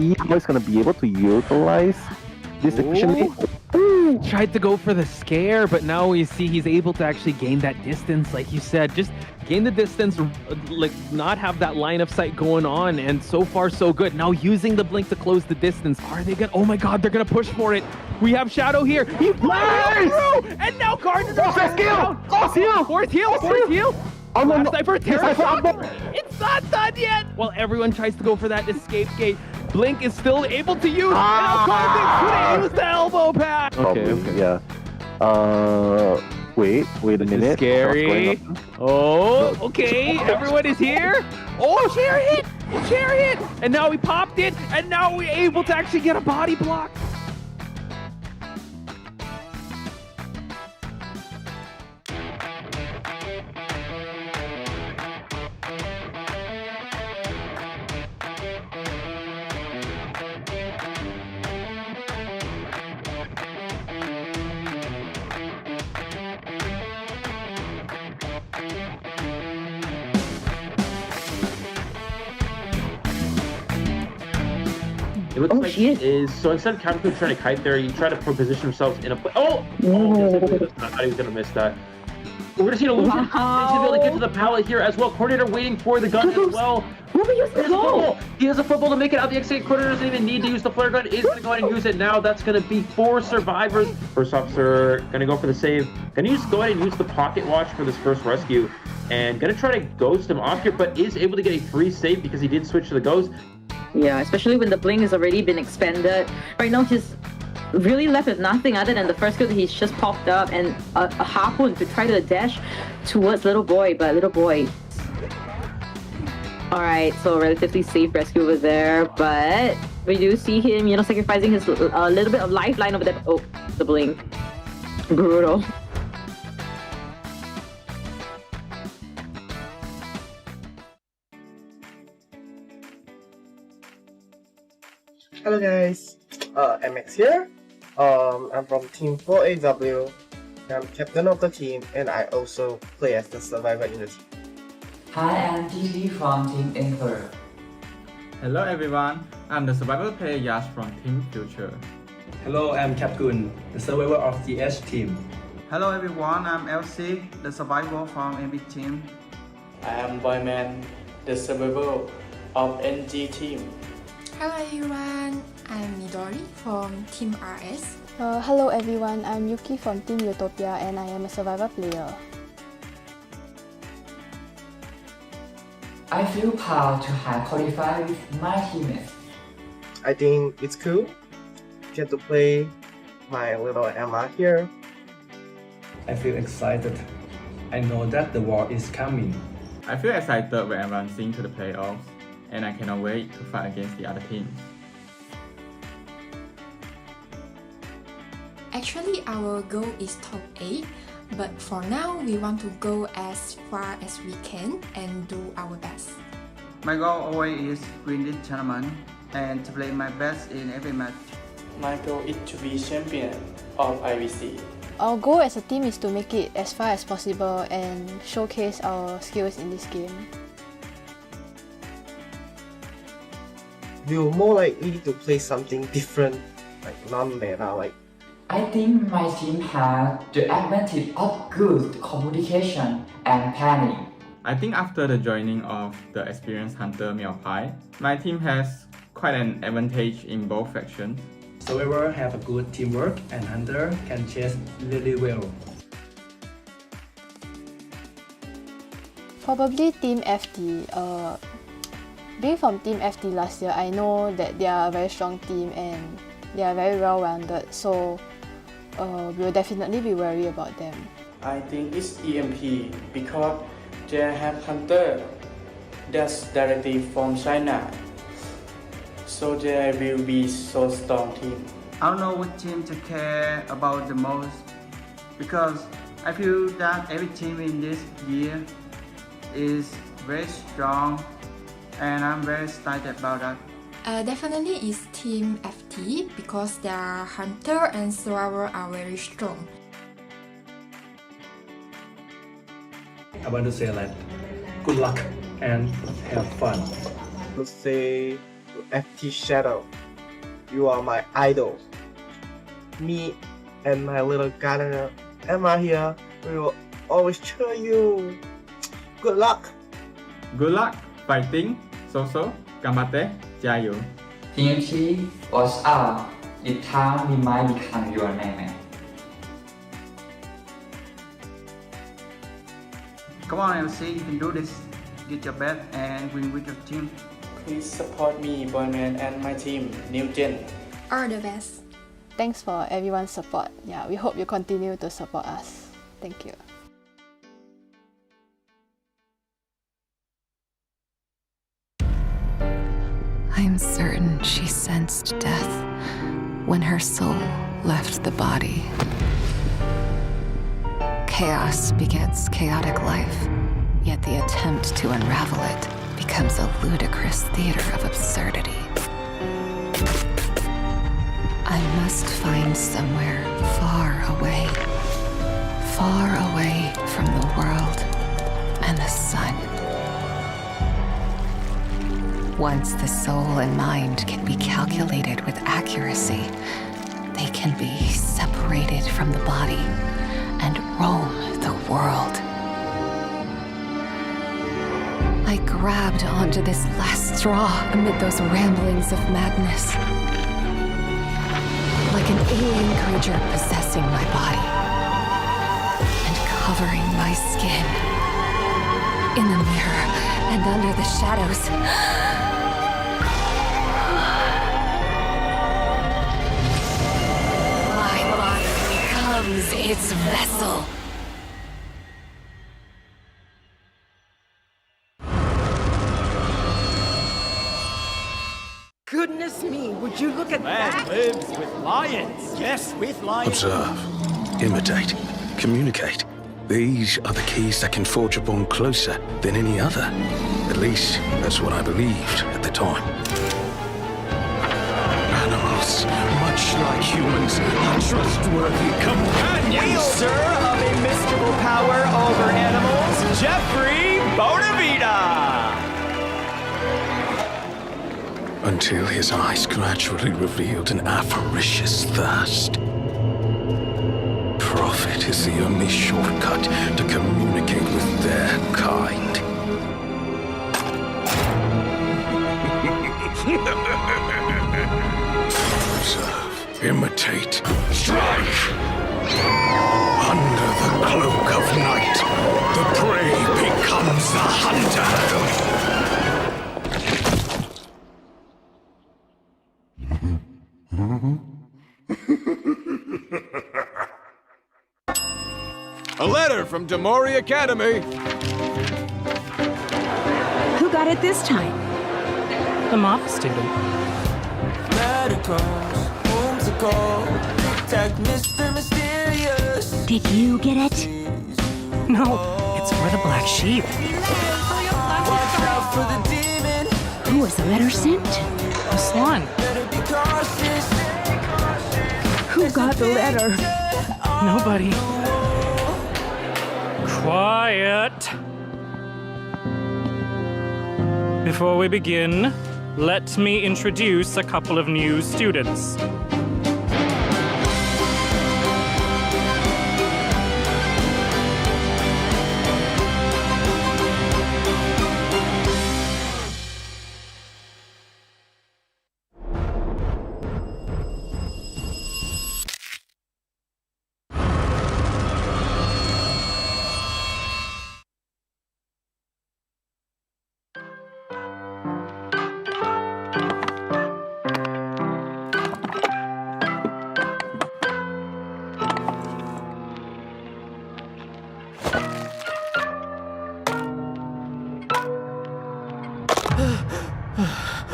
see how he's gonna be able to utilize this efficiently. Tried to go for the scare, but now we see he's able to actually gain that distance, like you said. Just gain the distance, like not have that line of sight going on, and so far so good. Now using the blink to close the distance. Are they gonna? Oh my God, they're gonna push for it. We have Shadow here. He flies through, and now Cardinal. Force heal! Force heal! Force heal! Force heal! No. Sniper terror shot. It's not done yet. While everyone tries to go for that escape gate, Blink is still able to use. And now Cardinal could use the elbow pack. Okay, yeah. Wait a minute. Scary. Oh, okay. Everyone is here. Oh, chair hit! Chair hit! And now we popped it, and now we're able to actually get a body block. It looks like he is. So instead of Capricorn trying to kite there, he tried to position himself in a place. Oh! I thought he was going to miss that. We're going to see an illusion. He's going to be able to get to the pallet here as well. Coordinator waiting for the gun as well. He has a football to make it out the exit. Coordinator doesn't even need to use the flare gun. Is going to go ahead and use it now. That's going to be 4 survivors. First officer going to go for the save. Going to go ahead and use the pocket watch for this first rescue. And going to try to ghost him off here, but is able to get a free save because he did switch to the ghost. Yeah, especially when the blink has already been expended. Right now, he's really left with nothing other than the first skill that he's just popped up and a harpoon to try to dash towards Little Boy, but Little Boy. Alright, so relatively safe rescue over there, but we do see him, you know, sacrificing his little bit of lifeline over there. Oh, the blink. Brutal. Hello guys, MX here. I'm from Team 4AW. I'm captain of the team and I also play as the survivor in the team. Hi, I'm GG from Team Emperor. Hello everyone, I'm the survival player Yash from Team Future. Hello, I'm Capgun, the survivor of the H team. Hello everyone, I'm LC, the survivor from MB team. I am Boyman, the survivor of NG team. Hello everyone, I'm Midori from Team RS. Hello everyone, I'm Yuki from Team Utopia and I am a survivor player. I feel proud to have qualified with my teammates. I think it's cool. Get to play my little Emma here. I feel excited. I know that the war is coming. I feel excited when advancing to the playoffs, and I cannot wait to fight against the other teams. Actually, our goal is top 8, but for now, we want to go as far as we can and do our best. My goal always is win this tournament and to play my best in every match. My goal is to be champion of IVC. Our goal as a team is to make it as far as possible and showcase our skills in this game. We're more likely to play something different, like non-meta, like I think my team has the advantage of good communication and planning. I think after the joining of the experienced hunter Miao Pai, my team has quite an advantage in both factions. Survivor have a good teamwork and Hunter can chase really well. Probably Team FT. Being from Team FT last year, I know that they are a very strong team and they are very well-rounded, so we'll definitely be worried about them. I think it's EMP because they have Hunter that's directly from China. So they will be so strong team. I don't know what team to care about the most because I feel that every team in this year is very strong and I'm very excited about that. Definitely is Team FT because their Hunter and Survivor are very strong. I want to say that good luck and have fun. let's say to FT Shadow. You are my idol. Me and my little gardener Emma here, we will always cheer you. Good luck. Good luck fighting. So, ganbatte, jayo. TMT, what's up? It's time we might become your name. Come on, MC, you can do this. Get your best and win with your team. Please support me, Boyman, and my team, New Gen. All the best. Thanks for everyone's support. Yeah, we hope you continue to support us. Thank you. I'm certain she sensed death when her soul left the body. Chaos begets chaotic life, yet the attempt to unravel it becomes a ludicrous theater of absurdity. I must find somewhere far away from the world and the sun. Once the soul and mind can be calculated with accuracy, they can be separated from the body and roam the world. I grabbed onto this last straw amid those ramblings of madness. Like an alien creature possessing my body and covering my skin. In the mirror and under the shadows. My body becomes its vessel. Goodness me, would you look at that? Man lives with lions. Yes, with lions. Observe, imitate, communicate. These are the keys that can forge a bond closer than any other. At least, that's what I believed at the time. Animals, much like humans, are trustworthy companions. Wielder of a mystical power over animals, Jeffrey Bonavita. Until his eyes gradually revealed an avaricious thirst. Profit is the only shortcut to communicate with their kind. Observe, imitate, strike. Under the cloak of night, the prey becomes the hunter. A letter from Demori Academy. Who got it this time? The mob student. Did you get it? No, it's for the black sheep. Who was the letter sent to? The swan. Who got the letter? Nobody. Quiet. Before we begin, let me introduce a couple of new students.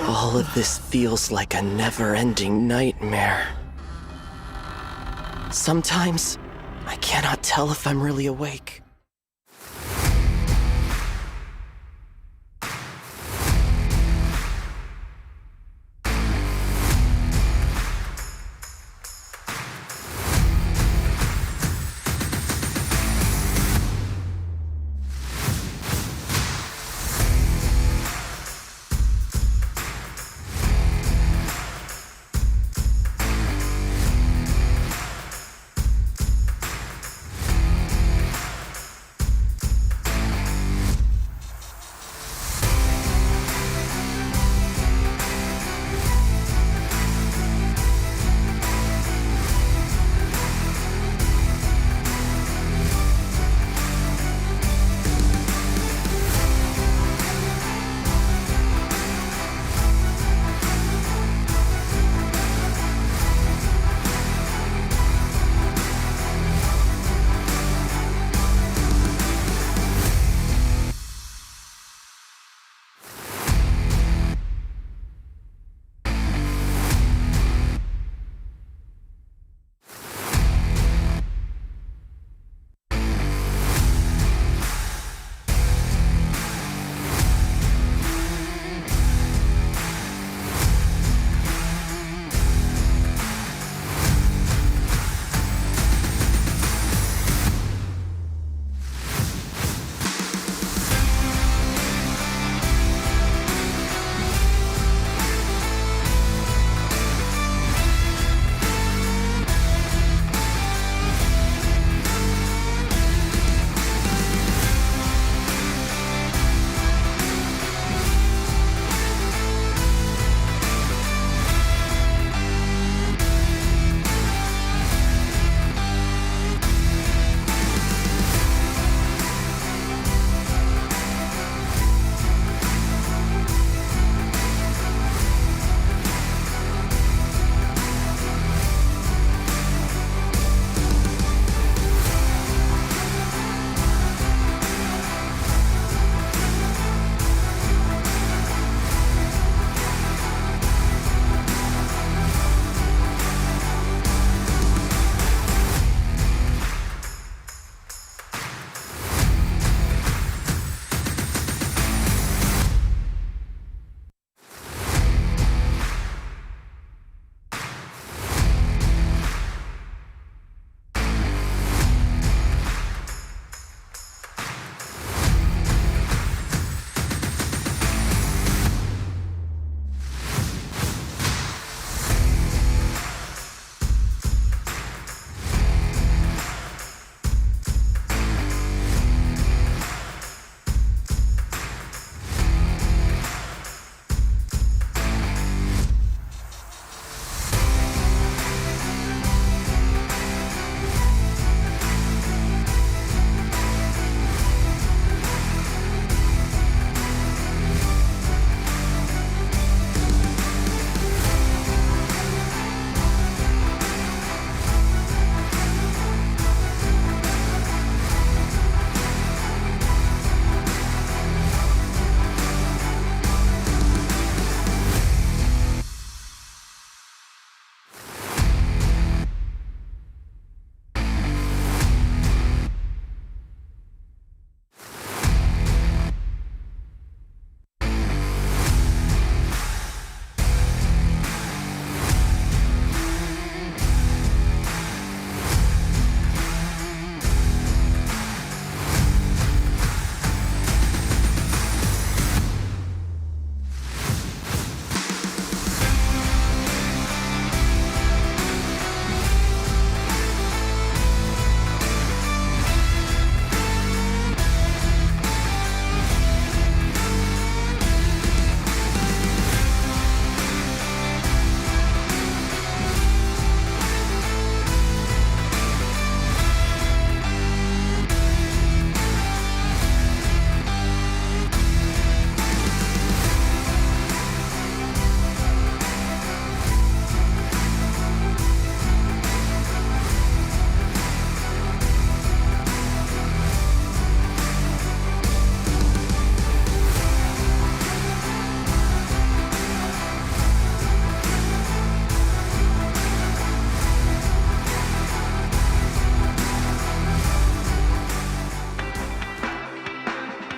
All of this feels like a never-ending nightmare. Sometimes, I cannot tell if I'm really awake.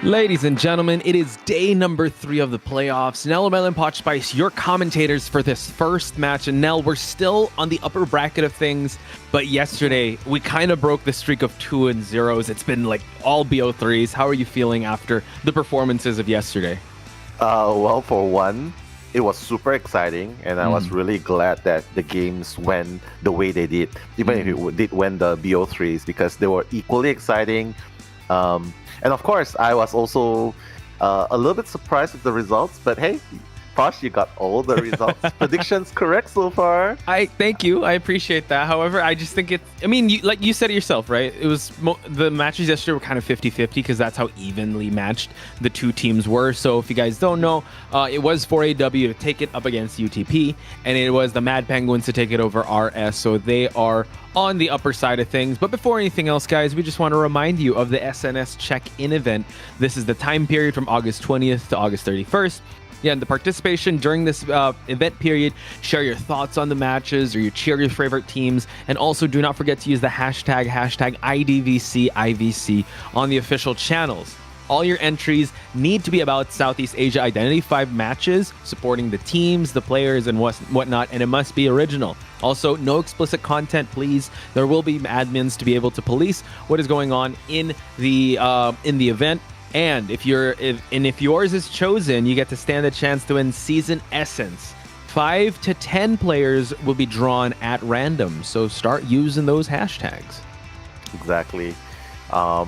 Ladies and gentlemen, it is day number 3 of the playoffs. Nell, Mel, and Potch Spice, your commentators for this first match. And Nell, we're still on the upper bracket of things, but yesterday we kind of broke the streak of 2-0s. It's been like all BO3s. How are you feeling after the performances of yesterday? Well, for one, it was super exciting, and I was really glad that the games went the way they did, even if it did win the BO3s, because they were equally exciting. And of course, I was also a little bit surprised with the results, but hey, Posh, you got all the results predictions correct so far. Thank you. I appreciate that. However, I just think like you said it yourself, right? It was the matches yesterday were kind of 50-50 because that's how evenly matched the two teams were. So if you guys don't know, it was 4AW to take it up against UTP, and it was the Mad Penguins to take it over RS. So they are on the upper side of things. But before anything else, guys, we just want to remind you of the SNS check-in event. This is the time period from August 20th to August 31st. Yeah, and the participation during this event period, share your thoughts on the matches or you cheer your favorite teams. And also do not forget to use the hashtag IDVC on the official channels. All your entries need to be about Southeast Asia IdentityV matches, supporting the teams, the players, and whatnot, and it must be original. Also, no explicit content, please. There will be admins to be able to police what is going on in the event. And if yours is chosen, you get to stand a chance to win Season Essence. 5 to 10 players will be drawn at random, so start using those hashtags. Exactly. I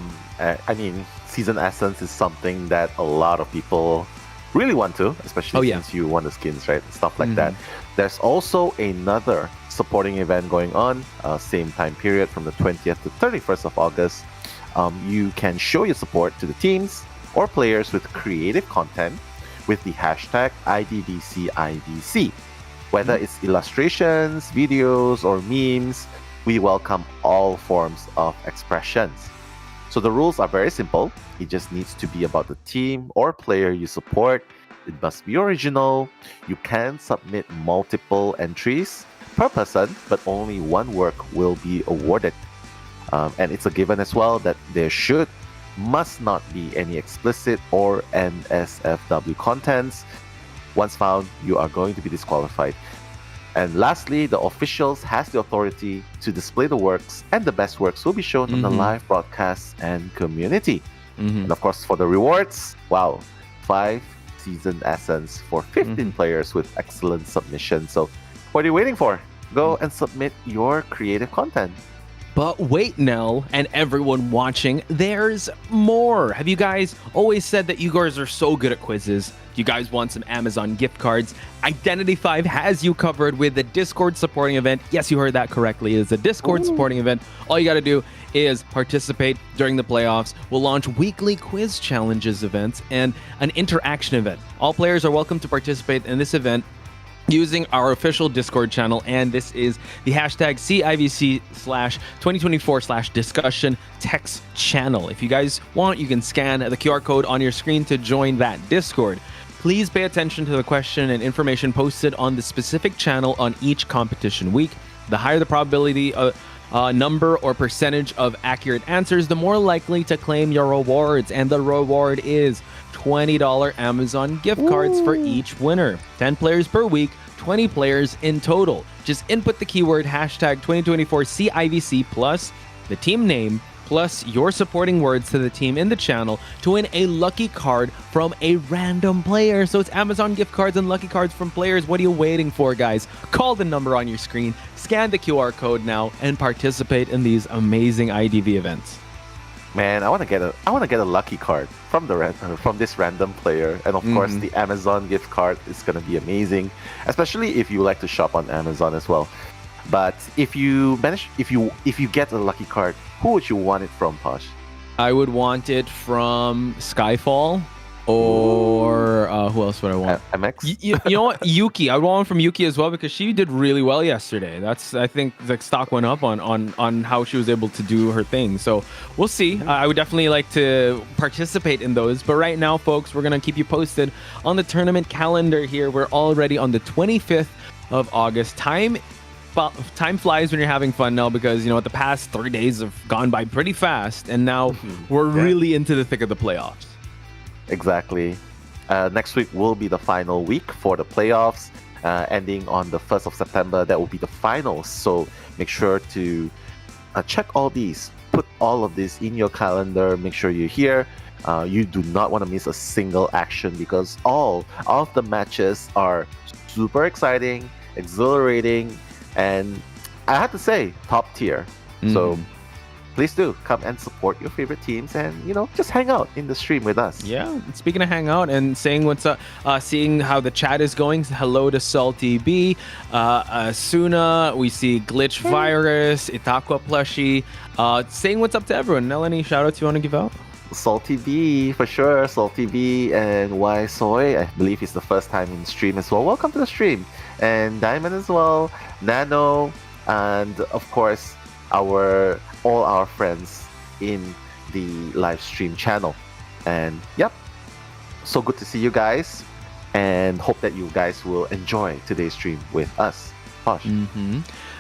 mean, Season Essence is something that a lot of people really want to, especially since you want the skins, right? Stuff like that. There's also another supporting event going on, same time period from the 20th to 31st of August. You can show your support to the teams or players with creative content with the hashtag IDVCIVC. Whether it's illustrations, videos, or memes, we welcome all forms of expressions. So the rules are very simple. It just needs to be about the team or player you support. It must be original. You can submit multiple entries per person, but only one work will be awarded. And it's a given as well that there must not be any explicit or NSFW contents. Once found, you are going to be disqualified. And lastly, the officials has the authority to display the works, and the best works will be shown on the live broadcasts and community. And of course, for the rewards, wow, 5 Season Essence for 15 players with excellent submissions. So what are you waiting for? Go and submit your creative content. But wait, Nell, and everyone watching, there's more. Have you guys always said that you guys are so good at quizzes? You guys want some Amazon gift cards? IdentityV has you covered with the Discord supporting event. Yes, you heard that correctly. It's a Discord supporting event. All you got to do is participate during the playoffs. We'll launch weekly quiz challenges events and an interaction event. All players are welcome to participate in this event using our official Discord channel, and this is the hashtag CIVC/2024/discussion text channel. If you guys want, you can scan the QR code on your screen to join that Discord. Please pay attention to the question and information posted on the specific channel on each competition week. The higher the probability number or percentage of accurate answers, the more likely to claim your rewards, and the reward is $20 Amazon gift cards for each winner. 10 players per week, 20 players in total. Just input the keyword hashtag 2024 CIVC plus the team name plus your supporting words to the team in the channel to win a lucky card from a random player. So it's Amazon gift cards and lucky cards from players. What are you waiting for, guys? Call the number on your screen, scan the QR code now, and participate in these amazing IDV events. Man, I want to get a lucky card from this random player, and of course the Amazon gift card is gonna be amazing, especially if you like to shop on Amazon as well. But if you get a lucky card, who would you want it from, Posh? I would want it from Skyfall, or who else would I want? MX. You know what? Yuki. I would want one from Yuki as well because she did really well yesterday. I think the stock went up on how she was able to do her thing. So we'll see. I would definitely like to participate in those. But right now, folks, we're gonna keep you posted on the tournament calendar here. We're already on the 25th of August. Time flies when you're having fun now because, you know, the past 3 days have gone by pretty fast, and now we're really into the thick of the playoffs. Exactly. Next week will be the final week for the playoffs, ending on the 1st of September. That will be the finals. So make sure to check all these. Put all of this in your calendar. Make sure you're here. You do not want to miss a single action because all of the matches are super exciting, exhilarating, and I have to say, top tier. So please do come and support your favorite teams and, just hang out in the stream with us. Yeah, speaking of hang out and saying what's up, seeing how the chat is going, hello to Salty B, Asuna, we see Glitch Virus, Itakwa Plushie, saying what's up to everyone. Nell, any shout outs you want to give out? Salty B, for sure. Salty B and Y Soy, I believe it's the first time in stream as well. Welcome to the stream. And Diamond as well, Nano, and of course, all our friends in the live stream channel. And yep, so good to see you guys, and hope that you guys will enjoy today's stream with us. Posh.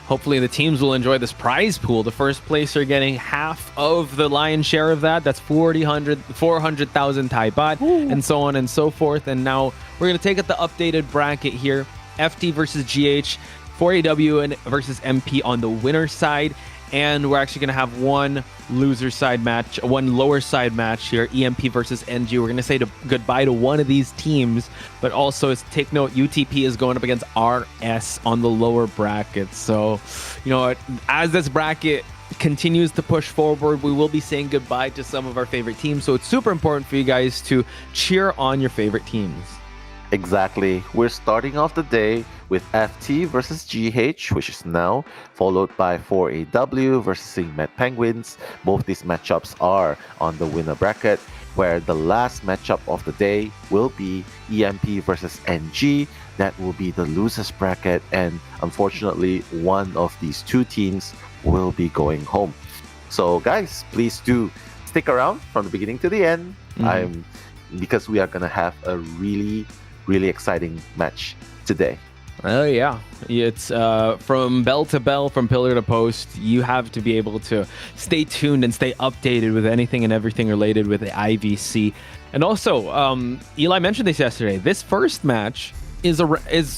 Hopefully the teams will enjoy this prize pool. The first place are getting half of the lion's share of that. That's 400,000 Thai baht, and so on and so forth. And now we're going to take up the updated bracket here. FT versus GH, 4AW versus MP on the winner side. And we're actually going to have one loser side match, one lower side match here, EMP versus NG. We're going to say goodbye to one of these teams, but also take note, UTP is going up against RS on the lower bracket. So, as this bracket continues to push forward, we will be saying goodbye to some of our favorite teams. So it's super important for you guys to cheer on your favorite teams. Exactly. We're starting off the day with FT versus GH, which is now, followed by 4AW versus Met Penguins. Both these matchups are on the winner bracket, where the last matchup of the day will be EMP versus NG. That will be the losers bracket, and unfortunately, one of these two teams will be going home. So guys, please do stick around from the beginning to the end. Because we are going to have a really exciting match today. Oh yeah, it's from bell to bell, from pillar to post. You have to be able to stay tuned and stay updated with anything and everything related with the IVC. And also, Eli mentioned this yesterday. This first match is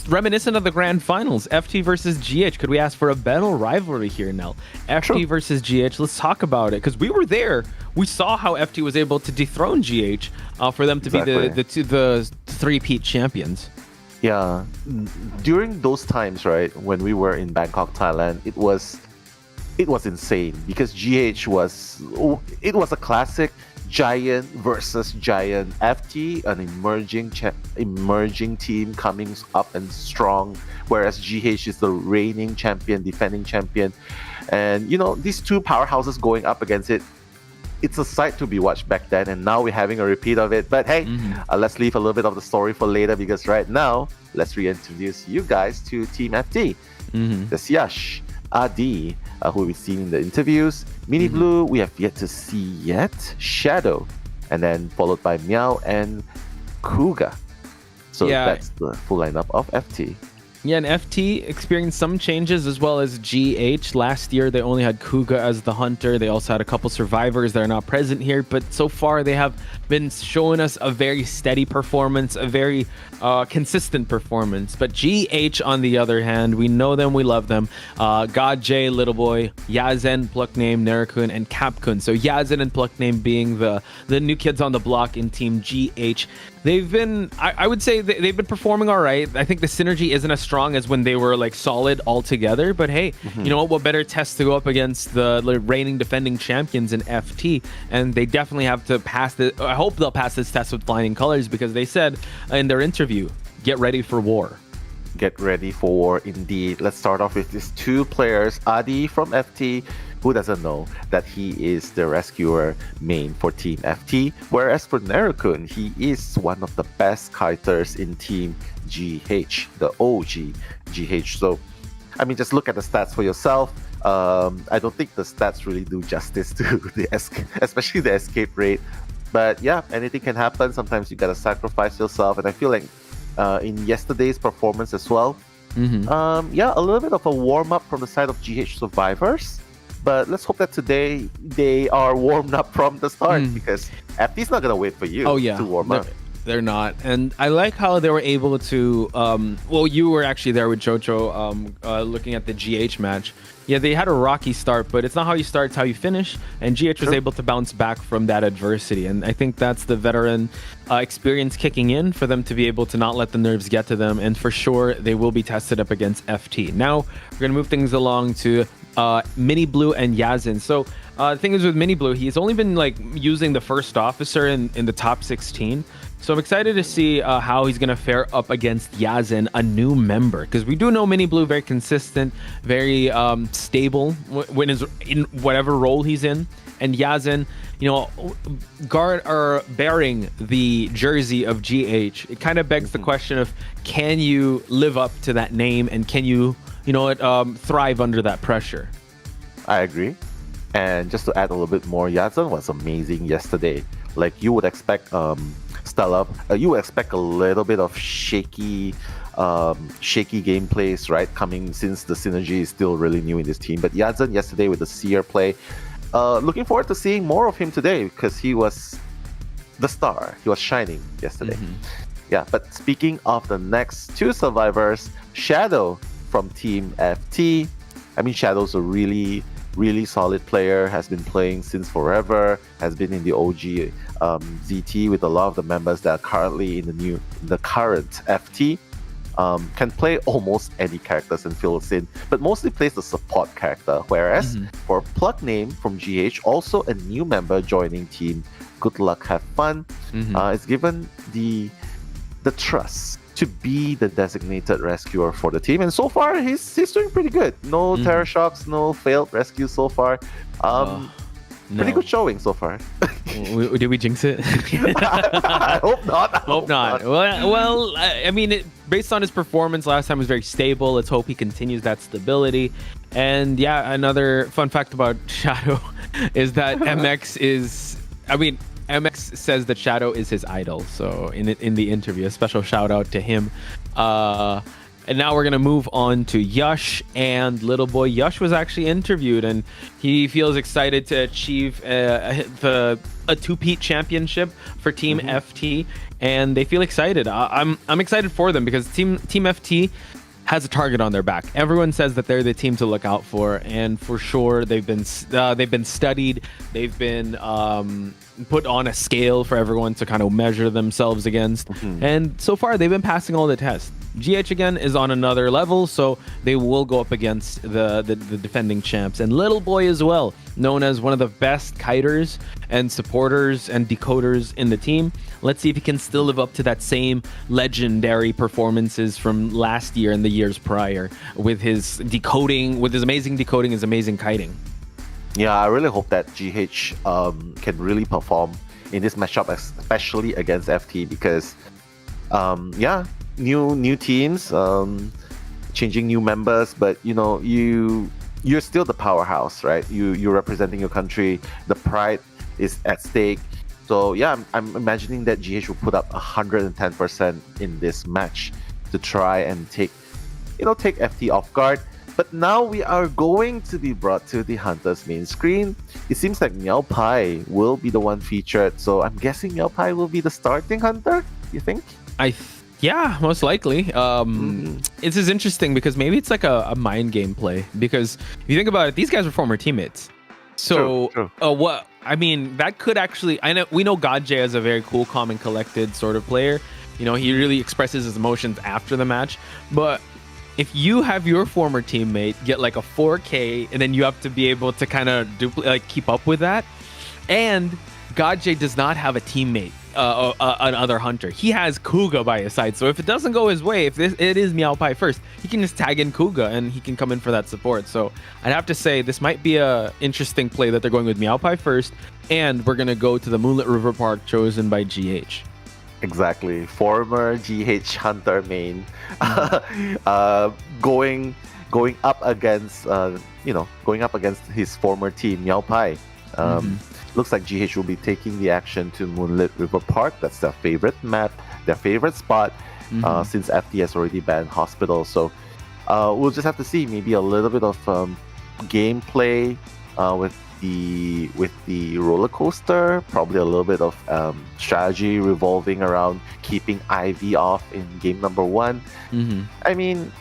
reminiscent of the grand finals. FT versus GH. Could we ask for a battle rivalry here, Nell? FT versus GH. Let's talk about it, because we were there. We saw how FT was able to dethrone GH for them to be the three-peat champions. Yeah, during those times, right, when we were in Bangkok, Thailand, it was insane, because GH was a classic giant versus giant. FT, an emerging team coming up and strong, whereas GH is the reigning champion, defending champion, and these two powerhouses going up against it. It's a sight to be watched back then, and now we're having a repeat of it. But hey, let's leave a little bit of the story for later, because right now, let's reintroduce you guys to Team FT. There's Yash, Adi, who we've seen in the interviews. Mini Blue, we have yet to see yet. Shadow, and then followed by Meow and Kuga. So that's the full lineup of FT. Yeah, and FT experienced some changes as well as GH. Last year, they only had Kuga as the hunter. They also had a couple survivors that are not present here, but so far they have been showing us a very steady performance, a very consistent performance. But GH, on the other hand, we know them, we love them. God J, Little Boy, Yazen, Pluckname, Narakun, and Capkun. So Yazen and Pluckname being the new kids on the block in Team GH. They've been, I would say they've been performing all right. I think the synergy isn't as strong as when they were like solid all together. But hey, you know what better test to go up against the reigning defending champions in FT? And they definitely have to pass the, I hope they'll pass this test with flying colors, because they said in their interview, get ready for war. Get ready for war indeed. Let's start off with these two players. Adi from FT, who doesn't know that he is the rescuer main for Team FT, whereas for Narakun, he is one of the best kiters in Team GH, the OG GH. So, I mean, just look at the stats for yourself. I don't think the stats really do justice to especially the escape rate. But yeah, anything can happen. Sometimes you gotta sacrifice yourself, and I feel like in yesterday's performance as well, a little bit of a warm up from the side of GH survivors. but let's hope that today they are warmed up from the start because FT's not gonna wait for you to warm up. They're not. And I like how they were able to well, you were actually there with Jojo looking at the GH match. Yeah, they had a rocky start, but it's not how you start, it's how you finish. And GH was able to bounce back from that adversity. And I think that's the veteran experience kicking in for them to be able to not let the nerves get to them. And for sure, they will be tested up against FT. Now, we're going to move things along to Mini Blue and Yazin. So the thing is with Mini Blue, he's only been like using the first officer in the top 16. So I'm excited to see how he's going to fare up against Yazin, a new member. Because we do know Mini Blue very consistent, very stable when is in whatever role he's in. And Yazin, you know, bearing the jersey of GH. It kind of begs the question of, can you live up to that name and can you, thrive under that pressure? I agree. And just to add a little bit more, Yazin was amazing yesterday. Like you would expect Stella, you would expect a little bit of shaky gameplays, right? Coming since the synergy is still really new in this team. But Yazin yesterday with the Seer play, looking forward to seeing more of him today because he was the star. He was shining yesterday. Yeah, but speaking of the next two survivors, Shadow from Team FT. I mean, Shadow's a really solid player, has been playing since forever, has been in the OG ZT with a lot of the members that are currently in the current FT. Can play almost any characters and fills in, but mostly plays the support character. Whereas for Plug Name from GH, also a new member joining team Good Luck Have Fun, is given the trust to be the designated rescuer for the team, and so far he's doing pretty good. No terror shocks, no failed rescues so far. Pretty good showing so far. Did we jinx it? I hope not. Hope not. Well, I mean, based on his performance last time, was very stable. Let's hope he continues that stability. And yeah, another fun fact about Shadow is that MX says that Shadow is his idol. So in the interview, a special shout out to him. And now we're going to move on to Yash, and little boy Yash was actually interviewed, and he feels excited to achieve a two-peat championship for Team FT, and they feel excited. I'm excited for them because Team FT has a target on their back. Everyone says that they're the team to look out for, and for sure they've been studied. They've been put on a scale for everyone to kind of measure themselves against, and so far they've been passing all the tests. GH again is on another level, so they will go up against the defending champs, and Little Boy as well, known as one of the best kiters and supporters and decoders in the team. Let's see if he can still live up to that same legendary performances from last year and the years prior with his decoding, with his amazing decoding, his amazing kiting. Yeah, I really hope that GH can really perform in this matchup, especially against FT, because new teams, changing new members, but you're still the powerhouse, right? You're representing your country. The pride is at stake. So yeah, I'm imagining that GH will put up 110% in this match to try and take FT off guard. But now we are going to be brought to the Hunter's main screen. It seems like Meow Pai will be the one featured, so I'm guessing Meow Pai will be the starting Hunter, you think? Yeah, most likely. This is interesting because maybe it's like a mind game play. Because if you think about it, these guys were former teammates. So, True. That could actually. We know GodJ as a very cool, calm, and collected sort of player. He really expresses his emotions after the match. But if you have your former teammate get like a 4K, and then you have to be able to kind of keep up with that, and GodJ does not have a teammate. Another hunter. He has Kuga by his side, so if it doesn't go his way, if it is Meow Pai first, he can just tag in Kuga and he can come in for that support. So I'd have to say this might be a interesting play that they're going with Meow Pai first, and we're gonna go to the Moonlit River Park chosen by GH. Exactly, former GH hunter main, going up against his former team Meow Pai. Looks like GH will be taking the action to Moonlit River Park. That's their favorite map, their favorite spot, since FT has already banned Hospital. So we'll just have to see maybe a little bit of gameplay with the roller coaster, probably a little bit of strategy revolving around keeping Ivy off in game number 1. I mean,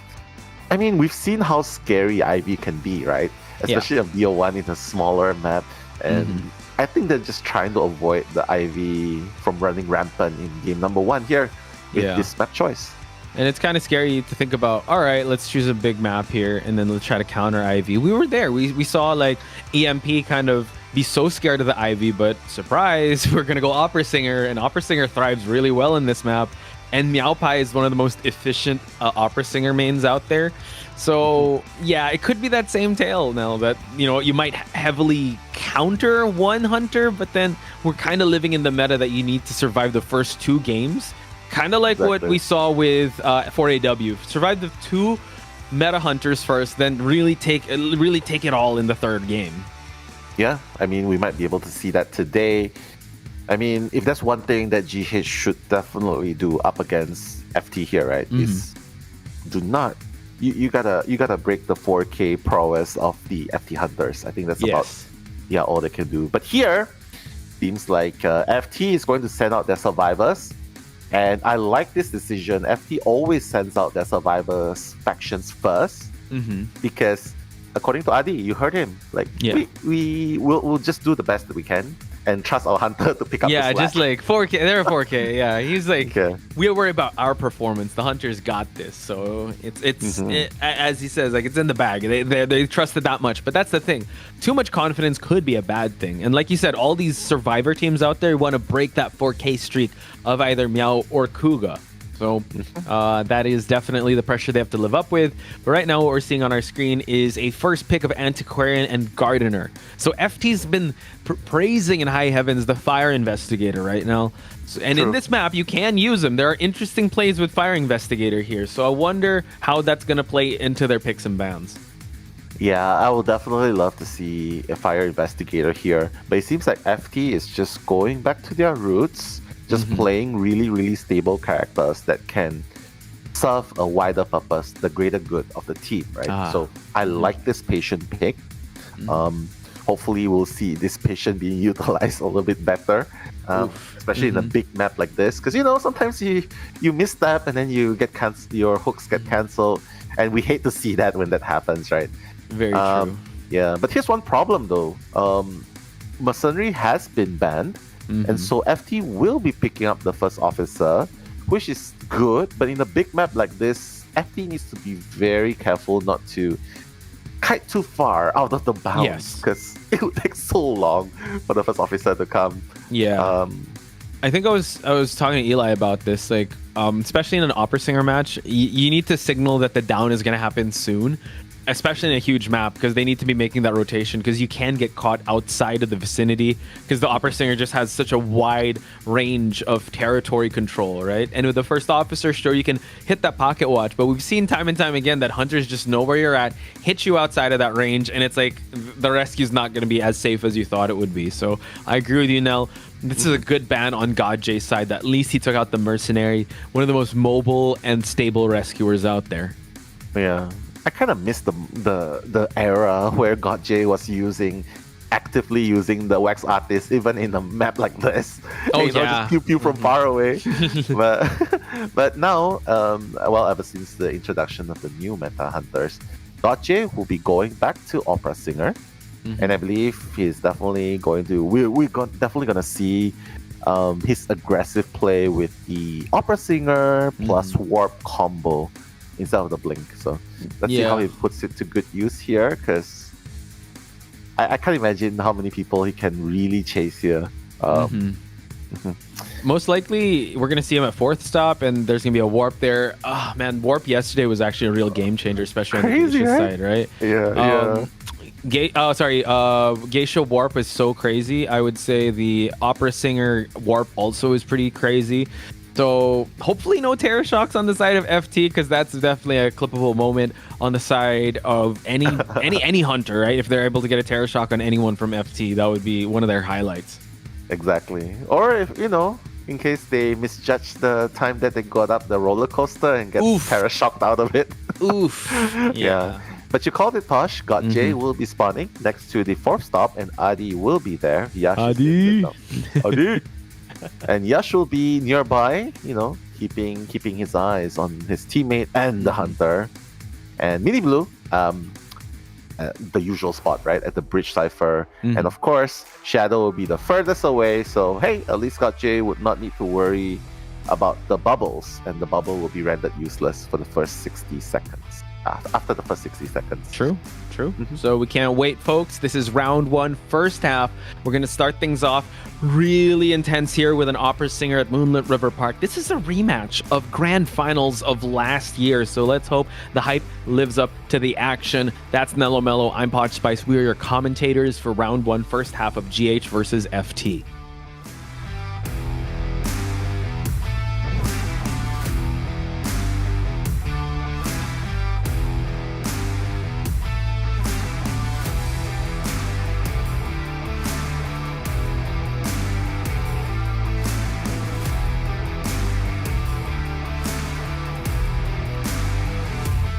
we've seen how scary Ivy can be, right? Especially a BO1 in a smaller map, and I think they're just trying to avoid the Ivy from running rampant in game number 1 here with this map choice. And it's kind of scary to think about, all right, let's choose a big map here and then let's try to counter Ivy. We were there. We saw like EMP kind of be so scared of the Ivy, but surprise, we're going to go Opera Singer, and Opera Singer thrives really well in this map. And Meow Pie is one of the most efficient Opera Singer mains out there. So yeah, it could be that same tale now that, you know, you might heavily counter one Hunter, but then we're kind of living in the meta that you need to survive the first 2 games. Kind of like what we saw with 4AW. Survive the 2 meta Hunters first, then really take it all in the 3rd game. Yeah, I mean, we might be able to see that today. I mean, if that's one thing that GH should definitely do up against FT here, right? Is do not you gotta break the 4K prowess of the FT Hunters. I think that's about all they can do. But here, seems like FT is going to send out their survivors. And I like this decision. FT always sends out their survivors factions first, because according to Adi, you heard him. Like we'll just do the best that we can and trust our hunter to pick up. Yeah, the slack. just like 4K. They're 4K. Yeah, he's like, we'll worry about our performance. The hunters got this. So it's as he says, like it's in the bag. They trusted that much. But that's the thing. Too much confidence could be a bad thing. And like you said, all these survivor teams out there want to break that 4K streak of either Meow or Kuga. So that is definitely the pressure they have to live up with. But right now what we're seeing on our screen is a first pick of Antiquarian and Gardener. So FT's been praising in high heavens the Fire Investigator right now. And in this map, you can use them. There are interesting plays with Fire Investigator here. So I wonder how that's going to play into their picks and bans. Yeah, I will definitely love to see a Fire Investigator here. But it seems like FT is just going back to their roots. Just playing really, really stable characters that can serve a wider purpose, the greater good of the team, right? So I like this patient pick. Hopefully we'll see this patient being utilized a little bit better, especially in a big map like this. Because, you know, sometimes you misstep and then you get your hooks get cancelled. And we hate to see that when that happens, right? Very true. Yeah, but here's one problem though. Mercenary has been banned. And so FT will be picking up the first officer, which is good. But in a big map like this, FT needs to be very careful not to kite too far out of the bounds, because it would take so long for the first officer to come. Yeah. I think I was talking to Eli about this. Like, especially in an Opera Singer match, you need to signal that the down is going to happen soon. Especially in a huge map, because they need to be making that rotation, because you can get caught outside of the vicinity, because the Opera Singer just has such a wide range of territory control, right? And with the first officer, sure, you can hit that pocket watch, but we've seen time and time again that hunters just know where you're at, hit you outside of that range, and it's like the rescue's not going to be as safe as you thought it would be. So I agree with you, Nell. This is a good ban on God J's side. That at least he took out the mercenary, one of the most mobile and stable rescuers out there. Yeah. I kind of miss the era where God J was actively using the wax artist even in a map like this. Just pew pew from far away. but now, ever since the introduction of the new meta hunters, God J will be going back to Opera Singer, and I believe he's definitely going to. We're definitely gonna see his aggressive play with the Opera Singer plus Warp combo instead of the Blink. So let's see how he puts it to good use here, because I can't imagine how many people he can really chase here. Most likely, we're going to see him at 4th stop, and there's going to be a Warp there. Oh, man, Warp yesterday was actually a real game changer, especially on the Geisha side, right? Geisha Warp is so crazy. I would say the Opera Singer Warp also is pretty crazy. So hopefully no Terror Shocks on the side of FT, because that's definitely a clippable moment on the side of any hunter, right? If they're able to get a Terror Shock on anyone from FT, that would be one of their highlights. Exactly. Or if, in case they misjudge the time that they got up the roller coaster and get Terror Shocked out of it. Oof. Yeah. But you called it, Tosh. GotJ will be spawning next to the 4th stop, and Adi will be there. Yash Adi! Adi! And Yash will be nearby, you know, keeping his eyes on his teammate and the hunter. And Mini Blue, the usual spot, right, at the bridge cipher. And of course, Shadow will be the furthest away. So hey, at least GotJ would not need to worry about the bubbles, and the bubble will be rendered useless for the first 60 seconds. After the first 60 seconds. True. So we can't wait, folks. This is round 1, first half. We're going to start things off really intense here with an opera singer at Moonlit River Park. This is a rematch of grand finals of last year. So let's hope the hype lives up to the action. That's Nello Mello. I'm Podge Spice. We are your commentators for round 1, first half of GH versus FT.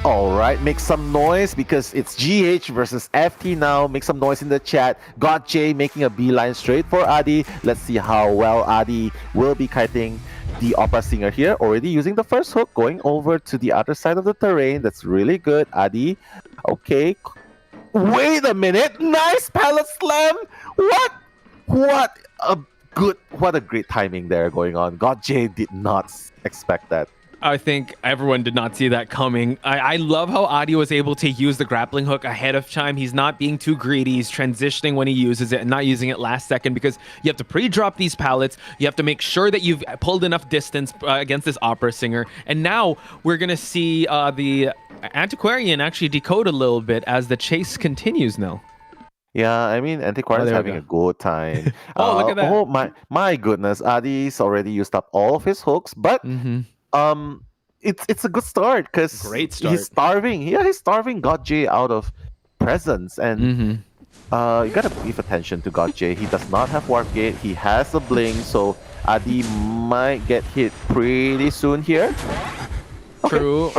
Alright, make some noise because it's GH versus FT now. Make some noise in the chat. GotJ making a beeline straight for Adi. Let's see how well Adi will be kiting the opera singer here. Already using the first hook, going over to the other side of the terrain. That's really good, Adi. Okay. Wait a minute. Nice pallet slam. What a great timing there going on. GotJ did not expect that. I think everyone did not see that coming. I love how Adi was able to use the grappling hook ahead of time. He's not being too greedy. He's transitioning when he uses it and not using it last second, because you have to pre-drop these pallets. You have to make sure that you've pulled enough distance against this opera singer. And now we're going to see the Antiquarian actually decode a little bit as the chase continues now. Yeah, I mean, Antiquarian's having a good time. Look at that. Oh, my goodness. Adi's already used up all of his hooks, but... It's a good start because he's starving. Yeah, he's starving GotJ out of presence, and you gotta give attention to GotJ. He does not have Warp Gate. He has a Bling, so Adi might get hit pretty soon here. Okay, True.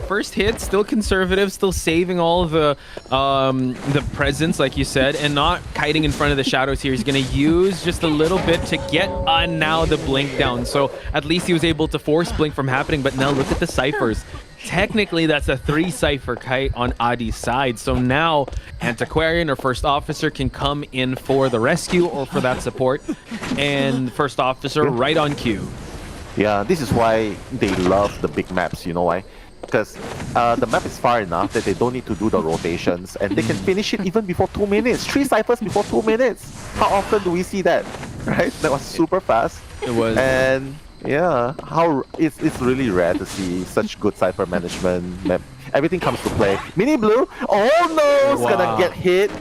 First hit, still conservative, still saving all of the presence, like you said, and not kiting in front of the shadows here. He's going to use just a little bit to get now the blink down. So at least he was able to force blink from happening, but now look at the ciphers. Technically, that's a 3 cipher kite on Adi's side. So now Antiquarian or First Officer can come in for the rescue or for that support. And First Officer right on cue. Yeah, this is why they love the big maps. You know why? Because the map is far enough that they don't need to do the rotations, and they can finish it even before 2 minutes. 3 ciphers before 2 minutes. How often do we see that? Right? That was super fast. It was. And yeah, it's really rare to see such good cipher management. Everything comes to play. Mini Blue. Oh no! It's gonna get hit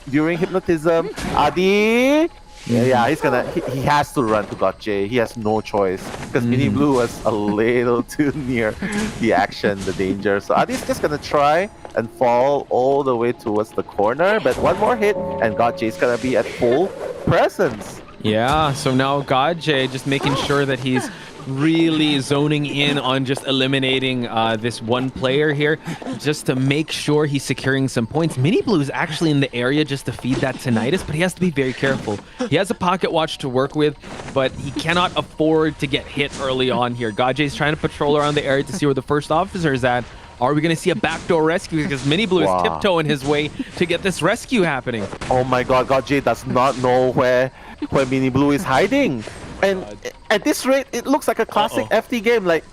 during hypnotism. Adi. Yeah, he has to run to GotJ. He has no choice because Mini Blue was a little too near the action, the danger. So Adi's just gonna try and fall all the way towards the corner, but one more hit and GotJ's gonna be at full presence. Yeah, so now GotJ just making sure that he's really zoning in on just eliminating this one player here, just to make sure he's securing some points. Mini Blue is actually in the area just to feed that tinnitus, but he has to be very careful. He has a pocket watch to work with, but he cannot afford to get hit early on here. GotJ's trying to patrol around the area to see where the First Officer is at. Are we going to see a backdoor rescue? Because Mini Blue is tiptoeing his way to get this rescue happening. Oh my god, GotJ does not know where Mini Blue is hiding. And at this rate, it looks like a classic FT game. Like,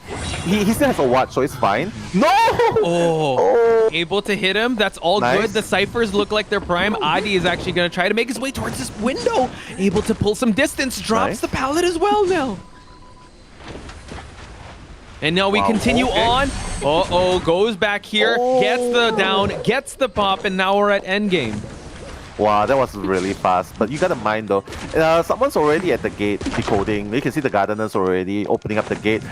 he still has a watch, so it's fine. No! Able to hit him. That's all good. The ciphers look like they're prime. Adi is actually going to try to make his way towards this window. Able to pull some distance. Drops the pallet as well now. And now we continue on. Goes back here. Gets the down. Gets the pop. And now we're at endgame. Wow, that was really fast. But you gotta mind though, someone's already at the gate decoding. You can see the gardeners already opening up the gate.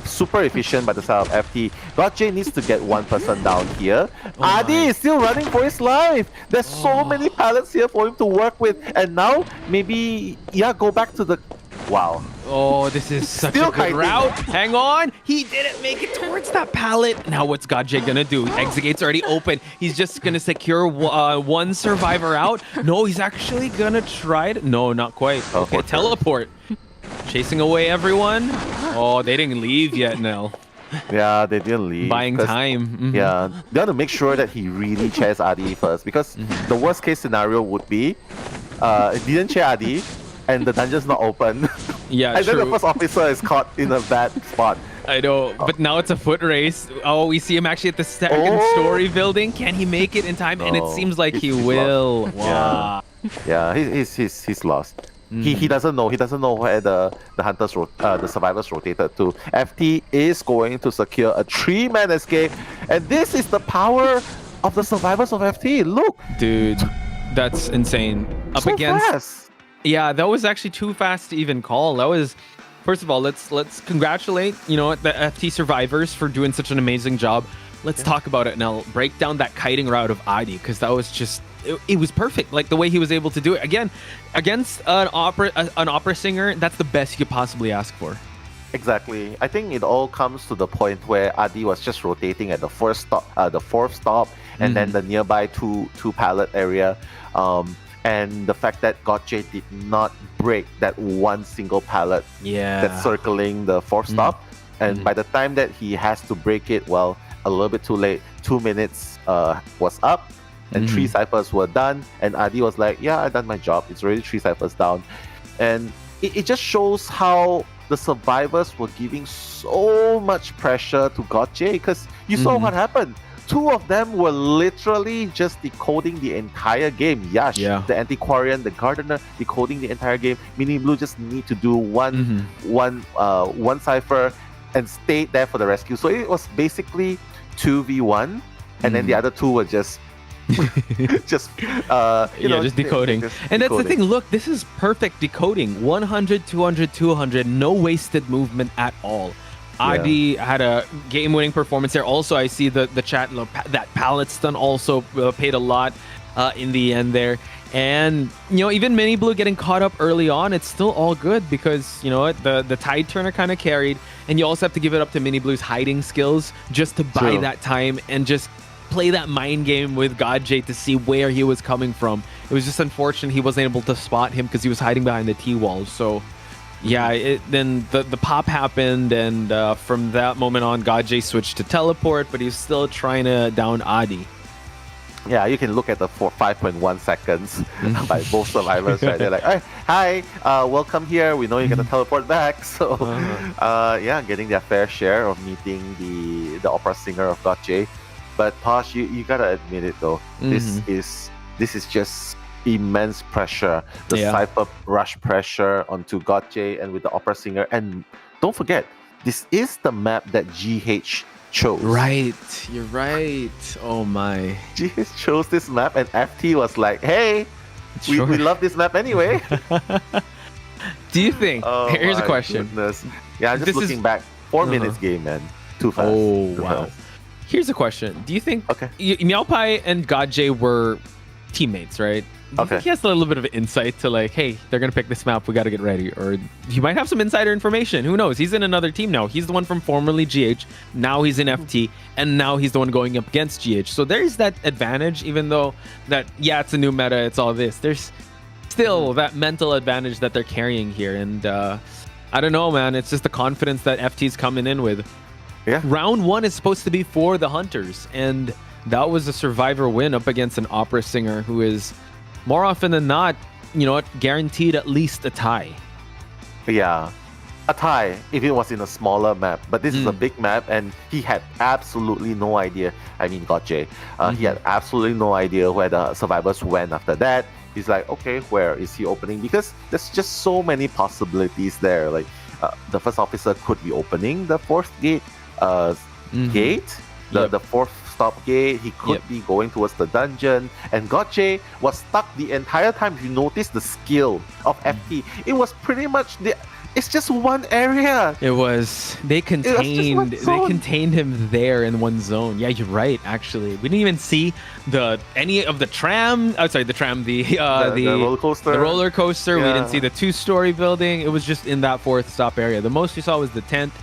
Super efficient by the side of FT. GotJ needs to get one person down here. Adi is still running for his life. There's so many pallets here for him to work with. And now, maybe, go back to the... Wow. Oh, this is such Still a good kiting. route. Hang on. He didn't make it towards that pallet. Now what's Godjay gonna do? Exit gate's already open. He's just gonna secure one survivor out. No, he's actually gonna try to... No, not quite. Okay, teleport. Chasing away everyone. Oh, they didn't leave yet, Nell. Yeah, they didn't leave. Buying time. Yeah, they want to make sure that he really chairs Adi first, because the worst case scenario would be it didn't chair Adi and the dungeon's not open. Yeah, and true. then the first officer is caught in a bad spot. I know, but now it's a foot race. Oh, we see him actually at the second story building. Can he make it in time? And it seems like he will. Lost. Wow. Yeah, he's lost. He doesn't know. He doesn't know where the hunters the survivors rotated to. FT is going to secure a 3-man escape, and this is the power of the survivors of FT. Look, dude, that's insane. Up so against. Fast. Yeah, that was actually too fast to even call. That was. First of all, let's congratulate the FT survivors for doing such an amazing job. Let's talk about it now. Break down that kiting route of Adi, because that was just it was perfect. Like the way he was able to do it again against an opera singer. That's the best you could possibly ask for. Exactly. I think it all comes to the point where Adi was just rotating at the fourth stop, and then the nearby two pallet area. And the fact that Godjay did not break that one single pallet that's circling the fourth stop. And by the time that he has to break it, well, a little bit too late. 2 minutes was up and 3 ciphers were done. And Adi was like, yeah, I done my job. It's already 3 ciphers down. And it just shows how the survivors were giving so much pressure to Godjay, because you saw what happened. 2 of them were literally just decoding the entire game. Yash, the Antiquarian, the Gardener, decoding the entire game. Mini Blue just need to do one cipher and stay there for the rescue. So it was basically 2v1, and then the other 2 were just just decoding. And that's the thing. Look, this is perfect decoding. 100, 200, 200, no wasted movement at all. Adi had a game-winning performance there. Also, I see the chat, that pallet stun also paid a lot in the end there. And, even Mini Blue getting caught up early on, it's still all good because, the Tide Turner kind of carried. And you also have to give it up to Mini Blue's hiding skills just to buy that time and just play that mind game with Godjay to see where he was coming from. It was just unfortunate he wasn't able to spot him because he was hiding behind the T-walls. So... yeah, then the pop happened, and from that moment on, Godjay switched to teleport, but he's still trying to down Adi. Yeah, you can look at the 5.1 seconds by both survivors, right? They're like, hey, hi, welcome here. We know you're going to teleport back. So, getting their fair share of meeting the opera singer of Godjay. But Tosh, you got to admit it, though. This is just... immense pressure, the cypher rush pressure onto Godjay and with the opera singer. And don't forget, this is the map that GH chose. Right, you're right. Oh my. GH chose this map, and FT was like, hey, we love this map anyway. Do you think? Here's a question. Goodness. Yeah, I'm just looking back. 4 minutes game, man. Too fast. Oh, Too wow. fast. Here's a question. Do you think Meowpie and Godjay were teammates, right? Do you think he has a little bit of insight to like, hey, they're going to pick this map, we got to get ready? Or he might have some insider information. Who knows? He's in another team now. He's the one from formerly GH. Now he's in FT. And now he's the one going up against GH. So there's that advantage, even though that, it's a new meta, it's all this. There's still that mental advantage that they're carrying here. And I don't know, man. It's just the confidence that FT's coming in with. Yeah. Round 1 is supposed to be for the Hunters. And that was a survivor win up against an opera singer who is... more often than not, guaranteed at least a tie. Yeah, a tie if it was in a smaller map. But this is a big map, and he had absolutely no idea. I mean, Godjay. He had absolutely no idea where the survivors went after that. He's like, okay, where is he opening? Because there's just so many possibilities there. Like, the first officer could be opening the fourth gate. The fourth stop gate. He could be going towards the dungeon. And Gotche was stuck the entire time. If you notice the skill of FT, it was pretty much it's just one area. It was. They contained him there in one zone. Yeah, you're right. Actually, we didn't even see any of the tram. Oh, sorry, the tram. The roller coaster. The roller coaster. We didn't see the 2-story building. It was just in that 4th stop area. The most we saw was the tent.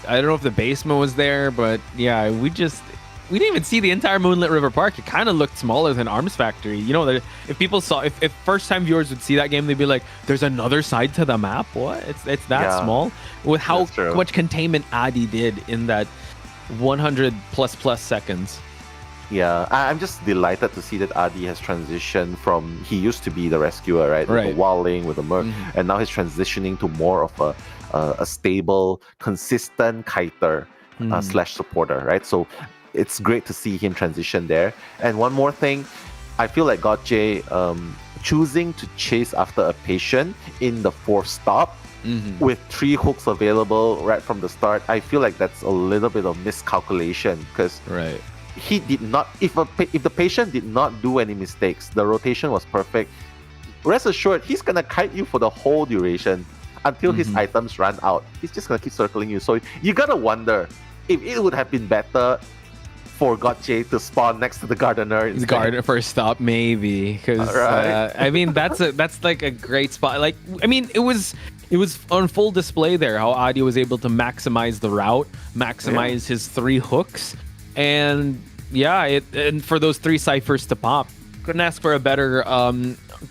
I don't know if the basement was there, but yeah, we didn't even see the entire Moonlit River Park. It kind of looked smaller than Arms Factory. You know, if people saw, if first-time viewers would see that game, they'd be like, "There's another side to the map. What? It's that small." With how much containment Adi did in that 100 plus seconds. Yeah, I'm just delighted to see that Adi has transitioned from, he used to be the rescuer, right? With the Walling, with the Merc, and now he's transitioning to more of a stable, consistent kiter slash supporter, right? So it's great to see him transition there. And one more thing, I feel like Gotche choosing to chase after a patient in the 4th stop with 3 hooks available right from the start, I feel like that's a little bit of miscalculation because he did not, if the patient did not do any mistakes, the rotation was perfect, rest assured he's gonna kite you for the whole duration until his items run out. He's just gonna keep circling you. So you gotta wonder if it would have been better for Gotche to spawn next to the Gardener. The Gardener first stop, maybe, because I mean that's like a great spot. Like, I mean, it was on full display there how Adi was able to maximize the route, maximize his 3 hooks, and and for those 3 ciphers to pop. Couldn't ask for a better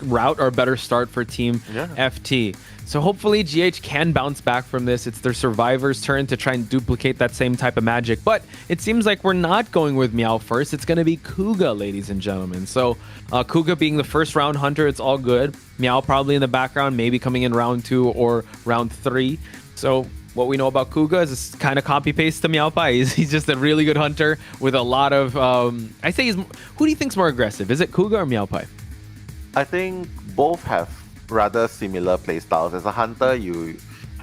route or a better start for Team FT. So hopefully GH can bounce back from this. It's their survivor's turn to try and duplicate that same type of magic. But it seems like we're not going with Meow first. It's going to be Kuga, ladies and gentlemen. So Kuga being the first round hunter, it's all good. Meow probably in the background, maybe coming in round 2 or round 3. So what we know about Kuga is it's kind of copy-paste to Meow Pai. He's just a really good hunter with a lot of... I say who do you think's more aggressive? Is it Kuga or Meow Pai? I think both have rather similar playstyles. As a hunter,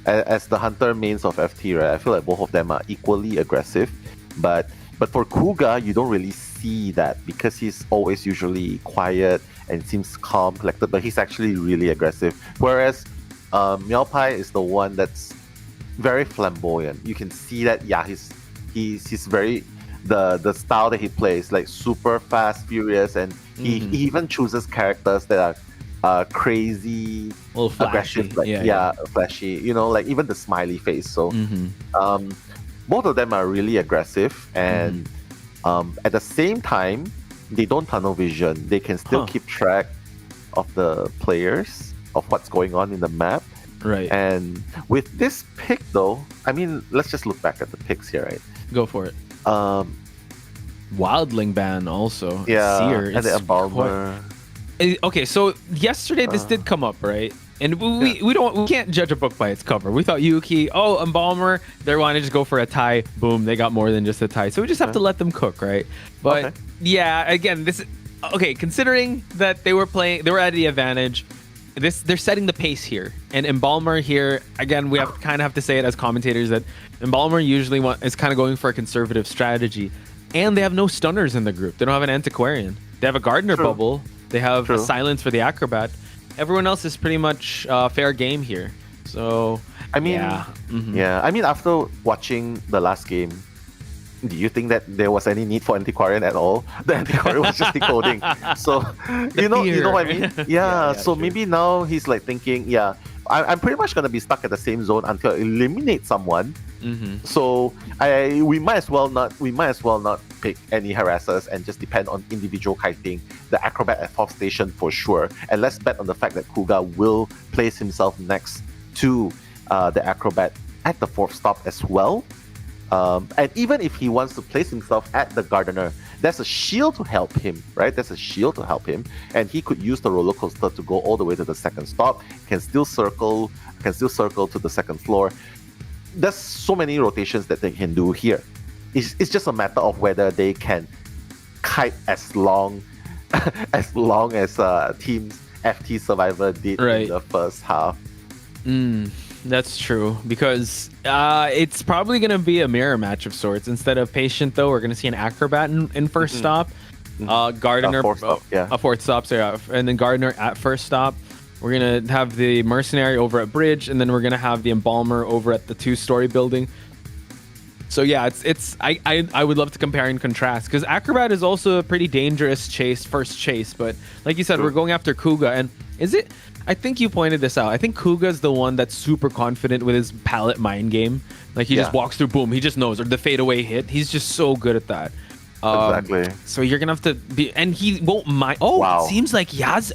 as the hunter mains of FT, right, I feel like both of them are equally aggressive. But for Kuga, you don't really see that because he's always usually quiet and seems calm, collected, but he's actually really aggressive. Whereas Meow Pai is the one that's very flamboyant. You can see that, he's very the style that he plays, like super fast, furious, and he even chooses characters that are crazy, aggressive, flashy. You know, like even the smiley face. So, both of them are really aggressive, and at the same time, they don't tunnel vision. They can still keep track of the players, of what's going on in the map. Right. And with this pick, though, I mean, let's just look back at the picks here, right? Go for it. Wildling ban also. Yeah. Seer. And the Embalmer. Okay, so yesterday this did come up, right? And we can't judge a book by its cover. We thought Yuki, Embalmer, they wanted to just go for a tie. Boom, they got more than just a tie. So we just have to let them cook, right? But again, considering that they were at the advantage, they're setting the pace here. And Embalmer here, again, we have to say it as commentators that Embalmer usually is kind of going for a conservative strategy. And they have no stunners in the group. They don't have an Antiquarian. They have a Gardener bubble. They have a Silence for the Acrobat. Everyone else is pretty much fair game here. So, I mean, I mean, after watching the last game, do you think that there was any need for Antiquarian at all? The Antiquarian was just decoding. So, you know what I mean? So maybe now he's like thinking, I'm pretty much gonna be stuck at the same zone until I eliminate someone. So we might as well not pick any harassers and just depend on individual kiting. The Acrobat at 4th station for sure, and let's bet on the fact that Kuga will place himself next to the Acrobat at the 4th stop as well. And even if he wants to place himself at the Gardener, there's a shield to help him, right? There's a shield to help him, and he could use the roller coaster to go all the way to the 2nd stop. Can still circle to the 2nd floor. There's so many rotations that they can do here. It's just a matter of whether they can kite as long as teams FT Survivor did in the first half. That's true, because it's probably going to be a mirror match of sorts. Instead of Patient, though, we're going to see an Acrobat in first stop. Gardener, a fourth stop, so yeah, and then Gardener at first stop. We're going to have the Mercenary over at Bridge, and then we're going to have the Embalmer over at the 2-story building. So yeah, I would love to compare and contrast, because Acrobat is also a pretty dangerous first chase, but like you said, we're going after Kuga, and I think you pointed this out. I think Kuga's the one that's super confident with his palette mind game. Like he just walks through, boom, he just knows, or the fadeaway hit. He's just so good at that. Exactly. So you're gonna have to be, and he won't mind. Oh, wow. It seems like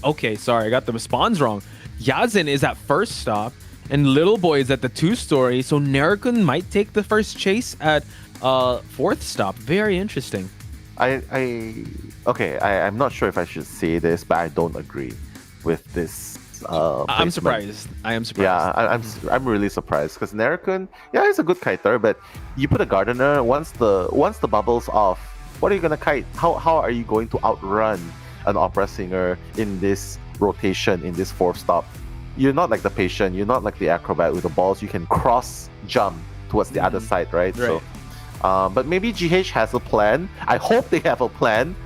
Okay, sorry, I got the spawns wrong. Yazin is at first stop, and Little Boy is at the 2-story. So Nerikun might take the first chase at fourth stop. Very interesting. I'm not sure if I should say this, but I don't agree with this. I'm surprised. I am surprised. Yeah, I'm really surprised, because Nerikun, he's a good kiter, but you put a Gardener, once the bubble's off, what are you gonna kite? How are you going to outrun an opera singer in this rotation, in this fourth stop? You're not like the Patient, you're not like the Acrobat with the balls. You can cross jump towards the other side, right? So, but maybe GH has a plan. I hope they have a plan.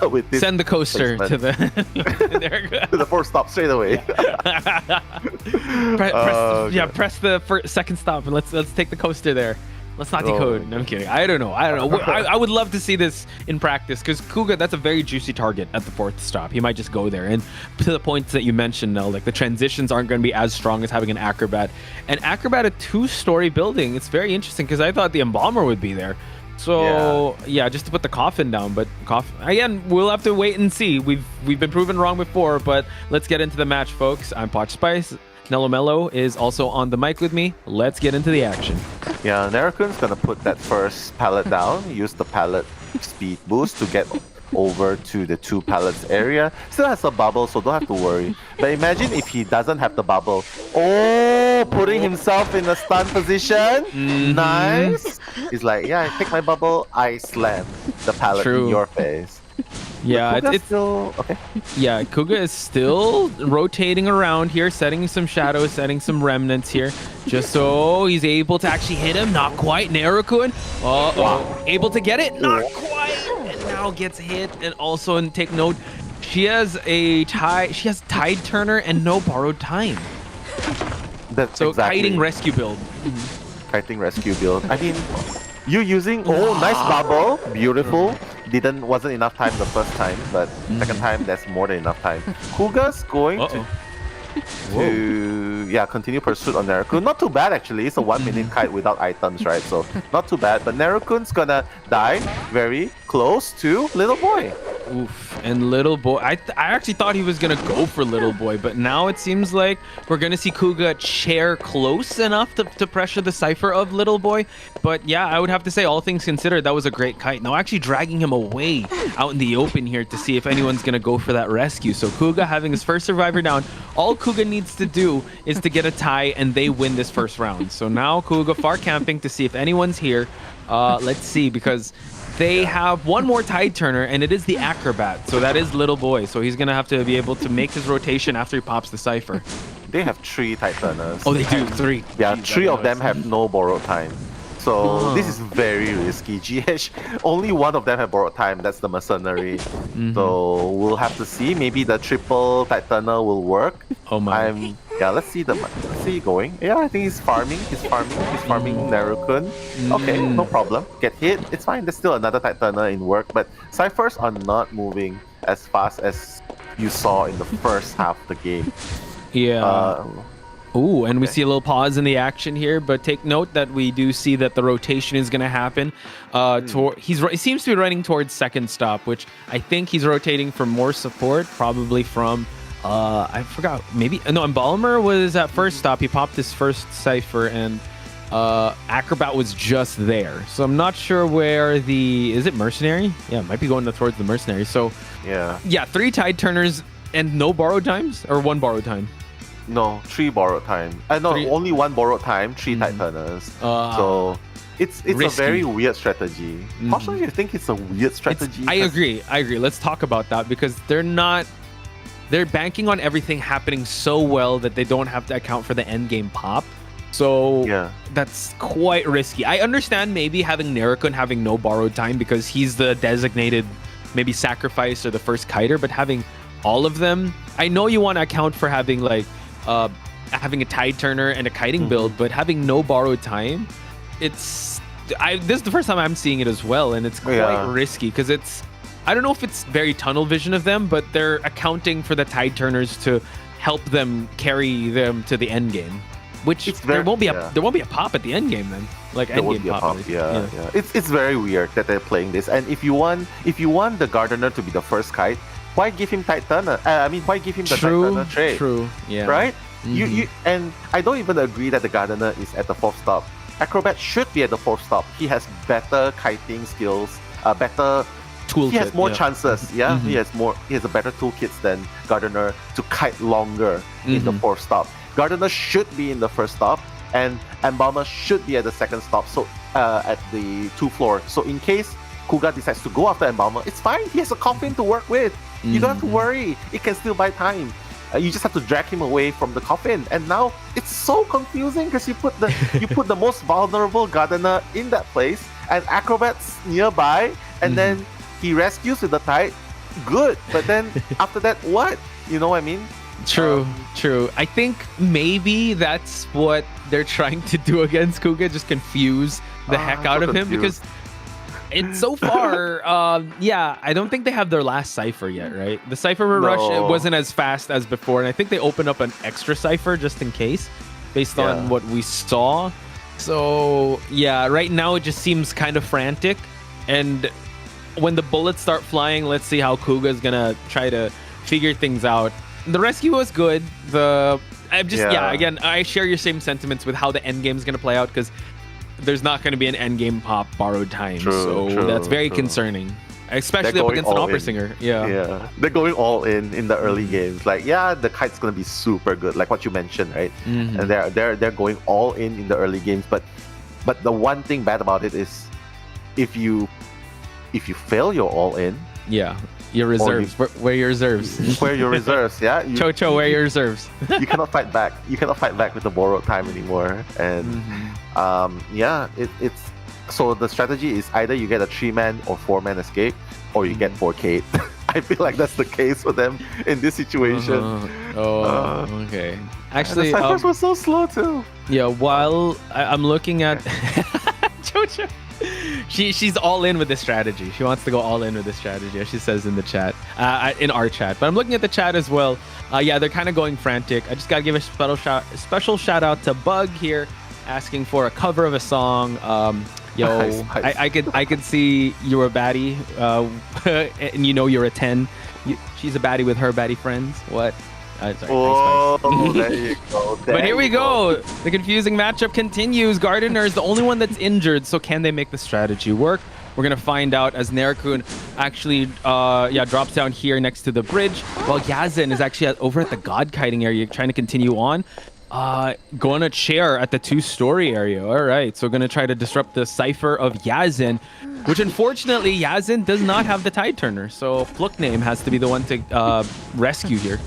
With this send the coaster to the to the fourth stop straight away. Press the second stop and let's take the coaster there. Let's not decode. No, I'm kidding. I don't know. I would love to see this in practice, because Kuga, that's a very juicy target at the fourth stop. He might just go there. And to the points that you mentioned, Nell, like the transitions aren't going to be as strong as having an Acrobat. And Acrobat, a 2-story building, it's very interesting, because I thought the Embalmer would be there. So just to put the coffin down, but again, we'll have to wait and see. We've been proven wrong before, but let's get into the match, folks. I'm Poch Spice. Nello Mello is also on the mic with me. Let's get into the action. Yeah, Nerikun's gonna put that first pallet down, use the pallet speed boost to get over to the 2 pallets area. Still has a bubble, so don't have to worry. But imagine if he doesn't have the bubble. Oh, putting himself in a stun position. Nice. He's like, I take my bubble, I slam the pallet in your face. Yeah, it's still okay. Yeah, Kuga is still rotating around here, setting some shadows, setting some remnants here, just so he's able to actually hit him. Not quite. Nerikun, able to get it. Not quite, and now gets hit. And also, and take note, she has Tide Turner and no borrowed time. That's so exactly. Kiting rescue build. Kiting rescue build. I mean, you using nice bubble, beautiful. Wasn't enough time the first time, but second time that's more than enough time. Kuga's going to continue pursuit on Nerikun. Not too bad actually. It's a 1-minute kite without items, right? So not too bad. But Nerikun's gonna die very close to Little Boy. Oof. And Little Boy, I actually thought he was gonna go for Little Boy, but now it seems like we're gonna see Kuga chair close enough to pressure the cipher of Little Boy. But yeah, I would have to say, all things considered, that was a great kite. Now actually dragging him away out in the open here to see if anyone's gonna go for that rescue. So Kuga having his first survivor down. All Kuga needs to do is to get a tie, and they win this first round. So now Kuga far camping to see if anyone's here. Let's see, because they have one more Tide Turner, and it is the Acrobat. So that is Little Boy. So he's going to have to be able to make his rotation after he pops the cipher. They have 3 Tide Turners. Oh, they do? 3. Yeah, 3 of them have no borrowed time. So this is very risky. GH, only one of them have borrowed time. That's the Mercenary. So we'll have to see. Maybe the triple Tide Turner will work. Oh my. Let's see going. Yeah, I think he's farming. He's farming Nerikun. Okay, no problem. Get hit. It's fine. There's still another Tide Turner in work. But ciphers are not moving as fast as you saw in the first half of the game. Yeah. Ooh, and we see a little pause in the action here, but take note that we do see that the rotation is going to happen. He seems to be running towards second stop, which I think he's rotating for more support, probably from I forgot, maybe no, Embalmer was at first stop. He popped his first cipher, and Acrobat was just there. So I'm not sure where is it Mercenary? Yeah, it might be going towards the Mercenary. So yeah, 3 Tide Turners and no borrowed times, or 1 borrowed time. No, 3 borrowed time. Only 1 borrowed time, 3 Tide Turners. So it's risky. A very weird strategy. How do you think it's a weird strategy? I agree. Let's talk about that, because they're banking on everything happening so well that they don't have to account for the end game pop. So Yeah. that's quite risky. I understand maybe having Nerukun having no borrowed time because he's the designated maybe sacrifice or the first kiter, but having all of them, I know you want to account for having like having a tide turner and a kiting build, but having no borrowed time, this is the first time I'm seeing it as well, and it's quite risky because I don't know if it's very tunnel vision of them, but they're accounting for the tide turners to help them carry them to the end game. Which there won't be a pop at the end game then, like end game pop. Yeah. It's very weird that they're playing this. And if you want the Gardener to be the first kite, why give him Tide Turner? Why give him the Tide Turner trade? True. Yeah. Right. You and I don't even agree that the Gardener is at the 4th stop. Acrobat should be at the 4th stop. He has better kiting skills, better toolkit. He has more chances. Yeah. He has a better toolkits than Gardener to kite longer in the 4th stop. Gardener should be in the 1st stop, and Embalmer should be at the 2nd stop, so at the 2 floor. So in case Kuga decides to go after Embalmer, it's fine. He has a coffin to work with. You don't have to worry. It can still buy time. You just have to drag him away from the coffin. And now it's so confusing because you put the most vulnerable Gardener in that place, and Acrobat's nearby, and then he rescues with the tide. Good, but then after that, what? You know what I mean? True. I think maybe that's what they're trying to do against Kuga, just confuse the heck out of him, because it's so far, I don't think they have their last cipher yet, right? The cipher rush, it wasn't as fast as before, and I think they opened up an extra cipher just in case, based on what we saw. So, right now it just seems kind of frantic, and when the bullets start flying, let's see how Kuga's gonna try to figure things out. The rescue was good. Again, I share your same sentiments with how the end game is going to play out, because there's not going to be an end game pop borrowed time. That's very concerning, especially up against an opera singer. Yeah, they're going all in the early games. Like, the kite's going to be super good, like what you mentioned, right? And they're going all in the early games. But the one thing bad about it is if you fail your all in, your reserves. Where your reserves? Where your reserves? Yeah. Cho, where your reserves? You cannot fight back. You cannot fight back with the borrowed time anymore. And it's so the strategy is either you get a 3-man or 4-man escape, or you get 4K. I feel like that's the case for them in this situation. Okay. Actually, the ciphers were so slow too. Yeah. While I'm looking at Cho. She's all in with this strategy. She wants to go all in with this strategy, as she says in the chat, in our chat. But I'm looking at the chat as well. They're kind of going frantic. I just gotta give a special shout out to Bug here, asking for a cover of a song. Nice. I could see you're a baddie, and you're a 10. She's a baddie with her baddie friends. What? Sorry, there you go. But here we go. The confusing matchup continues. Gardener is the only one that's injured, so can they make the strategy work? We're going to find out as Nerukun actually drops down here next to the bridge, while Yazin is actually over at the God Kiting area trying to continue on. Going a chair at the 2-story area. All right, so going to try to disrupt the cipher of Yazin, which unfortunately Yazin does not have the tide turner, so Plukname has to be the one to rescue here.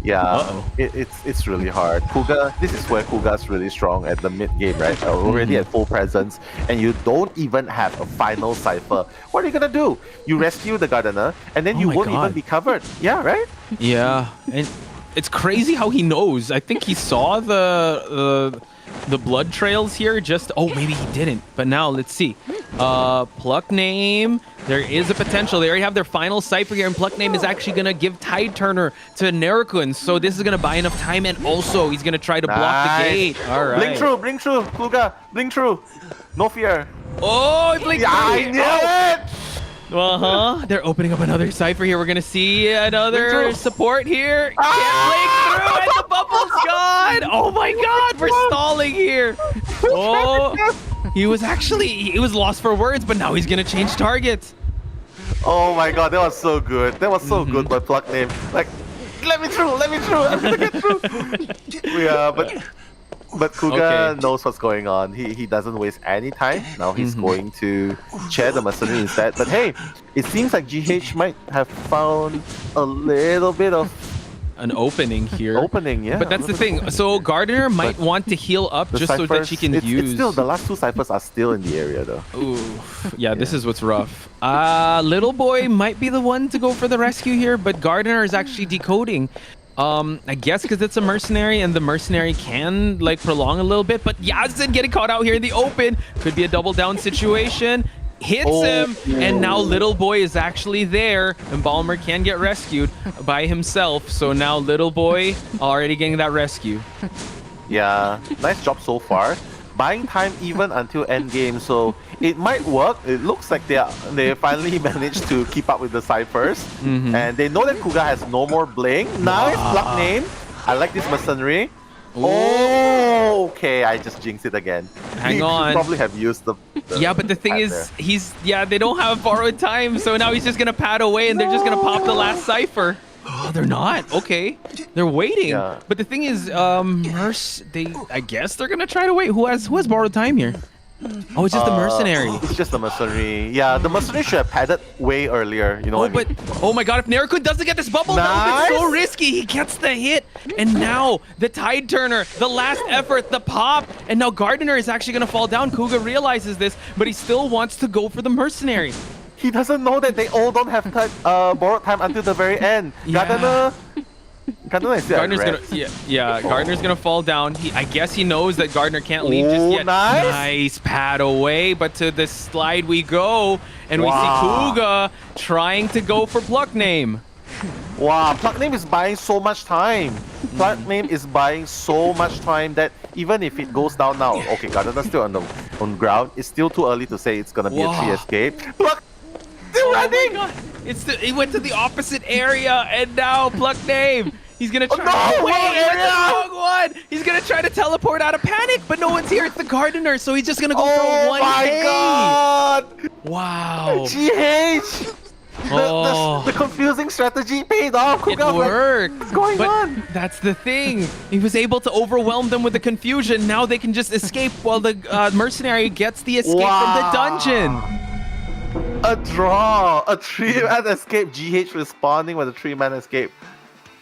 It's really hard. Kuga, this is where Kuga's really strong at the mid game, right? Already at full presence, and you don't even have a final cipher. What are you gonna do? You rescue the Gardener, and then you won't even be covered. Yeah, right? Yeah, and it's crazy how he knows. I think he saw the blood trails here. Maybe he didn't. But now let's see. Plukname. There is a potential. They already have their final cipher here, and Plukname is actually going to give Tide Turner to Nerukun. So this is going to buy enough time, and also he's going to try to block the gate. All right. Blink through, Kuga. Blink through. No fear. Oh, he blinked through. I knew it! They're opening up another cipher here. We're going to see another support here. Can't blink through, and the bubble's gone. Oh my God, we're stalling here. He was lost for words, but now he's going to change targets. Oh my God, that was so good. That was so good by Plukname. Like, let me through. I'm going to get through. But Kuga knows what's going on. He doesn't waste any time. Now he's going to chair the Mercenary instead. But hey, it seems like GH might have found a little bit of an opening here. Opening, yeah. But that's the thing. So Gardner might want to heal up just so that she can use. It's still, the last two ciphers are still in the area though. Ooh, yeah, this is what's rough. Little boy might be the one to go for the rescue here, but Gardner is actually decoding. I guess because it's a mercenary and the mercenary can like prolong a little bit, but Yazin getting caught out here in the open. Could be a double down situation. Hits him, and now little boy is actually there, and Balmer can get rescued by himself. So now little boy already getting that rescue. Yeah, nice job so far. Buying time even until end game, so it might work. It looks like they finally managed to keep up with the ciphers, and they know that Kuga has no more bling. Nice pluck name. I like this mercenary. Oh, okay. I just jinxed it again. Hang on. Probably have used the yeah, but the thing is, they don't have borrowed time, so now he's just gonna pad away, and they're just gonna pop the last cipher. Oh, they're not. Okay, they're waiting. Yeah. But the thing is, I guess they're gonna try to wait. Who has borrowed time here? Oh, it's just the mercenary. It's just the mercenary. Yeah, the mercenary should have padded way earlier. You know what I mean? Oh my god, if Nerakun doesn't get this bubble, that would be so risky. He gets the hit. And now the tide turner, the last effort, the pop. And now Gardner is actually going to fall down. Kuga realizes this, but he still wants to go for the mercenary. He doesn't know that they all don't have borrowed time until the very end. Yeah. Gardner's gonna fall down. I guess he knows that Gardner can't leave just yet. Nice pad away, but to the slide we go, and we see Kuga trying to go for pluck name. Wow, pluck name is buying so much time. Pluck name is buying so much time that even if it goes down now, okay, Gardner's still on ground. It's still too early to say it's gonna be a 3 escape. Pluck. Still running! My God. He went to the opposite area, and now pluck name. He's gonna try. Wrong one. He's gonna try to teleport out of panic, but no one's here. It's the Gardener, so he's just gonna go for a 1K. Oh my God! Wow. GH. The confusing strategy paid off. It worked. What's going on? That's the thing. He was able to overwhelm them with the confusion. Now they can just escape while the mercenary gets the escape from the dungeon. A draw, a 3-man escape. GH responding with a 3-man escape.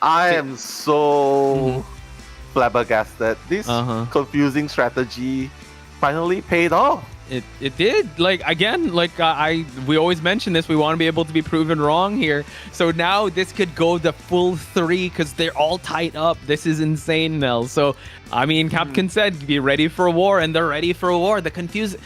I am so flabbergasted. This confusing strategy finally paid off. It did. Like, again, like we always mention this, we want to be able to be proven wrong here. So now this could go the full 3 because they're all tied up. This is insane, Nell. So I mean, Capcom said be ready for war, and they're ready for war. The confusing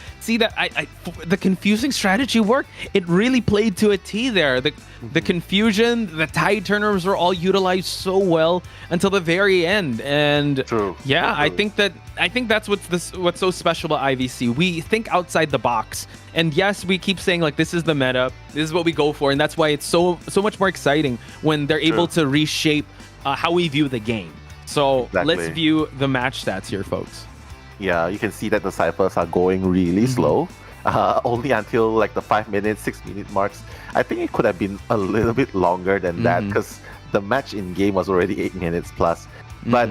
strategy worked. It really played to a T there. The confusion, the tide turners were all utilized so well until the very end. And yeah, I think that's what's so special about IVC. We think outside the box. And yes, we keep saying like this is the meta, this is what we go for, and that's why it's so much more exciting when they're able to reshape how we view the game. So let's view the match stats here, folks. Yeah, you can see that the ciphers are going really slow. Only until like the 5-minute, 6-minute marks. I think it could have been a little bit longer than that because the match in game was already 8 minutes plus. But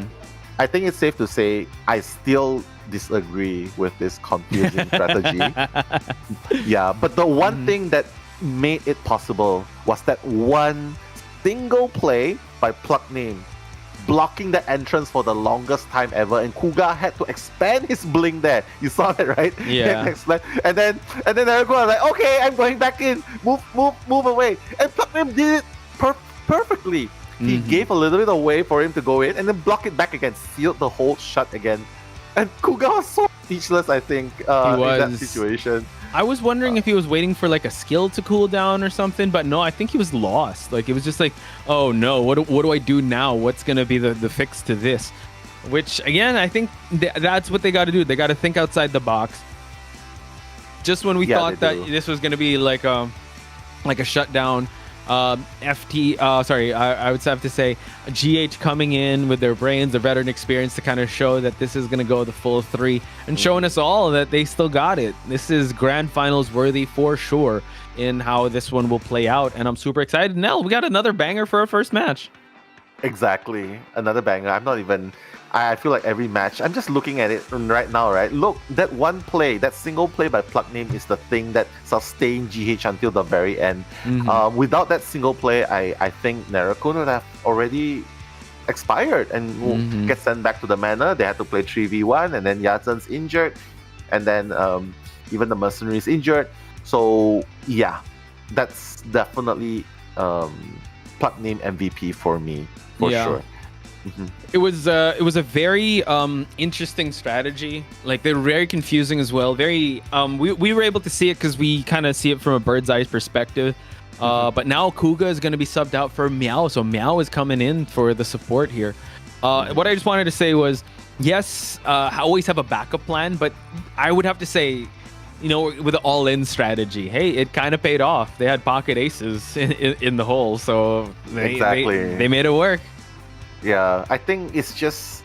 I think it's safe to say I still disagree with this confusing strategy. Yeah, but the one thing that made it possible was that one single play by Pluck Name, blocking the entrance for the longest time ever, and Kuga had to expand his bling there. You saw that, right? Yeah. And then Ergo was like, okay, I'm going back in. Move away. And Pluck Name did it perfectly. He gave a little bit of way for him to go in, and then block it back again, sealed the hole shut again. And Kuga was so speechless, I think, in that situation. I was wondering if he was waiting for like a skill to cool down or something, but no, I think he was lost. Like it was just like, oh no, what do I do now? What's gonna be the fix to this? Which again, I think that's what they got to do. They got to think outside the box. Just when we thought that this was gonna be like a shutdown, I would have to say GH coming in with their brains, their veteran experience to kind of show that this is going to go the full 3 and showing us all that they still got it. This is grand finals worthy for sure in how this one will play out, and I'm super excited. Nell, we got another banger for our first match. Exactly, another banger. I feel like every match, I'm just looking at it right now, right? Look, that one play, that single play by Pluck Name is the thing that sustained GH until the very end. Without that single play, I think Nerakun would have already expired and get sent back to the manor. They had to play 3v1, and then Yatsen's injured, and then even the mercenaries injured. So yeah, that's definitely plug name MVP for me, for sure. It was a very interesting strategy. Like, they're very confusing as well. Very we were able to see it because we kind of see it from a bird's eye perspective. But now Kuga is going to be subbed out for Meow, so Meow is coming in for the support here. What I just wanted to say was, yes, I always have a backup plan, but I would have to say, you know, with the all-in strategy, hey, it kind of paid off. They had pocket aces in the hole, so they made it work. Yeah, I think it's just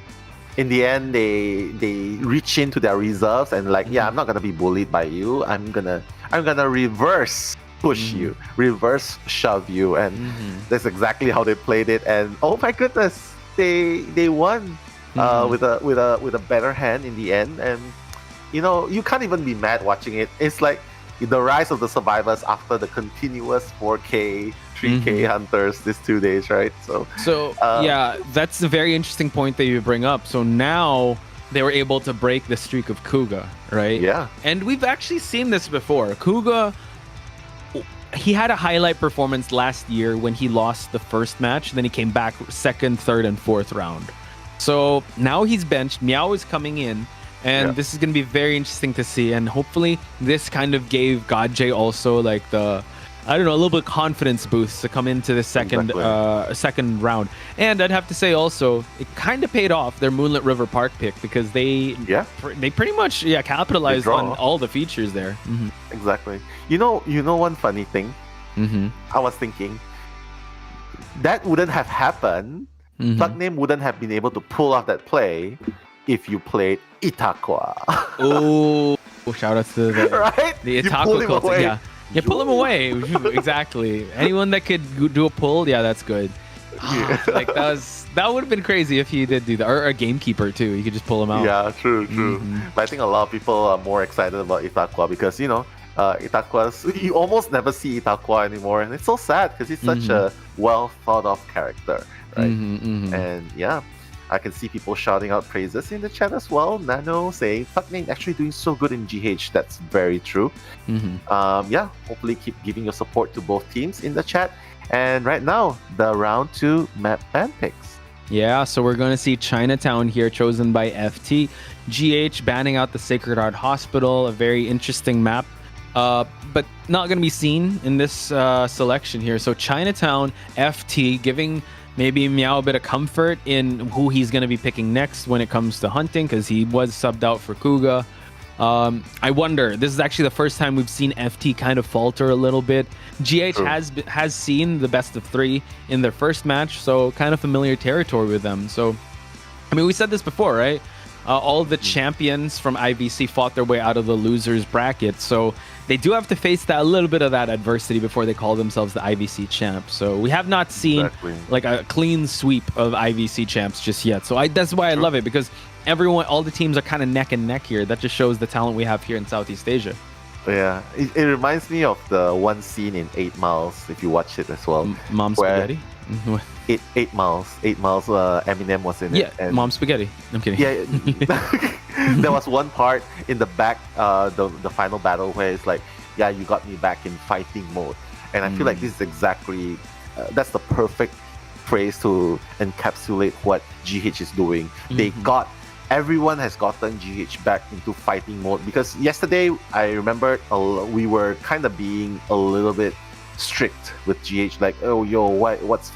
in the end they reach into their reserves and like, yeah, I'm not gonna be bullied by you. I'm gonna reverse push you, reverse shove you, and that's exactly how they played it. And oh my goodness, they won with a better hand in the end. And you know, you can't even be mad watching it. It's like the rise of the survivors after the continuous 4K, 3K hunters these 2 days, right? So yeah, that's a very interesting point that you bring up. So now they were able to break the streak of Kuga, right? Yeah. And we've actually seen this before. Kuga, he had a highlight performance last year when he lost the first match. Then he came back second, third, and fourth round. So now he's benched. Meow is coming in. And this is going to be very interesting to see. And hopefully this kind of gave Godjay also like the, I don't know, a little bit of confidence boost to come into the second second round. And I'd have to say also, it kind of paid off their Moonlit River Park pick because they pretty much capitalized on all the features there. Exactly. You know one funny thing? I was thinking that wouldn't have happened. Plug name wouldn't have been able to pull off that play if you played Itakwa. Oh, shout out to the Itakwa cult. Yeah, pull him away. Exactly. Anyone that could do a pull, that's good. Like that would have been crazy if he did do that, or a gamekeeper too. You could just pull him out. Yeah, true. But I think a lot of people are more excited about Itakwa because Itakwa's, you almost never see Itakwa anymore, and it's so sad because he's such a well thought of character, right? And yeah, I can see people shouting out praises in the chat as well. Nano saying, Fuckname actually doing so good in GH. That's very true. Hopefully keep giving your support to both teams in the chat. And right now, the round 2 map ban picks. Yeah, so we're going to see Chinatown here, chosen by FT. GH banning out the Sacred Heart Hospital, a very interesting map. But not going to be seen in this selection here. So Chinatown, FT, giving maybe Meow a bit of comfort in who he's going to be picking next when it comes to hunting, because he was subbed out for Kuga. I wonder, this is actually the first time we've seen FT kind of falter a little bit. GH has seen the best of 3 in their first match, so kind of familiar territory with them. So, I mean, we said this before, right? All the champions from IVC fought their way out of the losers bracket, so they do have to face that, a little bit of that adversity before they call themselves the IVC champs. So we have not seen like a clean sweep of IVC champs just yet. So that's why I love it, because all the teams are kind of neck and neck here. That just shows the talent we have here in Southeast Asia. Yeah, it reminds me of the one scene in 8 Miles, if you watch it as well. Mom Spaghetti? 8 Miles, Eminem was in it. Yeah, Mom Spaghetti. I'm kidding. Yeah, there was one part in the back, the final battle where it's like, yeah, you got me back in fighting mode. And I feel like this is exactly, that's the perfect phrase to encapsulate what GH is doing. Everyone has gotten GH back into fighting mode, because yesterday I remember we were kind of being a little bit strict with GH, like, oh yo, what's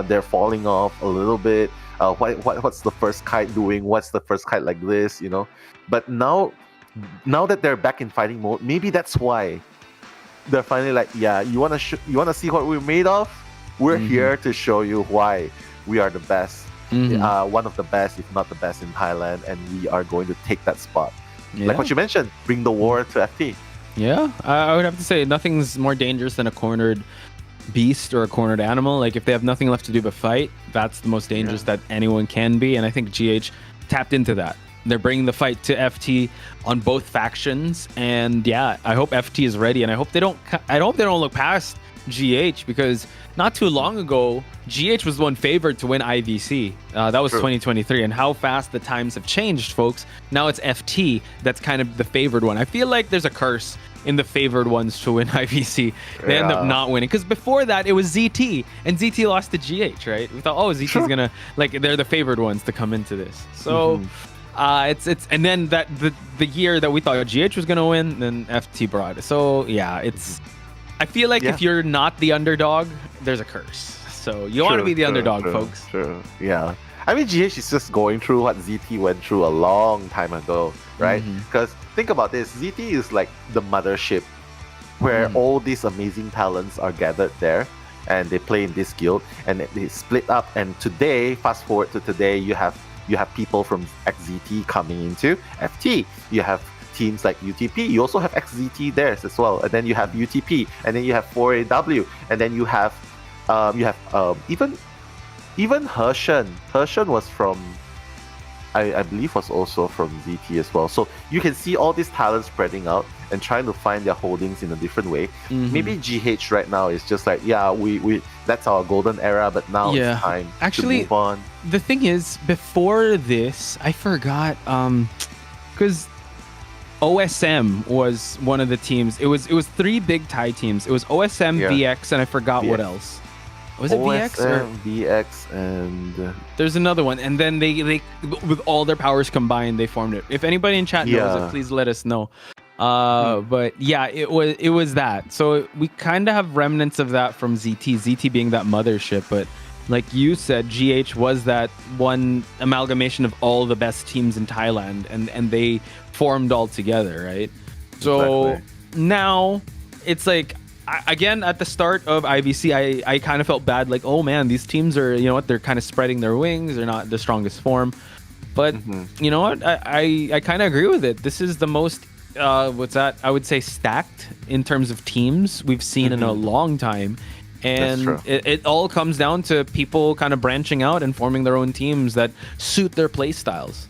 they're falling off a little bit. What's the first kite doing? What's the first kite like this? You know. But now that they're back in fighting mode, maybe that's why they're finally like, yeah, you wanna see what we're made of? We're here to show you why we are the best. One of the best, if not the best, in Thailand, and we are going to take that spot. Like what you mentioned, bring the war to FT. Yeah, I would have to say nothing's more dangerous than a cornered beast or a cornered animal. Like, if they have nothing left to do but fight, that's the most dangerous that anyone can be. And I think GH tapped into that. They're bringing the fight to FT on both factions, and yeah, I hope FT is ready, and I hope they don't look past GH because not too long ago, GH was the one favored to win IVC. That was 2023, and how fast the times have changed, folks. Now it's FT that's kind of the favored one. I feel like there's a curse in the favored ones to win IVC. They end up not winning because before that it was ZT, and ZT lost to GH, right? We thought, oh, ZT's gonna they're the favored ones to come into this. So it's and then that the year that we thought GH was gonna win, then FT brought it. So yeah, it's. I feel like if you're not the underdog, there's a curse. So you want to be the underdog, folks. True. Yeah. I mean, GH is just going through what ZT went through a long time ago, right? Because think about this, ZT is like the mothership where all these amazing talents are gathered there, and they play in this guild, and they split up. And today, fast forward to today, you have people from XZT coming into FT. You have teams like UTP. You also have XZT there as well, and then you have UTP, and then you have 4AW, and then you have even Hershen. Hershen was from, I believe, was also from ZT as well. So you can see all these talents spreading out and trying to find their holdings in a different way. Maybe GH right now is just like, we that's our golden era, but now it's time to move on. The thing is, before this, I forgot because OSM was one of the teams. It was 3 big Thai teams. It was OSM, VX, and I forgot what else. Was it VX? VX, and there's another one. And then they with all their powers combined, they formed it. If anybody in chat knows it, please let us know. But yeah, it was that. So we kind of have remnants of that from ZT. ZT being that mothership, but like you said, GH was that one amalgamation of all the best teams in Thailand, and they formed all together, right? So now it's like, again, at the start of IVC, I kind of felt bad, like, oh man, these teams are, you know what, they're kind of spreading their wings, they're not the strongest form. But you know what, I kind of agree with it. This is the most I would say stacked in terms of teams we've seen in a long time. And it all comes down to people kind of branching out and forming their own teams that suit their play styles.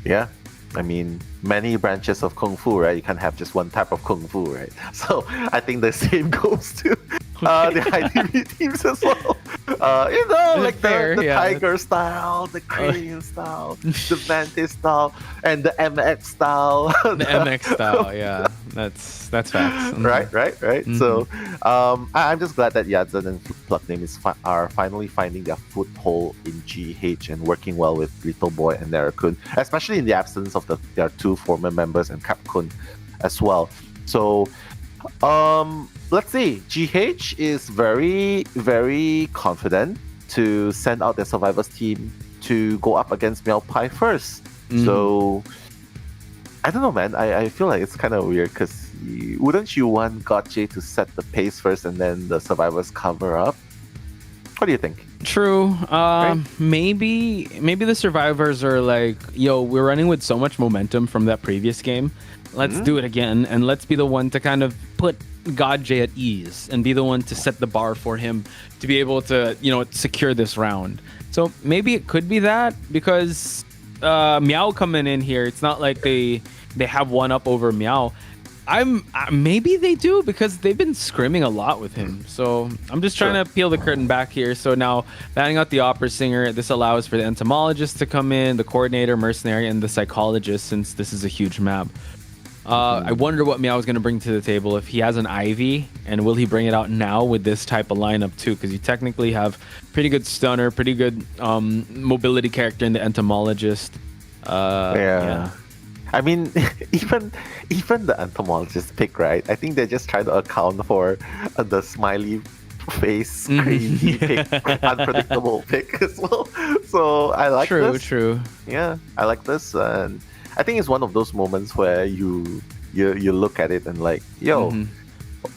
Yeah. I mean, many branches of Kung Fu, right? You can't have just one type of Kung Fu, right? So I think the same goes to the IDV teams as well. Like the Tiger style, the Crane style, the Mantis style, and the MX style. The MX style, yeah. That's facts. Right. So I'm just glad that Yadzan and Plugname are finally finding their foothold in GH and working well with Little Boy and Narakun, especially in the absence of their 2 former members and Capkun as well. So let's see. GH is very, very confident to send out their survivors team to go up against Meowpai first. So I don't know, man. I feel like it's kind of weird because wouldn't you want Gotche to set the pace first and then the survivors cover up? What do you think? True. Maybe the survivors are like, yo, we're running with so much momentum from that previous game. Let's do it again, and let's be the one to kind of put Gotche at ease and be the one to set the bar for him to be able to, secure this round. So maybe it could be that, because Meow coming in here, it's not like they have one up over Meow. Maybe they do, because they've been scrimming a lot with him. So I'm just trying to peel the curtain back here. So now banning out the opera singer, this allows for the entomologist to come in, the coordinator, mercenary, and the psychologist, since this is a huge map. I wonder what Meow is going to bring to the table, if he has an Ivy, and will he bring it out now with this type of lineup too, because you technically have pretty good stunner, pretty good mobility character in the entomologist. I mean, even the entomologist pick, right? I think they're just trying to account for the smiley face, crazy pick, unpredictable pick as well. So I like this. True. Yeah, I like this, and I think it's one of those moments where you look at it and like, yo,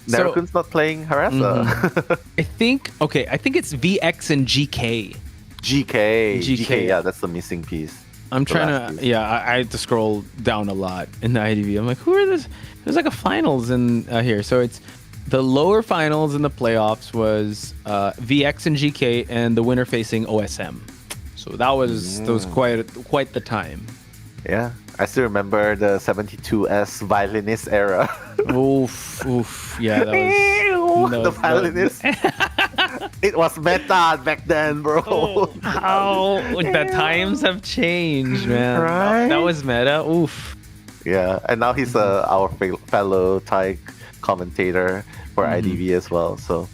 Narakun's not playing Harassa. I think it's VX and GK. GK, yeah, that's the missing piece. I'm trying to, I had to scroll down a lot in the IDV. I'm like, who are this? There's like a finals in here. So it's the lower finals in the playoffs was VX and GK, and the winner facing OSM. So that was quite the time. Yeah, I still remember the 72S violinist era. Oof, yeah, that was. No, the violinist. It was meta back then, bro. How the times have changed, man. Right? That was meta. Oof. Yeah, and now he's our fellow Thai commentator for IDV as well. So,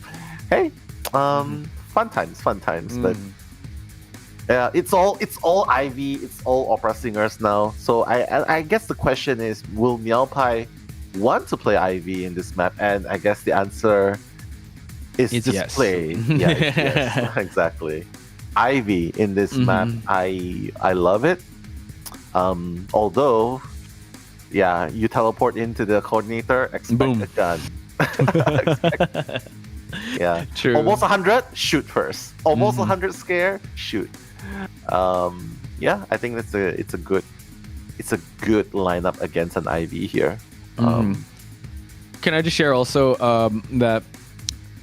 hey, fun times. But yeah, it's all Ivy, it's all opera singers now. So I guess the question is, will Meowpie want to play Ivy in this map? And I guess the answer is it's just yes. play. Yeah, it's yes, exactly. Ivy in this map, I love it. Although, yeah, you teleport into the coordinator, expect a gun. Yeah, true. Almost 100, shoot first. Almost 100 scare, shoot. Yeah, I think it's a good lineup against an Ivy here. Can I just share also that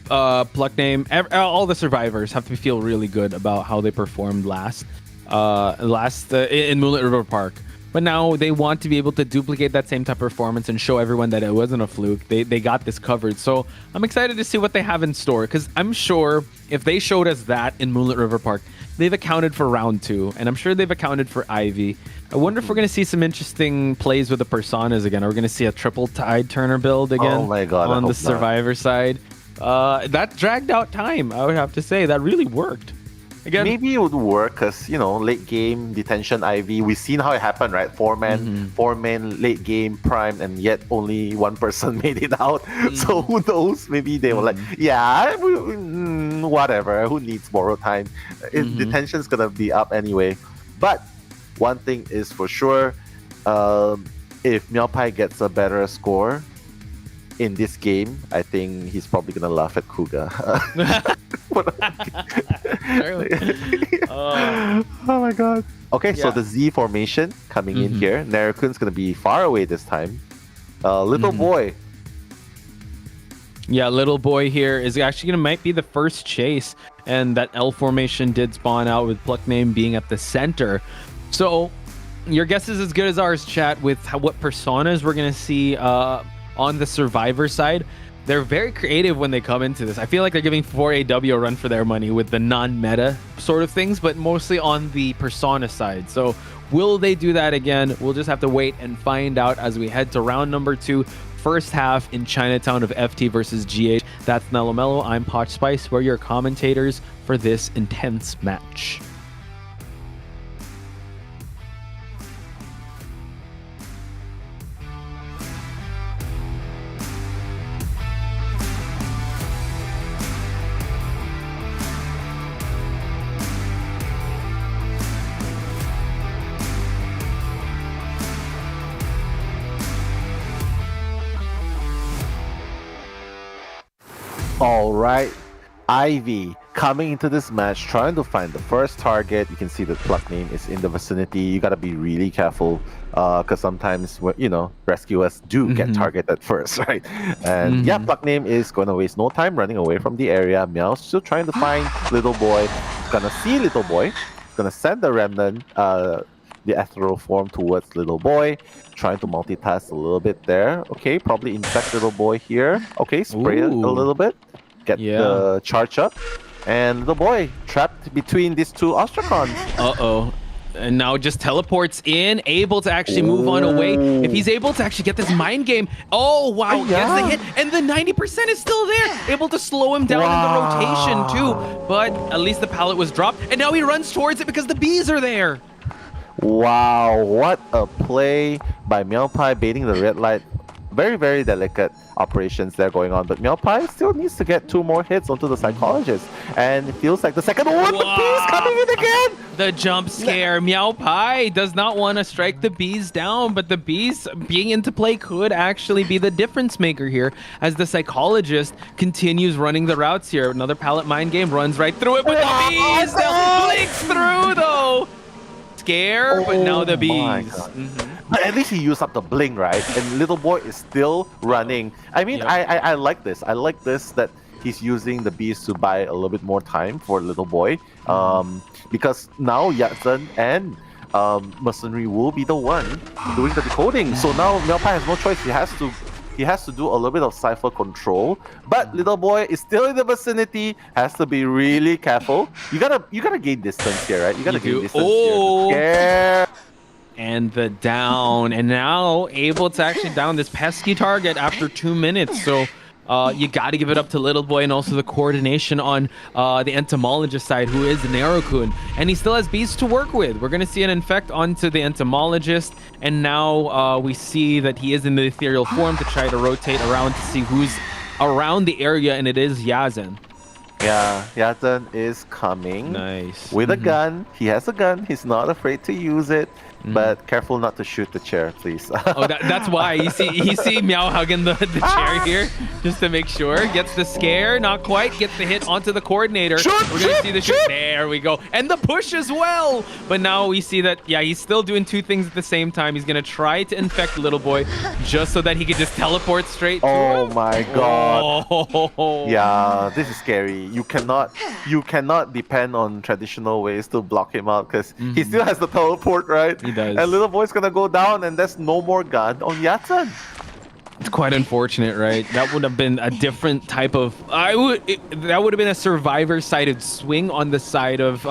Pluck Name, all the survivors have to feel really good about how they performed last in Moonlit River Park. But now they want to be able to duplicate that same type of performance and show everyone that it wasn't a fluke. They got this covered. So I'm excited to see what they have in store, because I'm sure if they showed us that in Moonlit River Park, they've accounted for round 2, and I'm sure they've accounted for Ivy. I wonder if we're going to see some interesting plays with the personas again. Are we going to see a triple Tide Turner build again? Oh my God, on the survivor side? That dragged out time, I would have to say. That really worked. Again, maybe it would work because, late game detention Ivy, we've seen how it happened, right? Four men late game prime, and yet only one person made it out. So who knows? Maybe they were like, yeah, whatever. Who needs borrowed time? Detention's gonna be up anyway. But one thing is for sure, if Meowpie gets a better score in this game, I think he's probably gonna laugh at Kuga. Oh my god. Okay, so the Z formation coming in here. Narakun's gonna be far away this time. Little boy. Yeah, little boy here is actually might be the first chase, and that L formation did spawn out with Pluck Name being at the center. So your guess is as good as ours, chat, with what personas we're gonna see on the survivor side. They're very creative when they come into this. I feel like they're giving 4AW a run for their money with the non-meta sort of things, but mostly on the persona side. So will they do that again? We'll just have to wait and find out as we head to round number 2, first half in Chinatown of FT versus GH. That's Nello Mello. I'm Poch Spice. We're your commentators for this intense match. All right, Ivy coming into this match, trying to find the first target. You can see the Pluck Name is in the vicinity. You gotta be really careful, because sometimes rescuers do get targeted first, right? And yeah, Pluck Name is gonna waste no time running away from the area. Meow's still trying to find Little Boy. Gonna see Little Boy. Gonna send the remnant, the ethereal form towards Little Boy. Trying to multitask a little bit there. Okay, probably infect Little Boy here. Okay, spray it a little bit. Get the charge up. And Little Boy trapped between these two Ostracons. Uh-oh. And now just teleports in, able to actually move on away. If he's able to actually get this mind game. Oh, wow. Gets the hit. And the 90% is still there. Able to slow him down in the rotation, too. But at least the pallet was dropped. And now he runs towards it because the bees are there. Wow, what a play by Meowpie baiting the red light. Very, very delicate operations there going on, but Meowpie still needs to get 2 more hits onto the psychologist. And it feels like the second one, the bees coming in again! The jump scare. Meowpie does not want to strike the bees down, but the bees being into play could actually be the difference maker here as the psychologist continues running the routes here. Another pallet mind game runs right through it, but the bees still blinks through though. Scare, but now the bees. But at least he used up the blink, right? And Little Boy is still running. I mean, I like this. I like this that he's using the bees to buy a little bit more time for Little Boy. Because now Yatsen and Mercenary will be the one doing the decoding. So now Meowpie has no choice. He has to he has to do a little bit of Cypher control. But little boy is still in the vicinity, has to be really careful. You gotta gain distance here, right? You gotta gain distance here. Yeah. And the down, and now able to actually down this pesky target after 2 minutes. So you got to give it up to little boy, and also the coordination on the entomologist side, who is Narukun, and he still has bees to work with. We're going to see an infect onto the entomologist, and now we see that he is in the ethereal form to try to rotate around to see who's around the area, and it is Yazen. Yeah, Yazen is coming. Nice. With a gun. He has a gun. He's not afraid to use it. But careful not to shoot the chair, please. Oh, that's why. You see Meow hugging the chair here, just to make sure. Gets the scare, not quite. Gets the hit onto the coordinator. We're going to see the shoot. There we go. And the push as well. But now we see that, yeah, he's still doing two things at the same time. He's going to try to infect little boy just so that he could just teleport straight to him. My God. Oh. Yeah, this is scary. You cannot depend on traditional ways to block him out, because he still has the teleport, right? He does. And little boy's gonna go down, and there's no more gun on Yazen. It's quite unfortunate, right? That would have been a different type of... that would have been a survivor-sided swing on the side of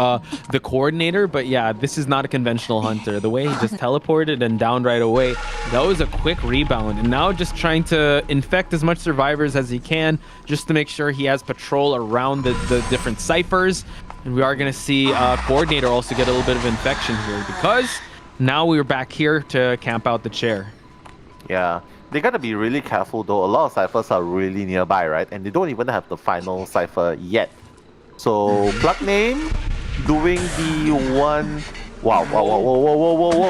the coordinator, but yeah, this is not a conventional hunter. The way he just teleported and down right away, that was a quick rebound. And now just trying to infect as much survivors as he can, just to make sure he has patrol around the different ciphers. And we are going to see coordinator also get a little bit of infection here, because now we're back here to camp out the chair. Yeah. They gotta be really careful though. A lot of ciphers are really nearby, right? And they don't even have the final cipher yet. So plug name doing the one. Wow!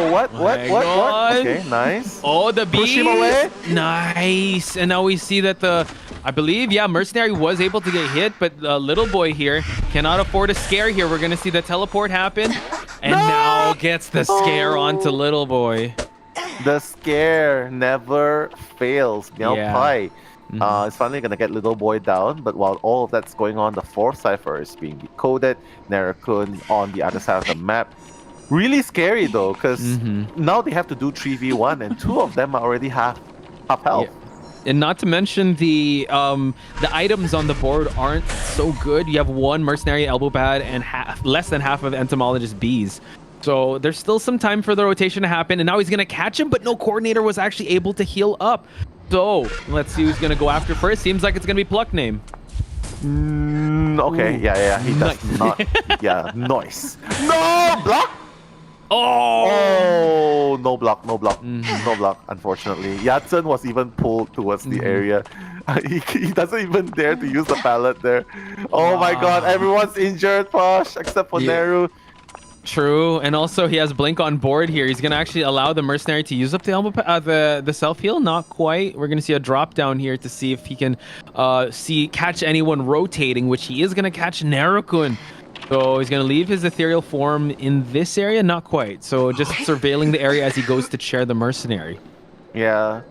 What? Okay, nice. Oh, the bees. Push him away. Nice. And now we see that I believe, yeah, Mercenary was able to get hit, but the little boy here cannot afford a scare here. We're gonna see the teleport happen, and now gets the scare onto little boy. The scare never fails. Meow Pie. It's finally gonna get little boy down, but while all of that's going on, the fourth cipher is being decoded. Narukun on the other side of the map. Really scary though, because now they have to do 3v1, and two of them are already half health. Yeah. And not to mention the items on the board aren't so good. You have one mercenary elbow pad and less than half of entomologist bees. So there's still some time for the rotation to happen, and now he's gonna catch him, but no coordinator was actually able to heal up. So let's see who's gonna go after first. Seems like it's gonna be Pluck Name. Okay, yeah, he does not. Yeah, nice. No block. Oh, no block. No block. Unfortunately, Yazen was even pulled towards the area. He doesn't even dare to use the pallet there. Oh my God, everyone's injured, Posh, except for Neru. True, and also he has Blink on board here. He's gonna actually allow the mercenary to use up the elbow, the self heal. Not quite. We're gonna see a drop down here to see if he can catch anyone rotating, which he is gonna catch Narukun. So he's gonna leave his ethereal form in this area. Not quite. So just surveilling the area as he goes to chair the mercenary. Yeah,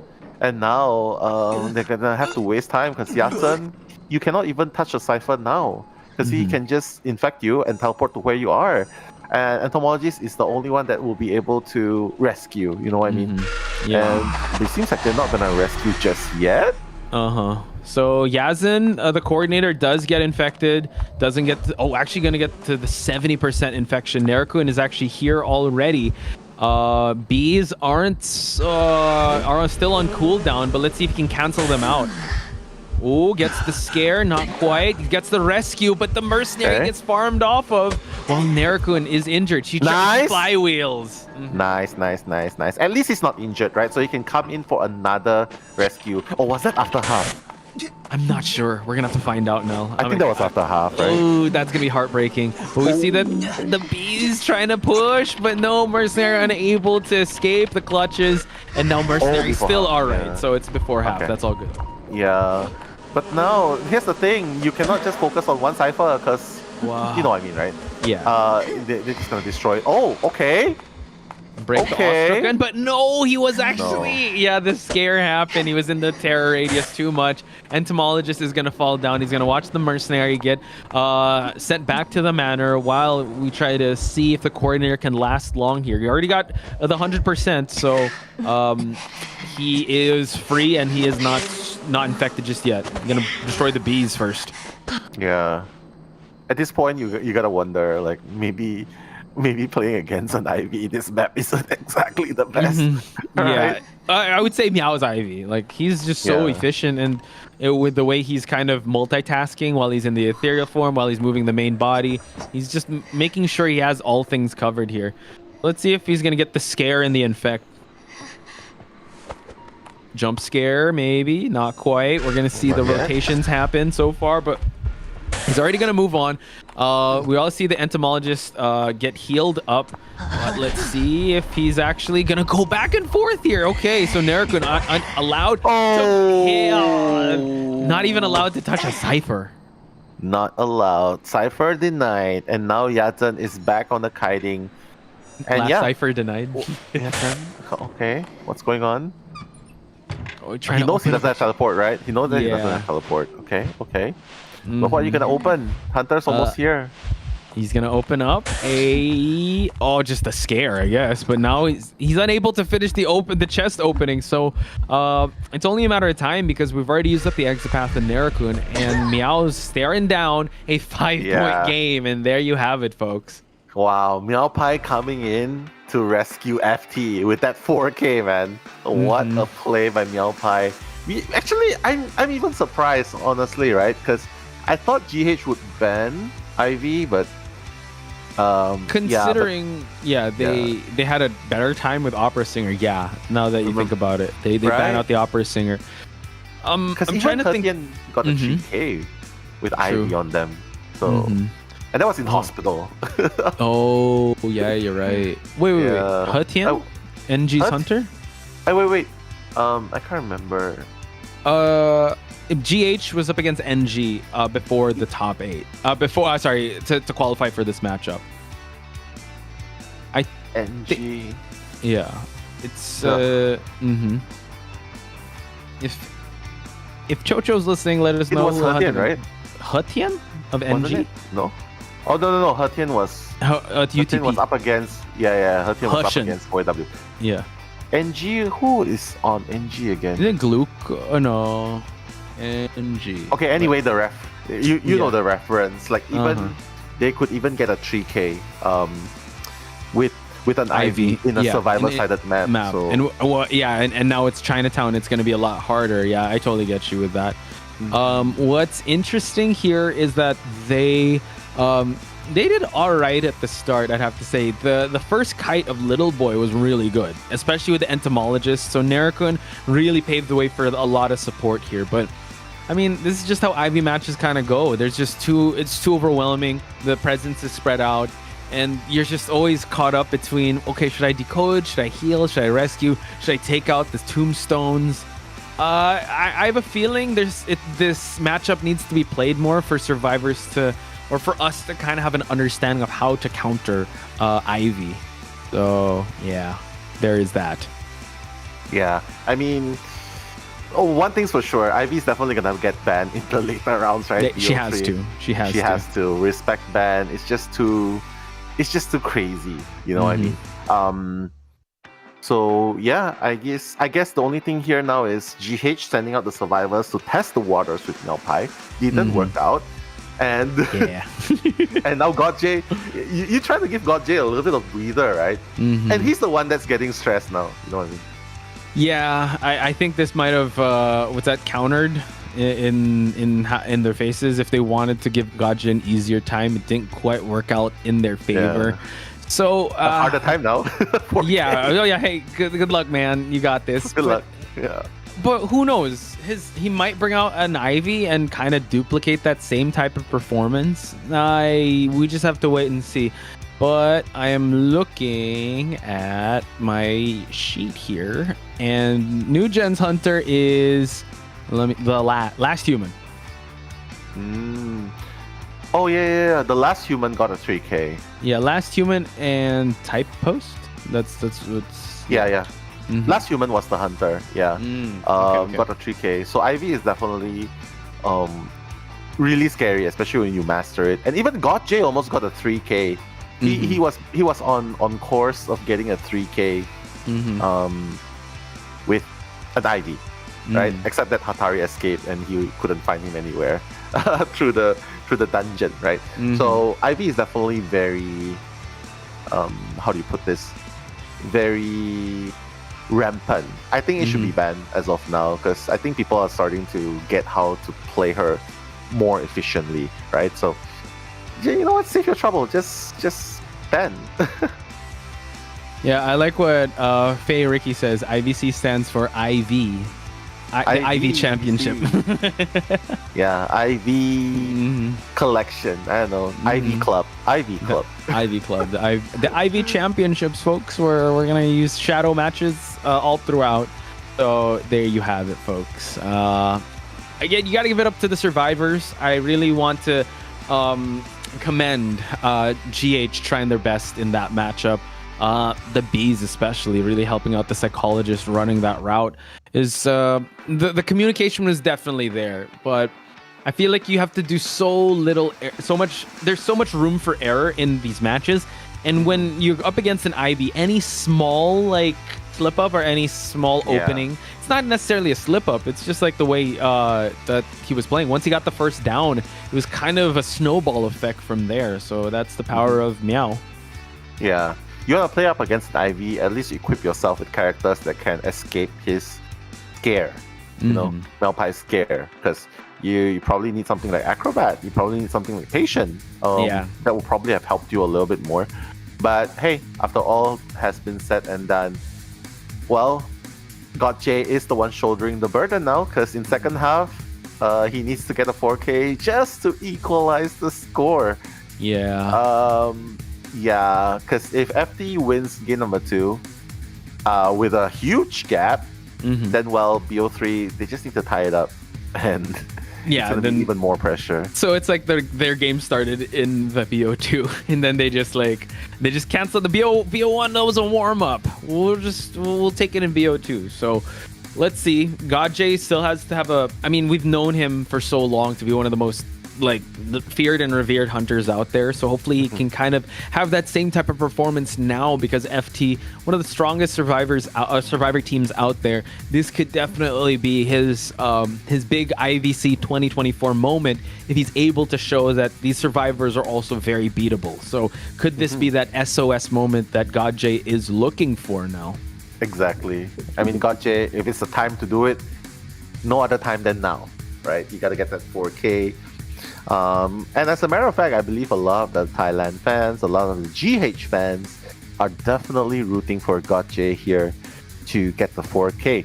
and now they're gonna have to waste time, because Yazen, you cannot even touch the cipher now, because he can just infect you and teleport to where you are. And entomologist is the only one that will be able to rescue, you know what I mean? Yeah. And it seems like they're not gonna rescue just yet. So Yazen, the coordinator, does get infected. Doesn't get actually gonna get to the 70% infection. Narukun is actually here already. Bees are still on cooldown, but let's see if he can cancel them out. Oh, gets the scare, not quite. Gets the rescue, but the mercenary gets farmed off of while Narukun is injured. She trips flywheels. Nice. At least he's not injured, right? So he can come in for another rescue. Or was that after half? I'm not sure. We're gonna have to find out now. I think that was after half, right? Oh, that's gonna be heartbreaking. But we see that the bees trying to push, but no, mercenary unable to escape the clutches, and now mercenary still alright. So it's before half. That's all good. Yeah. But now, here's the thing. You cannot just focus on one cipher, because you know what I mean, right? Yeah. They're just gonna destroy it. Oh, okay. break the awestruck gun, but no, he was actually the scare happened. He was in the terror radius too much. Entomologist is gonna fall down. He's gonna watch the mercenary get sent back to the manor while we try to see if the coordinator can last long here. He already got the 100%, so he is free and he is not infected just yet. I'm gonna destroy the bees first. Yeah. At this point, you gotta wonder, like, maybe playing against an Ivy in this map isn't exactly the best. Yeah, I would say Meow's Ivy. Like, he's just so efficient, and with the way he's kind of multitasking while he's in the ethereal form, while he's moving the main body, he's just making sure he has all things covered here. Let's see if he's gonna get the scare and the infect. Jump scare, maybe not quite. We're gonna see the rotations happen so far, but he's already gonna move on. We all see the entomologist get healed up. Let's see if he's actually gonna go back and forth here. Okay, so Nerikun allowed to kill. Not even allowed to touch a Cypher. Not allowed. Cypher denied, and now Yatan is back on the kiting. And Last Cypher denied. Okay, what's going on? He knows he doesn't have teleport, right? He knows that he doesn't have teleport. Okay. Look what are you gonna open? Hunter's almost here. He's gonna open up just a scare, I guess. But now he's unable to finish the chest opening. So it's only a matter of time because we've already used up the Exopath and Nerikun, and Meow's staring down a 5-point game, and there you have it, folks. Wow, Meow Pie coming in to rescue FT with that 4K, man. What a play by Meow Pie. Actually, I'm even surprised, honestly, right? Because I thought GH would ban Ivy, but considering they had a better time with Opera Singer. Yeah, now that you think about it, they ban out the Opera Singer. I'm trying to think. Got a 3K with Ivy on them, so. And that was in hospital. Oh, yeah, you're right. Wait. Hetian? NG's Hunter? Wait. I can't remember. GH was up against NG before the top 8. To qualify for this matchup. NG. Yeah. It's If Chocho's listening, let us know. It was Hetian, right? Hetian of NG? No. Oh no! Hetian was Hetian was up against Hetian was up against 4W. Yeah. NG, who is on NG again? Isn't Gluck? Oh no. NG. Okay, anyway, the ref. You know the reference. Like even they could even get a 3K with an Ivy in a survivor-sided map. So. And now it's Chinatown. It's going to be a lot harder. Yeah, I totally get you with that. What's interesting here is that they did all right at the start, I'd have to say. The first kite of Little Boy was really good, especially with the entomologist. So Nerikun really paved the way for a lot of support here. But I mean, this is just how Ivy matches kind of go. It's too overwhelming. The presence is spread out, and you're just always caught up between, okay, should I decode? Should I heal? Should I rescue? Should I take out the tombstones? I have a feeling this matchup needs to be played more for survivors or for us to kind of have an understanding of how to counter Ivy. So yeah, there is that. Yeah, I mean, one thing's for sure, Ivy's definitely gonna get banned in the later rounds, right? She has to. She has to. Respect ban. It's just too crazy. You know what I mean? So yeah, I guess the only thing here now is GH sending out the survivors to test the waters with Melpai. Didn't work out. And and now GodJ, you try to give GodJ a little bit of breather, right? And he's the one that's getting stressed now. You know what I mean? Yeah, I think this might have countered in their faces. If they wanted to give GodJ an easier time, it didn't quite work out in their favor. Yeah. So harder time now. Hey, good luck, man. You got this. Good luck. Yeah. But who knows? He might bring out an Ivy and kind of duplicate that same type of performance. We just have to wait and see. But I am looking at my sheet here, and New Gen's Hunter is the last human. Oh yeah. The last human got a 3K. Yeah, last human and type post. That's Yeah. Mhm. Last human was the hunter. Yeah. Okay. Got a 3K. So Ivy is definitely really scary, especially when you master it. And even God J almost got a 3K. He was on course of getting a 3K with an Ivy, right? Except that Hatari escaped and he couldn't find him anywhere through the dungeon, right? So Ivy is definitely very how do you put this? Very rampant. I think it should be banned as of now because I think people are starting to get how to play her more efficiently, right? So you know what? Save your trouble. Just ban. Yeah, I like what Faye Ricky says. IVC stands for IV. The IV Championship. Yeah, IV collection. I don't know. IV Club. IV Club. IV Club. The IV Championships, folks. We're gonna use shadow matches all throughout. So there you have it, folks. Again, you gotta give it up to the survivors. I really want to commend GH trying their best in that matchup. The bees especially really helping out the psychologist running that route is the communication was definitely there, but I feel like you have to do there's so much room for error in these matches, and when you're up against an IB, any small like slip up or any small opening, it's not necessarily a slip up, it's just like the way that he was playing. Once he got the first down, it was kind of a snowball effect from there. So that's the power of Meow. Yeah. You want to play up against an IV, at least equip yourself with characters that can escape his scare. You know, Meowpie's scare. Because you probably need something like Acrobat. You probably need something like Patient. That will probably have helped you a little bit more. But hey, after all has been said and done, well, God J is the one shouldering the burden now. Because in second half, he needs to get a 4K just to equalize the score. Yeah. Yeah, because if FT wins game number 2 with a huge gap, then well, BO3, they just need to tie it up. And it's gonna be even more pressure. So it's like their game started in the BO2, and then they just canceled the BO1. Was a warm up. We'll take it in BO2. So let's see. God J still has to have we've known him for so long to be one of the most the feared and revered hunters out there, so hopefully he can kind of have that same type of performance now, because FT, one of the strongest survivor teams out there, this could definitely be his big IVC 2024 moment if he's able to show that these survivors are also very beatable. So could this be that SOS moment that God J is looking for now? Exactly. I mean, God J, if it's the time to do it, no other time than now, right? You got to get that 4K. And as a matter of fact, I believe a lot of the Thailand fans, a lot of the GH fans are definitely rooting for God J here to get the 4K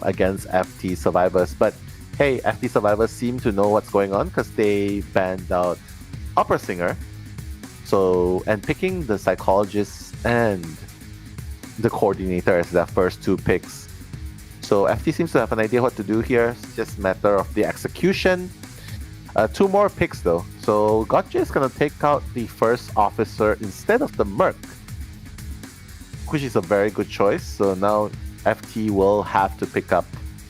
against FT survivors. But hey, FT survivors seem to know what's going on because they banned out Opera Singer. So, and picking the psychologist and the coordinator as their first 2 picks. So FT seems to have an idea what to do here. It's just a matter of the execution. 2 more picks though. So Gotcha is going to take out the first officer instead of the Merc, which is a very good choice. So now FT will have to pick up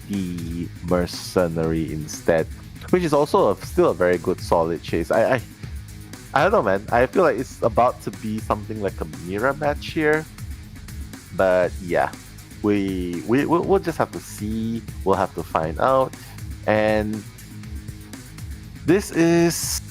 the Mercenary instead, which is also still a very good solid chase. I don't know, man. I feel like it's about to be something like a mirror match here. But yeah, we'll just have to see. We'll have to find out. And this is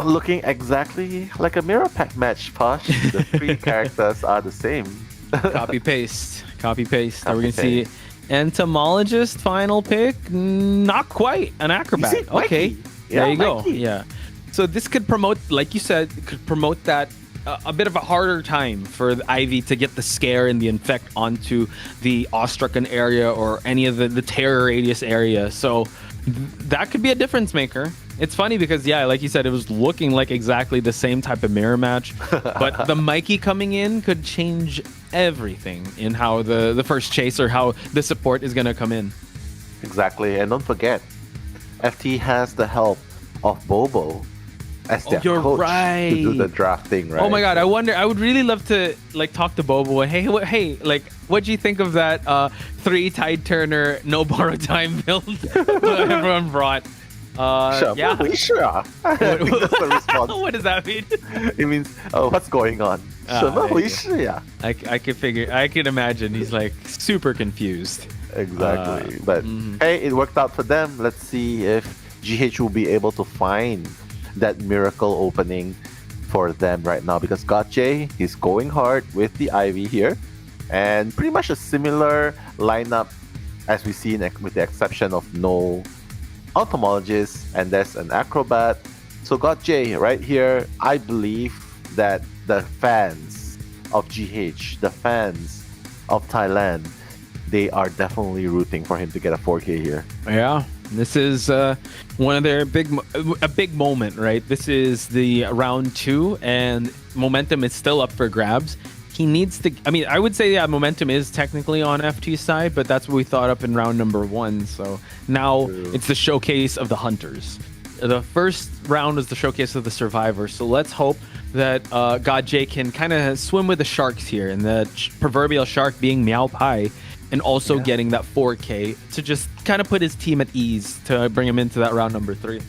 looking exactly like a mirror pack match, Posh. The 3 characters are the same. Copy paste. Are we gonna see entomologist final pick? Not quite. An acrobat. Okay. Yeah, there you go. Mikey. Yeah. So this could promote, like you said, that a bit of a harder time for the Ivy to get the scare and the infect onto the awestrucken area or any of the terror radius area. So that could be a difference maker. It's funny because, yeah, like you said, it was looking like exactly the same type of mirror match, but the Mikey coming in could change everything in how the first chase or how the support is going to come in. Exactly. And don't forget, FT has the help of Bobo. as their you're coach right. to do the drafting, right? Oh my god, I wonder. I would really love to like talk to Bobo. Hey, like, what'd you think of that 3 Tide Turner no borrow time build that everyone brought? Yeah. I think that's the response. What does that mean? It means, what's going on? I can imagine he's like super confused. Exactly. But hey, it worked out for them. Let's see if GH will be able to find that miracle opening for them right now, because Gotje, he's going hard with the Ivy here, and pretty much a similar lineup as we see with the exception of no Entomologist, and there's an Acrobat. So Gotje right here, I believe that the fans of GH, the fans of Thailand, they are definitely rooting for him to get a 4K here. Yeah, this is one of their a big moment, right? This is the round 2, and momentum is still up for grabs. He needs to. I mean, I would say momentum is technically on FT's side, but that's what we thought up in round number 1. So now it's the showcase of the hunters. The first round was the showcase of the survivors. So let's hope that Gotje can kind of swim with the sharks here, and the proverbial shark being Meow Pai, and also getting that 4K to just kind of put his team at ease to bring him into that round number 3.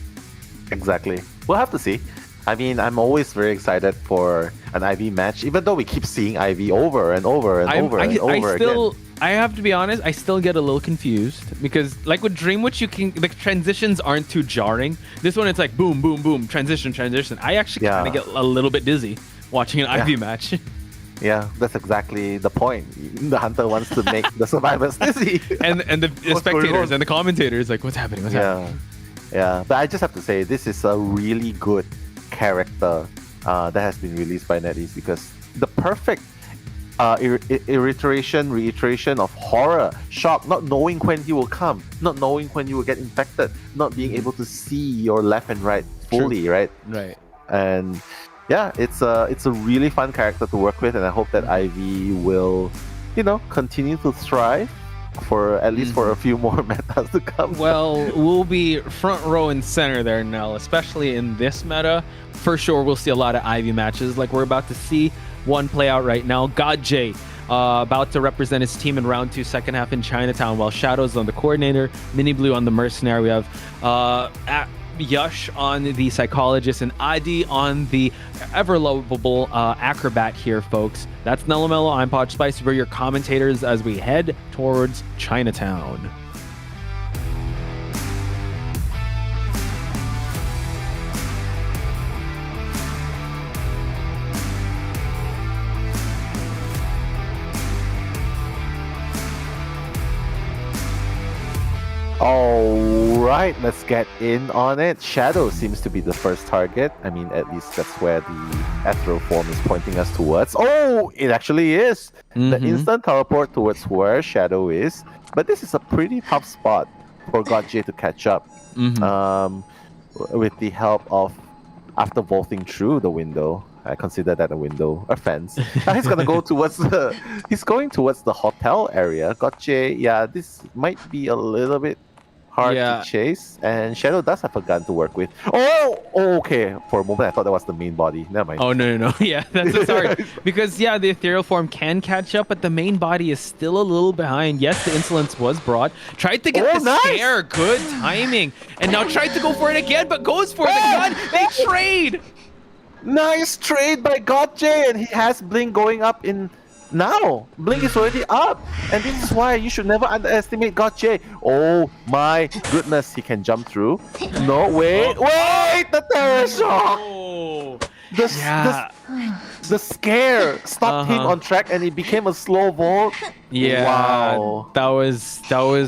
Exactly. We'll have to see. I mean, I'm always very excited for an IV match, even though we keep seeing IV over and over and over again. I have to be honest, I still get a little confused because, like with Dreamwitch, the transitions aren't too jarring. This one, it's like boom, boom, boom, transition. I actually kind of get a little bit dizzy watching an IV match. Yeah, that's exactly the point. The hunter wants to make the survivors dizzy. and the spectators and the commentators, like, what's happening? Yeah, but I just have to say, this is a really good character that has been released by NetEase, because the perfect reiteration of horror, shock, not knowing when he will come, not knowing when you will get infected, not being able to see your left and right fully, right? And yeah, it's a really fun character to work with, and I hope that Ivy will, continue to thrive for at least for a few more metas to come. Well, we'll be front row and center there, Nell, especially in this meta. For sure, we'll see a lot of Ivy matches like we're about to see one play out right now. Gotje about to represent his team in round 2, second half in Chinatown, while Shadow's on the coordinator, Mini Blue on the mercenary. We have Yash on the psychologist, and Adi on the ever lovable acrobat here, folks. That's Nellamello. I'm Podge Spice. We're your commentators as we head towards Chinatown. Alright, let's get in on it. Shadow seems to be the first target. I mean, at least that's where the ethereal form is pointing us towards. Oh, it actually is! The instant teleport towards where Shadow is. But this is a pretty tough spot for Gotje to catch up. With the help of, after vaulting through the window, I consider that a window, a fence. He's gonna go towards he's going towards the hotel area. Gotje, yeah, this might be a little bit hard to chase, and Shadow does have a gun to work with. Oh, okay. For a moment, I thought that was the main body. Never mind. Oh, no. Yeah, that's so sorry. Because, the ethereal form can catch up, but the main body is still a little behind. Yes, the insolence was brought. Tried to get the scare. Good timing. And now tried to go for it again, but goes for the gun. They trade. Nice trade by Gotje, and he has Blink going up in... Now, Blink is already up, and this is why you should never underestimate Gotje. Oh my goodness, he can jump through. No, wait, the terror shock! The scare stopped him on track, and it became a slow vault. Yeah, wow. That was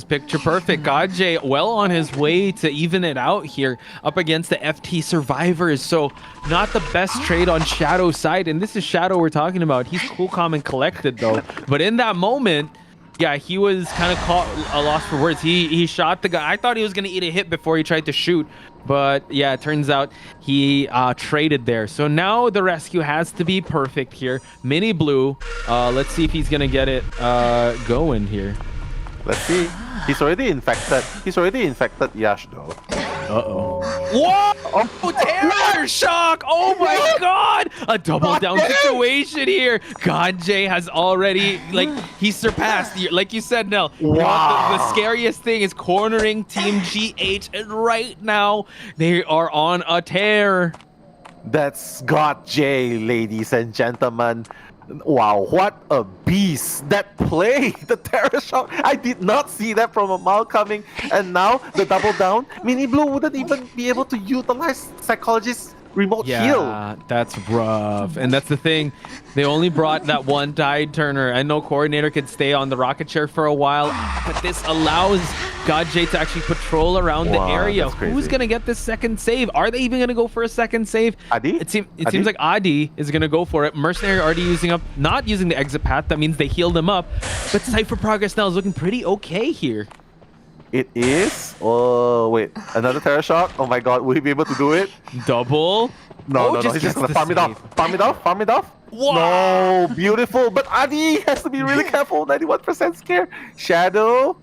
picture perfect. Gotje well on his way to even it out here up against the FT survivors. So not the best trade on Shadow's side, and this is Shadow we're talking about. He's cool, calm, and collected though. But in that moment, he was kind of caught a loss for words. He shot the guy. I thought he was gonna eat a hit before he tried to shoot. But it turns out he traded there. So now the rescue has to be perfect here. Mini Blue, let's see if he's gonna get it going here. Let's see. He's already infected. Yash though. Uh-oh. Whoa! Oh, terror shock! Oh my god! A double down situation here. Godjay has already, like, he surpassed, like you said, Nell. Wow. The scariest thing is cornering Team GH, and right now, they are on a tear. That's Godjay, ladies and gentlemen. Wow, what a beast. That play, the terror shock. I did not see that from a mile coming. And now, the double down. Mini Blue wouldn't even be able to utilize Psychologist's remote heal. Yeah, that's rough. And that's the thing. They only brought that one tide turner. I know Coordinator could stay on the rocket chair for a while, but this allows Godjay to actually patrol around the area. Who's going to get this second save? Are they even going to go for a second save? Adi? It seems like Adi is going to go for it. Mercenary already not using the exit path. That means they healed him up. But Cypher progress now is looking pretty okay here. It is? Oh, wait. Another terror shock? Oh my god, will he be able to do it? Double? No, he's just gonna farm it off. Farm it off. Wow. No, beautiful. But Adi has to be really careful. 91% scare. Shadow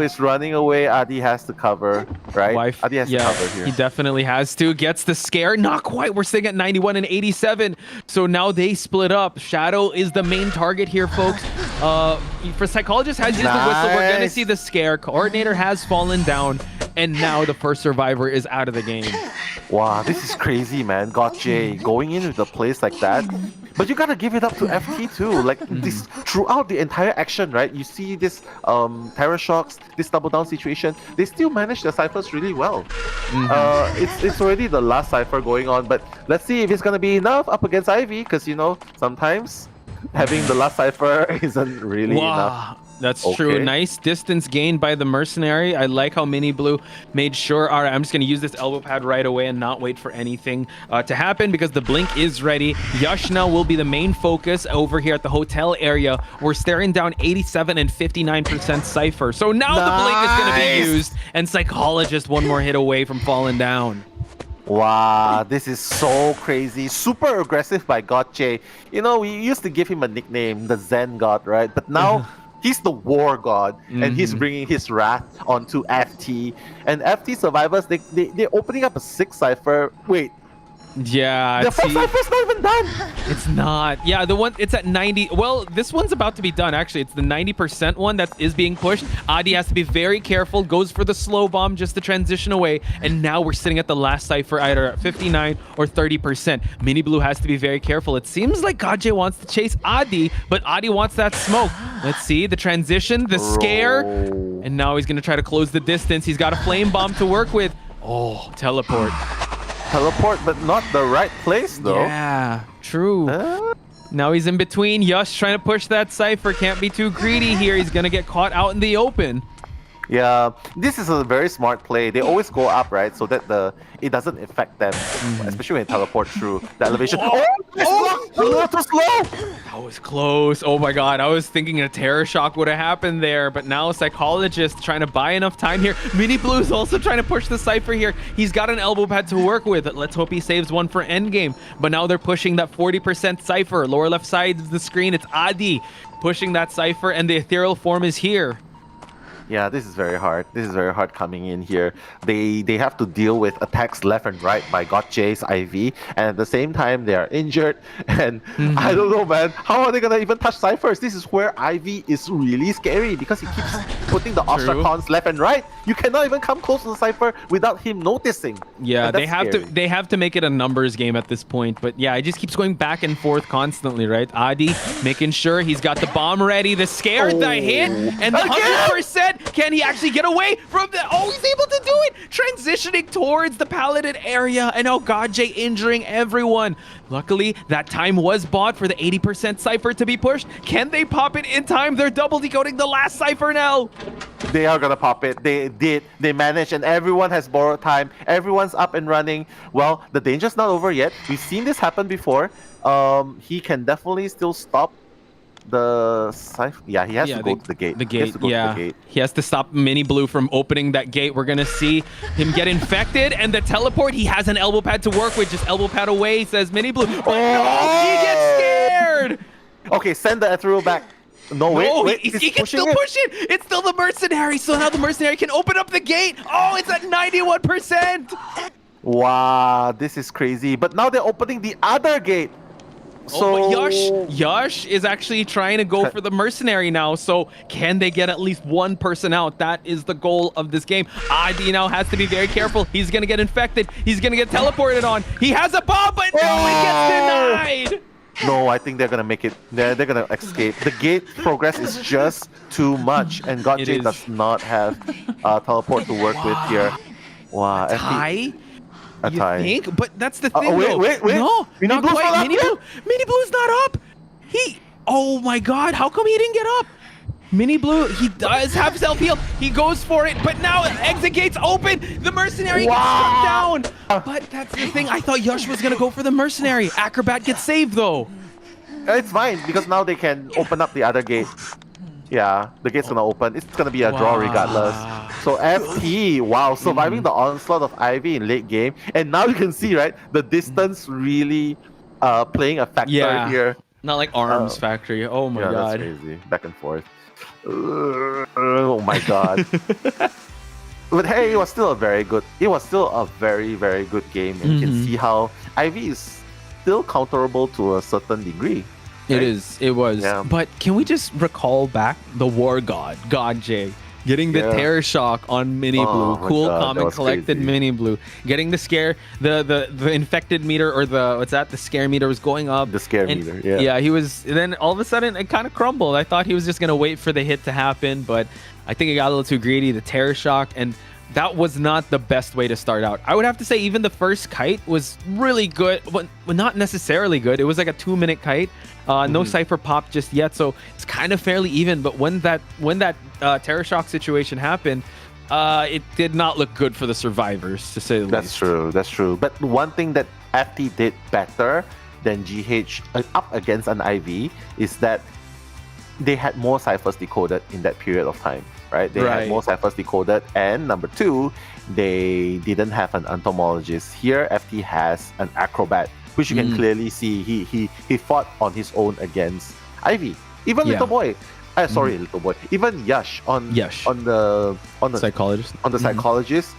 is running away. Adi has to cover, right? Adi has to cover here. He definitely has to. Gets the scare. Not quite. We're sitting at 91 and 87. So now they split up. Shadow is the main target here, folks. For Psychologist has used the whistle. We're going to see the scare. Coordinator has fallen down. And now the first survivor is out of the game. Wow, this is crazy, man. Godjay going in with a place like that. But you gotta give it up to FT too. Like this throughout the entire action, right? You see this terror shocks, this double down situation. They still manage their ciphers really well. It's already the last cipher going on, but let's see if it's gonna be enough up against Ivy, because you know sometimes having the last cipher isn't really enough. That's true. Nice distance gained by the Mercenary. I like how Mini Blue made sure. All right, I'm just going to use this elbow pad right away and not wait for anything to happen because the blink is ready. Yash now will be the main focus over here at the hotel area. We're staring down 87 and 59% Cypher. So now the blink is going to be used, and Psychologist one more hit away from falling down. Wow, this is so crazy. Super aggressive by Godjay. You know, we used to give him a nickname, the Zen God, right? But now he's the war god, and he's bringing his wrath onto FT. And FT survivors, they're opening up a 6 cipher. Wait. Yeah. The 4 cipher's not even done. It's not. Yeah, the one, it's at 90. Well, this one's about to be done, actually. It's the 90% one that is being pushed. Adi has to be very careful, goes for the slow bomb just to transition away. And now we're sitting at the last cipher, either at 59 or 30%. Mini Blue has to be very careful. It seems like Godjay wants to chase Adi, but Adi wants that smoke. Let's see, the transition, the scare. And now he's going to try to close the distance. He's got a flame bomb to work with. Oh, teleport. Teleport, but not the right place, though. Yeah, true. Now he's in between. Yush trying to push that cipher. Can't be too greedy here. He's going to get caught out in the open. Yeah, this is a very smart play. They always go up, right? So that it doesn't affect them, especially when they teleport through the elevation. A little too slow. That was close. Oh my god, I was thinking a terror shock would have happened there, but now Psychologist trying to buy enough time here. Mini Blue is also trying to push the cipher here. He's got an elbow pad to work with. Let's hope he saves one for endgame. But now they're pushing that 40% cipher. Lower left side of the screen, it's Adi pushing that cipher, and the ethereal form is here. Yeah, this is very hard. This is very hard coming in here. They have to deal with attacks left and right by Godjay's IV, and at the same time they are injured. And I don't know, man. How are they gonna even touch ciphers? This is where Ivy is really scary because he keeps putting the Ostrakons left and right. You cannot even come close to the cipher without him noticing. Yeah, they have to make it a numbers game at this point. But yeah, it just keeps going back and forth constantly, right? Adi making sure he's got the bomb ready, the scare, the hit, and the 100%. Can he actually get away from the... Oh, he's able to do it! Transitioning towards the paladin area, and now Godjay injuring everyone. Luckily, that time was bought for the 80% cipher to be pushed. Can they pop it in time? They're double decoding the last cipher now. They are gonna pop it. They did. They managed, and everyone has borrowed time. Everyone's up and running. Well, the danger's not over yet. We've seen this happen before. He can definitely still stop the cipher. Yeah, he has to go to the gate. He has to go to the gate. He has to stop Mini Blue from opening that gate. We're gonna see him get infected, and the teleport, he has an elbow pad to work with. Just elbow pad away, says Mini Blue. But no, he gets scared. Okay, send the ethereal back. No, wait. He can still push it. It's still the mercenary. So now the mercenary can open up the gate. Oh, it's at 91%. Wow, this is crazy. But now they're opening the other gate. So but Yash is actually trying to go for the mercenary now. So can they get at least one person out? That is the goal of this game. ID now has to be very careful. He's gonna get infected. He's gonna get teleported on. He has a bomb, but no, it gets denied. No, I think they're gonna make it. They're gonna escape. The gate progress is just too much, and GodJ does not have teleport to work with here. Wow, tie? A tie. Think? But that's the thing. Wait. No, Mini not Blue's quite. not up yet? Mini Blue's not up. Oh my God! How come he didn't get up? Mini Blue, he does have self-heal. He goes for it, but now exit gates open. The mercenary gets struck down. But that's the thing. I thought Yash was gonna go for the mercenary. Acrobat gets saved though. It's fine because now they can open up the other gate. Yeah, the gate's gonna open. It's gonna be a draw regardless. So FT, surviving the onslaught of Ivy in late game, and now you can see the distance really playing a factor here. Not like Arms Factory. Oh my God. That's crazy. Back and forth. Oh my God. But hey, it was still a very, very good game, and you can see how Ivy is still counterable to a certain degree. It was. Yeah. But can we just recall back the War God, GodJ, getting the Terror Shock on Mini Blue, cool, calm, and collected Mini Blue, getting the scare, the infected meter or the scare meter was going up. The scare meter, Yeah, he was. Then all of a sudden it kind of crumbled. I thought he was just gonna wait for the hit to happen, but I think he got a little too greedy. The Terror Shock, and that was not the best way to start out. I would have to say even the first kite was really good, but not necessarily good. It was like a 2-minute kite. No Cypher pop just yet, so it's kind of fairly even. But when that Terror Shock situation happened, it did not look good for the survivors, to say the least. That's true. But one thing that FT did better than GH up against an IV is that they had more ciphers decoded in that period of time. Right? They had more ciphers decoded, and number 2, they didn't have an entomologist. Here, FT has an acrobat, which you can clearly see. He fought on his own against Ivy. Even Little Boy. Little Boy. Even Yash on the psychologist. On the psychologist,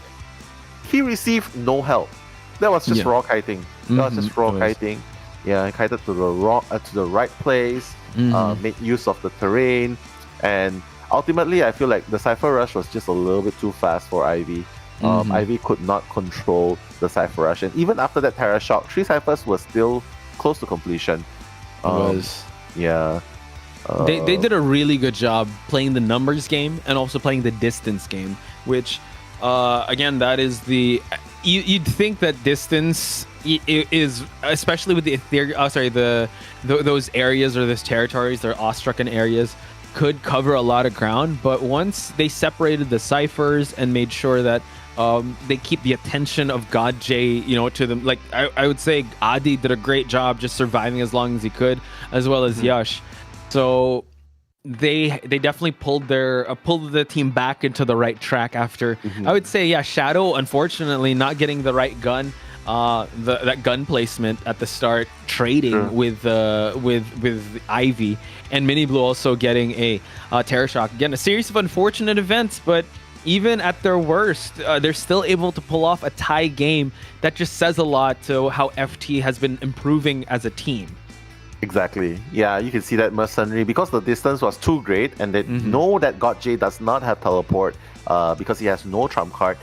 he received no help. That was just raw kiting. That was just raw kiting. Yeah, he kited to the right place, made use of the terrain, and ultimately, I feel like the Cypher Rush was just a little bit too fast for Ivy. Ivy could not control the Cypher Rush. And even after that Terror Shock, 3 Cyphers were still close to completion. Yeah. They did a really good job playing the numbers game and also playing the distance game, which, again, that is the... You'd think that distance is, especially with the those areas or those territories, they're awestrucken areas, could cover a lot of ground, but once they separated the ciphers and made sure that they keep the attention of GodJ, to them, like I would say Adi did a great job just surviving as long as he could, as well as Yash. So they definitely pulled the team back into the right track after. I would say Shadow, unfortunately, not getting the right gun. That gun placement at the start, trading with Ivy, and Mini Blue also getting a Terror Shock. Again, a series of unfortunate events, but even at their worst, they're still able to pull off a tie game. That just says a lot to how FT has been improving as a team. Exactly. Yeah, you can see that Mercenary, because the distance was too great, and they know that GodJ does not have teleport because he has no trump card.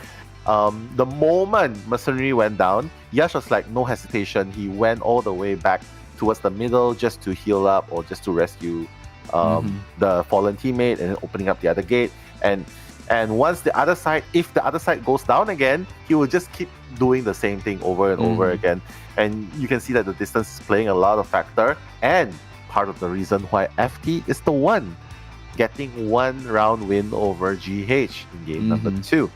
The moment Mercenary went down, Yash was like, no hesitation. He went all the way back towards the middle just to heal up or just to rescue the fallen teammate, and then opening up the other gate. And once if the other side goes down again, he will just keep doing the same thing over and over again. And you can see that the distance is playing a lot of factor, and part of the reason why FT is the one getting 1 round win over GH in game number 2.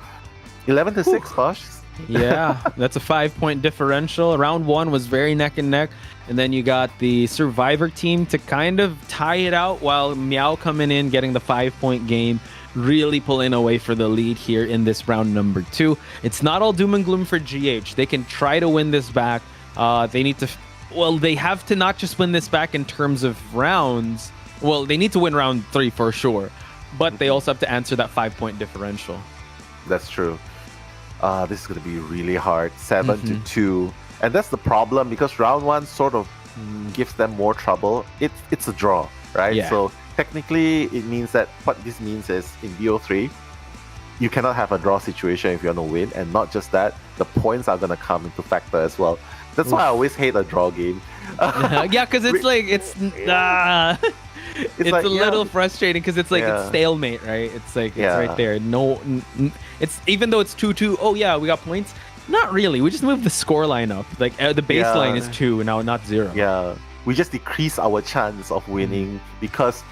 11-6, Posh. Yeah, that's a 5-point differential. Round 1 was very neck and neck, and then you got the Survivor team to kind of tie it out, while Meow coming in, getting the 5-point game, really pulling away for the lead here in this round number 2. It's not all doom and gloom for GH. They can try to win this back. They have to not just win this back in terms of rounds, Well, they need to win round 3 for sure, but they also have to answer that 5-point differential. That's true. This is going to be really hard. 7-2. And that's the problem because round 1 sort of gives them more trouble. It's a draw, right? Yeah. So technically, it means that what this means is in BO3, you cannot have a draw situation if you want to win. And not just that, the points are going to come into factor as well. That's why I always hate a draw game. Yeah, because it's like, it's like, a little frustrating because it's like it's stalemate, right? It's like it's right there. No, it's even though it's 2-2. Oh yeah, we got points. Not really. We just moved the score line up. Like the baseline is 2 now, not 0. Yeah, we just decrease our chance of winning because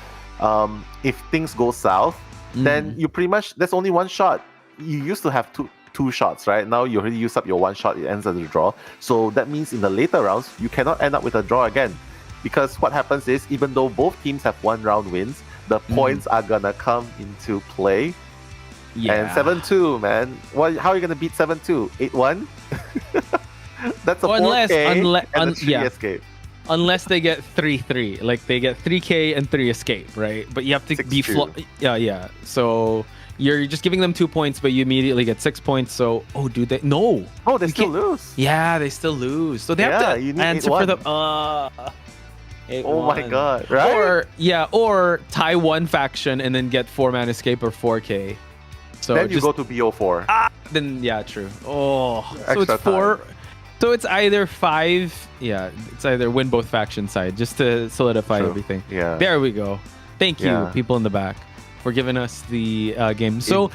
if things go south, then you pretty much there's only one shot. You used to have two shots, right? Now you already used up your one shot. It ends as a draw. So that means in the later rounds, you cannot end up with a draw again. Because what happens is, even though both teams have 1 round wins, the points are gonna come into play. Yeah. And 7-2, man. How are you gonna beat 7-2? 8-1? That's a 4K and a 3 escape. Unless they get 3-3, like they get 3K and 3 escape, right? But you have to be yeah. So you're just giving them 2 points, but you immediately get 6 points. So do they? No. Oh, they still lose. Yeah, they still lose. So they have to answer for the. 8-1. Oh my god! Right? Or tie one faction and then get 4-man escape or 4K. So then you go to BO4. Then true. So Extra it's 4. time. So it's either 5. Yeah, it's either win both faction side just to solidify everything. Yeah. There we go. Thank you, people in the back, for giving us the game. So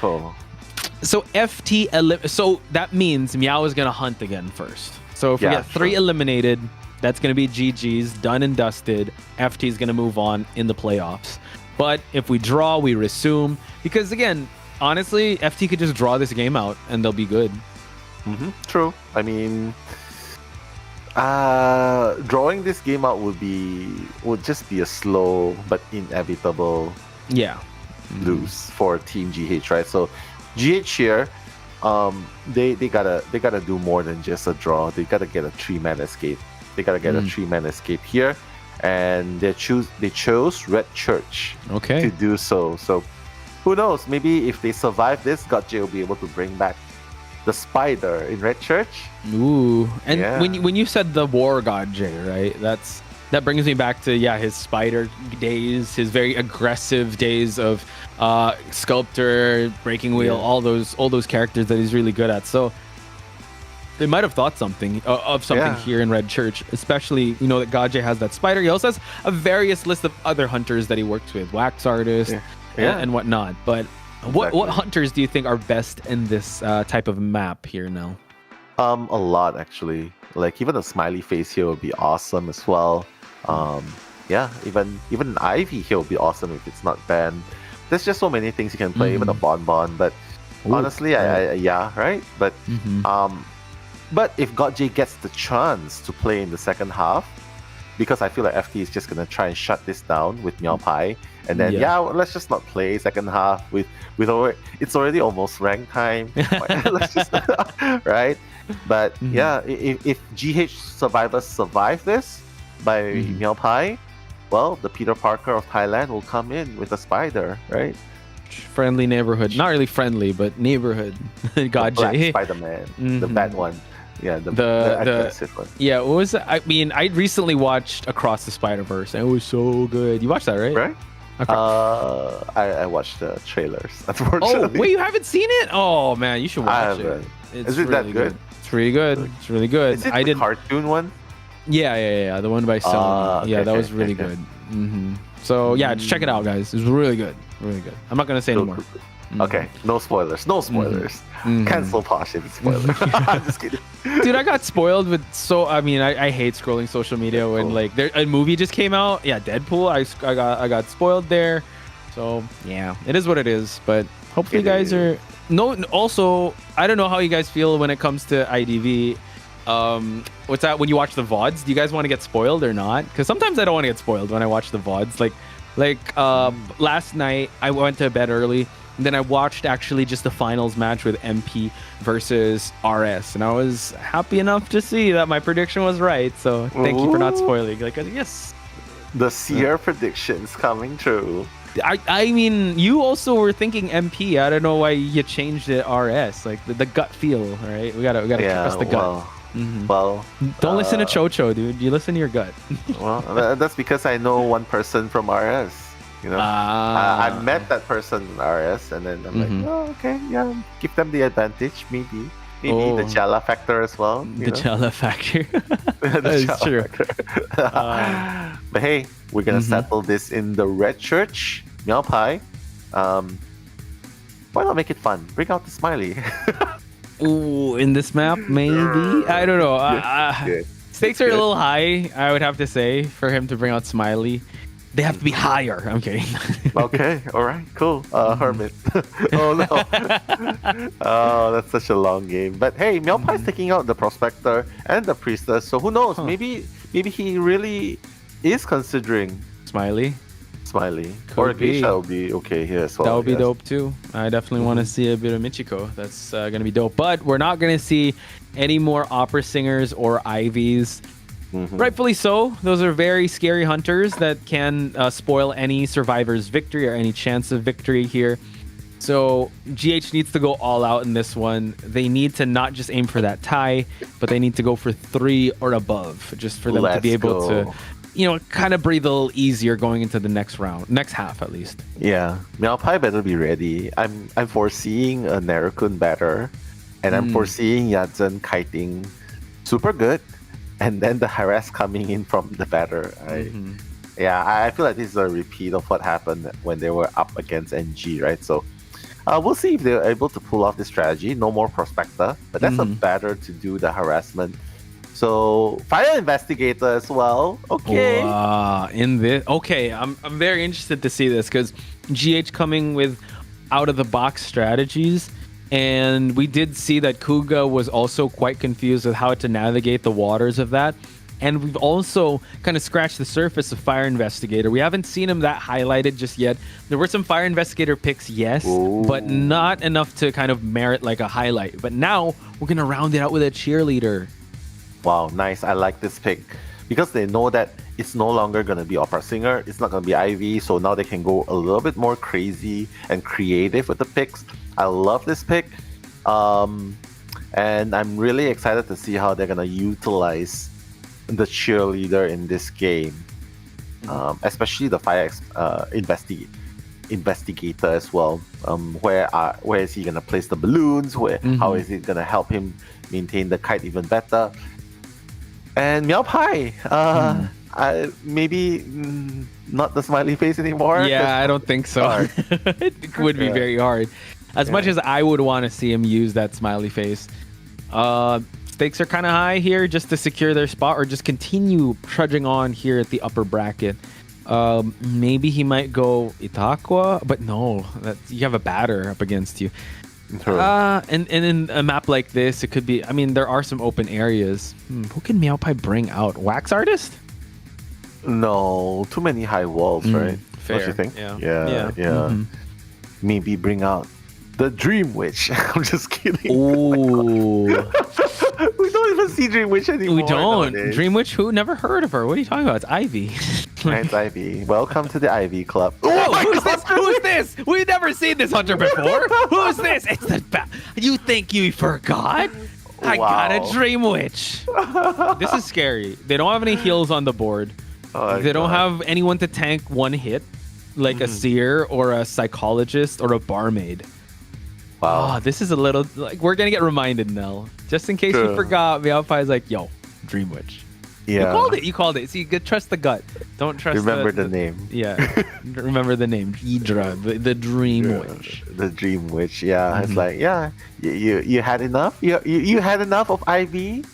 FT so that means Meow is gonna hunt again first. So if we get 3 eliminated, that's going to be GG's, done and dusted. FT is going to move on in the playoffs. But if we draw, we resume. Because again, honestly, FT could just draw this game out and they'll be good. True. I mean, drawing this game out would just be a slow but inevitable lose for Team GH, right? So GH here, they gotta do more than just a draw. They gotta get a 3-man escape. They gotta get a 3-man escape here, and they chose Red Church to do so. So who knows? Maybe if they survive this, GotJ will be able to bring back the spider in Red Church. Ooh, and when you said the War God J, right? That brings me back to his spider days, his very aggressive days of Sculptor, Breaking Wheel, all those characters that he's really good at. So they might have thought something here in Red Church, especially that GotJ has that spider. He also has a various list of other hunters that he works with, wax artists and whatnot. But what hunters do you think are best in this type of map here now? A lot actually. Like even a smiley face here would be awesome as well. Even an Ivy here would be awesome if it's not banned. There's just so many things you can play, even a Bonbon. But honestly, right. But if GotJ gets the chance to play in the second half, because I feel like FT is just gonna try and shut this down with Meow Pai, and then let's just not play second half with it's already almost rank time. Let's just right. But if GH survivors survive this by Meow Pai, well, the Peter Parker of Thailand will come in with a spider, right? Friendly neighborhood, not really friendly, but neighborhood. GotJ, Black Spider-Man, the bad one. Yeah, the aggressive one. Yeah, what was it? I mean, I recently watched Across the Spider-Verse, and it was so good. You watched that, right? Right. I watched the trailers, unfortunately. Oh, wait, you haven't seen it? Oh, man, you should watch it. Is it that good? It's really good. It's really good. Is it the cartoon one? Yeah. The one by Sony. That was really good. So, just check it out, guys. It's really good. Really good. I'm not going to say anymore. Okay, no spoilers. Cancel Posh if it's spoilers. I'm just kidding. Dude, I got spoiled with I hate scrolling social media when a movie just came out. Yeah, Deadpool. I got spoiled there. So it is what it is. But hopefully you guys are also, I don't know how you guys feel when it comes to IDV. What's that when you watch the VODs? Do you guys want to get spoiled or not? Because sometimes I don't want to get spoiled when I watch the VODs. Last night I went to bed early. And then I watched actually just the finals match with MP versus RS, and I was happy enough to see that my prediction was right. So thank you for not spoiling. Yes, The Seer predictions coming true. I mean, you also were thinking MP. I don't know why you changed it RS. Like the gut feel, right? We gotta trust the gut. Well, don't listen to Chocho, dude. You listen to your gut. Well, that's because I know one person from RS. You know, I met that person in RS, and then I'm like, oh, okay, yeah, give them the advantage, maybe the Chala factor as well. The Chala factor. That's true. But hey, we're gonna settle this in the red church, Meow Pie. Why not make it fun? Bring out the smiley. Ooh, in this map, maybe? I don't know. Stakes are a little high, I would have to say, for him to bring out smiley. They have to be higher. I'm kidding. Okay, all right, cool. Hermit. Oh no. Oh, that's such a long game. But hey, Meow Pie's taking out the Prospector and the Priestess, so who knows? Maybe he really is considering Smiley. Or Geisha will be okay here as well. That would be dope too. I definitely want to see a bit of Michiko. That's gonna be dope. But we're not gonna see any more opera singers or IVs. Rightfully so. Those are very scary hunters that can spoil any survivor's victory or any chance of victory here. So GH needs to go all out in this one. They need to not just aim for that tie, but they need to go for 3 or above, just for them to be able to, you know, kind of breathe a little easier going into the next round, next half at least. Yeah, Meow Pie better be ready. I'm foreseeing a Nerukun better, and I'm foreseeing Yadzin kiting super good. And then the harass coming in from the batter. Yeah, I feel like this is a repeat of what happened when they were up against NG, right? So we'll see if they're able to pull off this strategy. No more Prospector, but that's a batter to do the harassment. So Fire Investigator as well. Okay. I'm very interested to see this because GH coming with out of the box strategies. And we did see that Kuga was also quite confused with how to navigate the waters of that. And we've also kind of scratched the surface of Fire Investigator. We haven't seen him that highlighted just yet. There were some Fire Investigator picks, yes, but not enough to kind of merit like a highlight. But now we're going to round it out with a cheerleader. Wow, nice. I like this pick. Because they know that it's no longer going to be opera singer. It's not going to be IV. So now they can go a little bit more crazy and creative with the picks. I love this pick, and I'm really excited to see how they're gonna utilize the cheerleader in this game, especially the Fire Investigator as well. Where is he gonna place the balloons? How is it gonna help him maintain the kite even better? And Meow Pie, maybe not the smiley face anymore. Yeah, I don't think so. It would be very hard. As much as I would want to see him use that smiley face. Stakes are kind of high here just to secure their spot or just continue trudging on here at the upper bracket. Maybe he might go Itakwa, but no, you have a batter up against you. And in a map like this, it could be, I mean, there are some open areas. Who can Meow Pie bring out? Wax Artist? No, too many high walls, right? Fair. Don't you think? Yeah. Maybe bring out the Dream Witch. I'm just kidding. Ooh. We don't even see Dream Witch anymore. We don't. Nowadays. Dream Witch? Who? Never heard of her. What are you talking about? It's Ivy. It's Ivy. Welcome to the Ivy Club. Oh, who's this? Who's this? We've never seen this hunter before. Who's this? It's the you think you forgot? I got a Dream Witch. This is scary. They don't have any heals on the board. They don't have anyone to tank one hit, like a seer or a psychologist or a barmaid. Wow. Oh, this is a little like we're gonna get reminded, Nell. Just in case you forgot, Meow Pie is like, yo, Dream Witch. Yeah. You called it. See, you trust the gut. Don't trust Remember the name. Yeah. Remember the name. Idra, the Dream Witch. The Dream Witch, yeah. It's like, yeah, you had enough? You had enough of IV?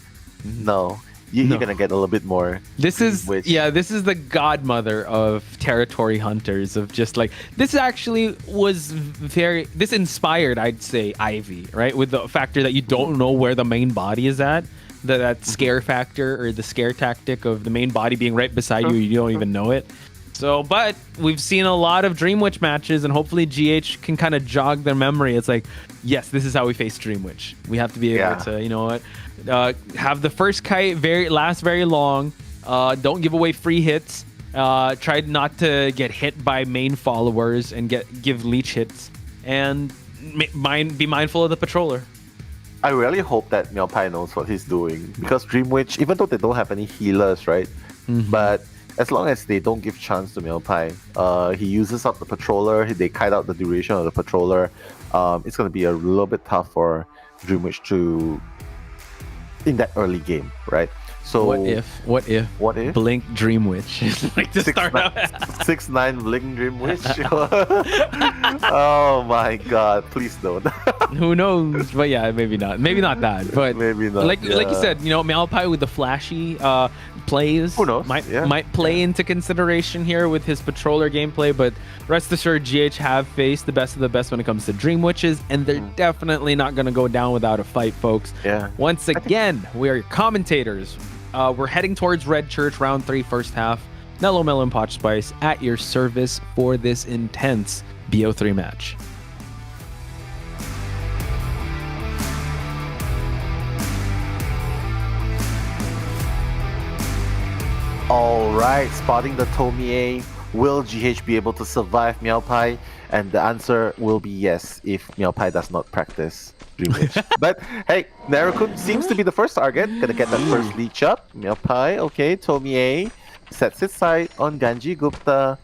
No. You're gonna get a little bit more. This is the godmother of territory hunters. Of just like this actually was this inspired, I'd say, Ivy, right? With the factor that you don't know where the main body is at, that scare factor or the scare tactic of the main body being right beside you, you don't even know it. So, but we've seen a lot of Dream Witch matches, and hopefully GH can kind of jog their memory. It's like, yes, this is how we face Dream Witch. We have to be able to, you know what, have the first kite last very long. Don't give away free hits. Tried not to get hit by main followers and give leech hits, and be mindful of the patroller. I really hope that Meow Pie knows what he's doing, because Dream Witch, even though they don't have any healers, right? But as long as they don't give chance to Meow Pie, he uses up the patroller, they kite out the duration of the patroller. It's going to be a little bit tough for Dream Witch to in that early game, right? So what if Blink Dream Witch like to start out 6-9 Blink Dream Witch? Oh my god, please don't. Who knows? But yeah, maybe not that, but maybe not. Like you said, you know, Meow Pie with the flashy plays, who knows? Might play into consideration here with his patroller gameplay, but rest assured GH have faced the best of the best when it comes to Dream Witches, and they're definitely not going to go down without a fight, folks. Once again, we are your commentators. We're heading towards Red Church, round 3, first half. Nello Melon Potch Spice at your service for this intense BO3 match. All right, spotting the Tomie. Will GH be able to survive Meow Pie? And the answer will be yes if Meow Pie does not practice Dream Witch. But hey, Narukun seems to be the first target. Gonna get that first leech up. Meow Pie, okay. Tomie sets its sight on Ganji Gupta.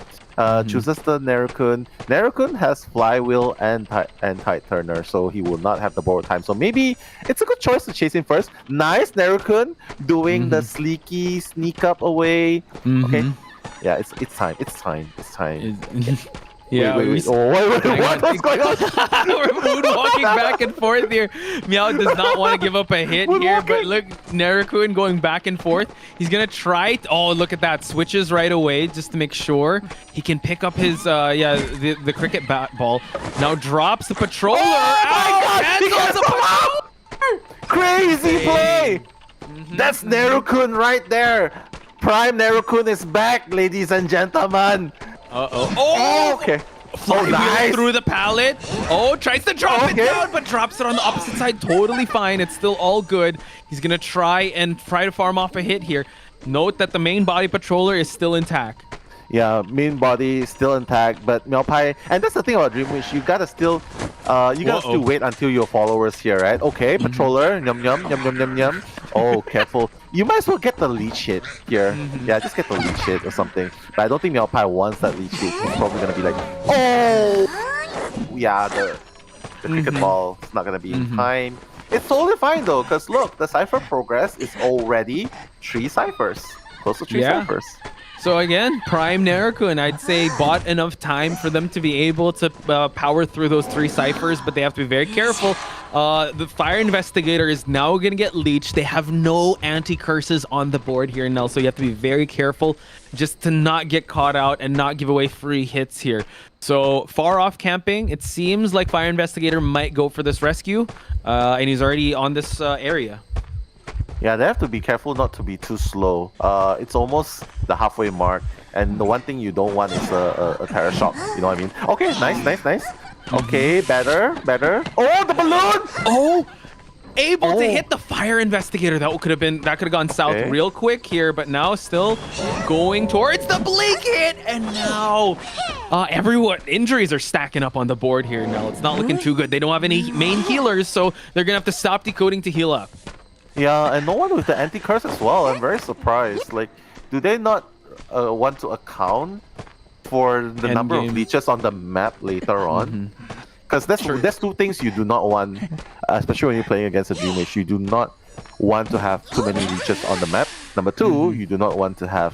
Chooses the Narukun. Narukun has Flywheel and Tide Turner, so he will not have the borrowed time. So maybe it's a good choice to chase him first. Nice, Narukun doing the sleeky sneak up away. Okay. Yeah, it's time. It's time. Yeah, wait. What's going on? We're moonwalking back and forth here. Meow does not want to give up a hit here, but look, Narukun going back and forth. He's gonna try. Oh, look at that! Switches right away just to make sure he can pick up his the cricket bat ball. Now drops the patroller. Oh my God! The patroller! Crazy play! That's Narukun right there. Prime Narukun is back, ladies and gentlemen. Oh, okay. Nice. Through the pallet. Oh, tries to drop it down, but drops it on the opposite side. Totally fine. It's still all good. He's gonna try to farm off a hit here. Note that the main body patroller is still intact. Yeah, main body is still intact, but Meow Pie, and that's the thing about Dream Witch, you gotta still wait until your followers here, right? Okay, patroller, yum. Oh, careful. You might as well get the leech hit here. Yeah, just get the leech hit or something. But I don't think Meow Pie wants that leech hit. He's probably gonna be like, oh! Yeah, the cricket ball is not gonna be in time. It's totally fine though, because look, the cipher progress is already 3 ciphers. Close to 3 ciphers. So again, Prime Narukun, I'd say bought enough time for them to be able to power through those 3 ciphers, but they have to be very careful. The Fire Investigator is now going to get leeched. They have no anti-curses on the board here, Nell, so you have to be very careful just to not get caught out and not give away free hits here. So far off camping, it seems like Fire Investigator might go for this rescue, and he's already on this area. Yeah, they have to be careful not to be too slow. It's almost the halfway mark, and the one thing you don't want is a terror shock. You know what I mean? Okay, nice. Okay, better. Oh, the balloon! Oh, able to hit the Fire Investigator. That could have gone south real quick here, but now still going towards the blink hit, and now injuries are stacking up on the board here. Now it's not looking too good. They don't have any main healers, so they're gonna have to stop decoding to heal up. Yeah, and no one with the anti-curse as well. I'm very surprised. Like, do they not want to account for the number of leeches on the map later on? Because that's 2 things you do not want, especially when you're playing against a Dream Witch. You do not want to have too many leeches on the map. Number 2, you do not want to have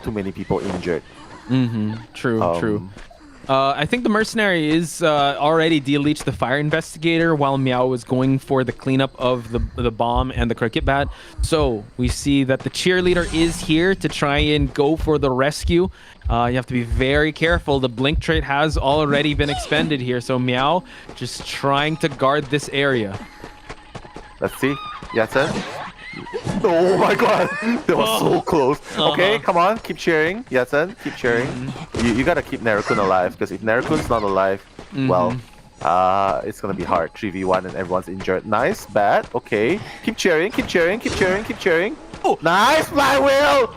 too many people injured. True. I think the Mercenary is already de-leeched the Fire Investigator while Meow was going for the cleanup of the bomb and the cricket bat. So we see that the Cheerleader is here to try and go for the rescue. You have to be very careful. The blink trait has already been expended here. So Meow just trying to guard this area. Let's see. Yes, sir. Oh my god, that was so close. Okay, come on, keep cheering. Yatsen, keep cheering. You gotta keep Narukun alive, because if Narukun's not alive, well, it's gonna be hard. 3v1 and everyone's injured. Nice, bad, okay. Keep cheering. Oh, nice flywheel!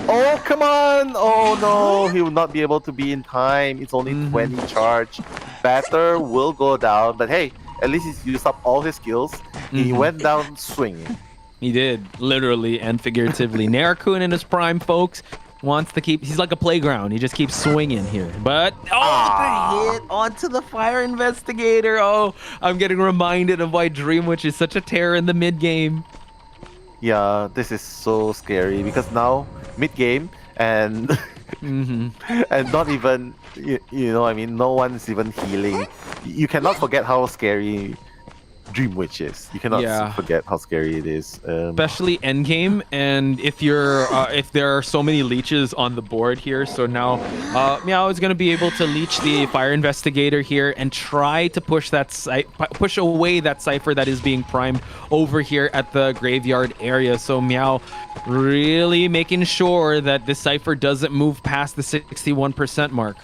Oh, come on! Oh no, he will not be able to be in time. It's only 20 charge. Batter will go down, but hey, at least he's used up all his skills. He went down swinging. He did, literally and figuratively. Narakun in his prime, folks, wants to keep... He's like a playground. He just keeps swinging here. But, the hit onto the fire investigator. Oh, I'm getting reminded of why Dream Witch is such a terror in the mid-game. Yeah, this is so scary because now mid-game and and not even you know, I mean, no one's even healing. You cannot forget how scary Dream Witch is. You cannot forget how scary it is, especially endgame. And if you're if there are so many leeches on the board here, so now Meow is going to be able to leech the fire investigator here and try to push away that cipher that is being primed over here at the graveyard area. So Meow really making sure that this cipher doesn't move past the 61% mark.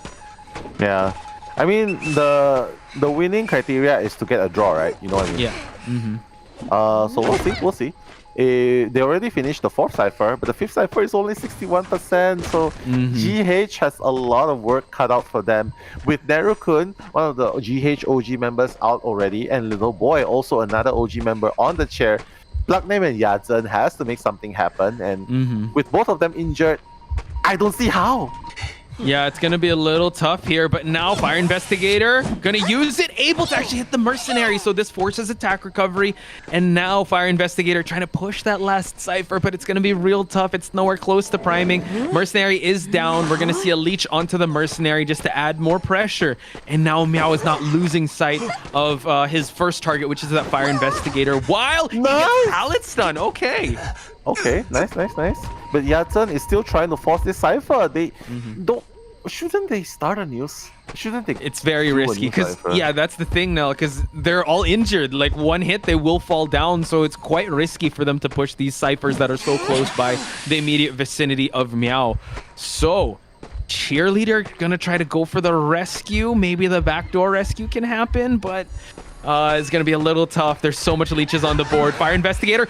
Yeah, I mean the winning criteria is to get a draw, right? You know what I mean? Yeah. So we'll see. They already finished the 4th cipher, but the 5th cipher is only 61%. So GH has a lot of work cut out for them. With Narakun, one of the GH OG members, out already, and Little Boy, also another OG member, on the chair. Plugname and Yadzhen has to make something happen, and with both of them injured, I don't see how. Yeah, it's going to be a little tough here, but now Fire Investigator going to use it, able to actually hit the Mercenary, so this forces attack recovery, and now Fire Investigator trying to push that last cipher, but it's going to be real tough. It's nowhere close to priming. Mercenary is down. We're going to see a leech onto the Mercenary just to add more pressure, and now Meow is not losing sight of his first target, which is that Fire Investigator, while he gets pallet stun. Okay, nice. But Yadzhen is still trying to force this cipher. They shouldn't they start a news? Shouldn't they? It's very risky because that's the thing now, because they're all injured. Like one hit, they will fall down. So it's quite risky for them to push these ciphers that are so close by the immediate vicinity of Meow. So Cheerleader gonna try to go for the rescue. Maybe the backdoor rescue can happen, but it's gonna be a little tough. There's so much leeches on the board. Fire Investigator,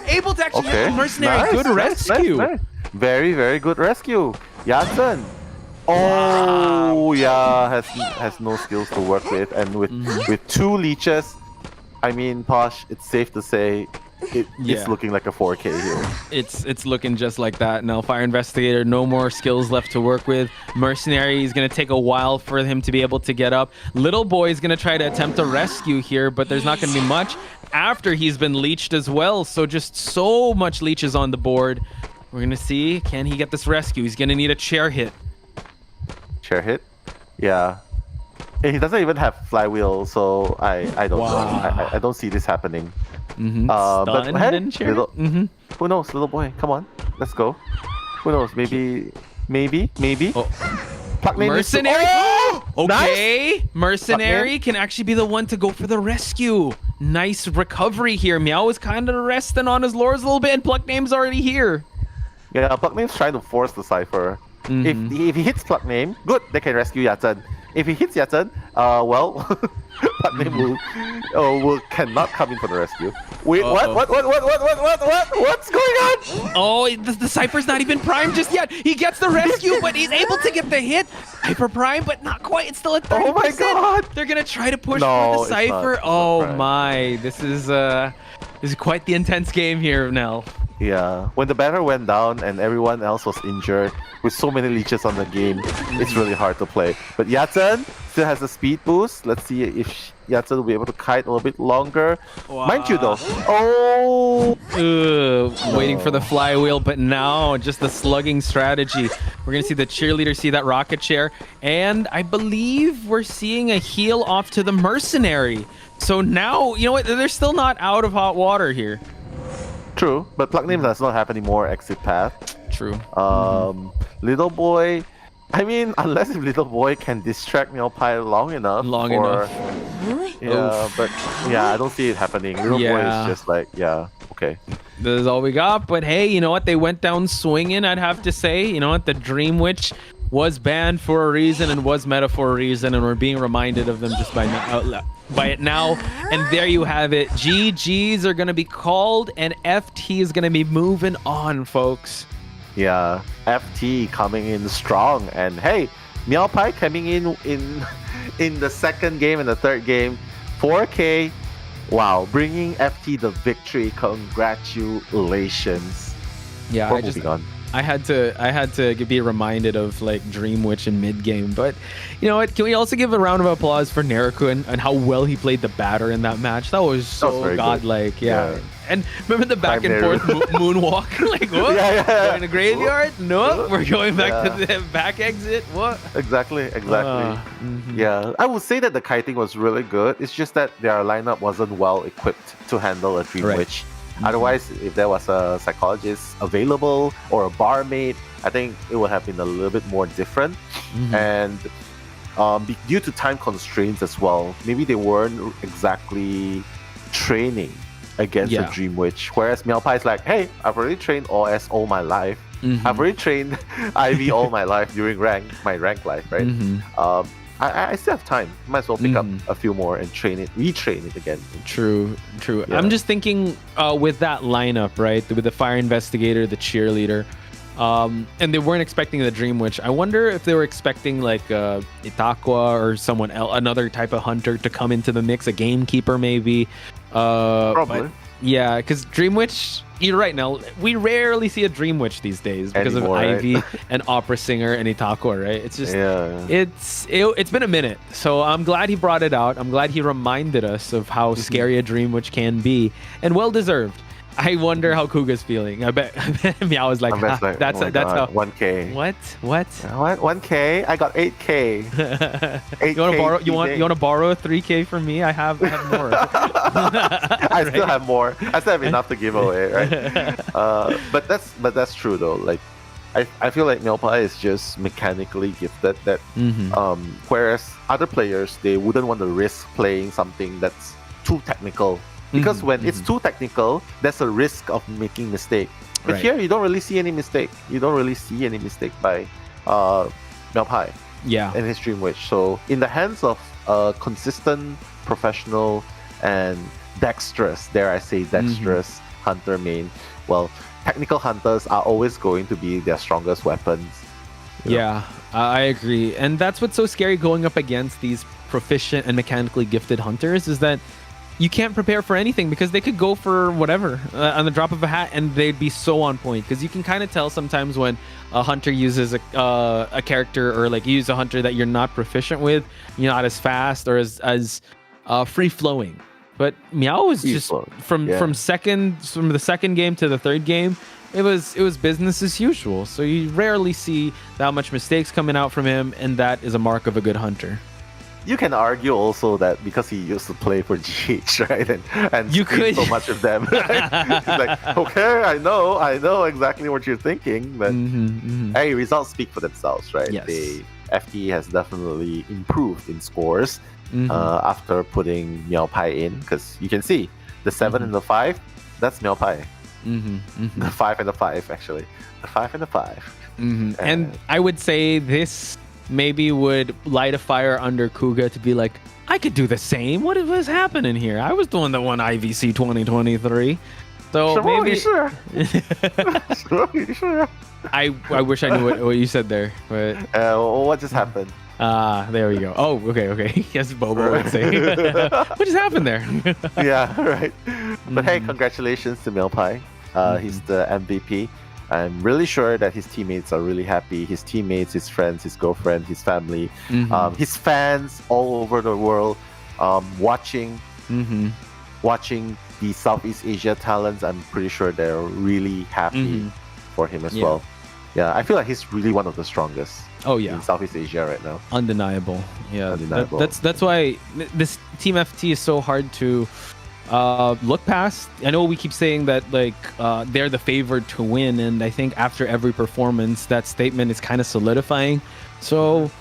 able to actually hit the Mercenary. Good rescue. Nice. Very, very good rescue. Yadzhen. Oh yeah, has no skills to work with, and with 2 leeches, I mean, Posh, it's safe to say it's looking like a 4K here. It's looking just like that now. Fire Investigator, no more skills left to work with. Mercenary is going to take a while for him to be able to get up. Little Boy is going to try to attempt a rescue here, but there's not going to be much after he's been leeched as well. So just so much leeches on the board. We're going to see, can he get this rescue? He's going to need a chair hit. Chair hit? Yeah. And he doesn't even have flywheel, so I don't know. I don't see this happening. But hey, who knows, Little Boy? Come on, let's go. Who knows? Maybe. Mercenary. Okay, nice. Mercenary can actually be the one to go for the rescue. Nice recovery here. Meow is kind of resting on his laurels a little bit, and Pluckname's already here. Yeah, Pluckname's trying to force the cipher. If he hits Pluckname, good, they can rescue Yadzhen. If he hits Yadzhen, well, Pluckname cannot come in for the rescue. Wait, what? What's going on? Oh, the cipher's not even primed just yet. He gets the rescue, but he's able to get the hit. Hyper prime, but not quite. It's still at 30%. Oh my god! They're gonna try to push for the cipher. Oh my, this is quite the intense game here, Nell. Yeah, when the banner went down and everyone else was injured, with so many leeches on the game, it's really hard to play. But Yadzhen still has a speed boost. Let's see if Yadzhen will be able to kite a little bit longer. Mind you though, waiting for the flywheel, but now just the slugging strategy. We're gonna see the Cheerleader see that rocket chair, and I believe we're seeing a heal off to the Mercenary. So now, you know what, they're still not out of hot water here. True, but Pluckname does not have any more exit path. True. Little Boy, I mean, unless if Little Boy can distract Meowpie long enough. Yeah, but yeah, I don't see it happening. Little Boy is just like, okay. This is all we got, but hey, you know what? They went down swinging, I'd have to say. You know what? The Dream Witch was banned for a reason and was meta for a reason, and we're being reminded of them just by it now. And there you have it. GGs are going to be called, and FT is going to be moving on, folks. Yeah, FT coming in strong, and hey, Meow Pie coming in the second game and the third game, 4K. Wow, bringing FT the victory. Congratulations. Yeah, We're moving on. I had to be reminded of like Dream Witch in mid game, but you know what? Can we also give a round of applause for Neriku and how well he played the batter in that match? That was so godlike. Yeah. And remember the back and forth moonwalk? Like what? Going to graveyard? No, we're going back to the back exit. What? Exactly. Yeah, I would say that the kiting was really good. It's just that their lineup wasn't well equipped to handle a Dream Witch. Otherwise, if there was a psychologist available or a barmaid, I think it would have been a little bit more different. And due to time constraints as well, maybe they weren't exactly training against a Dream Witch. Whereas Meow Pie is like, hey, I've already trained OS all my life. I've already trained IV all my life during my rank life, right? I still have time. Might as well pick up a few more and retrain it again. True. Yeah. I'm just thinking with that lineup, right? With the fire investigator, the cheerleader, and they weren't expecting the Dream Witch. I wonder if they were expecting like Itakwa or someone else, another type of hunter to come into the mix, a gamekeeper maybe. Probably. But, yeah, because Dream Witch, you're right, Nell. We rarely see a Dream Witch these days because of Ivy and Opera Singer and Itakwa, right? It's just, it's been a minute. So I'm glad he brought it out. I'm glad he reminded us of how scary a Dream Witch can be, and well deserved. I wonder how Kuga's feeling. I bet Meow is like, that's how 1K. What? 1K? I got 8K. 8K you want to borrow a 3K from me? I have more. I still have more. I still have enough to give away, right? But that's true though. Like I feel like Meow Pie is just mechanically gifted. That whereas other players, they wouldn't want to risk playing something that's too technical. Because when it's too technical, there's a risk of making mistake. But here, you don't really see any mistake. You don't really see any mistake by Meow Pie and his Dream Witch. So in the hands of a consistent, professional, and dexterous, dare I say dexterous hunter main, well, technical hunters are always going to be their strongest weapons. Yeah, I agree. And that's what's so scary going up against these proficient and mechanically gifted hunters is that you can't prepare for anything because they could go for whatever on the drop of a hat and they'd be so on point. Because you can kind of tell sometimes when a hunter uses a character or like you use a hunter that you're not proficient with, you're not as fast or as free flowing. But Meow was just from the second game to the third game, it was business as usual. So you rarely see that much mistakes coming out from him, and that is a mark of a good hunter. You can argue also that because he used to play for GH, right? And you could so much of them. Right? It's like, okay, I know exactly what you're thinking, but hey, results speak for themselves, right? Yes. FT has definitely improved in scores after putting Meow Pie in, because you can see the 7 and the 5, that's Meow Pie. The 5 and the 5, actually. The 5 and the 5. And I would say this maybe would light a fire under Kuga to be like, I could do the same. What was happening here? I was the one that won IVC 2023. So maybe. Sure. I wish I knew what you said there, but what just happened? There we go. Oh, okay. Yes, Bobo would say. What just happened there? Yeah, right. But hey, congratulations to Meow Pie. He's the MVP. I'm really sure that his teammates are really happy. His teammates, his friends, his girlfriend, his family, his fans all over the world watching the Southeast Asia talents. I'm pretty sure they're really happy for him as well. Yeah, I feel like he's really one of the strongest. In Southeast Asia right now. Undeniable. Yeah, undeniable. That's why this Team FT is so hard to look past. I know we keep saying that like they're the favored to win, and I think after every performance that statement is kind of solidifying. So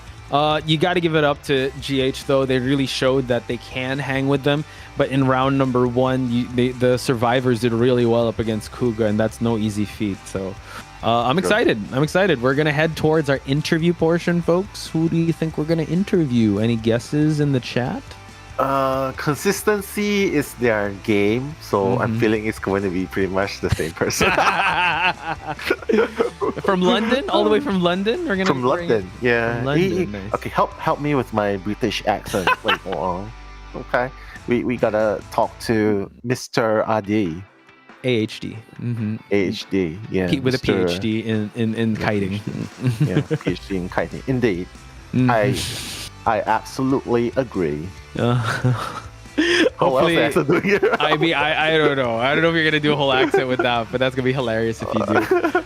you got to give it up to GH though. They really showed that they can hang with them, but in round number 1 the survivors did really well up against Kuga, and that's no easy feat. So I'm excited. We're gonna head towards our interview portion, folks. Who do you think we're gonna interview? Any guesses in the chat? Consistency is their game, so I'm feeling it's going to be pretty much the same person. From London, all the way from London. We're gonna From London, yeah. From London, nice. Okay, help me with my British accent. Wait, okay. We gotta talk to Mr. Adi. AHD. AHD, yeah. With a Mr. PhD in kiting. Yeah, PhD in kiting. Indeed. I absolutely agree. Hopefully, I don't know. I don't know. I don't know if you're gonna do a whole accent with that, but that's gonna be hilarious if you do.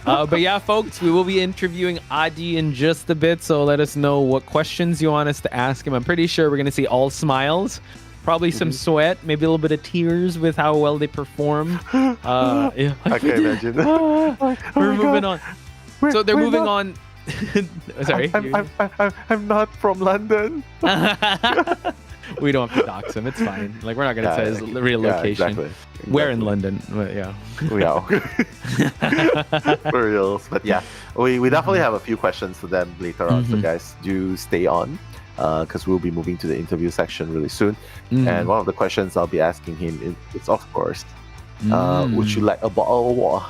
But yeah, folks, we will be interviewing Adi in just a bit, so let us know what questions you want us to ask him. I'm pretty sure we're gonna see all smiles, probably some sweat, maybe a little bit of tears with how well they perform. Yeah. I can imagine. We're moving on. So they're moving on. Sorry. I'm not from London. We don't have to dox him. It's fine. Like, we're not gonna say his real location. Exactly. We're in London, but yeah. For reals. But yeah, we definitely have a few questions for them later on. So guys, do stay on, because we'll be moving to the interview section really soon. And one of the questions I'll be asking him is, of course, would you like a bottle of water?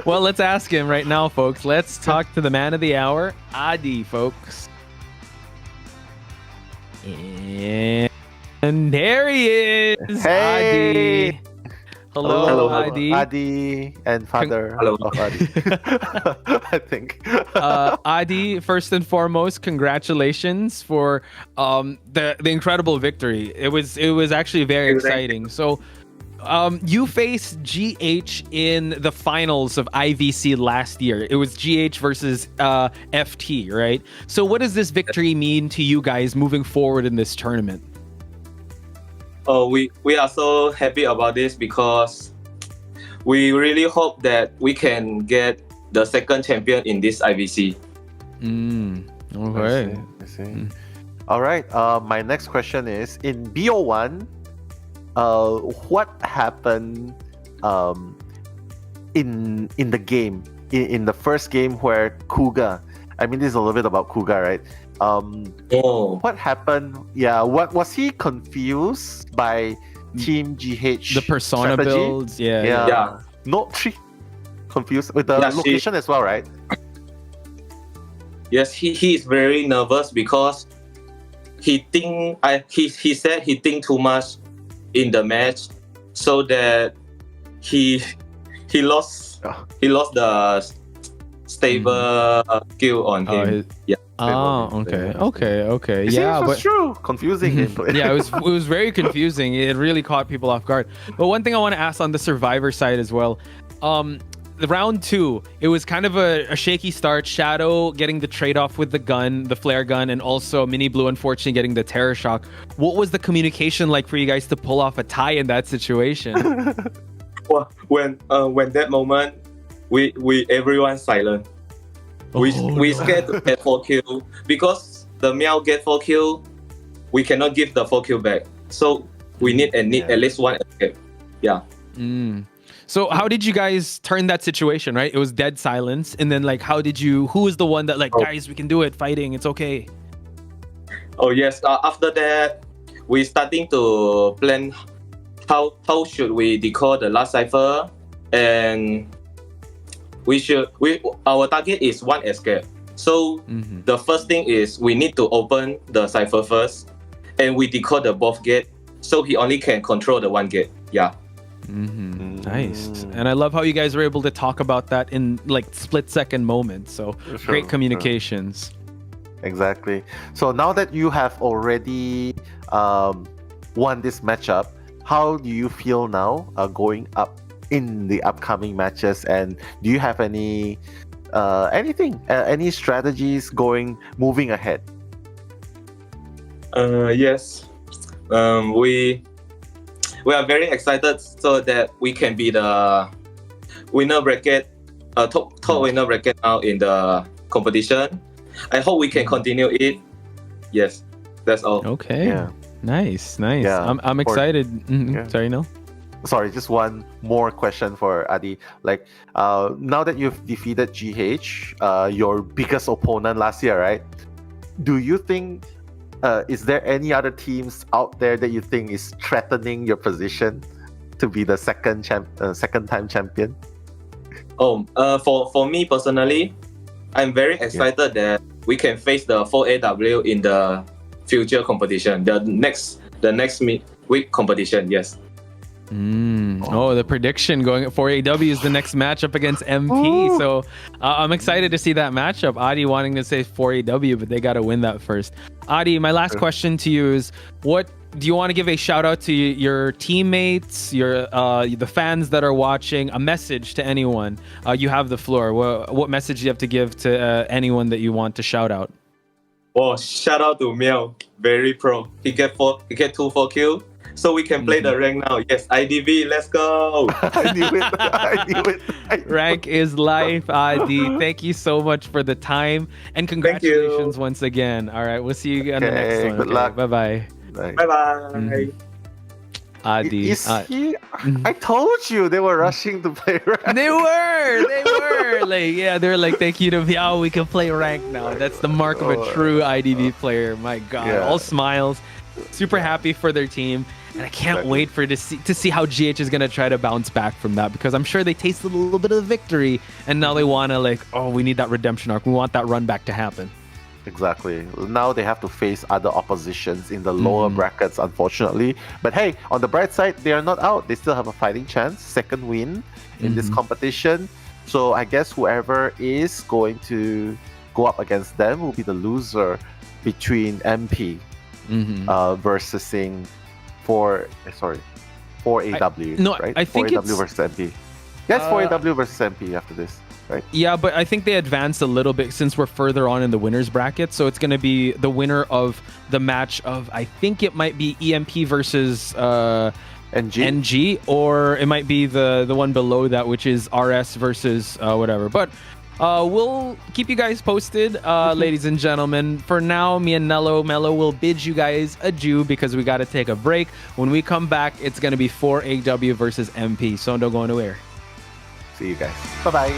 Well, let's ask him right now, folks. Let's talk to the man of the hour, Adi, folks. And there he is. Hey. Adi. Hello, Adi. Adi and father of Adi. I think. Adi, first and foremost, congratulations for the incredible victory. It was actually very exciting. So you faced GH in the finals of IVC last year. It was GH versus FT, right? So what does this victory mean to you guys moving forward in this tournament? Oh, we are so happy about this because we really hope that we can get the second champion in this IVC. Okay. I see. All right. My next question is, in BO1, what happened in the game, in the first game where Kuga, I mean, this is a little bit about Kuga, right? What happened? Yeah, what was he confused by Team GH? The persona strategy? builds, yeah. Not confused with the location as well, right? Yes, he is very nervous because he said he think too much in the match, so that he lost the stable skill on him. Okay. Yeah, but true. Confusing him. Yeah, it was very confusing. It really caught people off guard. But one thing I want to ask on the Survivor side as well, the round 2, it was kind of a shaky start. Shadow getting the trade-off with the gun, the flare gun, and also Mini Blue unfortunately getting the Terror Shock. What was the communication like for you guys to pull off a tie in that situation? Well, when that moment, we everyone silent. We scared to get 4 kill because the Meow get 4 kill, we cannot give the 4 kill back. So we need at least one escape. Yeah. So how did you guys turn that situation, right? It was dead silence. And then who was the one that guys, we can do it, fighting, it's okay? Oh yes, after that, we starting to plan how should we decode the last cipher, and our target is one escape. So the first thing is we need to open the cipher first, and we decode the both gate, so he only can control the one gate. Yeah. Nice. And I love how you guys were able to talk about that in split-second moments. So great communications. Exactly. So now that you have already won this matchup, how do you feel now going up in the upcoming matches? And do you have any strategies moving ahead? Yes. We are very excited so that we can be the winner bracket, top winner bracket now in the competition. I hope we can continue it. Yes, that's all. Okay. Yeah. Nice. Yeah. I'm excited. Sorry, no? Sorry, just one more question for Adi. Now that you've defeated GH, your biggest opponent last year, right? Do you think is there any other teams out there that you think is threatening your position to be the second time champion? For me personally, I'm very excited that we can face the 4AW in the future competition, the next week competition. Yes. Oh, the prediction going at 4AW is the next matchup against MP. Ooh. So I'm excited to see that matchup. Adi wanting to say 4AW, but they got to win that first. Adi, my last question to you is, what do you want to give a shout out to your teammates, the fans that are watching, a message to anyone? You have the floor. What message do you have to give to anyone that you want to shout out? Oh, shout out to Miao, very pro. He get 2-4 kills. So we can play the rank now. Yes, IDV, let's go. I knew it. Rank is life, Adi. Thank you so much for the time. And congratulations once again. All right, we'll see you on the next one. Good luck. Bye-bye. Bye-bye. Adi. I told you they were rushing to play rank. They were. They're like, thank you to Miao, we can play rank now. That's the mark of a true IDV player. My God, all smiles. Super happy for their team, and I can't wait to see how GH is gonna try to bounce back from that, because I'm sure they tasted a little bit of victory, and now they wanna we need that redemption arc. We want that run back to happen. Exactly. Now they have to face other oppositions in the lower brackets, unfortunately. But hey, on the bright side, they are not out. They still have a fighting chance, second win in this competition. So I guess whoever is going to go up against them will be the loser between MP. Versus 4AW, right? I think 4AW versus MP. Yes, 4AW versus MP after this, right? Yeah, but I think they advanced a little bit since we're further on in the winners bracket. So it's going to be the winner of the match of, I think it might be EMP versus NG, or it might be the one below that, which is RS versus whatever. But we'll keep you guys posted, ladies and gentlemen. For now, me and Mello will bid you guys adieu because we got to take a break. When we come back, it's going to be 4AW versus MP. So don't go anywhere. See you guys. Bye-bye.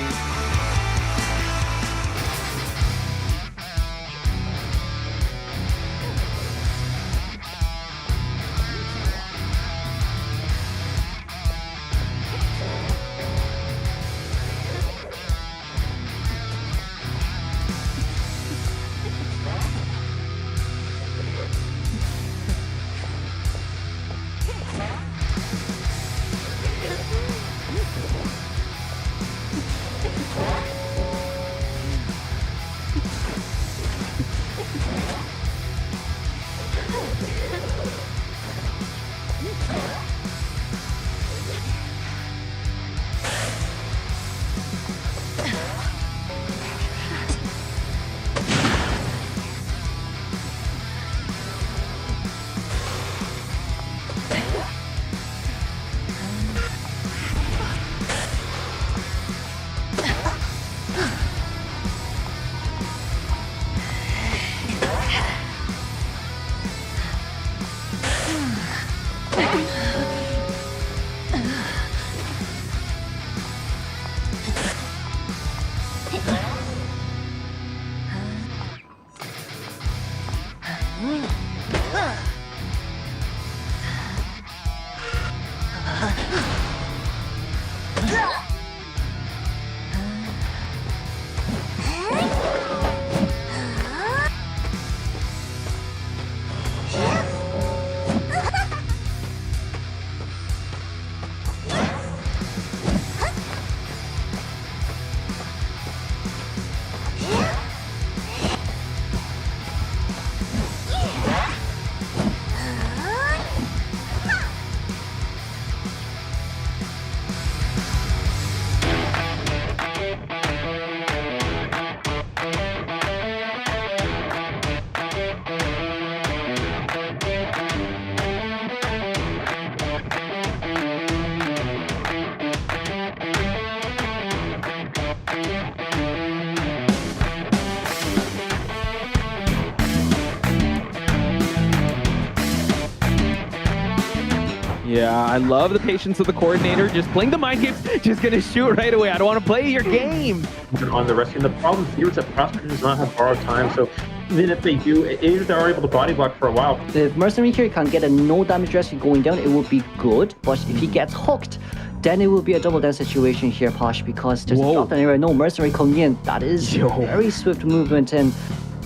Yeah, I love the patience of the coordinator. Just playing the mind games, just gonna shoot right away. I don't want to play your game. On the rest, and the problem here is that Prospect does not have borrowed time, so even if they do, if they are able to body block for a while. If Mercenary here can get a no damage rescue going down, it would be good, but if he gets hooked, then it will be a double down situation here, Posh, because there's a drop down area, no mercenary coming in. That is very swift movement in.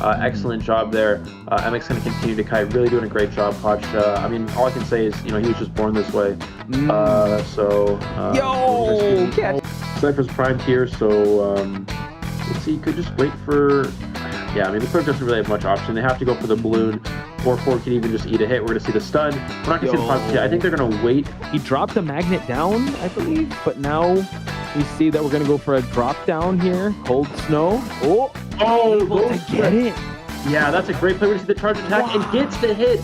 Excellent job there. MX going to continue to kite, really doing a great job, Poch. I mean, all I can say is, he was just born this way. Cypher's primed here, so let's see, could just wait for... Yeah, I mean, the Clerk doesn't really have much option. They have to go for the balloon, or Ford can even just eat a hit. We're going to see the stun. We're not going to see the positive. I think they're going to wait. He dropped the magnet down, I believe, but now we see that we're going to go for a drop down here. Cold Snow. Able to get it. Yeah, that's a great play. We're going to see the charge attack and gets the hit.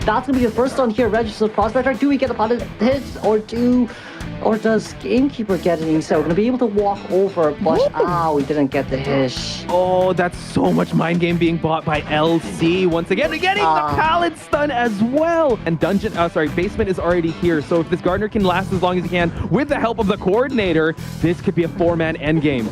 That's gonna be the first on here. Registered Prospector. Do we get a pot of hits, or does Gamekeeper get it himself? We're gonna be able to walk over, but we didn't get the hit. Oh, that's so much mind game being bought by LC once again. We're getting the pallet stun as well. And basement is already here. So if this Gardener can last as long as he can with the help of the coordinator, this could be a 4-man endgame.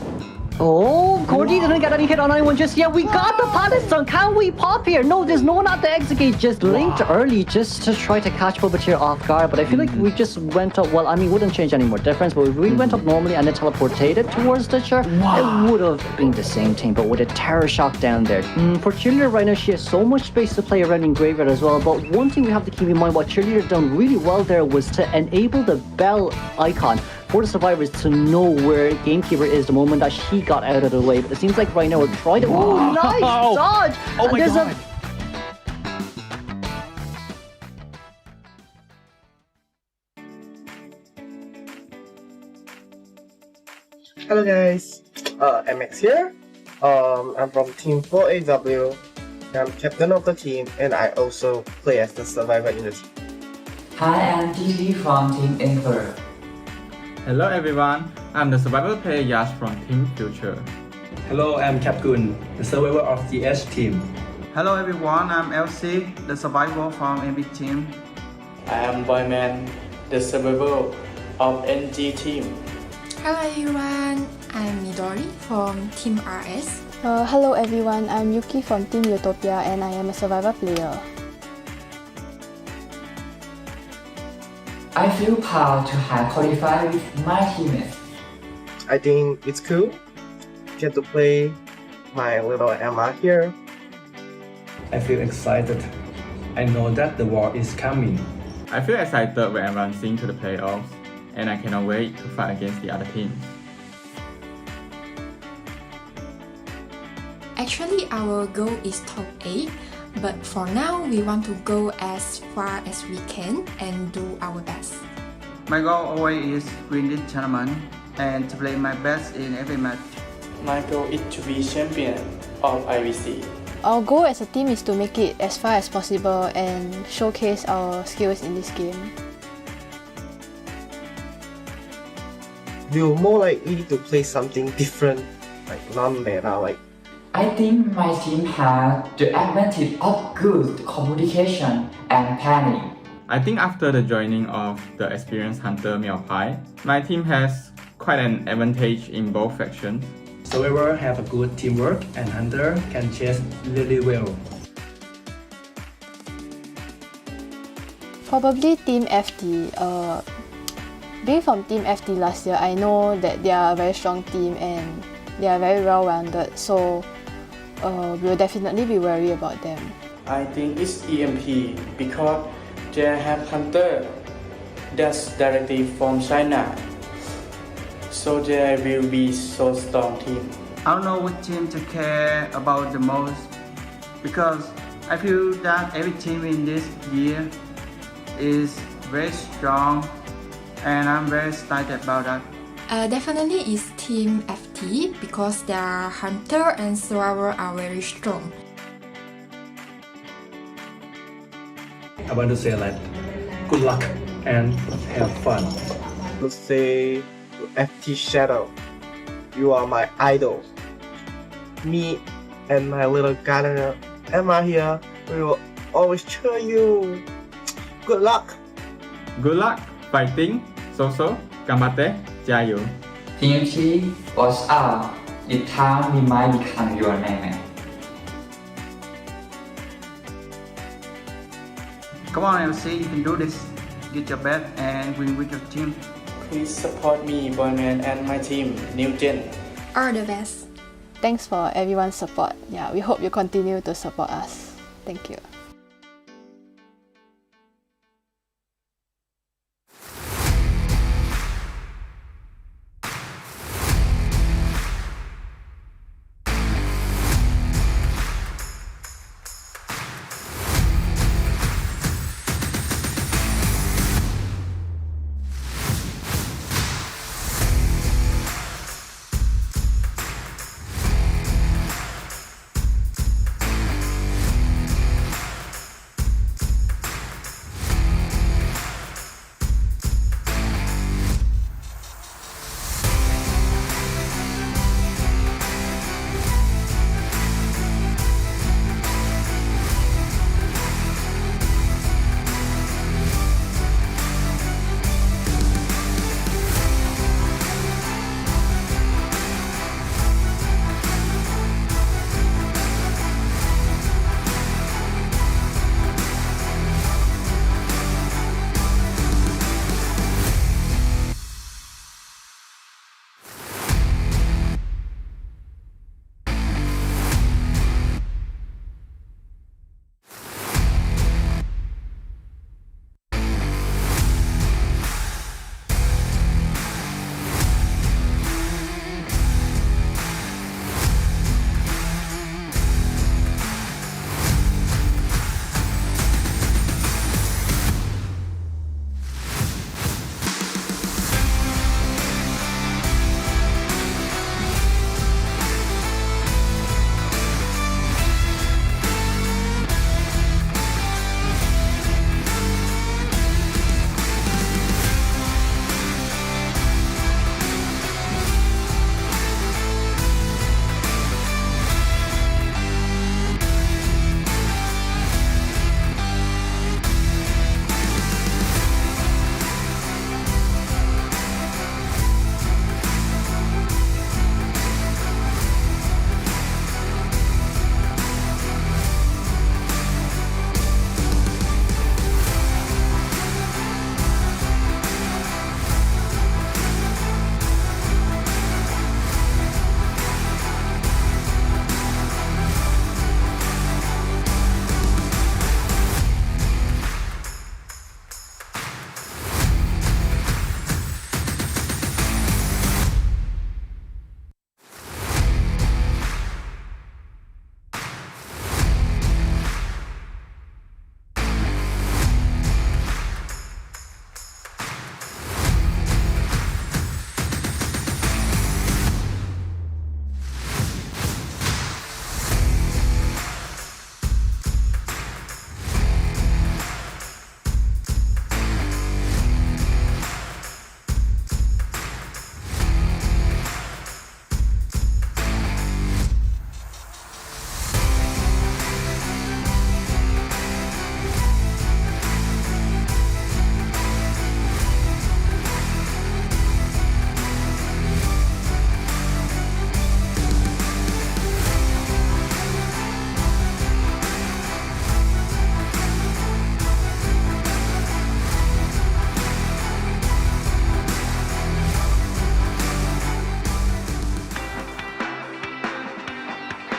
Oh, Cordy didn't get any hit on anyone just yet. We got the pallet stun. Can we pop here? No, there's no one at the execute. Just linked early just to try to catch Puppeteer off guard. But I feel like we just went up. Well, I mean, wouldn't change any more difference. But if we went up normally and then teleported towards the chair, it would have been the same thing. But with a terror shock down there. For Cheerleader right now, she has so much space to play around in Graveyard as well. But one thing we have to keep in mind, what Cheerleader done really well there was to enable the bell icon for the survivors to know where Gamekeeper is the moment that she got out of the way. But it seems like right now we're trying to... Oh, nice dodge! Oh my God. Hello guys, MX here. I'm from Team 4AW. I'm captain of the team, and I also play as the survivor in the team. Hi, I'm DD from Team Emperor. Hello everyone, I'm the survival player Yash from Team Future. Hello, I'm Capgun, the survivor of the H team. Hello everyone, I'm LC, the survivor from MB team. I am Boyman, the survivor of NG team. Hello everyone, I'm Midori from Team RS. Hello everyone, I'm Yuki from Team Utopia and I am a survivor player. I feel proud to have qualified with my teammates. I think it's cool. Get to play my little Emma here. I feel excited. I know that the war is coming. I feel excited when advancing to the playoffs, and I cannot wait to fight against the other teams. Actually, our goal is top 8, but for now, we want to go as far as we can and do our best. My goal always is win this tournament and to play my best in every match. My goal is to be champion of IVC. Our goal as a team is to make it as far as possible and showcase our skills in this game. We're more likely to play something different, like non-meta, like I think my team has the advantage of good communication and planning. I think after the joining of the experienced hunter Miao Pai, my team has quite an advantage in both factions. Survivor have a good teamwork and Hunter can chase really well. Probably Team FD. Being from Team FD last year, I know that they are a very strong team and they are very well-rounded, so we'll definitely be worried about them. I think it's EMP because they have hunter that's directly from China, so they will be so strong team. I don't know what team to care about the most because I feel that every team in this year is very strong and I'm very excited about that. Definitely is Team FT because their hunter and survivor are very strong. I want to say like good luck and have fun. to say FT Shadow. You are my idol. Me and my little gardener Emma here, we will always cheer you. Good luck. Good luck fighting. So, Gamate, Jayo. TMT, watch out. It's time we might become your nightmare. Come on, MC, you can do this. Get your best and win with your team. Please support me, Boyman, and my team, New Gen. All the best. Thanks for everyone's support. Yeah, we hope you continue to support us. Thank you.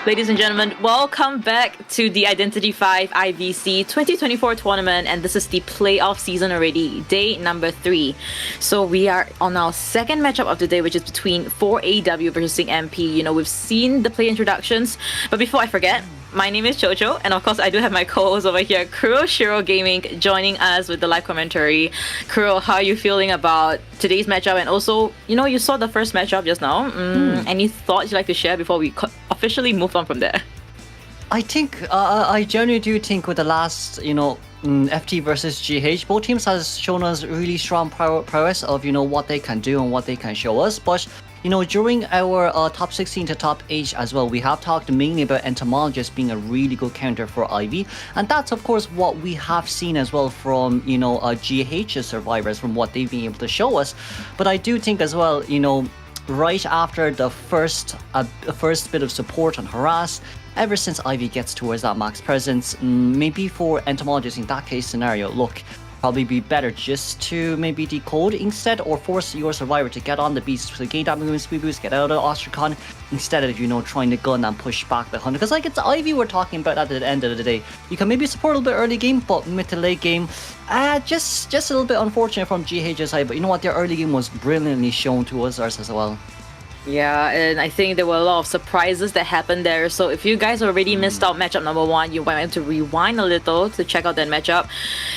Ladies and gentlemen, welcome back to the IdentityV IVC 2024 tournament, and this is the playoff season already, day number 3. So we are on our second matchup of the day, which is between 4AW versus MP. You know, we've seen the play introductions, but before I forget, my name is Chocho, and of course I do have my co-host over here, Kuro Shiro Gaming, joining us with the live commentary. Kuro, how are you feeling about today's matchup? And also, you know, you saw the first matchup just now. Any thoughts you'd like to share before we officially move on from there? I think, I genuinely do think with the last, FT versus GH, both teams has shown us really strong prowess of, what they can do and what they can show us. But, during our top 16 to top 8 as well, we have talked mainly about Entomologist being a really good counter for Ivy. And that's, of course, what we have seen as well from, GH's survivors, from what they've been able to show us. But I do think as well, right after the first bit of support and harass, ever since Ivy gets towards that max presence, maybe for Entomologist in that case scenario, look, probably be better just to maybe decode instead, or force your survivor to get on the beast to gain that movement speed boost, get out of Ostracon, instead of, trying to gun and push back the hunter. Because it's Ivy we're talking about at the end of the day. You can maybe support a little bit early game, but mid to late game, just a little bit unfortunate from GH's side. But you know what, their early game was brilliantly shown to us as well. Yeah, and I think there were a lot of surprises that happened there. So if you guys already missed out matchup number 1, you might want to rewind a little to check out that matchup.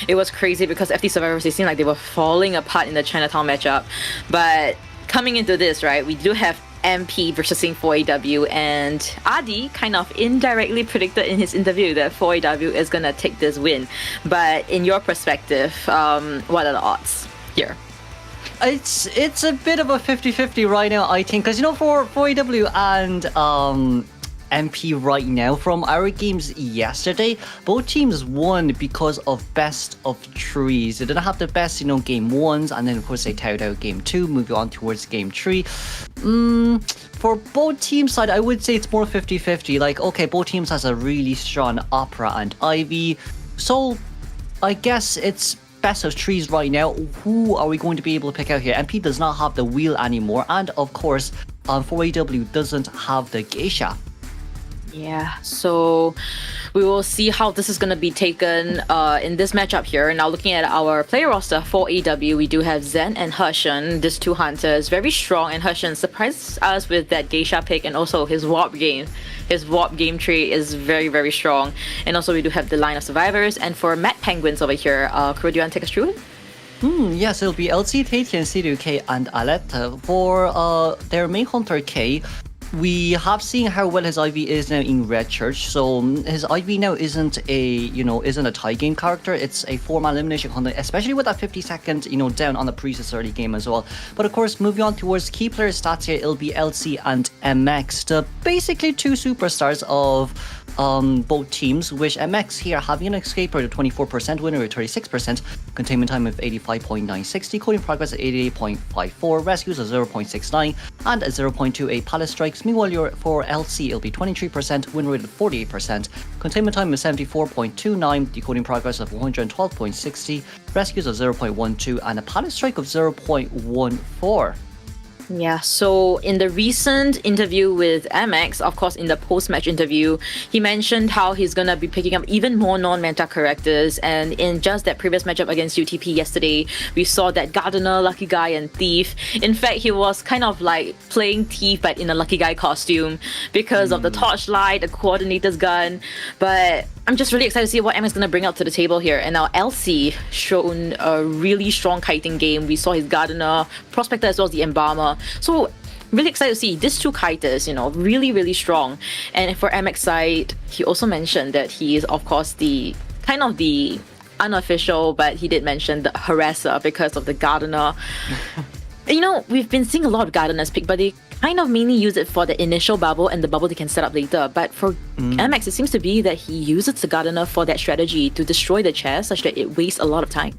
It was crazy because FT survivors, they seemed like they were falling apart in the Chinatown matchup. But coming into this, right, we do have MP versus 4AW, and Adi kind of indirectly predicted in his interview that 4AW is gonna take this win. But in your perspective, what are the odds here? It's a bit of a 50-50 right now, I think, because for 4AW and MP right now, from our games yesterday, both teams won because of best of 3s. They didn't have the best, game 1s, and then of course they tied out game 2, moving on towards game 3. For both teams side, I would say it's more 50-50. Like, okay, both teams has a really strong Opera and Ivy, so I guess it's best of 3s right now. Who are we going to be able to pick out here? MP does not have the wheel anymore, and of course 4AW doesn't have the geisha. Yeah, so we will see how this is going to be taken in this matchup here. Now, looking at our player roster for AW, we do have Zen and Hershen, these two hunters, very strong, and Hershen surprised us with that geisha pick, and also his warp game. His warp game tree is very, very strong. And also we do have the line of survivors. And for Mad Penguins over here, Kuro, do you want to take us through it? Yes, it'll be LC, Tatian, Sidu, K, and Aletta. For their main hunter, K, we have seen how well his IV is now in Red Church. So his IV now isn't a tie game character. It's a 4-man elimination hunter, especially with that 50-second, down on the Priestess early game as well. But of course, moving on towards key player stats here, it'll be LC and MX, the basically two superstars of both teams, which MX here having an escape rate of 24%, win rate 36%, containment time of 85.96, decoding progress at 88.54, rescues of 0.69, and a 0.28 pallet strikes. Meanwhile, for LC, it'll be 23%, win rate of 48%, containment time of 74.29, decoding progress of 112.60, rescues of 0.12, and a pallet strike of 0.14. Yeah, so in the recent interview with MX, of course, in the post-match interview, he mentioned how he's gonna be picking up even more non-meta characters. And in just that previous matchup against UTP yesterday, we saw that Gardener, Lucky Guy, and Thief. In fact, he was kind of like playing Thief, but in a Lucky Guy costume because of the torchlight, the coordinator's gun. But I'm just really excited to see what MX is gonna bring out to the table here. And now LC shown a really strong kiting game. We saw his Gardener, Prospector, as well as the Embalmer. So really excited to see these two kiters, really, really strong. And for MX side, he also mentioned that he is, of course, the kind of the unofficial, but he did mention the harasser because of the Gardener. We've been seeing a lot of Gardeners pick, but they kind of mainly use it for the initial bubble and the bubble they can set up later. But for MX, it seems to be that he uses the Gardener for that strategy to destroy the chest such that it wastes a lot of time.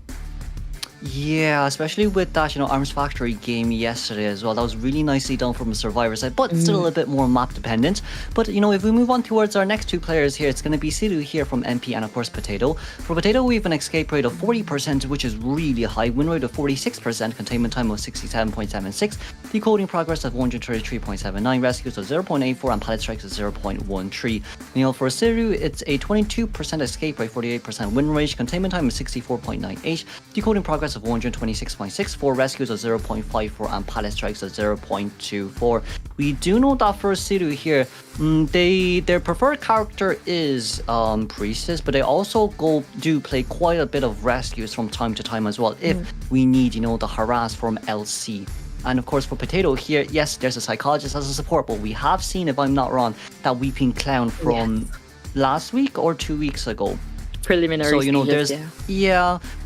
Yeah, especially with that, Arms Factory game yesterday as well. That was really nicely done from the survivor side, but still a bit more map dependent. But, if we move on towards our next two players here, it's going to be Sidu here from MP and, of course, Potato. For Potato, we have an escape rate of 40%, which is really high. Win rate of 46%, containment time of 67.76, decoding progress of 133.79, rescues of 0.84, and pallet strikes of 0.13. For Sidu, it's a 22% escape rate, 48% win rate, containment time of 64.98, decoding progress of 126.64, rescues of 0.54, and pallet strikes of 0.24. We do know that for Sidu here, their preferred character is Priestess, but they also do play quite a bit of rescues from time to time as well, if we need, the harass from LC. And of course for Potato here, yes, there's a Psychologist as a support, but we have seen, if I'm not wrong, that Weeping Clown from last week or 2 weeks ago. preliminary So, you know, stages,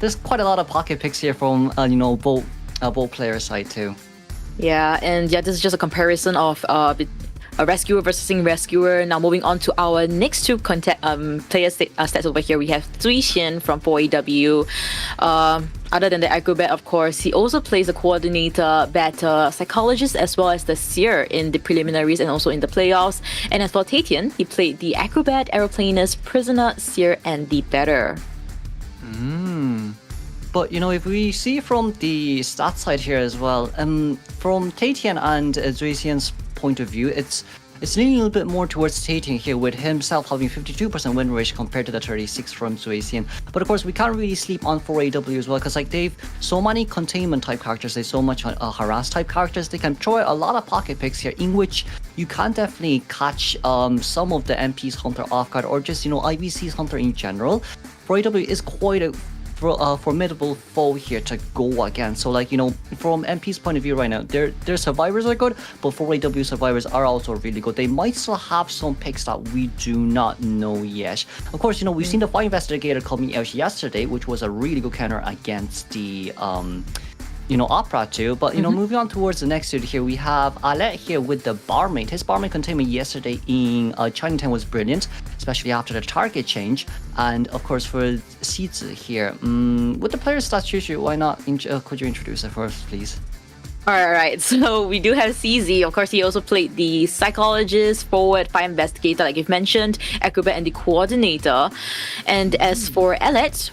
there's quite a lot of pocket picks here from, both player side too. Yeah, and this is just a comparison of a rescuer versus rescuer. Now moving on to our next two player stats over here, we have Zui Xian from 4AW. Other than the acrobat, of course, he also plays the coordinator, batter, psychologist, as well as the seer in the preliminaries and also in the playoffs. And as for Tatian, he played the acrobat, aeroplanist, prisoner, seer, and the batter. But if we see from the stat side here as well, from Tatian and Zui Xian's point of view, it's leaning a little bit more towards Tatian here, with himself having 52% win rate compared to the 36 from Zui Xian. But of course, we can't really sleep on 4AW as well, because they've so many containment type characters, there's so much harass type characters. They can throw a lot of pocket picks here, in which you can definitely catch some of the MP's Hunter off guard, or just IVC's Hunter in general. 4AW is quite a formidable foe here to go against. So from MP's point of view right now, their survivors are good, but 4AW survivors are also really good. They might still have some picks that we do not know yet. Of course, we've seen the Fire Investigator coming out yesterday, which was a really good counter against the Opera too. But moving on towards the next dude here, we have Alet here with the Barmaid. His Barmaid containment yesterday in Chinatown was brilliant, especially after the target change. And of course for Sizi here, with the player stats usually, why not could you introduce it first, please? Alright, so we do have CZ. Of course, he also played the psychologist, forward, fire investigator, like you've mentioned, acrobat, and the coordinator. And as for Alet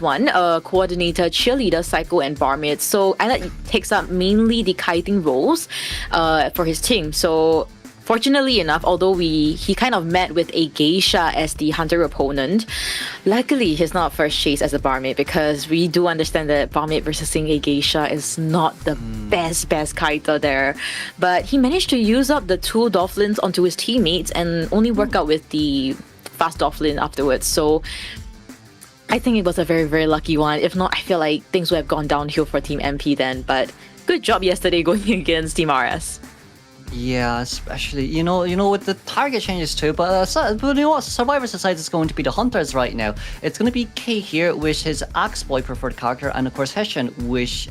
1, coordinator, cheerleader, psycho, and barmaid. So Alet takes up mainly the kiting roles for his team. So fortunately enough, although he kind of met with a geisha as the hunter opponent, luckily he's not first chase as a barmaid, because we do understand that barmaid versus a geisha is not the best kiter there. But he managed to use up the 2 Dolphins onto his teammates and only work out with the fast Dolphin afterwards. So I think it was a very, very lucky one. If not, I feel like things would have gone downhill for Team MP then. But good job yesterday going against Team RS. Yeah, especially with the target changes too. But you know what? Survivors decides it's going to be the Hunters right now. It's going to be K here, which his Axe Boy preferred character, and of course Hessian, which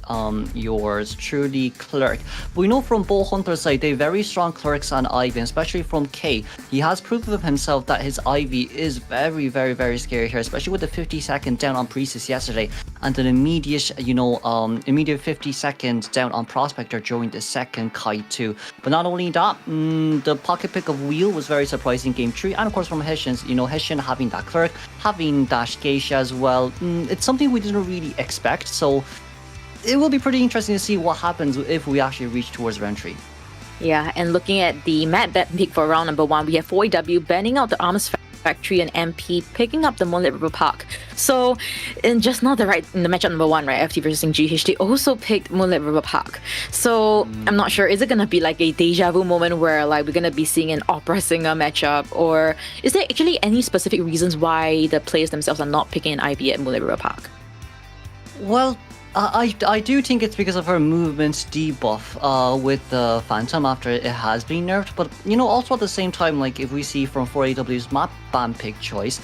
yours truly Clerk. We know from both Hunters side they're very strong clerks on Ivy, especially from K. He has proven of himself that his Ivy is very, very, very scary here, especially with the 50-second down on Priestess yesterday, and an immediate 50-second down on Prospector during the second kite too. But not only that, the pocket pick of Wheel was very surprising game 3, and of course from Hessian's, Hessian having that Clerk, having Dash Geisha as well, it's something we didn't really expect, so it will be pretty interesting to see what happens if we actually reach towards round 3. Yeah, and looking at the map bet pick for round number 1, we have 4AW banning out the Arms Factory and MP picking up the Moonlit River Park. So, in just not in the matchup number 1, right, FT versus GH, they also picked Moonlit River Park. So, I'm not sure, is it gonna be like a deja vu moment where we're gonna be seeing an opera singer matchup, or is there actually any specific reasons why the players themselves are not picking an IB at Moonlit River Park? Well, I do think it's because of her movement debuff with the Phantom after it has been nerfed, but also at the same time, if we see from 4AW's map ban pick choice,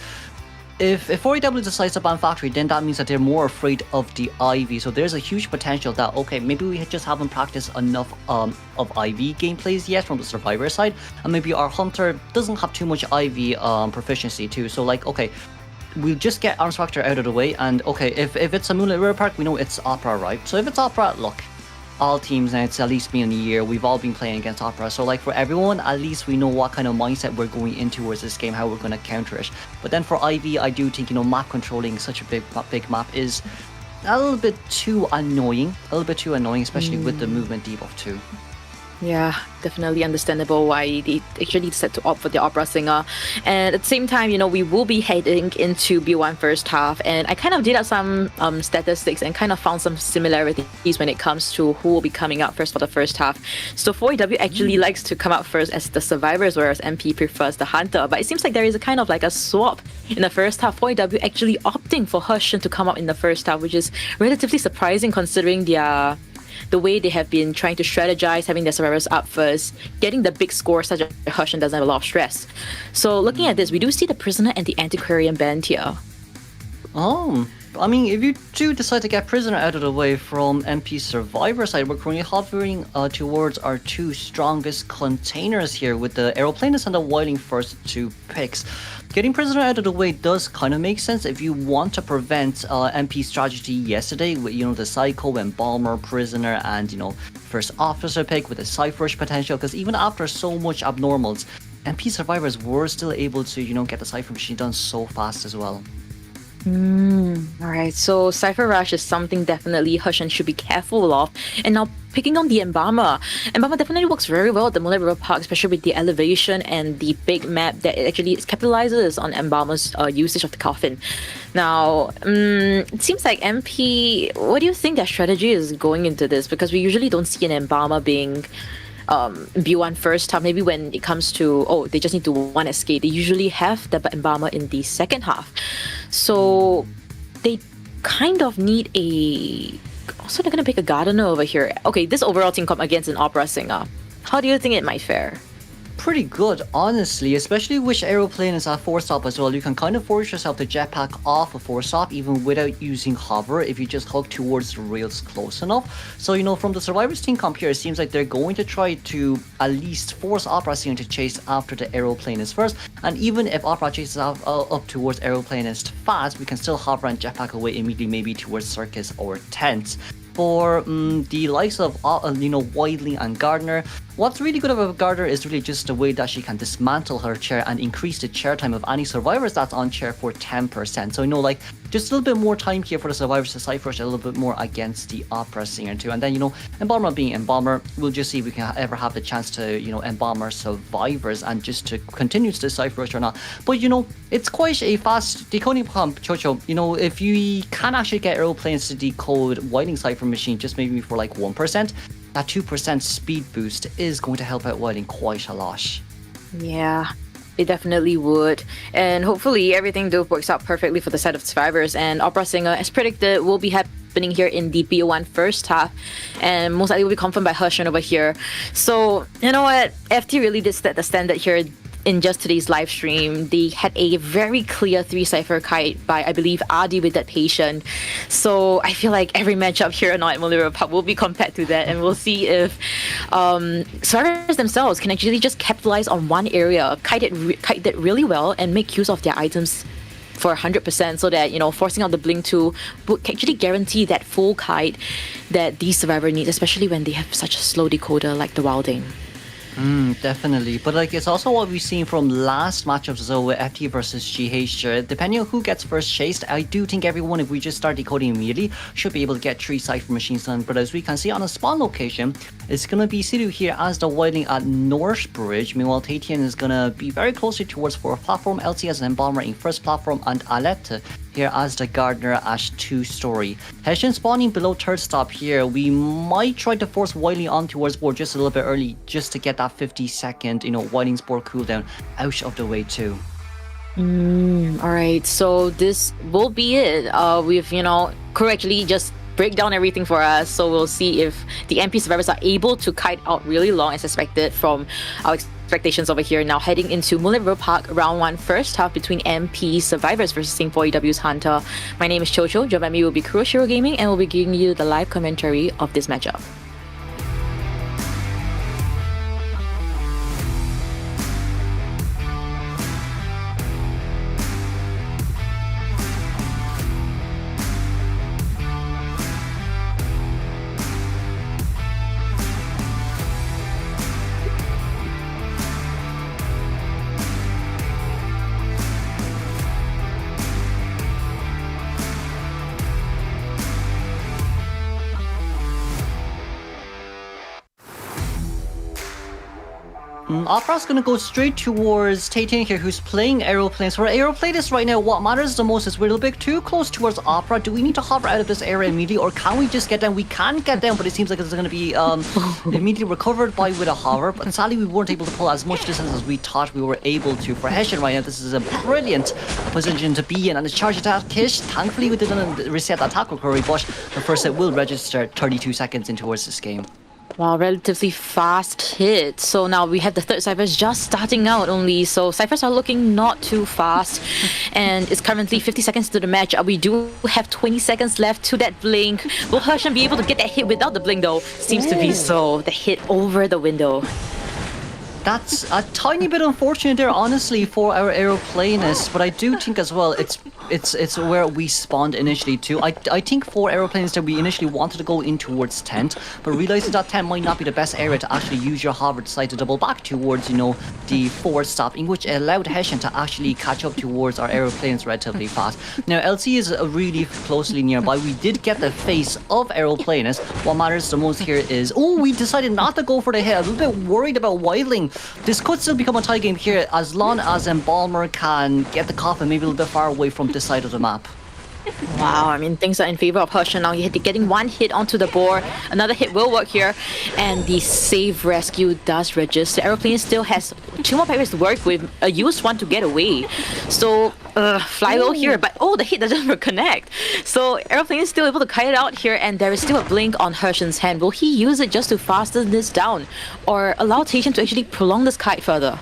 if 4AW decides to ban Factory, then that means that they're more afraid of the IV, so there's a huge potential that, okay, maybe we just haven't practiced enough of IV gameplays yet from the Survivor side, and maybe our Hunter doesn't have too much IV proficiency too, so okay, we'll just get Arms Factor out of the way, and okay, if it's a Moonlit River Park, we know it's Opera, right? So if it's Opera, look, all teams now, it's at least been a year, we've all been playing against Opera, so for everyone, at least we know what kind of mindset we're going into towards this game, how we're going to counter it. But then for IV, I do think, map controlling such a big map is a little bit too annoying, especially with the movement debuff too. Yeah, definitely understandable why they actually decided to opt for the opera singer. And at the same time, we will be heading into B1 first half, and I kind of did up some statistics and kind of found some similarities when it comes to who will be coming out first for the first half. So 4AW actually likes to come out first as the survivors, whereas MP prefers the hunter. But it seems like there is a kind of a swap in the first half. 4AW actually opting for Hessian to come out in the first half, which is relatively surprising considering the way they have been trying to strategize, having their survivors up first, getting the big score such as Hessian doesn't have a lot of stress. So looking at this, we do see the Prisoner and the Antiquarian banned here. I mean, if you do decide to get Prisoner out of the way from MP Survivor side, we're currently hovering towards our two strongest containers here with the Aeroplanist and the Wildling first two picks. Getting Prisoner out of the way does kind of make sense if you want to prevent MP strategy yesterday with, the Psycho and Bomber, Prisoner, and, First Officer pick with the Cypher's potential, because even after so much abnormals, MP Survivors were still able to, get the Cypher machine done so fast as well. Alright, so Cypher Rush is something definitely Hushan should be careful of. And now picking on the Embalmer. Embalmer definitely works very well at the Mullet River Park, especially with the elevation and the big map that actually capitalizes on Embalmer's usage of the coffin. Now, it seems like MP, what do you think their strategy is going into this? Because we usually don't see an Embalmer being B1 first half. Maybe when it comes to they just need to one escape, they usually have the Embalmer in the second half, so they kind of need a also they're gonna pick a Gardener over here. Okay, this overall team comp against an Opera Singer, how do you think it might fare? Pretty good, honestly, especially with Aeroplane at 4-stop as well. You can kind of force yourself to jetpack off a 4-stop even without using hover if you just hook towards the rails close enough. So, from the Survivors team comp here, it seems like they're going to try to at least force Opera Singer to chase after the Aeroplanist first. And even if Opera chases up towards Aeroplanist fast, we can still hover and jetpack away immediately, maybe towards Circus or Tent. For the likes of Wildling and Gardner, what's really good about Gardner is really just the way that she can dismantle her chair and increase the chair time of any survivors that's on chair for 10%. So just a little bit more time here for the survivors to cypher a little bit more against the Opera Singer too. And then Embalmer being Embalmer, we'll just see if we can ever have the chance to Embalmer survivors and just to continue to decipher or not. But it's quite a fast decoding pump, Chocho. If you can actually get aeroplanes to decode Wildling Cypher machine just maybe for like 1%, that 2% speed boost is going to help out Wildling quite a lot. Yeah, it definitely would. And hopefully everything works out perfectly for the set of survivors. And Opera Singer, as predicted, will be happening here in the BO1 first half. And most likely will be confirmed by Hushan over here. So, you know what? FT really did set the standard here in just today's live stream. They had a very clear 3-cypher kite by, I believe, Adi with that patient. So I feel like every matchup here at Mullet River Park will be compared to that, and we'll see if survivors themselves can actually just capitalize on one area, kite that really well, and make use of their items for 100%, so that forcing out the blink 2 would actually guarantee that full kite that these survivors need, especially when they have such a slow decoder like the Wilding. Definitely. But it's also what we've seen from last matchups as well with FT versus GH. Depending on who gets first chased, I do think everyone, if we just start decoding immediately, should be able to get 3 Cypher machines done. But as we can see on a spawn location, it's going to be Sidu here as the Wildling at North Bridge. Meanwhile, Tatian is going to be very closely towards 4th platform, LT as an Embalmer in 1st platform, and Alette here as the Gardener at 2-story. Hessian spawning below 3rd stop here. We might try to force Wildling on towards board just a little bit early, just to get that 50-second, Wildling's board cooldown out of the way too. Alright, so this will be it. We've, correctly just break down everything for us, so we'll see if the MP survivors are able to kite out really long as expected from our expectations over here. Now heading into Mullet River Park, round 1 first half between MP survivors versus Singapore EW's Hunter. My name is Chocho, joined by me will be Kuroshiro Gaming, and we'll be giving you the live commentary of this matchup. Opera's gonna go straight towards Tatian here, who's playing aeroplanes. For aeroplanists right now, what matters the most is we're a little bit too close towards Opera. Do we need to hover out of this area immediately, or can we just get down? We can get down, but it seems like it's gonna be immediately recovered by with a hover. But sadly, we weren't able to pull as much distance as we thought we were able to. For Hessian right now, this is a brilliant position to be in, and it's charge attack Kish. Thankfully, we didn't reset that attack recovery, but the first hit will register 32 seconds in towards this game. Wow, relatively fast hit. So now we have the third ciphers just starting out only. So ciphers are looking not too fast. And it's currently 50 seconds to the match. We do have 20 seconds left to that blink. Will Hershen be able to get that hit without the blink though? Seems to be so. The hit over the window. That's a tiny bit unfortunate there, honestly, for our aeroplanist. But I do think as well, it's where we spawned initially too. I think for aeroplanes that we initially wanted to go in towards tent, but realizing that tent might not be the best area to actually use your hover, decided to double back towards, you know, the forward stopping, which allowed Hessian to actually catch up towards our aeroplanes relatively fast. Now LC is really closely nearby. We did get the face of aeroplanist. What matters the most here is, oh, we decided not to go for the hit. A little bit worried about Wildling. This could still become a tie game here as long as Embalmer can get the coffin maybe a little bit far away from this side of the map. Wow, I mean, things are in favor of Hershen now. He's getting one hit onto the board. Another hit will work here. And the save rescue does register. Aeroplane still has 2 more pirates to work with. A used one to get away. So, fly low here. But, oh, the hit doesn't reconnect. So, Aeroplane is still able to kite it out here. And there is still a blink on Hershen's hand. Will he use it just to fasten this down? Or allow Taitian to actually prolong this kite further?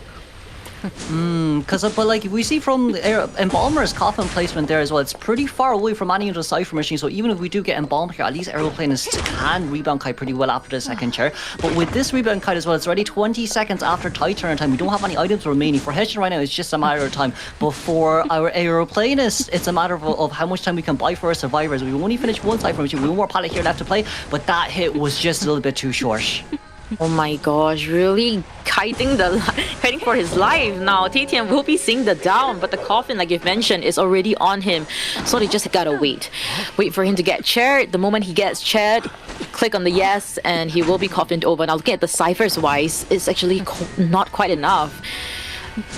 But like we see from Embalmer's coffin placement there as well, it's pretty far away from any of the cipher machines. So even if we do get Embalmed here, at least aeroplanes can rebound kite pretty well after the second chair. But with this rebound kite as well, it's already 20 seconds after tie turn time. We don't have any items remaining. For Hessian right now, it's just a matter of time. But for our aeroplanists, it's a matter of how much time we can buy for our survivors. We've only finished one cipher machine. We have one more pallet here left to play, but that hit was just a little bit too short. Oh my gosh, really kiting for his life now. Taitian will be seeing the down, but the coffin, like you've mentioned, is already on him. So they just gotta wait. Wait for him to get chaired. The moment he gets chaired, click on the yes, and he will be coffined over. Now looking at the ciphers wise, it's actually not quite enough.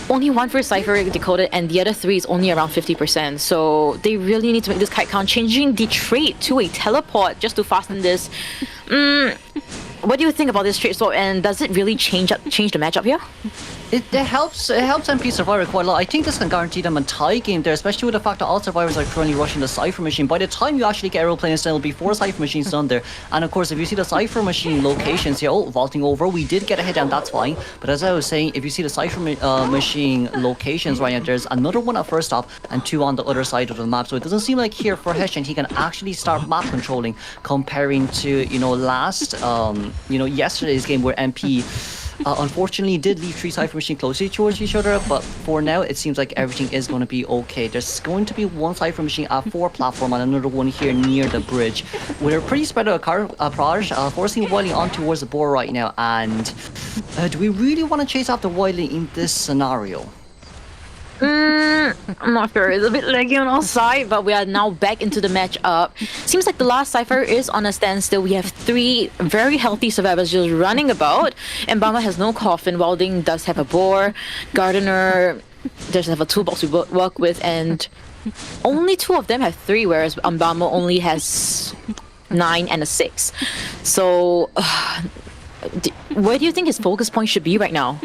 Only one first cipher decoded and the other 3 is only around 50%. So they really need to make this kite count, changing the trait to a teleport just to fasten this. What do you think about this trait swap, and does it really change the matchup here? It helps MP Survivor quite a lot. I think this can guarantee them a tie game there, especially with the fact that all survivors are currently rushing the cipher machine. By the time you actually get aeroplanes, there will be 4 cipher machines done there. And of course, if you see the cipher machine locations here, oh, vaulting over, we did get a hit down, that's fine. But as I was saying, if you see the cipher machine locations right now, there's another one at first stop and 2 on the other side of the map. So it doesn't seem like here for Hessian he can actually start map controlling, comparing to, you know, last, yesterday's game where MP unfortunately did leave 3 cipher machines closely towards each other, but for now it seems like everything is going to be okay. There's going to be 1 cipher machine at 4 platform and another one here near the bridge. With a pretty spread out approach, forcing Wildling on towards the board right now. And do we really want to chase after Wildling in this scenario? I'm not sure. It's a bit laggy on our side, but we are now back into the match up. Seems like the last cipher is on a standstill. We have 3 very healthy survivors just running about. Embalmer has no coffin. Wilding does have a boar. Gardener does have a toolbox to work with, and only 2 of them have 3, whereas Embalmer only has 9 and a 6. So, where do you think his focus point should be right now?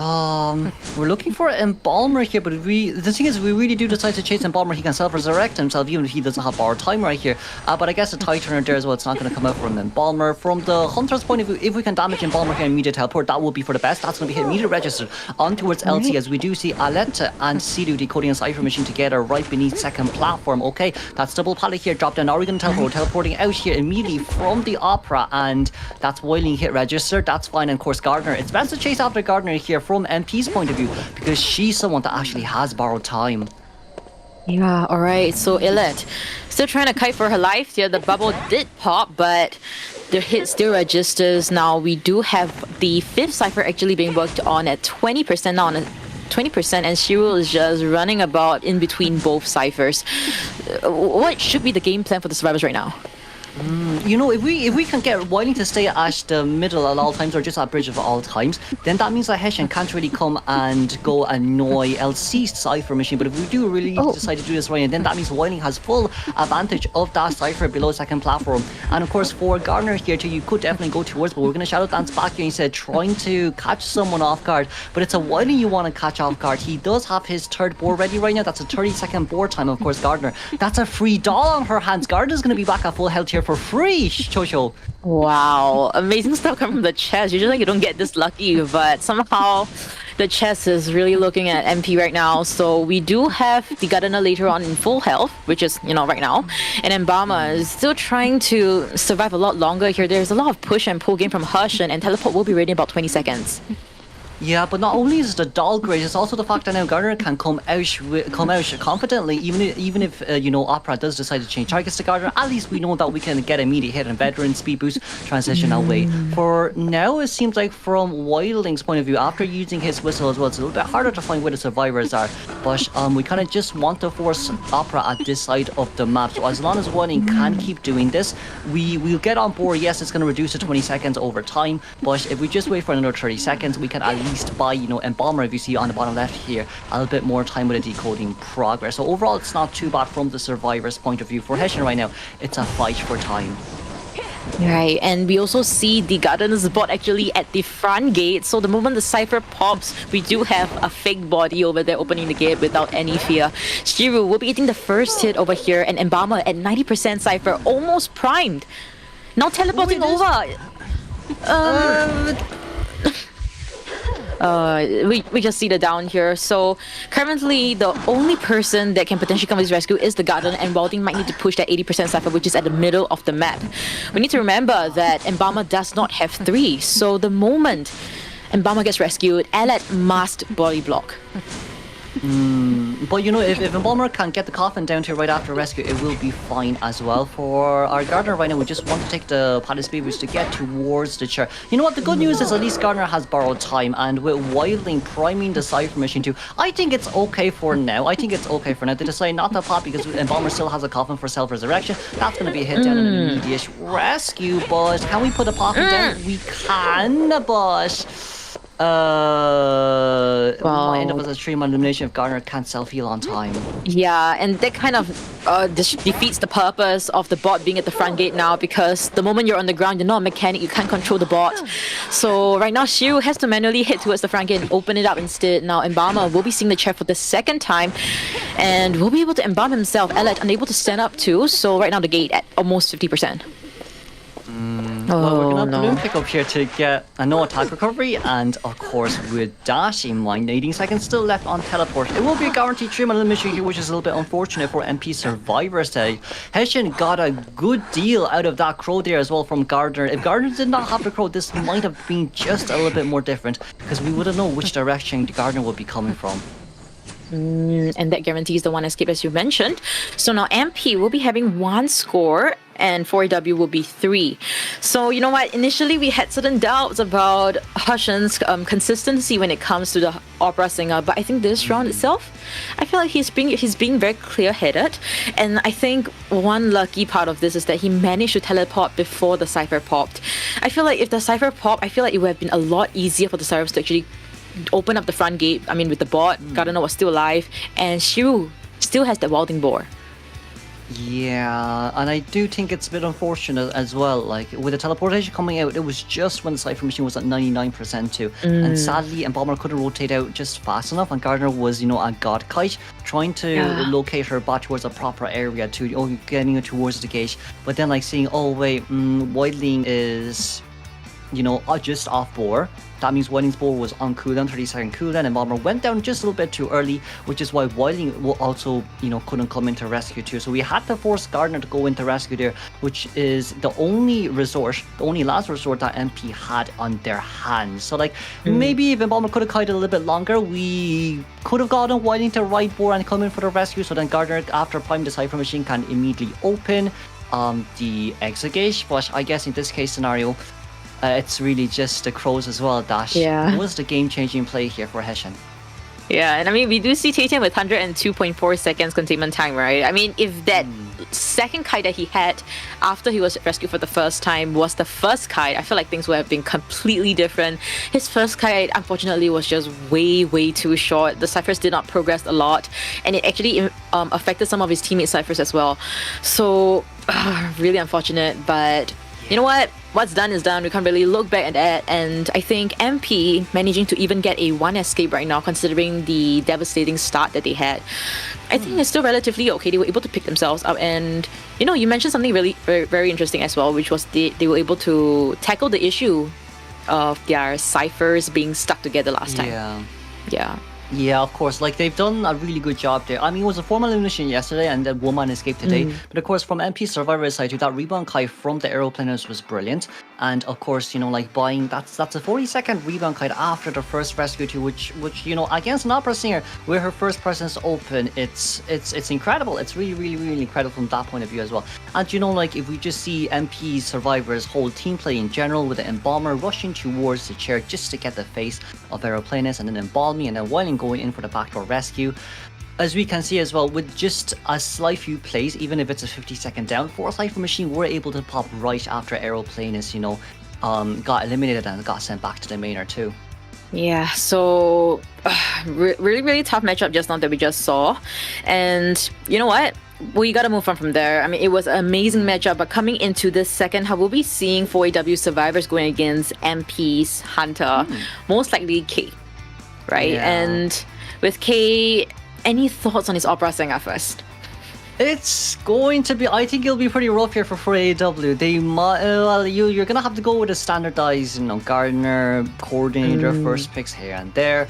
We're looking for Embalmer here, but the thing is, we really do decide to chase Embalmer, he can self-resurrect himself, even if he doesn't have borrowed time right here. But I guess the tie turner there as well, it's not going to come out from Embalmer. From the Hunter's point of view, if we can damage Embalmer here and immediate teleport, that would be for the best. That's going to be immediate registered on towards LT, as we do see Aletta and Sidu decoding a cipher machine together right beneath second platform. Okay, that's double pallet here, drop down. Now we're going to teleport. We're teleporting out here immediately from the Opera, and that's Wildling hit registered. That's fine. And of course, Gardener. It's best to chase after Gardener here from MP's point of view, because she's someone that actually has borrowed time. Yeah, alright, so Illet still trying to kite for her life here. The bubble did pop, but the hit still registers. Now we do have the 5th cipher actually being worked on at 20% now, on a 20%, and Shiro is just running about in between both ciphers. What should be the game plan for the survivors right now? You know, if we can get Wildling to stay at the middle at all times, or just at bridge at all times, then that means that Hessian can't really come and go annoy LC's cipher machine. But if we do really decide to do this right, then that means Wildling has full advantage of that cipher below second platform. And of course, for Gardener here too, you could definitely go towards, but we're going to shadow dance back here instead, trying to catch someone off guard. But it's a Wildling you want to catch off guard. He does have his 3rd board ready right now. That's a 30-second board time, of course, Gardener. That's a free doll on her hands. Gardener's going to be back at full health here here for free, Chocho. Wow, amazing stuff coming from the chest. Usually you don't get this lucky, but somehow the chest is really looking at MP right now. So we do have the Gardener later on in full health, which is, right now. And Embalmer is still trying to survive a lot longer here. There's a lot of push and pull game from Hush, and Teleport will be ready in about 20 seconds. Yeah, but not only is the doll great, it's also the fact that now Gardener can come out confidently, even if Opera does decide to change targets to Gardener. At least we know that we can get immediate hit and veteran speed boost transition away. For now, it seems like from Wildling's point of view, after using his whistle as well, it's a little bit harder to find where the survivors are. But we kind of just want to force Opera at this side of the map. So as long as Wildling can keep doing this, we'll get on board. Yes, it's going to reduce to 20 seconds over time, but if we just wait for another 30 seconds, we can at least buy, Embalmer, if you see on the bottom left here, a little bit more time with the decoding progress. So overall, it's not too bad from the survivor's point of view. For Hessian right now, it's a fight for time. Right, and we also see the Gardener's bot actually at the front gate. So the moment the Cypher pops, we do have a fake body over there opening the gate without any fear. Shiru will be getting the first hit over here, and Embalmer at 90% Cypher, almost primed. Now teleporting over. We just see the down here. So currently the only person that can potentially come to his rescue is the Gardener, and Wilding might need to push that 80% Cypher, which is at the middle of the map. We need to remember that Embalmer does not have 3, so the moment Embalmer gets rescued, Alad must body block. But if Embalmer can get the coffin down to right after rescue, it will be fine as well. For our Gardener right now, we just want to take the padded speed boost to get towards the chair. You know what, the good news is at least Gardener has borrowed time, and with Wildling priming the Cypher machine too, I think it's okay for now. They decide not to pop because Embalmer still has a coffin for self-resurrection. That's going to be a hit down and an immediate rescue, but can we put a coffin down? We can, but... might end up as a 3-man elimination if Gardener can't self-heal on time. Yeah, and that kind of defeats the purpose of the bot being at the front gate now, because the moment you're on the ground, you're not a mechanic, you can't control the bot. So right now, Shiru has to manually head towards the front gate and open it up instead. Now Embalmer will be seeing the chair for the second time, and will be able to embalm himself. Alad unable to stand up too, so right now the gate at almost 50%. Well, we're gonna balloon pick up here to get a no attack recovery, and of course with dash in mind, 18 seconds still left on teleport. It will be a guaranteed 3-man elimination here, which is a little bit unfortunate for MP survivors today. Hessian got a good deal out of that crow there as well from Gardener. If Gardener did not have the crow, this might have been just a little bit more different, because we wouldn't know which direction the Gardener would be coming from. And that guarantees the one escape, as you mentioned. So now MP will be having 1 score, and 4AW will be 3. So you know what? Initially, we had certain doubts about Hushan's consistency when it comes to the opera singer, but I think this round itself, I feel like he's being very clear-headed. And I think one lucky part of this is that he managed to teleport before the Cypher popped. I feel like if the Cypher popped, I feel like it would have been a lot easier for the Cyphers to actually open up the front gate. I mean, with the bot, Gardener was still alive, and Shiru still has that Wilding Boar. Yeah, and I do think it's a bit unfortunate as well. Like, with the teleportation coming out, it was just when the Cypher machine was at 99% too. And sadly, Embalmer couldn't rotate out just fast enough, and Gardener was, a god kite, trying to locate her back towards a proper area too, getting her towards the gate. But then, seeing, oh wait, Wildling is, just off board. That means Wildling's board was on cooldown, 30-second cooldown, and Embalmer went down just a little bit too early, which is why Wildling also, couldn't come into rescue too. So we had to force Gardener to go into rescue there, which is the only last resort that MP had on their hands. So maybe if Embalmer could have kited a little bit longer, we could have gotten Wildling to right board and come in for the rescue. So then Gardener, after Prime the Cypher machine, can immediately open the exit gate. But I guess in this case scenario, it's really just the crows as well that was the game-changing play here for Hessian. Yeah, and I mean, we do see Tatian with 102.4 seconds containment time, right? I mean, if that second kite that he had after he was rescued for the first time was the first kite, I feel like things would have been completely different. His first kite, unfortunately, was just way, way too short. The Cyphers did not progress a lot, and it actually affected some of his teammate Cyphers as well. So, really unfortunate, but... you know what? What's done is done. We can't really look back at that. And I think MP managing to even get a 1 escape right now, considering the devastating start that they had, I think it's still relatively okay. They were able to pick themselves up. And, you know, you mentioned something really very, very interesting as well, which was they were able to tackle the issue of their ciphers being stuck together last time. Yeah, of course. Like, they've done a really good job there. I mean, it was a formal elimination yesterday and then 1-man escape today. But of course, from MP Survivor side, that rebound kite from the aeroplaners was brilliant. And of course, you know, like buying that's a 40-second rebound kite after the first rescue too, which you know, against an opera singer where her first presence open, it's incredible. It's really incredible from that point of view as well. And you know, like if we just see MP Survivor's whole team play in general with the embalmer rushing towards the chair just to get the face of aeroplaners and then embalming and then whiling going in for the backdoor rescue. As we can see as well, with just a slight few plays, even if it's a 50-second down, 4 Cypher Machine were able to pop right after Aeroplanus, you know, got eliminated and got sent back to the mainer too. Yeah, so really tough matchup just now that we just saw. And you know what? We gotta move on from there. I mean, it was an amazing matchup, but coming into this second half, we'll be seeing 4AW survivors going against MP's Hunter, most likely K, right? Yeah. And with K, any thoughts on his opera singer first? It's going to be, I think it'll be pretty rough here for 4AW. They might, well, you're gonna have to go with a standardized, you know, gardener, coordinator, first picks here and there.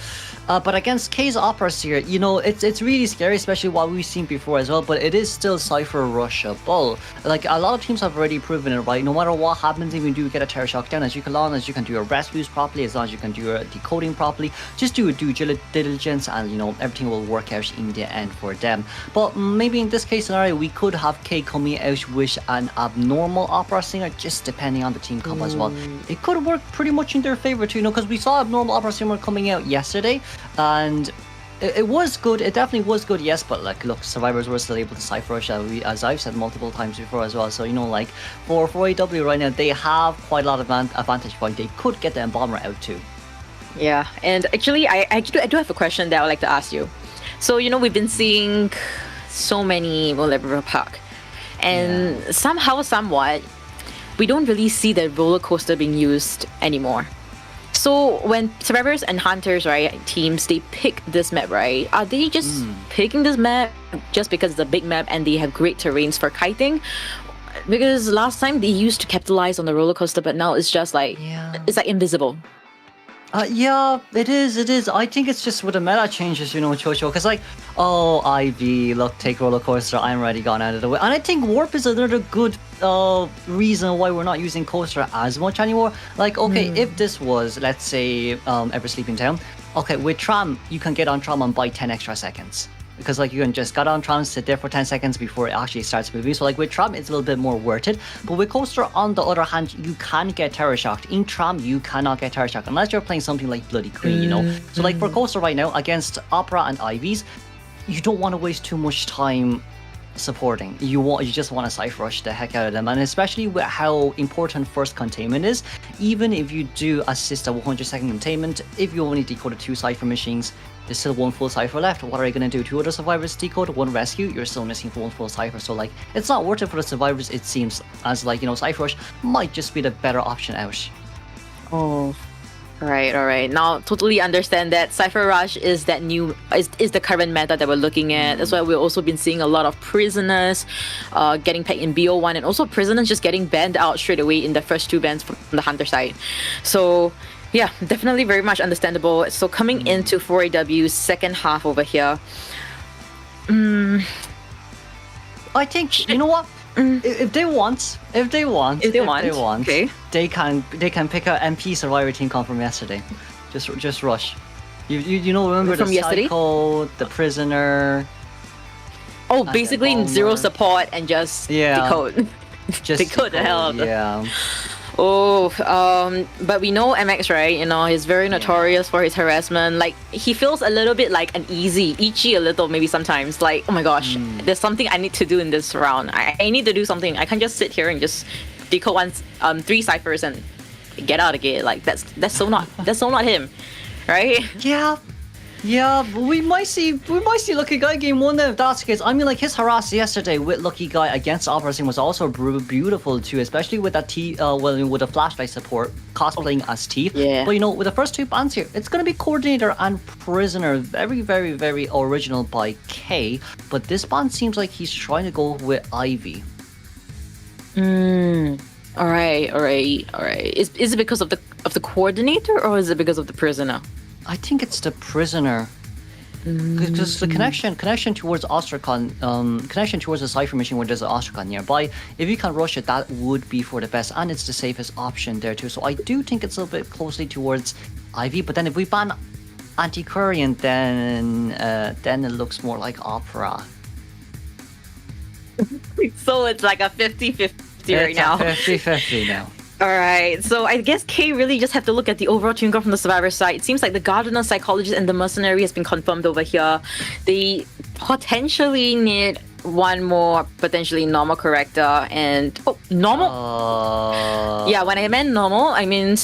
But against K's opera here, you know, it's really scary, especially what we've seen before as well. But it is still Cypher rushable. Like a lot of teams have already proven it, right? No matter what happens, if you do get a Terror Shock down, as you can do your rescues properly, as long as you can do your decoding properly, just do due diligence, and you know everything will work out in the end for them. But maybe in this case scenario, we could have K coming out with an abnormal opera singer, just depending on the team comp as well. It could work pretty much in their favor too, you know, because we saw abnormal opera singer coming out yesterday. And it was good. It definitely was good, yes. But like, look, survivors were still able to cypher rush, as I've said multiple times before as well. So you know, like for 4AW right now, they have quite a lot of advantage point. They could get the embalmer out too. Yeah, and actually, I do have a question that I would like to ask you. So you know, we've been seeing so many River Park, and somehow, somewhat, we don't really see the roller coaster being used anymore. So when survivors and hunters, right, teams, they pick this map, right? Are they just picking this map just because it's a big map and they have great terrains for kiting? Because last time they used to capitalize on the roller coaster, but now it's just like it's like invisible. Yeah, it is. I think it's just with the meta changes, you know, Chocho. Because like, oh, IV, look, take roller coaster. I'm already gone out of the way. And I think warp is another good reason why we're not using coaster as much anymore. Like, okay, if this was, let's say, Ever Sleeping Town. Okay, with tram, you can get on tram and buy 10 extra seconds. Because like you can just get on tram, sit there for 10 seconds before it actually starts moving. So like with tram, it's a little bit more worth it. But with coaster, on the other hand, you can get terror shocked. In tram, you cannot get terror shocked unless you're playing something like Bloody Queen, you know. So like for coaster right now against opera and IVs, you don't want to waste too much time supporting. You just want to cypher rush the heck out of them, and especially with how important first containment is. Even if you do assist a 100-second containment, if you only decoded 2 cypher machines, there's still 1 full cypher left. What are you going to do? 2 other survivors decode, 1 rescue, you're still missing 1 full cypher. So like, it's not worth it for the survivors, it seems, as like, you know, cypher rush might just be the better option out. Oh, Alright. Now, totally understand that Cypher Rush is that new, is the current meta that we're looking at. That's why we've also been seeing a lot of prisoners getting packed in BO1, and also prisoners just getting banned out straight away in the first 2 bans from the Hunter side. So, yeah, definitely very much understandable. So, coming into 4AW's second half over here, I think, you know what? If they want, okay, they can pick a MP survivor team comp from yesterday. Just rush. You know, remember from the yesterday? Psycho, the prisoner. Oh, basically 0 support and just decode. Just decode the hell out of them. Yeah. Oh, but we know MX, right? You know, he's very notorious for his harassment. Like, he feels a little bit like itchy a little, maybe sometimes. Like, oh my gosh, there's something I need to do in this round. I need to do something. I can't just sit here and just decode 3 ciphers and get out of it. Like, that's so not him, right? Yeah. Yeah, but we might see Lucky Guy game one then if that's the case. I mean, like his harass yesterday with Lucky Guy against Opera Sing was also beautiful too, especially with that with the flashlight support cosplaying as T. Yeah. But with the first two bans here, it's gonna be Coordinator and Prisoner, very, very, very original by K. But this band seems like he's trying to go with Ivy. All right. Is it because of the Coordinator or is it because of the Prisoner? I think it's the Prisoner. Because the connection towards Ostracon, connection towards the Cypher machine where there's an Ostracon nearby, if you can rush it, that would be for the best, and it's the safest option there too. So I do think it's a little bit closely towards Ivy, but then if we ban Antiquarian, then it looks more like Opera. So it's like a 50-50 right now. 50-50 now. Alright, so I guess K really just have to look at the overall team from the Survivor side. It seems like the Gardener, Psychologist, and the Mercenary has been confirmed over here. They potentially need one more potentially normal character and... Oh, normal? Yeah, when I meant normal, I mean in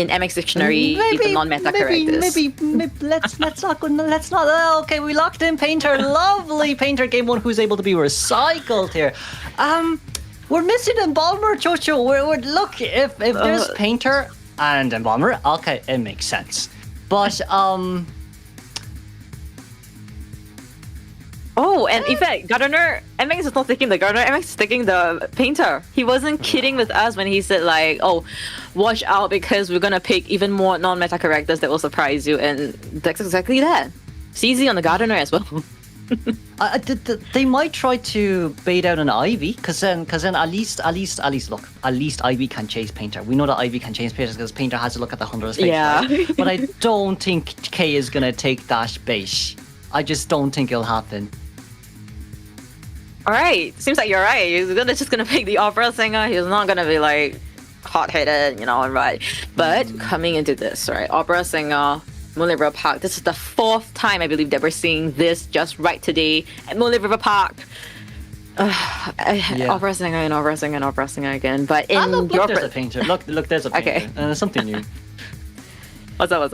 MX Dictionary, the non-meta characters. Maybe let's not. Okay, we locked in Painter. Lovely Painter game one who's able to be recycled here. We're missing Embalmer, Chocho. Look, if there's Painter and Embalmer, okay, it makes sense. But Oh, and in fact, Gardener, MX is not taking the Gardener, MX is taking the Painter. He wasn't kidding with us when he said like, oh, watch out because we're gonna pick even more non-meta characters that will surprise you, and that's exactly that. CZ on the Gardener as well. They might try to bait out an Ivy, because then at least Ivy can chase Painter. We know that Ivy can chase Painter because Painter has to look at the 100 space. Yeah. Right? But I don't think K is gonna take that bait. I just don't think it'll happen. Alright, seems like you're right. He's just gonna pick the Opera Singer. He's not gonna be like hot-headed, right? But coming into this, right, Opera Singer, Moonlit River Park. This is the 4th time I believe that we're seeing this just right today at Moonlit River Park. Opera Singer and Opera Singer and Opera Singer again. But in look, there's a Painter. Look, there's a Painter. Okay. Something new. What's up?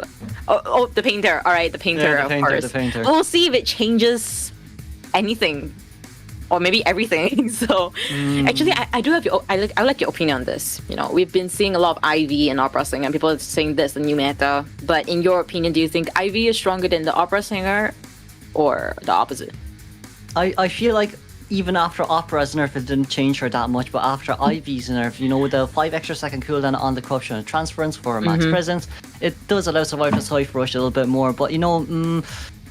Oh, the Painter. All right, the Painter, of course. The Painter. We'll see if it changes anything. Or maybe everything. So, actually, I do have I like your opinion on this. We've been seeing a lot of Ivy and Opera Singer, and people are saying that's the new meta. But in your opinion, do you think Ivy is stronger than the Opera Singer, or the opposite? I feel like even after Opera's nerf, it didn't change her that much. But after Ivy's nerf, with the 5 extra second cooldown on the Corruption and Transference for max presence, it does allow Survivor to Cypher Rush a little bit more. But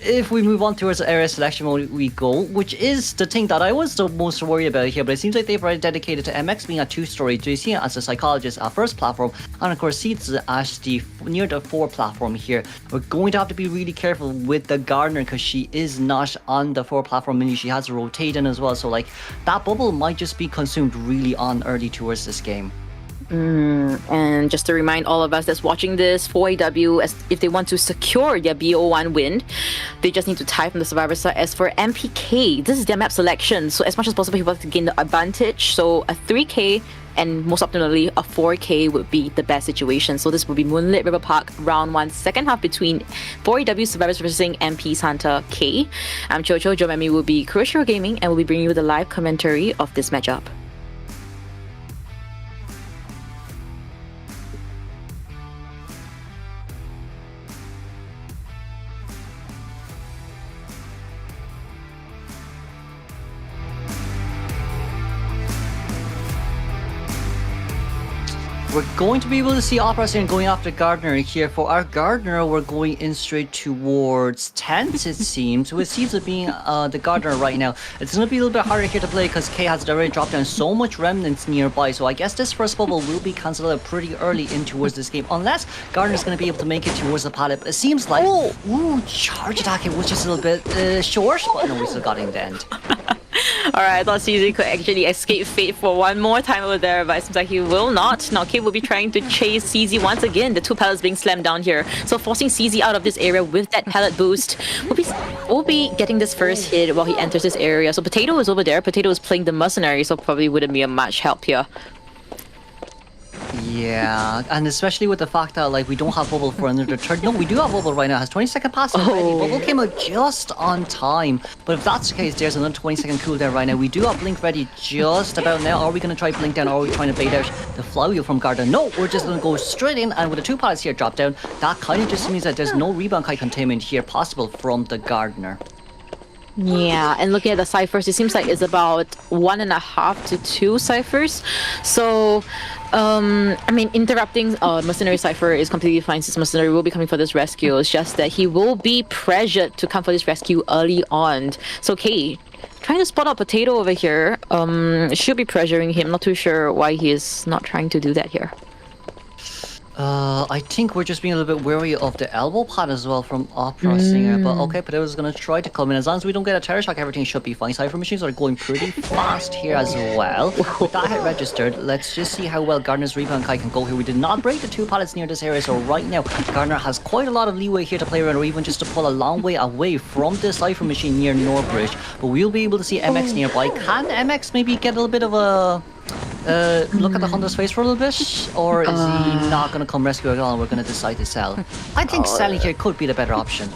if we move on towards area selection mode, we go, which is the thing that I was the most worried about here, but it seems like they've already dedicated to MX being a 2-story, JC as a Psychologist at first platform, and of course Seeds as near the 4 platform here. We're going to have to be really careful with the Gardener because she is not on the 4 platform, meaning she has to rotate in as well, so like that bubble might just be consumed really on early towards this game. And just to remind all of us that's watching this, 4AW, if they want to secure their BO1 win, they just need to tie from the Survivor side. As for MPK, this is their map selection, so as much as possible, people have to gain the advantage. So a 3K and most optimally a 4K would be the best situation. So this will be Moonlit River Park round 1, second half between 4AW Survivors versus MP Santa K. I'm Chocho. Joe Memi will be Crucial Gaming and will be bringing you the live commentary of this matchup. We're going to be able to see Opera Singer going after Gardener here. For our Gardener, we're going in straight towards Tents, it seems. With Seeds of being the Gardener right now, it's going to be a little bit harder here to play because K has already dropped down so much remnants nearby. So I guess this first bubble will be cancelled out pretty early in towards this game, unless Gardener's going to be able to make it towards the pallet. But it seems like, charge attack, it was just a little bit short, but no, we still got in the end. Alright, I thought CZ could actually escape fate for one more time over there, but it seems like he will not. Now K will be trying to chase CZ once again. The 2 pallets being slammed down here, so forcing CZ out of this area with that pallet boost. We'll be getting this first hit while he enters this area. So Potato is over there. Potato is playing the Mercenary, so probably wouldn't be a much help here. Yeah, and especially with the fact that like we don't have bubble for another turn. No, we do have bubble right now. It has 20-second pass already. Bubble came out just on time. But if that's the case, there's another 20-second cooldown right now. We do have blink ready just about now. Are we going to try blink down, or are we trying to bait out the flywheel from Gardner? No, we're just going to go straight in, and with the 2 pallets here drop down, that kind of just means that there's no rebound kite containment here possible from the Gardner. Yeah, and looking at the ciphers, it seems like it's about 1.5 to 2 ciphers. So, I mean, interrupting Mercenary cipher is completely fine since Mercenary will be coming for this rescue. It's just that he will be pressured to come for this rescue early on. So, Kay, trying to spot out Potato over here, should be pressuring him. Not too sure why he is not trying to do that here. I think we're just being a little bit wary of the elbow pad as well from Opera Singer, but okay, Potato's gonna try to come in. As long as we don't get a terror shock, everything should be fine. Cypher machines are going pretty fast here as well. With that hit registered, let's just see how well Gardner's rebound kite can go here. We did not break the 2 pallets near this area, so right now Gardner has quite a lot of leeway here to play around, or even just to pull a long way away from the Cypher machine near Northbridge. But we'll be able to see MX nearby. Can MX maybe get a little bit of a look at the Hunter's face for a little bit, or is he not going to come rescue at all and we're going to decide to sell? I think selling here could be the better option.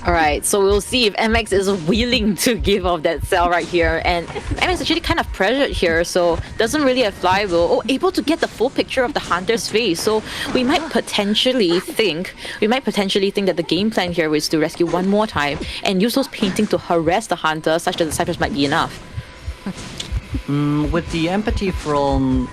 Alright, so we'll see if MX is willing to give off that sell right here, and MX is actually kind of pressured here, so doesn't really have flywheel. Oh, able to get the full picture of the Hunter's face, so we might potentially think that the game plan here is to rescue one more time and use those painting to harass the Hunter, such that the ciphers might be enough. With the empathy from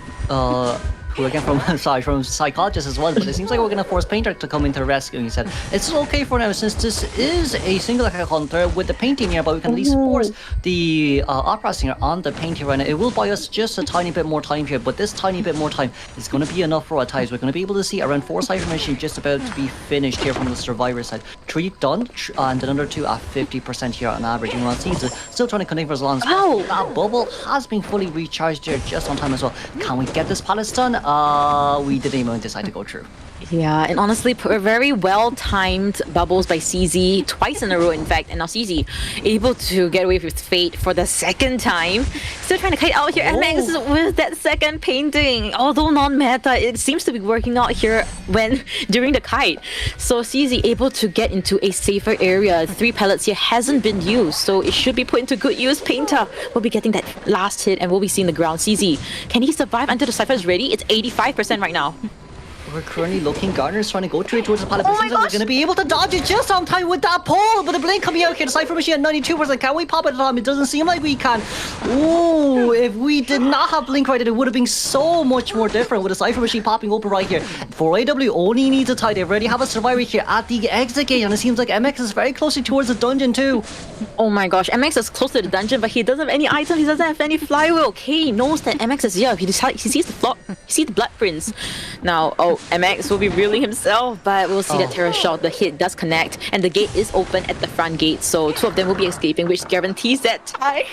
from Psychologist as well, but it seems like we're going to force Painter to come into rescue. He said it's okay for now since this is a single Hunter with the painting here, but we can at least force the Opera Singer on the painting right now. It will buy us just a tiny bit more time here, but this tiny bit more time is going to be enough for our ties. We're going to be able to see around 4 Cypher machines just about to be finished here from the Survivor side. 3 done, and another 2 at 50% here on average. You know, Caesar still trying to contain for as long as possible. That bubble has been fully recharged here just on time as well. Can we get this palace done? We didn't even decide to go through. Yeah, and honestly, very well-timed bubbles by CZ, twice in a row in fact, and now CZ able to get away with fate for the second time. Still trying to kite out here, MX with that second painting. Although non-meta, it seems to be working out here during the kite. So CZ able to get into a safer area. 3 pellets here hasn't been used, so it should be put into good use. Painter will be getting that last hit and will be seeing the ground. CZ, can he survive until the cipher is ready? It's 85% right now. We're currently looking. Gardner's trying to go towards the pallet. We're going to be able to dodge it just on time with that pole. But the blink coming out here. The Cypher machine at 92%. Can we pop it on? It doesn't seem like we can. Ooh, if we did not have blink right, it would have been so much more different with the Cypher machine popping open right here. 4AW only needs a tie. They already have a survivor here at the exit gate. And it seems like MX is very closely towards the dungeon too. Oh my gosh, MX is close to the dungeon, but he doesn't have any items. He doesn't have any flywheel. K knows that MX is here. He sees the blood prints. Now, MX will be reeling himself, but we'll see that terror shot. The hit does connect, and the gate is open at the front gate, so 2 of them will be escaping, which guarantees that tie.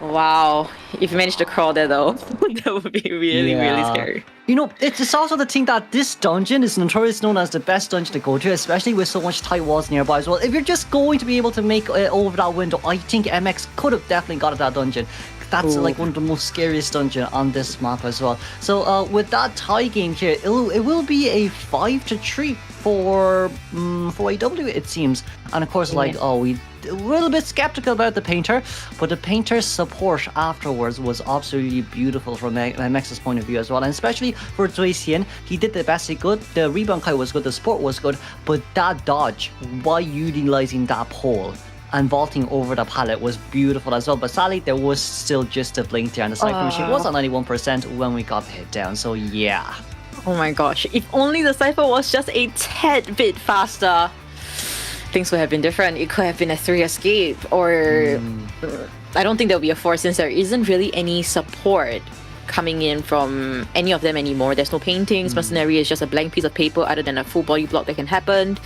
Wow, if you manage to crawl there though, that would be really scary. You know, it's also the thing that this dungeon is notoriously known as the best dungeon to go to, especially with so much tight walls nearby as well. If you're just going to be able to make it over that window, I think MX could have definitely got at that dungeon. That's like one of the most scariest dungeon on this map as well. So with that tie game here, it will be a 5-3 for AW, it seems. And of course, we're a little bit skeptical about the Painter, but the Painter's support afterwards was absolutely beautiful from MX's point of view as well, and especially for Zuixian, he did the best he could. The rebound kite was good, the support was good, but that dodge, by utilizing that pole and vaulting over the pallet, was beautiful as well. But sadly, there was still just a blink there, and the Cypher machine was at 91% when we got the hit down, so yeah. Oh my gosh, if only the Cypher was just a tad bit faster, things would have been different. It could have been a 3 escape, or I don't think there'll be a 4 since there isn't really any support coming in from any of them anymore. There's no paintings. Mercenary is just a blank piece of paper other than a full body block that can happen.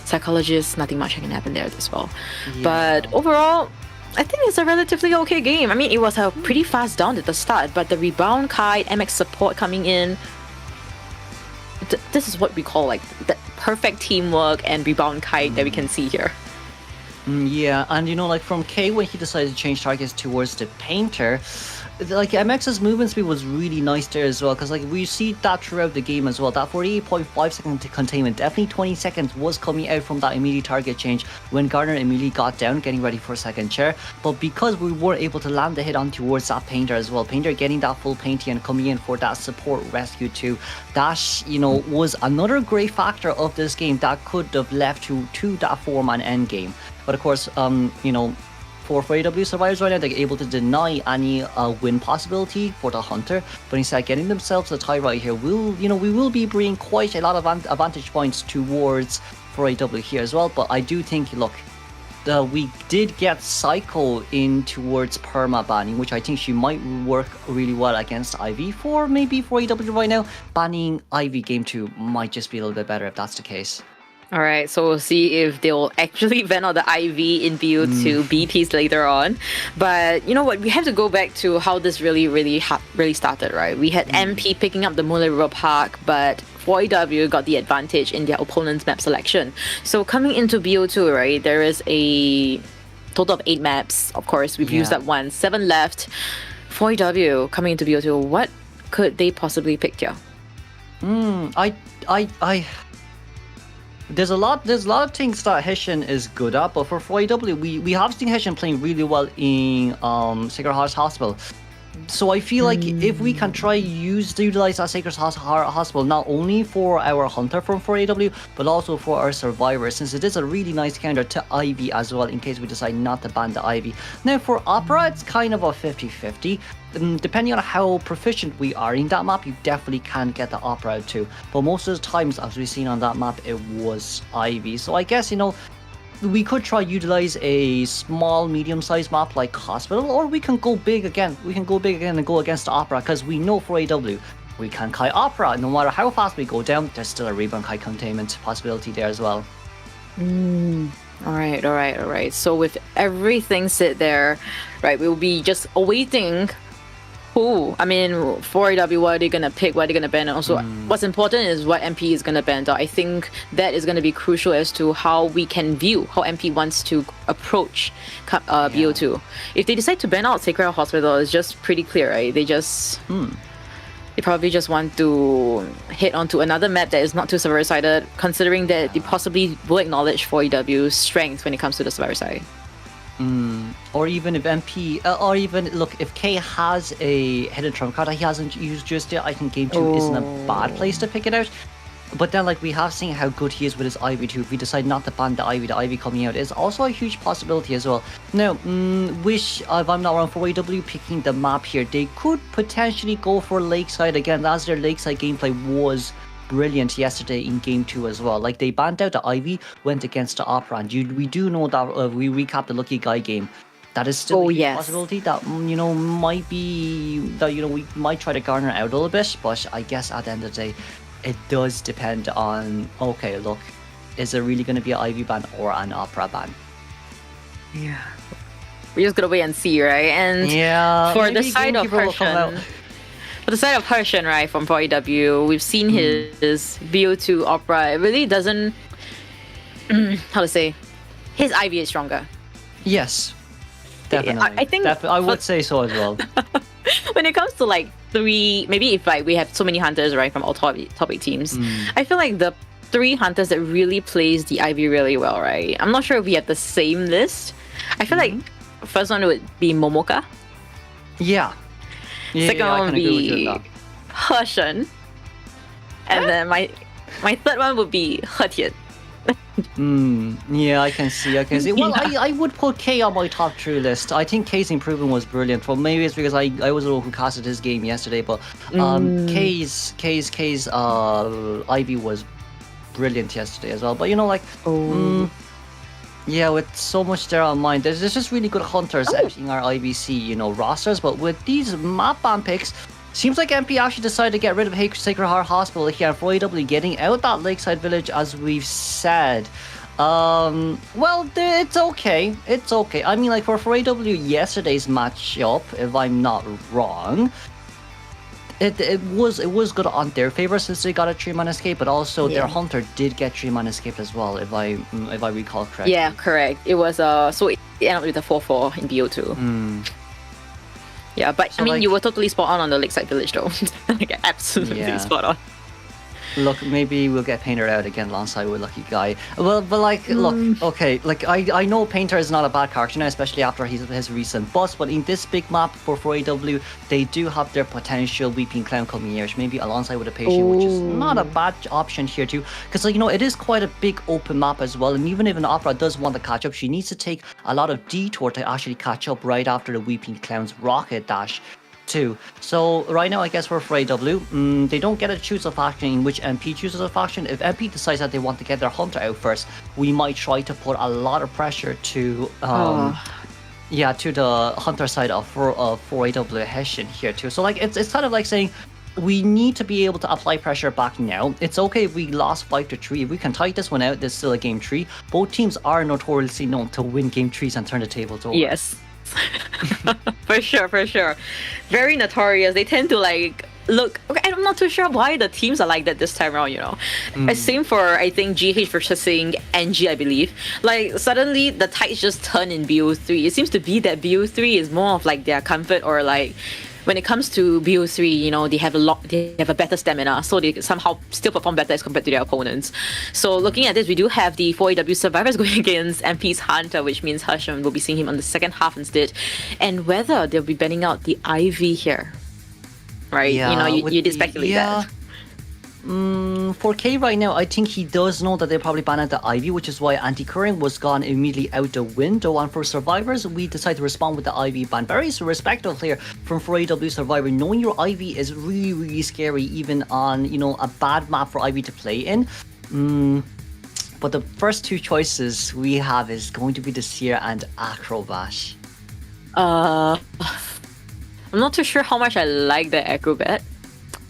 Psychologist, nothing much can happen there as well. But overall, I think it's a relatively okay game. I mean, it was a pretty fast down at the start, but the rebound kite, MX support coming in, this is what we call like the perfect teamwork and rebound kite that we can see here. Yeah, and you know, like from K, when he decided to change targets towards the Painter, like MX's movement speed was really nice there as well, because like we see that throughout the game as well. That 48.5 second containment, definitely 20 seconds was coming out from that immediate target change when Gardner immediately got down, getting ready for second chair. But because we were able to land the hit on towards that Painter as well, Painter getting that full painting and coming in for that support rescue too, that, you know, was another great factor of this game that could have left to that 4-man end game. But of course, you know, for AW survivors right now, they're able to deny any win possibility for the Hunter, but instead getting themselves a tie right here will, you know, we will be bringing quite a lot of advantage points towards for AW here as well. But I do think, look, we did get Psycho in towards perma banning, which I think she might work really well against Ivy for maybe for AW right now. Banning Ivy game 2 might just be a little bit better if that's the case. All right, so we'll see if they'll actually ban out the IV in BO2 BPs later on. But you know what? We have to go back to how this really started, right? We had MP picking up the Muley River Park, but 4AW got the advantage in their opponent's map selection. So coming into BO2, right, there is a total of 8 maps. Of course, we've used that one. 7 left. 4AW coming into BO2, what could they possibly pick here? There's a lot of things that Hessian is good at, but for 4AW, we have seen Hessian playing really well in Sacred Heart Hospital. So I feel like if we can try utilize that Sacred Heart Hospital not only for our Hunter from 4AW, but also for our Survivor, since it is a really nice counter to Ivy as well, in case we decide not to ban the Ivy. Now for Opera, it's kind of a 50-50. Depending on how proficient we are in that map, you definitely can get the Opera out too. But most of the times, as we've seen on that map, it was Ivy. So I guess, you know, we could try utilize a small, medium-sized map like Hospital, or we can go big again. We can go big again and go against the Opera, because we know for AW, we can Kai Opera. No matter how fast we go down, there's still a rebound Kai containment possibility there as well. All right. So with everything sit there, right, we'll be just awaiting who. I mean, 4AW, what are they gonna pick? What are they gonna ban? And also, what's important is what MP is gonna ban. I think that is gonna be crucial as to how we can view how MP wants to approach BO2. If they decide to ban out Sacred Heart Hospital, it's just pretty clear, right? They just they probably just want to hit onto another map that is not too survivor sided, considering that they possibly will acknowledge 4AW's strength when it comes to the survivor side. Or even if MP, or even look, if K has a hidden trump card that he hasn't used just yet, I think game 2 isn't a bad place to pick it out. But then, like, we have seen how good he is with his Ivy too. If we decide not to ban the Ivy coming out is also a huge possibility as well. Now, wish, if I'm not wrong, for AW picking the map here, they could potentially go for Lakeside again, as their Lakeside gameplay was brilliant yesterday in game 2 as well. Like, they banned out the Ivy, went against the Opera, and we do know that we recapped the Lucky Guy game. That is still a possibility that, you know, might be, that, you know, we might try to garner out a little bit, but I guess at the end of the day, it does depend on, okay, look, is there really going to be an Ivy ban or an Opera ban? Yeah. We're just going to wait and see, right? And for the side of Hershen, right, from 4AW, we've seen his BO2 Opera. It really doesn't, how to say, his Ivy is stronger. Yes, definitely. I think I would say so as well. When it comes to like 3, maybe if like we have so many hunters, right, from all top 8 teams, I feel like the 3 hunters that really plays the Ivy really well, right? I'm not sure if we have the same list. I feel like first one would be Momoka. Second one would be Hershen. And then my third one would be Hetian. Yeah, I can see. Well, I would put K on my top 3 list. I think K's improvement was brilliant. Well, maybe it's because I was the one who casted his game yesterday, but K's Ivy was brilliant yesterday as well. But you know, like, yeah, with so much there on mind, there's just really good hunters out in our IVC, you know, rosters. But with these map ban picks, seems like MP actually decided to get rid of Sacred Heart Hospital here, and 4AW getting out that Lakeside Village, as we've said. Well, it's okay. It's okay. I mean, like, for 4AW, yesterday's matchup, if I'm not wrong, it was good on their favor since they got a 3-man escape, but also their hunter did get 3-man escape as well, if I recall correctly. Yeah, correct. It was so it ended up with a 4-4 in BO2. Yeah, but So, I mean, like- you were totally spot on the Lakeside Village though. Like, absolutely Yeah. spot on. Look, maybe we'll get Painter out again alongside with Lucky Guy. Well, but like, look, okay, like I know Painter is not a bad character now, especially after his recent bust, but in this big map for 4AW, they do have their potential Weeping Clown coming here, maybe alongside with a Patient, which is not a bad option here too, because like, you know, it is quite a big open map as well, and even if an Opera does want to catch up, she needs to take a lot of detour to actually catch up right after the Weeping Clown's rocket dash too. So right now, I guess for AW, they don't get to choose a faction in which MP chooses a faction. If MP decides that they want to get their hunter out first, we might try to put a lot of pressure to to the hunter side of 4AW Hessian here too. So like it's kind of like saying we need to be able to apply pressure back now. It's okay if we lost 5-3. If we can tie this one out, there's still a game 3. Both teams are notoriously known to win game 3s and turn the tables over. Yes. For sure. Very notorious. They tend to like look. Okay, I'm not too sure why the teams are like that this time around. You know, same for I think GH versus NG, I believe. Like suddenly the tides just turn in BO3. It seems to be that BO3 is more of like their comfort, or like when it comes to BO3, you know, they have a better stamina, so they somehow still perform better as compared to their opponents. So looking at this, we do have the 4AW survivors going against MP's Hunter, which means Hersham will be seeing him on the second half instead. And whether they'll be banning out the IV here, right? Yeah, you know, you with did the- speculate yeah. that. For K right now, I think he does know that they probably banned out the IV, which is why anti-current was gone immediately out the window. And for survivors, we decided to respond with the IV ban. Very respectful here from 4AW Survivor. Knowing your IV is really, really scary, even on, you know, a bad map for IV to play in. But the first two choices we have is going to be the Seer and Acrobat. I'm not too sure how much I like the Acrobat.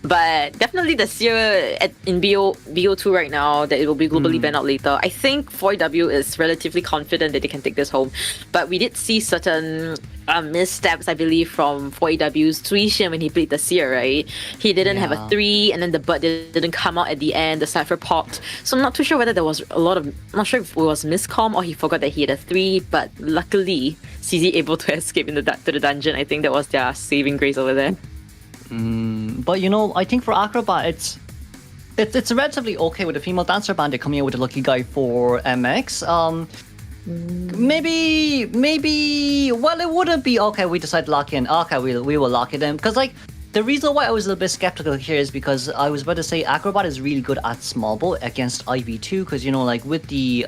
But definitely the Seer in BO2 right now, that it will be globally banned out later. I think 4W is relatively confident that they can take this home. But we did see certain missteps, I believe, from 4AW's Tuition when he played the Seer, right? He didn't have a 3, and then the butt didn't come out at the end, the Cypher popped. So I'm not too sure whether there was I'm not sure if it was miscomm or he forgot that he had a 3, but luckily CZ able to escape to the dungeon. I think that was their saving grace over there. But you know, I think for Acrobat, it's relatively okay with the female dancer bandit coming out with a Lucky Guy for MX. Maybe, well, it wouldn't be okay. We decided to lock in. Okay, we will lock it in, because like the reason why I was a little bit skeptical here is because I was about to say Acrobat is really good at small bow against IV2, because you know, like with the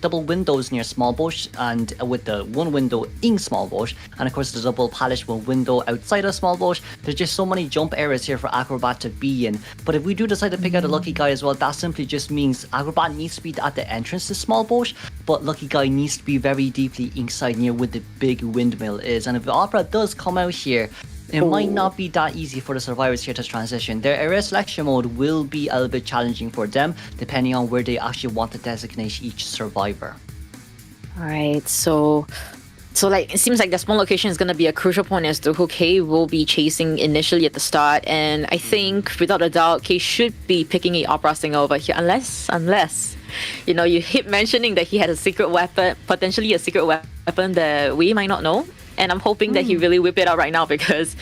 double windows near small bush and with the one window in small bush, and of course the double palace one window outside of small bush, there's just so many jump areas here for Acrobat to be in. But if we do decide to pick out a Lucky Guy as well, that simply just means Acrobat needs to be at the entrance to small bush, but Lucky Guy needs to be very deeply inside near where the big windmill is. And if the Opera does come out here, it might not be that easy for the survivors here to transition. Their area selection mode will be a little bit challenging for them, depending on where they actually want to designate each survivor. Alright, so like it seems like the small location is going to be a crucial point as to who K will be chasing initially at the start, and I think without a doubt K should be picking a Opera singer over here, unless you know, you keep mentioning that he had a secret weapon, potentially a secret weapon that we might not know. And I'm hoping that he really whip it out right now, because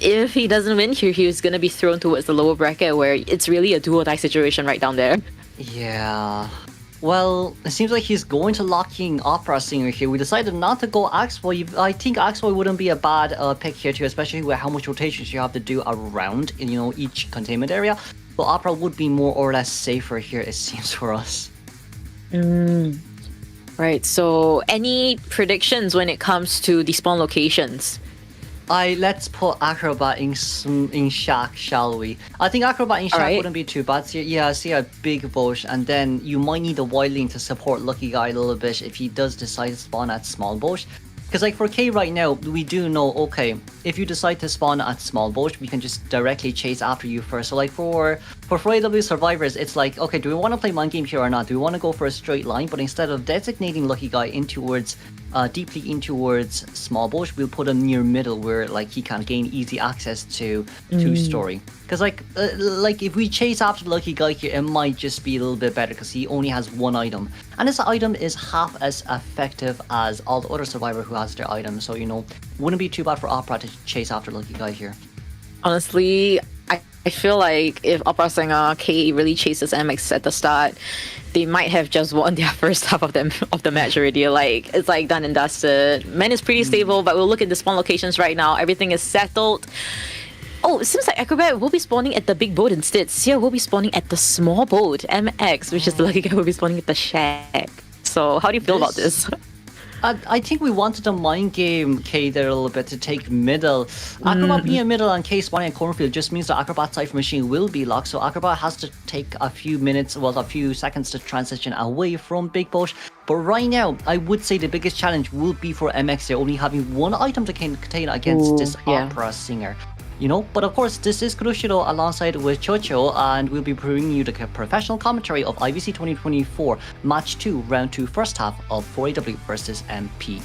if he doesn't win here, he's going to be thrown towards the lower bracket where it's really a do or die situation right down there. Yeah. Well, it seems like he's going to lock in Opera Singer here. We decided not to go Axboy. I think Axboy wouldn't be a bad pick here too, especially with how much rotations you have to do around, you know, each containment area. But Opera would be more or less safer here, it seems, for us. Right, so any predictions when it comes to the spawn locations? Let's put Acrobat in Shack, shall we? I think Acrobat in Shack wouldn't be too bad. See a big bush, and then you might need a Wildling to support Lucky Guy a little bit if he does decide to spawn at small bush. Because like for K right now, we do know, okay, if you decide to spawn at small bush, we can just directly chase after you first. So like for for 4AW survivors, it's like, okay, do we want to play mind game here or not? Do we want to go for a straight line? But instead of designating Lucky Guy in towards deeply in towards small bush, we'll put him near middle where like he can gain easy access to story. Because like if we chase after Lucky Guy here, it might just be a little bit better because he only has one item, and this item is half as effective as all the other survivor who has their item. So wouldn't be too bad for Opera to chase after Lucky Guy here. Honestly, I feel like if Opera Singer K really chases MX at the start, they might have just won their first half of the match already. Like, it's like done and dusted. Man is pretty stable, but we'll look at the spawn locations right now. Everything is settled. Oh, it seems like Acrobat will be spawning at the big boat instead. Seer will be spawning at the small boat, MX, which is the Lucky Guy will be spawning at the shack. So how do you feel about this? I think we wanted to mind game K there a little bit to take middle. Acrobat being in middle and K spawning at cornfield just means the Acrobat Cypher machine will be locked, so Acrobat has to take a few seconds to transition away from Big Boat. But right now, I would say the biggest challenge will be for MX here, only having one item to contain against this Opera Singer. But of course, this is Crucial alongside with Chocho, and we'll be bringing you the professional commentary of IVC 2024 Match 2, Round 2, first half of 4AW versus MP.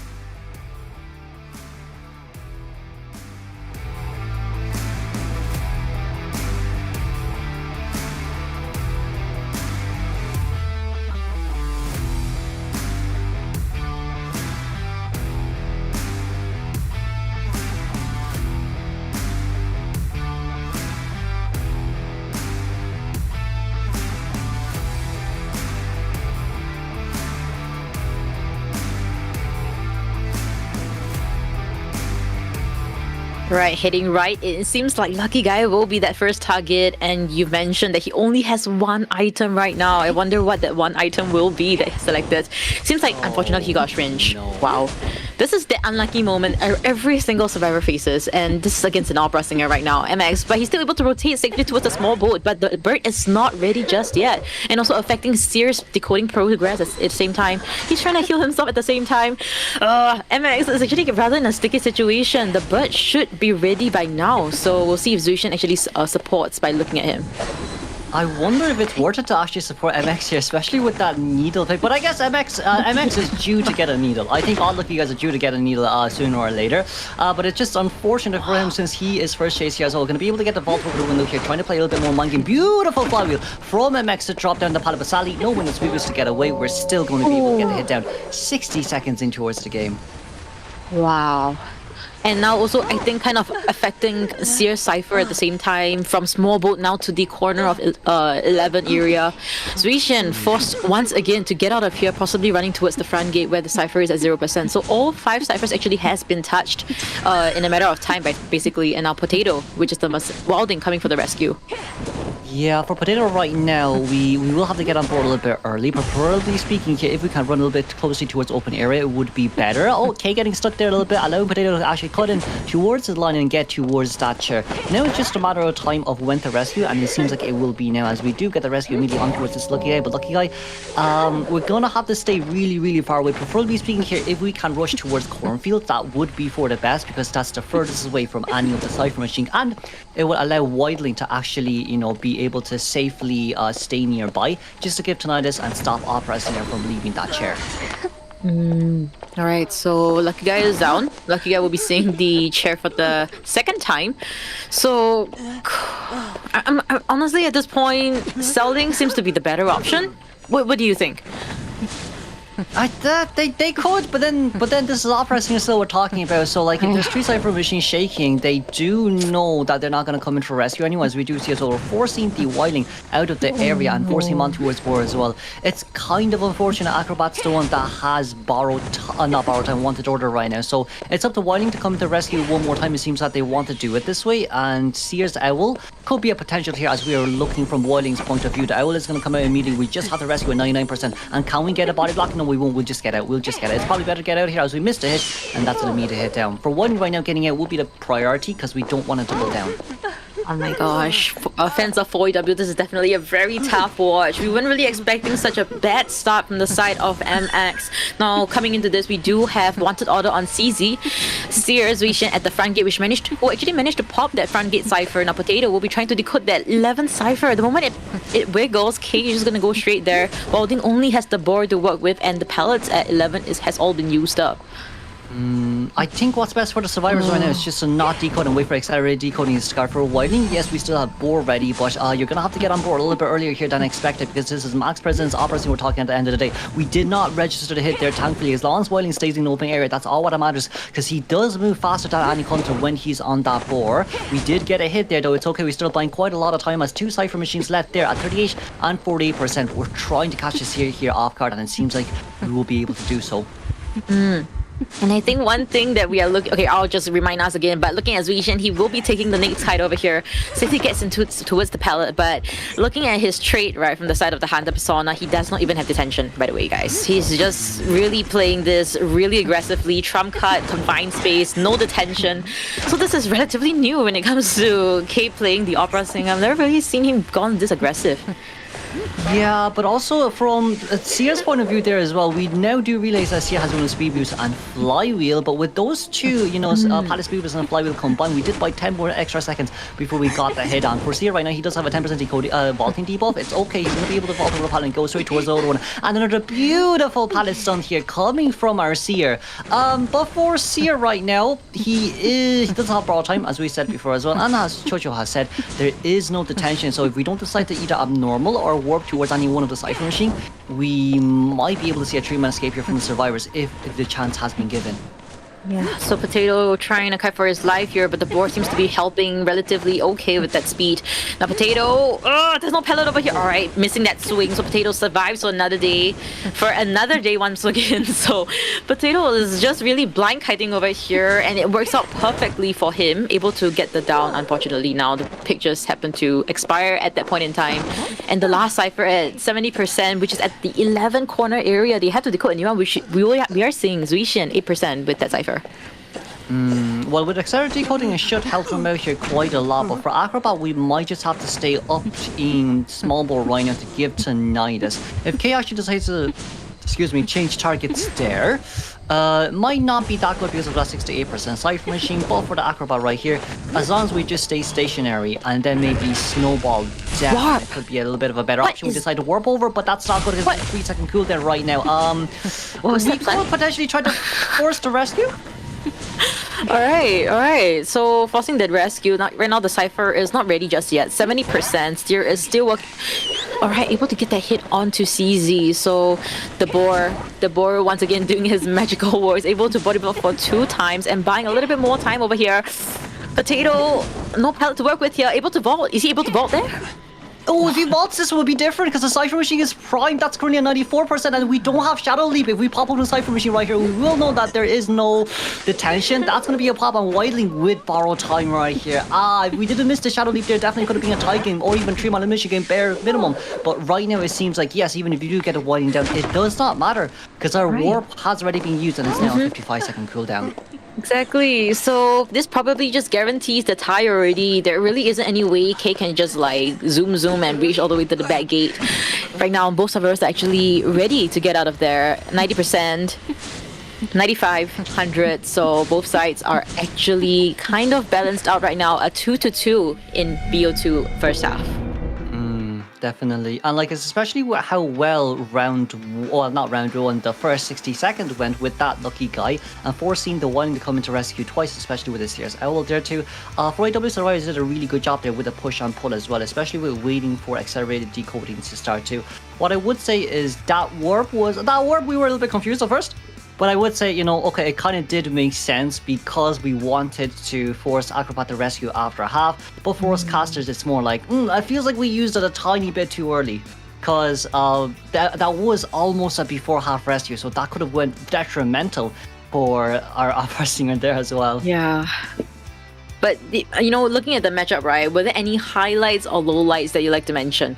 Right, heading right, it seems like Lucky Guy will be that first target, and you mentioned that he only has one item right now. I wonder what that one item will be that he selected. Seems like, unfortunately, he got Shringe. Wow. This is the unlucky moment every single survivor faces, and this is against an Opera Singer right now, MX, but he's still able to rotate safely towards a small boat, but the bird is not ready just yet, and also affecting Seer's decoding progress at the same time. He's trying to heal himself at the same time. MX is actually rather in a sticky situation. The bird should be ready by now, so we'll see if Zushin actually supports by looking at him. I wonder if it's worth it to actually support MX here, especially with that needle pick. But I guess MX is due to get a needle. I think all Lucky Guys are due to get a needle sooner or later. But it's just unfortunate for him since he is first chase here as well. Going to be able to get the vault over the window here, trying to play a little bit more mind game. Beautiful flywheel from MX to drop down the pallet. But sadly, no window sweepers to get away. We're still going to be able to get the hit down 60 seconds in towards the game. Wow. And now also, I think, kind of affecting Seer Cypher at the same time, from small boat now to the corner of 11 area. Zuishan forced once again to get out of here, possibly running towards the front gate where the Cypher is at 0%. So all 5 Cyphers actually has been touched in a matter of time, basically. And now Potato, which is the Wilding, coming for the rescue. Yeah, for Potato right now, we will have to get on board a little bit early, but preferably speaking here, if we can run a little bit closely towards open area, it would be better. Okay, getting stuck there a little bit, allowing Potato to actually cut in towards the line and get towards that chair. Now it's just a matter of time of when to rescue, and it seems like it will be now, as we do get the rescue immediately on towards this Lucky Guy. But Lucky Guy, we're gonna have to stay really, really far away. Preferably speaking here, if we can rush towards Cornfield, that would be for the best, because that's the furthest away from any of the Cypher machine, and it will allow Wildling to actually, be able to safely stay nearby, just to give Tinnitus and stop Opera Singer from leaving that chair. Alright, so Lucky Guy is down. Lucky Guy will be seeing the chair for the second time. So, I'm honestly, at this point, selling seems to be the better option. What do you think? They could, but then this is Opera Singer still we're talking about. So like, if there's 3 Cypher machines shaking, they do know that they're not going to come in for rescue anyways. We do see as well, we're forcing the Wildling out of the area and forcing him on towards war as well. It's kind of unfortunate. Acrobat's the one that has wanted order right now. So it's up to Wildling to come to rescue one more time. It seems that they want to do it this way, and Seer's Owl could be a potential here as we are looking from Wildling's point of view. The Owl is going to come out immediately. We just have to rescue at 99%. And can we get a body block? No, we won't. We'll just get out. It's probably better to get out here as we missed a hit, and that's an immediate hit down. For one right now, getting out will be the priority because we don't want to double down. Oh my gosh. Fans of 4AW, this is definitely a very tough watch. We weren't really expecting such a bad start from the side of MX. Now, coming into this, we do have Wanted Order on CZ. Sears Vision at the front gate, which managed to pop that front gate cipher. Now, Potato will be trying to decode that 11 cipher. The moment it wiggles, Cage is going to go straight there. Walding only has the board to work with, and the pallets at 11 has all been used up. I think what's best for the survivors right now is just to not decode and wait for accelerated decoding and Scar for widening. Yes, we still have board ready, but you're gonna have to get on board a little bit earlier here than expected, because this is Max President's operation we're talking at the end of the day. We did not register the hit there, thankfully. As long as Wilding stays in the open area, that's all what matters, because he does move faster than any counter when he's on that board. We did get a hit there, though. It's okay, we're still buying quite a lot of time, as 2 Cypher machines left there at 38 and 48%. We're trying to catch this here off guard, and it seems like we will be able to do so. And I think one thing that we are looking... Okay, I'll just remind us again, but looking at Zuishan, he will be taking the Nate Tide over here since he gets towards the pallet. But looking at his trait, right, from the side of the Hunter Persona, he does not even have detention, by the way, guys. He's just really playing this really aggressively. Trump card, confined space, no detention. So this is relatively new when it comes to K playing the opera singer. I've never really seen him gone this aggressive. Yeah, but also from Sia's point of view there as well, we now do realize that Sia has one of speed boost and flywheel, but with those two, pallet speed boost and flywheel combined, we did buy 10 more extra seconds before we got the hit on. For Sia right now, he does have a 10% vaulting debuff. It's okay, he's going to be able to vault over the pallet and go straight towards the other one. And another beautiful pallet stun here coming from our Seer. But for Seer right now, he doesn't have borrow time, as we said before as well, and as Chocho has said, there is no detention, so if we don't decide to either abnormal or warp towards any one of the Cypher machine, we might be able to see a 3-man escape here from the survivors if the chance has been given. Yeah, so Potato trying to fight for his life here, but the board seems to be helping relatively okay with that speed. Now Potato, there's no pellet over here. Alright, missing that swing, so Potato survives for another day once again. So Potato is just really blind kiting over here, and it works out perfectly for him, able to get the down. Unfortunately, now the pick just happened to expire at that point in time. And the last cipher at 70%, which is at the 11 corner area. They have to decode a new one, which we are seeing Zuishan 8% with that cipher. Well, with accelerated decoding, it should help him out here quite a lot, but for Acrobat, we might just have to stay up in small ball Rhino to give to Nidus. If K actually decides to, change targets there, it might not be that good because of that 68% Cypher machine, but for the Acrobat right here, as long as we just stay stationary and then maybe snowball down, it could be a little bit of a better option. We decide to warp over, but that's not good because it's a 3-second cooldown right now. We could potentially try to force the rescue. Alright. So forcing that rescue. Right now the cipher is not ready just yet. 70%. Steer is still working. Alright, able to get that hit onto CZ. So the boar once again doing his magical war is able to body block for 2 times and buying a little bit more time over here. Potato, no pallet to work with here. Able to vault. Is he able to vault there? Oh, if he vaults, this will be different because the Cypher machine is primed. That's currently at 94%, and we don't have Shadow Leap. If we pop up the Cypher machine right here, we will know that there is no detention. That's going to be a pop on Wildling with borrow time right here. If we didn't miss the Shadow Leap there, definitely could have been a tie game or even 3-man elimination game bare minimum. But right now, it seems like, yes, even if you do get a Wildling down, it does not matter because our warp has already been used and it's now a 55-second cooldown. Exactly. So this probably just guarantees the tie already. There really isn't any way K can just like zoom and reach all the way to the back gate. Right now, both servers are actually ready to get out of there. 90%, 95, 100. So both sides are actually kind of balanced out right now. A 2-2 in BO2 first half. Definitely, and like it's especially how well the first 60 seconds went with that lucky guy, and forcing the one to come into rescue twice, especially with the Sears Owl there too. For AW Survivors did a really good job there with a push and pull as well, especially with waiting for accelerated decoding to start too. What I would say is that warp we were a little bit confused at first. But I would say, okay, it kind of did make sense because we wanted to force Acrobat to rescue after a half. But for us casters, it's more like, it feels like we used it a tiny bit too early. Because that was almost a before half rescue, so that could have went detrimental for our opera singer there as well. Yeah. But, looking at the matchup, right, were there any highlights or lowlights that you like to mention?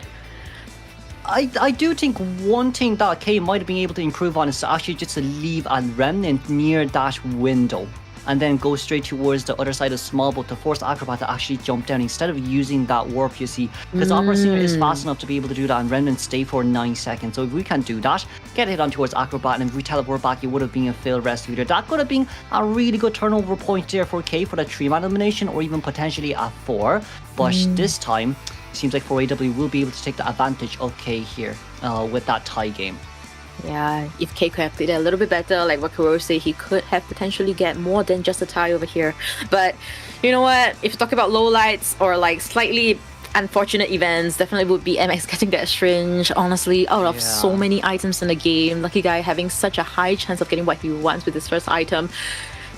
I do think one thing that K might have been able to improve on is to actually just to leave a remnant near that window. and then go straight towards the other side of small boat to force Acrobat to actually jump down instead of using that warp, you see, because Opera Singer is fast enough to be able to do that and Remnant stay for 9 seconds. So if we can do that, get a hit on towards Acrobat, and if we teleport back, it would have been a failed rescue there. That could have been a really good turnover point there for K for the 3-man elimination, or even potentially a 4, but this time it seems like 4AW will be able to take the advantage of K here with that tie game. Yeah, if K could have played it a little bit better, like what Kuro said, he could have potentially get more than just a tie over here. But you know what? If you talk about lowlights or like slightly unfortunate events, definitely would be MX getting that syringe. Honestly, out of so many items in the game, Lucky Guy having such a high chance of getting what he wants with his first item.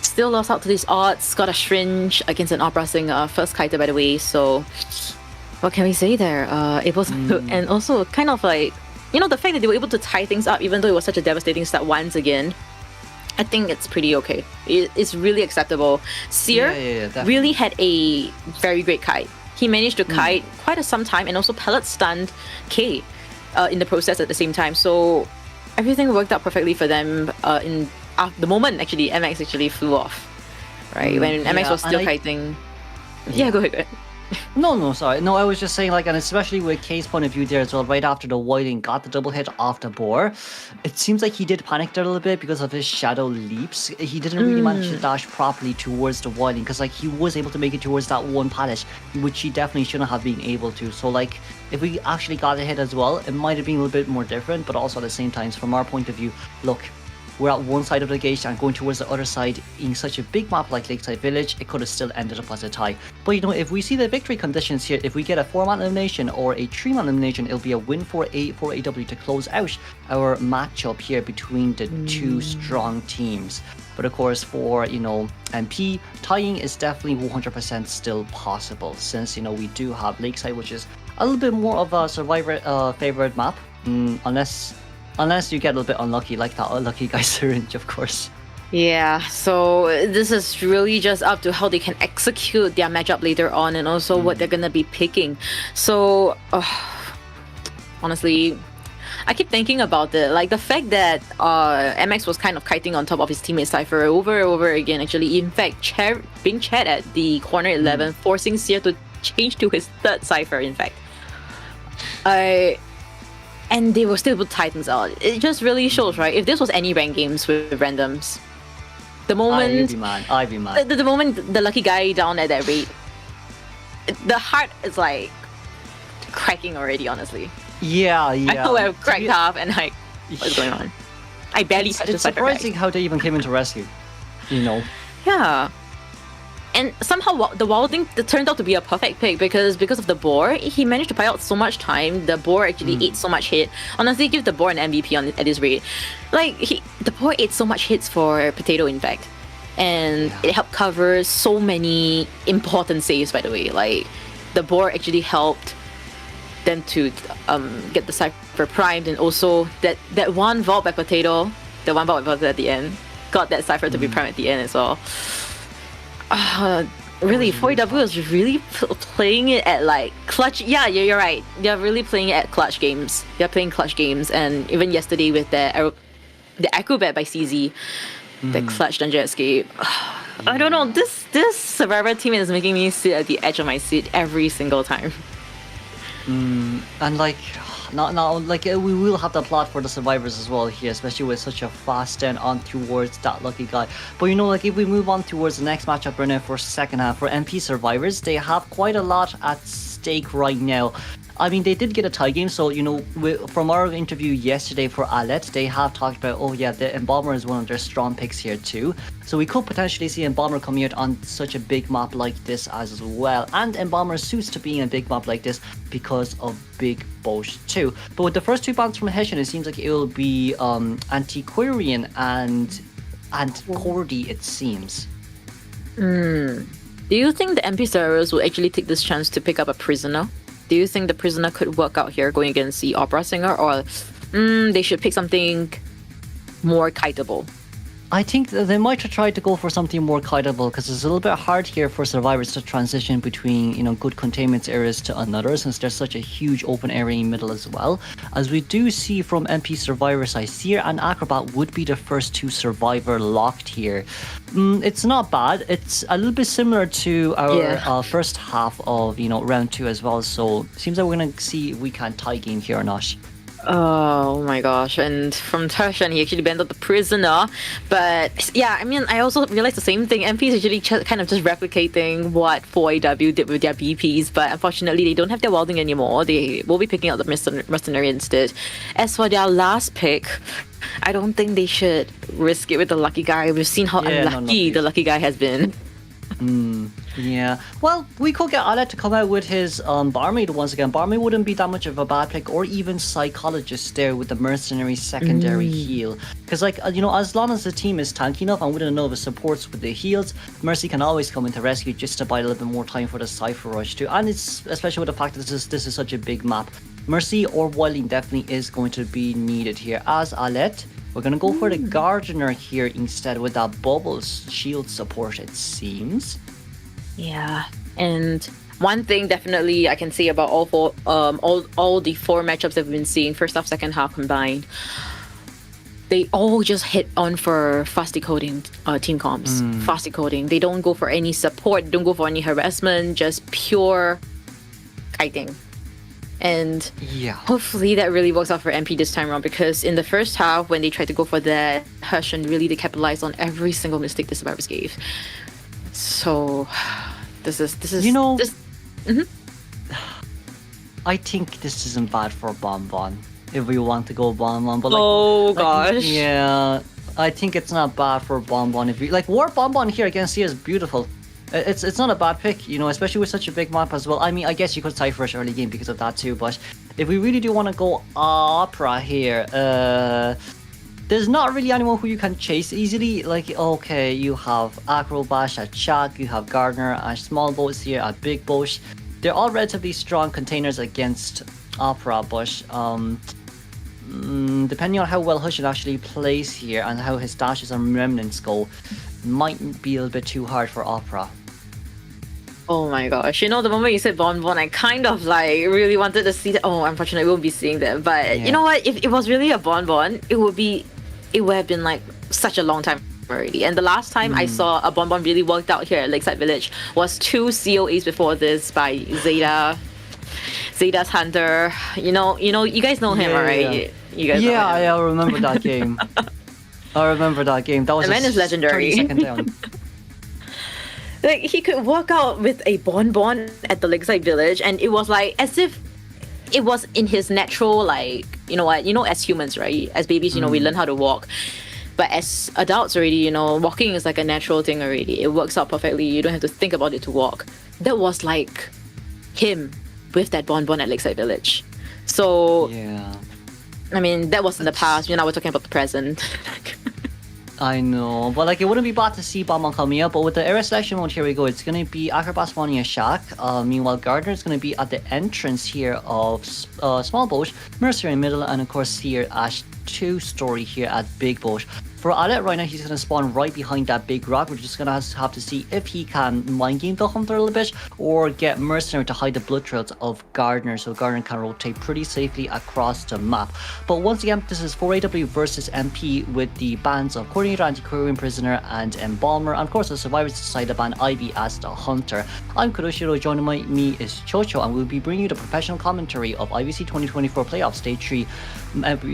Still lost out to these odds, got a syringe against an Opera Singer, first kiter by the way, so what can we say there? Able to, and also kind of like, you know, the fact that they were able to tie things up even though it was such a devastating start once again, I think it's pretty okay. It's really acceptable. Seer really had a very great kite. He managed to kite quite some time and also pellet stunned K in the process at the same time. So everything worked out perfectly for them in the moment actually MX actually flew off. Right? When MX was still kiting. Yeah, go ahead. No, sorry. No, I was just saying, like, and especially with K's point of view there as well, right after the whiting got the double hit off the boar, it seems like he did panic there a little bit because of his shadow leaps. He didn't really manage to dash properly towards the whiting, because, like, he was able to make it towards that one pallet, which he definitely shouldn't have been able to. So, like, if we actually got a hit as well, it might have been a little bit more different, but also at the same time, from our point of view, look, we're at one side of the gate and going towards the other side in such a big map like Lakeside Village, it could have still ended up as a tie. But you know, if we see the victory conditions here, if we get a 4-man elimination or a 3-man elimination, it'll be a win for AW to close out our matchup here between the two strong teams. But of course, for, you know, MP, tying is definitely 100% still possible, since, you know, we do have Lakeside, which is a little bit more of a survivor favorite map, unless you get a little bit unlucky, like that Lucky Guy syringe, of course. Yeah, so this is really just up to how they can execute their matchup later on, and also what they're gonna be picking. So, honestly, I keep thinking about it. Like the fact that MX was kind of kiting on top of his teammate Cypher over and over again, actually. In fact, being Chad at the corner 11, forcing Seer to change to his third Cypher, in fact. And they were still able to tie things out. It just really shows, right? If this was any ranked games with randoms, the moment I'd be mad. The moment the Lucky Guy down at that rate, the heart is like cracking already. Honestly. Yeah. I know I've cracked half, and like, what's going on? I barely touched the Cypher bag. It's surprising how they even came into rescue. You know. Yeah. And somehow the Wilding turned out to be a perfect pick because of the boar. He managed to buy out so much time. The boar actually ate so much hit. Honestly, give the boar an MVP at this rate. Like, the boar ate so much hits for Potato, in fact. And it helped cover so many important saves, by the way. Like, the boar actually helped them to get the Cypher primed, and also that one vault by Potato, the one vault by Potato at the end, got that Cypher to be primed at the end as well. Really, 4AW is really playing it at like clutch. Yeah, you're right. They're really playing it at clutch games. They're playing clutch games, and even yesterday with the acrobat by CZ, the clutch dungeon escape. I don't know. This Survivor team is making me sit at the edge of my seat every single time. And like, now, like we will have the plot for the survivors as well here, especially with such a fast stand on towards that Lucky Guy. But you know, like if we move on towards the next matchup right now for second half for MP survivors, they have quite a lot at stake right now. I mean, they did get a tie game, so, you know, from our interview yesterday for Alet, they have talked about, oh yeah, the Embalmer is one of their strong picks here too. So we could potentially see Embalmer coming out on such a big map like this as well. And Embalmer suits to being a big map like this because of Big Bosch too. But with the first two bans from Hessian, it seems like it will be Antiquarian and Cordy, it seems. Do you think the MP servers will actually take this chance to pick up a prisoner? Do you think the prisoner could work out here going against the Opera Singer, or they should pick something more kiteable? I think that they might have tried to go for something more kiteable because it's a little bit hard here for survivors to transition between, good containment areas to another since there's such a huge open area in the middle as well. As we do see from MP survivor side, Seer and Acrobat would be the first two survivor locked here. It's not bad. It's a little bit similar to our first half of, round 2 as well. So seems like we're going to see if we can tie game here or not. Oh my gosh, and from Tarshan, he actually banned out the prisoner. But yeah, I mean, I also realized the same thing. MP is usually kind of just replicating what 4AW did with their BPs, but unfortunately, they don't have their welding anymore. They will be picking up the mercenary instead. As for their last pick, I don't think they should risk it with the lucky guy. We've seen how unlucky the lucky guy has been. Yeah. Well, we could get Alet to come out with his barmaid once again. Barmaid wouldn't be that much of a bad pick, or even psychologist there with the mercenary secondary heal. Because, as long as the team is tanky enough and with enough supports with the heals, Mercy can always come into rescue just to buy a little bit more time for the Cypher Rush too. And it's especially with the fact that this is such a big map. Mercy or Wilding definitely is going to be needed here. As Alet, we're going to go for the Gardener here instead with that Bubbles shield support, it seems. Yeah, and one thing definitely I can say about all the 4 matchups that we've been seeing, first half, second half combined, they all just hit on for fast decoding team comps. Fast decoding. They don't go for any support, don't go for any harassment, just pure kiting. And hopefully that really works out for MP this time around, because in the first half, when they tried to go for that hush, and really they capitalized on every single mistake the survivors gave. So this is I think this isn't bad for Bonbon if we want to go Bonbon, but gosh. Yeah, I think it's not bad for Bonbon if we War Bonbon here against Sia is beautiful. It's not a bad pick, especially with such a big map as well. I mean, I guess you could Cypher Rush early game because of that too, but if we really do want to go Opera here, there's not really anyone who you can chase easily. Okay, you have Acrobat at Chak, you have Gardener at Small Boats here at Big Boats. They're all relatively strong containers against Opera, but depending on how well Hushin actually plays here and how his dashes and remnants go, might be a little bit too hard for Opera. Oh my gosh, the moment you said Bonbon, I kind of really wanted to see that. Oh, unfortunately, we won't be seeing that. But you know what? If it was really a Bonbon, it would have been such a long time already. And the last time I saw a Bonbon really worked out here at Lakeside Village was 2 COAs before this by Zeta's Hunter. You guys know him, right? You guys know him. I remember that game. That was the man is legendary. 30-second down. He could walk out with a Bonbon at the Lakeside Village, and it was as if it was in his natural, as humans, right? As babies, we learn how to walk. But as adults already, walking is a natural thing already. It works out perfectly. You don't have to think about it to walk. That was him with that Bonbon at Lakeside Village. So, I mean, that was in the past. Now we're talking about the present. I know, but it wouldn't be bad to see Bonbon coming up. But with the area selection mode, here we go. It's going to be Acrobat spawning a Shack. Meanwhile, Gardener is going to be at the entrance here of Small Boat, Mercenary in middle, and of course Seer Ash 2-story here at Big Boat. For Alet right now, he's going to spawn right behind that big rock. We're just going to have to see if he can mind game the Hunter a little bit or get Mercenary to hide the blood trails of Gardener, so Gardener can rotate pretty safely across the map. But once again, this is 4AW versus MP with the bans of Coordinator, Antiquarian Prisoner, and Embalmer. And of course, the survivors decided to ban Ivy as the Hunter. I'm Kuroshiro, joining me is Chocho, and we'll be bringing you the professional commentary of IVC 2024 Playoff Stage 3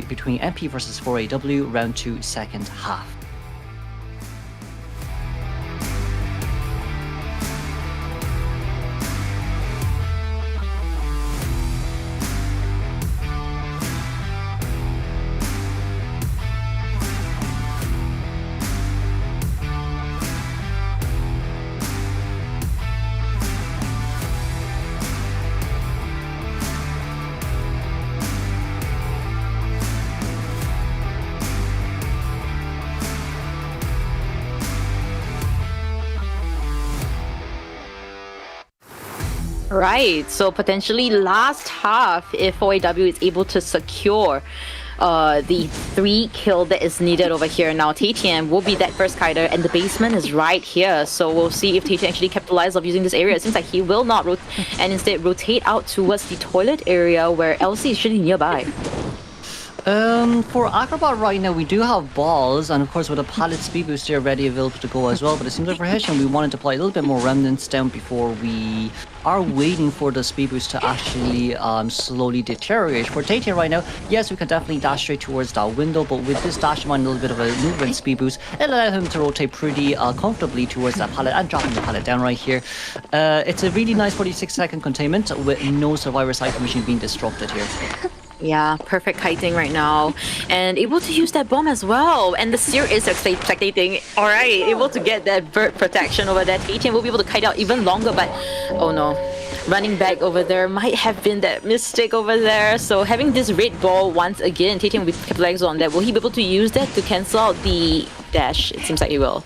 between MP versus 4AW, Round 2, second half. Right, so potentially last half, if 4AW is able to secure the 3 kill that is needed over here. Now Tatian will be that first kiter, and the basement is right here. So we'll see if Tatian actually capitalizes of using this area. It seems like he will not and instead rotate out towards the toilet area where Elsie is actually nearby. For Acrobat right now, we do have balls, and of course with a pallet speed booster ready available to go as well, but it seems like for Hessian we wanted to play a little bit more remnants down before we are waiting for the speed boost to actually slowly deteriorate. For Tatian right now, yes, we can definitely dash straight towards that window, but with this dash and a little bit of a movement speed boost, it allowed him to rotate pretty comfortably towards that pallet and dropping the pallet down right here. It's a really nice 46-second containment with no survivor cypher machine being disrupted here. Yeah, perfect kiting right now. And able to use that bomb as well. And the Seer is spectating. Alright, able to get that bird protection over there. Tatian will be able to kite out even longer, but oh no. Running back over there might have been that mistake over there. So having this red ball once again, Tatian will be capitalized on that. Will he be able to use that to cancel out the dash? It seems like he will.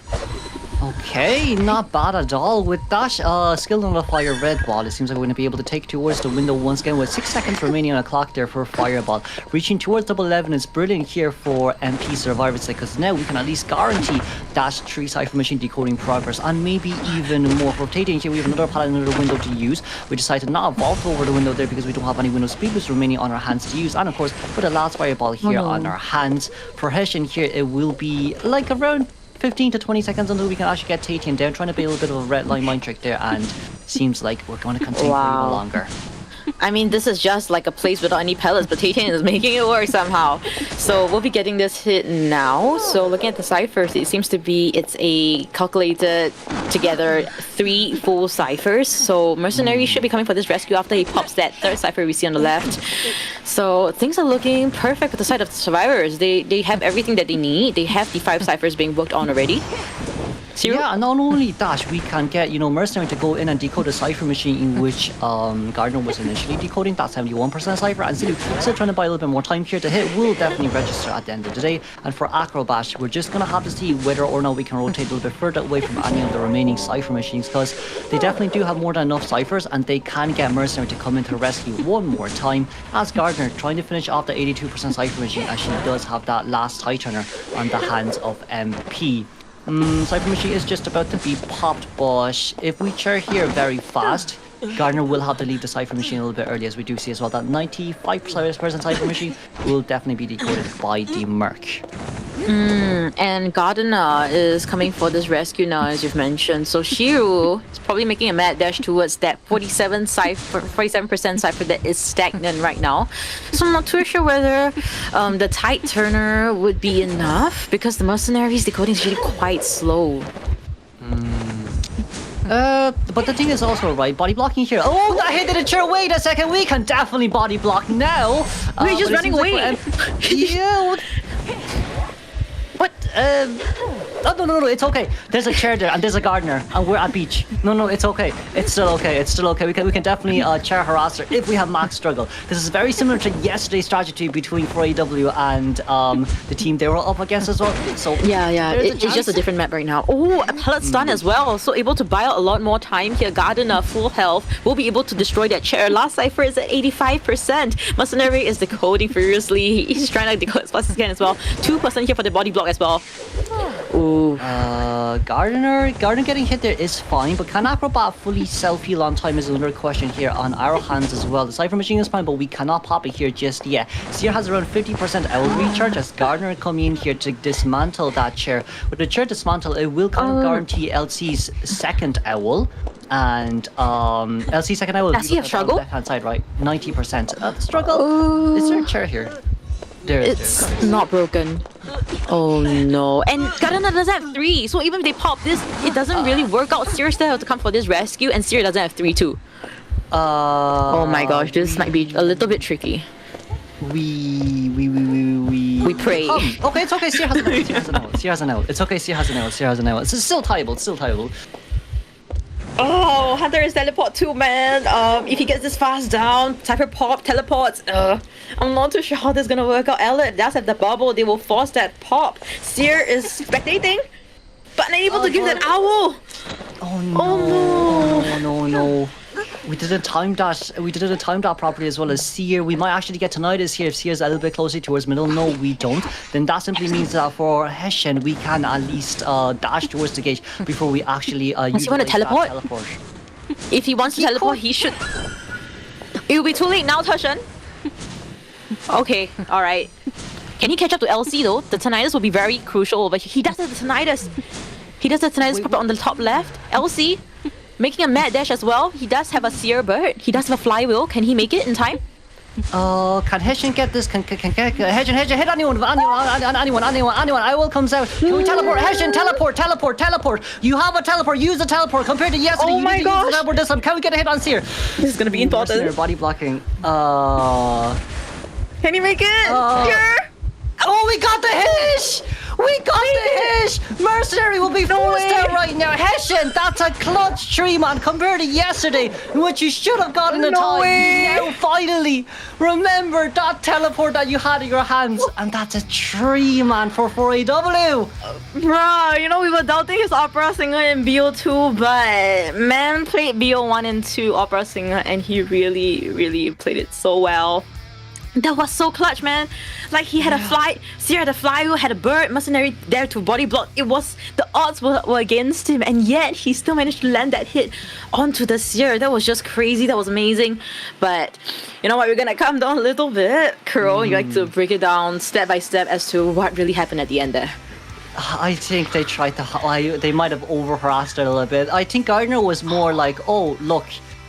Okay, not bad at all. With dash, skill nullifier red ball, it seems like we're going to be able to take towards the window once again with 6 seconds remaining on the clock there for fireball. Reaching towards double 11 is brilliant here for MP Survivors, because now we can at least guarantee dash 3 cypher machine decoding progress, and maybe even more. For Tatian here, we have another pallet, another window to use. We decided to not vault over the window there because we don't have any window speed boost remaining on our hands to use, and of course with the last fireball here on our hands. For Hessian here, it will be like around 15 to 20 seconds until we can actually get Tatian down, trying to be a little bit of a red line mind trick there, and seems like we're going to continue for even longer. I mean, this is just like a place without any pellets, but Tatian is making it work somehow. So we'll be getting this hit now. So looking at the ciphers, it seems to be it's a calculated together 3 full ciphers. So Mercenary should be coming for this rescue after he pops that 3rd cipher we see on the left. So things are looking perfect with the side of the survivors. They have everything that they need. They have the 5 ciphers being worked on already. Yeah, not only that, we can get, Mercenary to go in and decode the cipher machine in which Gardner was initially decoding, that 71% cipher, and still trying to buy a little bit more time here. The hit will definitely register at the end of the day. And for Acrobat, we're just going to have to see whether or not we can rotate a little bit further away from any of the remaining cipher machines, because they definitely do have more than enough ciphers, and they can get Mercenary to come in to rescue one more time, as Gardner trying to finish off the 82% cipher machine, as she does have that last tie turner on the hands of MP. Cypher machine is just about to be popped, but if we chair here very fast, Gardner will have to leave the cipher machine a little bit early, as we do see as well that 95% cipher machine will definitely be decoded by the Merc. And Gardner is coming for this rescue now, as you've mentioned. So Shiru is probably making a mad dash towards that 47% cipher that is stagnant right now. So I'm not too sure whether the tight turner would be enough, because the Mercenary's decoding is really quite slow. But the thing is also, right, body blocking here. Oh, that hit the chair. Wait a second, we can definitely body block now. We're just running away. Yeah. What? Oh, no, it's okay. There's a chair there, and there's a Gardner, and we're at beach. No, it's okay. It's still okay. We can definitely chair harasser if we have max struggle. This is very similar to yesterday's strategy between 4AW and the team they were up against as well. So yeah, it's just a different map right now. Oh, a pellet stun as well, so able to buy out a lot more time here. Gardner full health will be able to destroy that chair. Last cipher is at 85%. Mercenary is decoding furiously. He's trying to decode as fast as he can as well. 2% here for the body block as well. Ooh. Gardner getting hit there is fine, but can Acrobat fully self-heal on time is another question here on our hands as well. The cipher machine is fine, but we cannot pop it here just yet. Seer has around 50% owl recharge as Gardner coming in here to dismantle that chair. With the chair dismantle, it will kind of guarantee LC's second owl. And LC's second owl. Does he have struggle? Left-hand side, right? 90%. Struggle. Is there a chair here? It's not broken. Oh no. And Gardner doesn't have 3, so even if they pop this, it doesn't really work out. Seer still has to come for this rescue, and Seer doesn't have 3 too. Oh my gosh, this might be a little bit tricky. We pray. Okay, it's okay. Seer has an owl. It's okay. Seer has an owl. It's still tiable. Oh, Hunter is teleport too, man. If he gets this fast down, Cypher pop, teleports. I'm not too sure how this is gonna work out. Ella does have the bubble. They will force that pop. Seer is spectating, but unable to give that owl. Oh no. We didn't time that properly as well as Seer. We might actually get Tinnitus here if Seer's a little bit closer towards middle. No, we don't. Then that simply means that for Hessian, we can at least dash towards the gate before we actually Does he want to teleport? If he wants to teleport, he should. It will be too late now, Hessian. Okay, alright. Can he catch up to LC though? The Tinnitus will be very crucial over here. He does have the Tinnitus. He does the Tinnitus proper on the top left. LC making a mad dash as well. He does have a Seer bird. He does have a flywheel. Can he make it in time? Can Hessian get this? Can Hessian hit anyone? I will comes out. Can we teleport? Hessian, teleport. You have a teleport. Use a teleport. Compared to yesterday, you need to use the teleport this time. Can we get a hit on Seer? This is gonna be important. Body blocking. Can you make it? Oh, we got the Hish! We got the Hish! Mercenary will be forced out right now. Hessian, that's a clutch tree, man, compared to yesterday, in which you should have gotten a time. Now, finally, remember that teleport that you had in your hands, and that's a tree, man, for 4AW. Bro, you know, we were doubting his opera singer in BO2, but man played BO1 and 2 opera singer, and he really played it so well. That was so clutch, man. Like he had a fly, Seer had a flywheel, had a bird, mercenary there to body block. It was, the odds were against him, and yet he still managed to land that hit onto the Seer. That was just crazy. That was amazing. But you know what? We're gonna calm down a little bit. Kuro, you like to break it down step by step as to what really happened at the end there. I think they tried to, they might have over-harassed it a little bit. I think Gardner was more like, oh, look,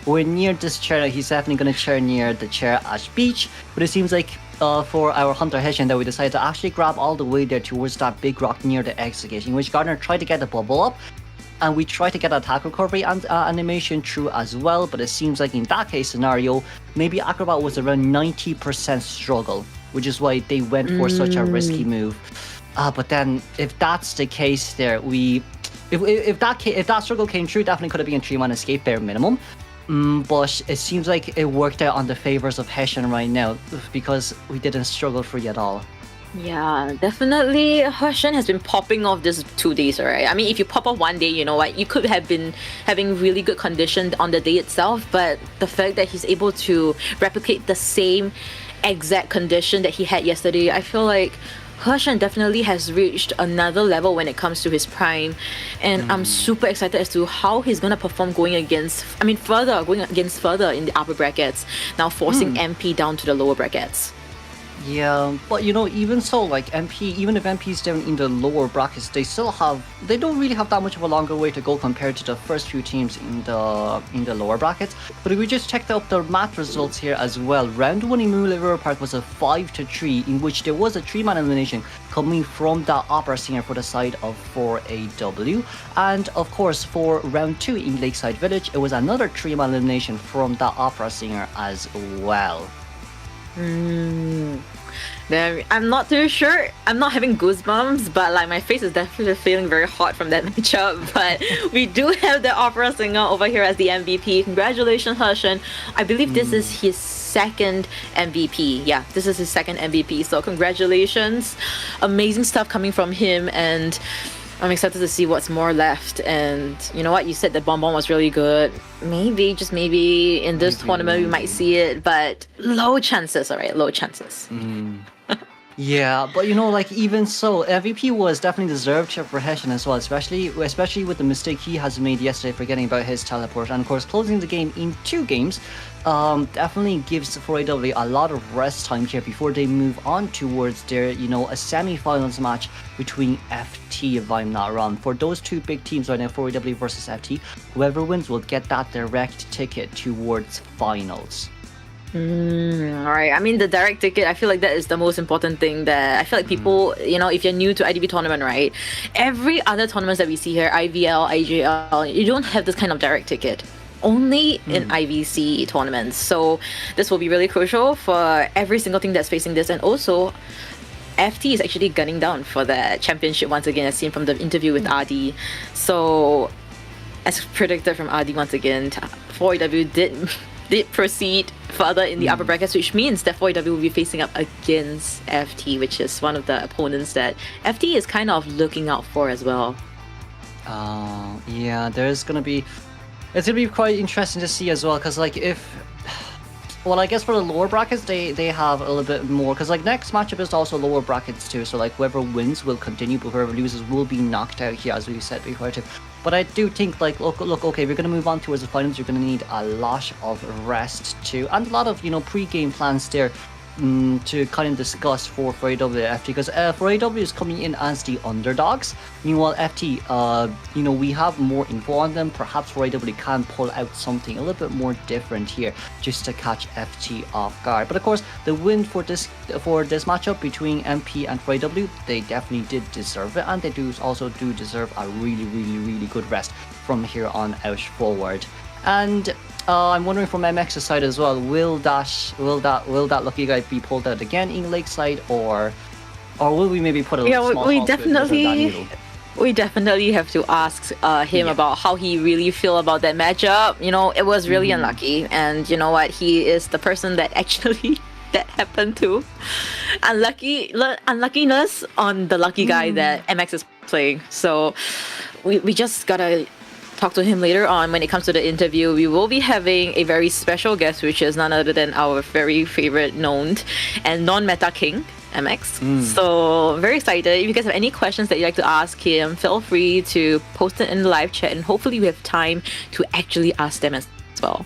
we're near this chair. He's definitely going to chair near the chair at beach. But it seems like for our Hunter Hessian that we decided to actually grab all the way there towards that big rock near the exit gate, in which Gardner tried to get the bubble up. And we tried to get attack recovery and animation through as well. But it seems like in that case scenario, maybe Acrobat was around 90% struggle, which is why they went for such a risky move. But then if that's the case there, if that struggle came true, definitely could have been a 3-man escape bare minimum. But it seems like it worked out on the favors of Hessian right now because we didn't struggle free at all. Yeah, definitely Hessian has been popping off this 2 days, alright? I mean, if you pop off one day, you know what, you could have been having really good condition on the day itself, but the fact that he's able to replicate the same exact condition that he had yesterday, I feel like Hessian definitely has reached another level when it comes to his prime, and I'm super excited as to how he's gonna perform going against further in the upper brackets, now forcing MP down to the lower brackets. Yeah, but you know, even so, like MP, even if MP is down in the lower brackets, they don't really have that much of a longer way to go compared to the first few teams in the lower brackets. But if we just checked out the math results here as well, round 1 in Moonlit River Park was a 5-3, in which there was a 3-man elimination coming from the opera singer for the side of 4AW, and of course for round 2 in Lakeside Village, it was another 3-man elimination from the opera singer as well. I'm not too sure. I'm not having goosebumps, but like my face is definitely feeling very hot from that matchup. But we do have the opera singer over here as the MVP. Congratulations, Hessian. I believe this is his second MVP. Yeah, this is his second MVP. So congratulations. Amazing stuff coming from him, and I'm excited to see what's more left. And you know what? You said the bonbon was really good. Maybe, just maybe, in this tournament we might see it, but low chances, alright? Low chances. Yeah, but you know, like even so, MVP was definitely deserved for Hessian as well, especially with the mistake he has made yesterday, forgetting about his teleport, and of course closing the game in 2 games. Definitely gives 4AW a lot of rest time here before they move on towards their, you know, a semi-finals match between FT, if I'm not wrong. For those 2 big teams right now, 4AW versus FT, whoever wins will get that direct ticket towards finals. Alright, I mean, the direct ticket, I feel like that is the most important thing that I feel like people, you know, if you're new to IDV tournament, right? Every other tournaments that we see here, IVL, IJL, you don't have this kind of direct ticket. Only in IVC tournaments. So this will be really crucial for every single team that's facing this. And also, FT is actually gunning down for the championship once again, as seen from the interview with Adi. So, as predicted from Adi once again, 4AW did proceed further in the upper brackets, which means that 4AW will be facing up against FT, which is one of the opponents that FT is kind of looking out for as well. Yeah, there's gonna be It's gonna be quite interesting to see as well, because like well, I guess for the lower brackets, they have a little bit more, because like next matchup is also lower brackets too, so like whoever wins will continue, but whoever loses will be knocked out here, as we said before too. But I do think like, look, okay, we're gonna move on towards the finals. You're gonna need a lot of rest too, and a lot of pre-game plans there. To kind of discuss for AW FT, because for AW is coming in as the underdogs. Meanwhile, FT, we have more info on them. Perhaps for AW can pull out something a little bit more different here, just to catch FT off guard. But of course, the win for this matchup between MP and for AW, they definitely did deserve it, and they also deserve a really, really, really good rest from here on out forward. And I'm wondering from MX's side as well, will that lucky guy be pulled out again in Lakeside, or will we maybe put a small we definitely have to ask him about how he really feel about that matchup. It was really unlucky, and you know what, he is the person that actually that happened to. Unluckiness on the lucky guy that MX is playing. So we just gotta talk to him later on when it comes to the interview. We will be having a very special guest, which is none other than our very favorite known and non-meta king, MX. So very excited. If you guys have any questions that you'd like to ask him, feel free to post it in the live chat, and hopefully we have time to actually ask them as well.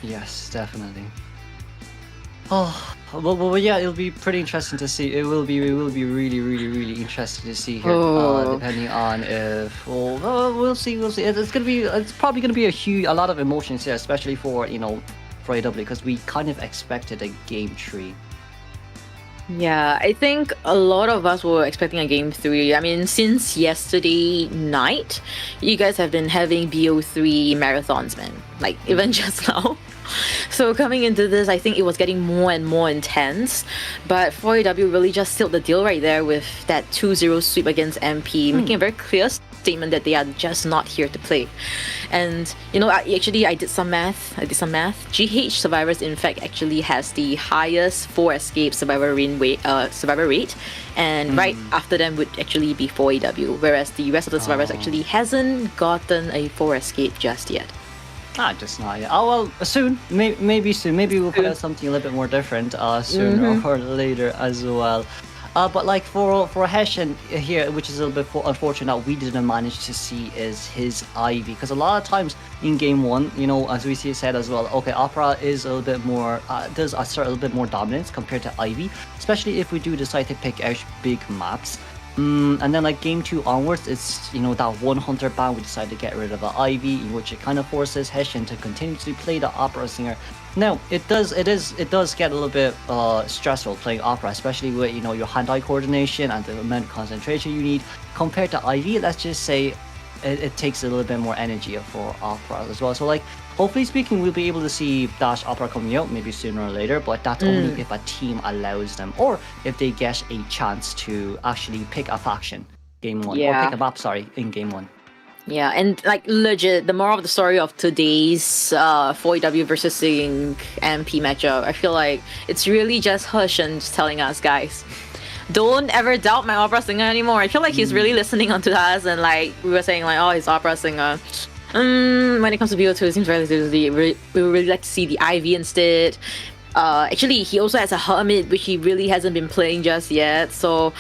Yes, definitely. Oh, well, yeah, it'll be pretty interesting to see. It will be really, really, really interesting to see here. Depending on if, we'll see. It's probably gonna be a lot of emotions here, especially for for AW, because we kind of expected a game 3. Yeah, I think a lot of us were expecting a game 3. I mean, since yesterday night, you guys have been having BO3 marathons, man. Like even just now. So coming into this, I think it was getting more and more intense, but 4AW really just sealed the deal right there with that 2-0 sweep against MP, making a very clear statement that they are just not here to play. And I did some math. GH Survivors in fact actually has the highest 4 escape survivor rate, and right after them would actually be 4AW, whereas the rest of the survivors actually hasn't gotten a 4 escape just yet. Just not yet. Oh well, soon. Maybe soon. Maybe we'll put out something a little bit more different sooner or later as well. But like for Hessian here, which is a little bit unfortunate that we didn't manage to see, is his Ivy, because a lot of times in game 1, as we said as well, okay, Opera is a little bit more does assert a little bit more dominance compared to Ivy, especially if we do decide to pick out big maps. And then like game 2 onwards, it's that one hunter ban, we decided to get rid of the Ivy, in which it kind of forces Hessian to continuously play the Opera Singer. Now it does get a little bit stressful playing Opera, especially with your hand-eye coordination and the amount of concentration you need compared to Ivy. Let's just say it takes a little bit more energy for Opera as well. So like, hopefully speaking, we'll be able to see Dash Opera coming out maybe sooner or later, but that's only if a team allows them, or if they get a chance to actually pick a faction game 1, or pick a map, in game 1. Yeah, and like legit, the moral of the story of today's 4AW versus Sync MP matchup, I feel like it's really just Hessian just telling us, guys, don't ever doubt my Opera Singer anymore. I feel like he's really listening onto us, and like we were saying, like, oh, he's Opera Singer. When it comes to BO2, it seems relatively, we would really like to see the Ivy instead. Actually, he also has a Hermit, which he really hasn't been playing just yet. So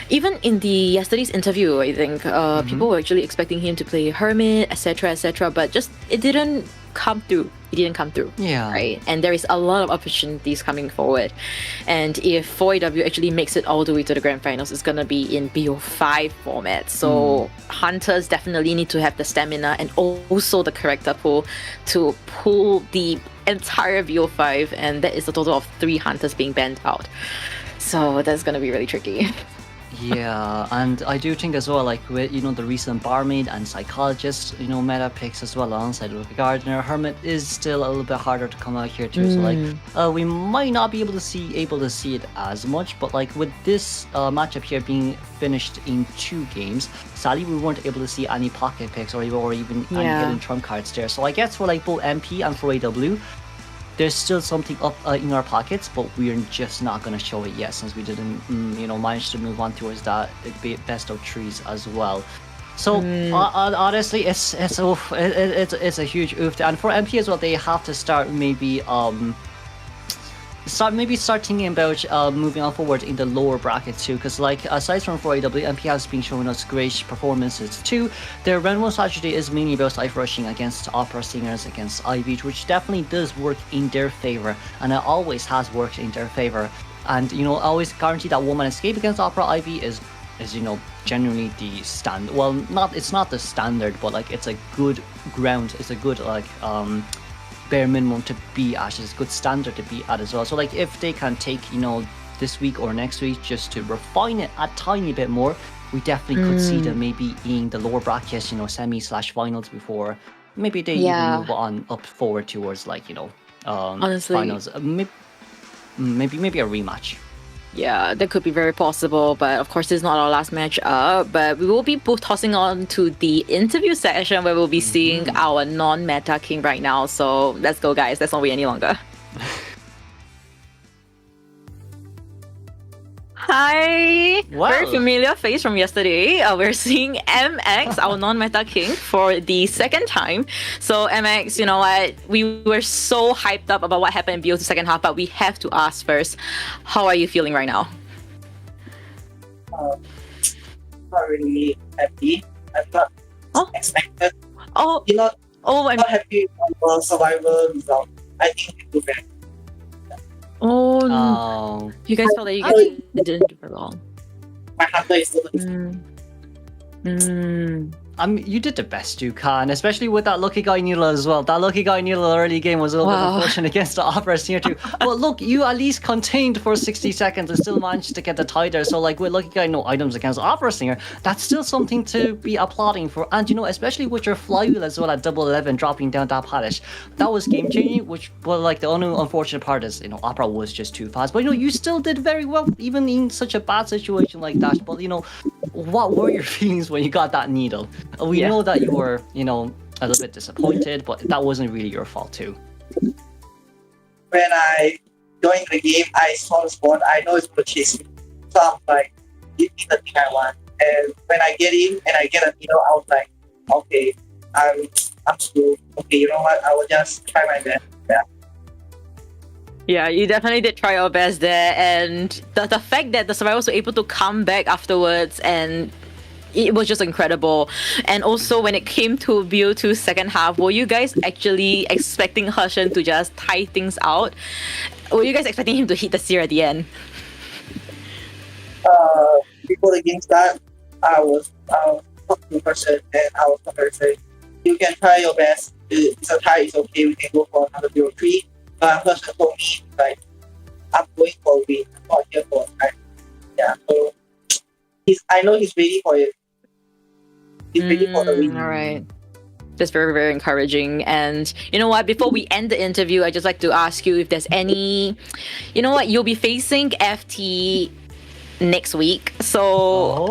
even in yesterday's interview, I think people were actually expecting him to play Hermit, etc., but just it didn't come through. Yeah. Right? And there is a lot of opportunities coming forward. And if 4AW actually makes it all the way to the grand finals, it's gonna be in BO5 format. So hunters definitely need to have the stamina and also the character pool to pull the entire BO5, and that is a total of 3 hunters being banned out. So that's gonna be really tricky. Yeah, and I do think as well, like with the recent Barmaid and Psychologist, meta picks as well alongside with Gardener, Hermit is still a little bit harder to come out here too. So like, we might not be able to see it as much, but like with this matchup here being finished in 2 games, sadly we weren't able to see any pocket picks or even any hidden trump cards there. So I guess for like both MP and for AW, there's still something up in our pockets, but we're just not going to show it yet, since we didn't, manage to move on towards that best of 3s as well. So honestly, it's a huge oof, and for MP as well, they have to start maybe start thinking about moving on forward in the lower brackets too, because like aside from 4AW, MP has been showing us great performances too. Their round one strategy is mainly about life rushing against opera singers, against Ivy, which definitely does work in their favor, and it always has worked in their favor. And you know, always guarantee that one-man escape against opera Ivy is you know, generally the stand. Well, it's not the standard, but like it's a good ground. It's a good like bare minimum to be at. It's a good standard to be at as well. So like if they can take, you know, this week or next week just to refine it a tiny bit more, we definitely could see them maybe in the lower brackets, you know, semi/finals before maybe they even move on up forward towards like, you know, honestly, finals. Maybe a rematch. Yeah, that could be very possible, but of course, this is not our last match up. But we will be both tossing on to the interview section where we'll be seeing our non-meta king right now. So let's go, guys. Let's not wait any longer. Hi! Wow. Very familiar face from yesterday. We're seeing MX, our non-meta king, for the second time. So MX, you know what? We were so hyped up about what happened in BO2 second half, but we have to ask first, how are you feeling right now? Not really happy. I'm not expected. Oh, you know, I'm not happy with the survival result. I think we do better. Oh, you guys felt that you guys didn't do very well. My hunter is still I mean, you did the best you can, especially with that lucky guy Needle as well. That lucky guy Needle early game was a little bit unfortunate against the Opera Senior too. But look, you at least contained for 60 seconds and still managed to get the tie there. So like with lucky guy no items against Opera Singer, that's still something to be applauding for. And you know, especially with your flywheel as well at double 11 dropping down that palace, that was game changing. Which, well, like the only unfortunate part is, you know, Opera was just too fast. But you know, you still did very well even in such a bad situation like that. But you know, what were your feelings when you got that needle? We know that you were, you know, a little bit disappointed, but that wasn't really your fault too. When I joined the game, I saw the spawn. I know it's going to chase me. So I'm like, give me the thing I want. And when I get in and I get a needle, I was like, okay, I'm screwed. Okay, you know what? I will just try my best. Yeah, you definitely did try your best there, and the fact that the survivors were able to come back afterwards, and it was just incredible. And also when it came to BO2 second half, were you guys actually expecting Hershen to just tie things out? Were you guys expecting him to hit the seer at the end? Before the game started, I was talking to Hershen and I was talking to her, you can try your best. It's a tie, it's okay, we can go for another BO3. Hershen told me, like, I'm going for a win, I'm not here for a time. Yeah, so I know he's ready for it. He's ready for the win. All right. That's very, very encouraging. And you know what? Before we end the interview, I'd just like to ask you if there's any... You know what? You'll be facing FT next week. So,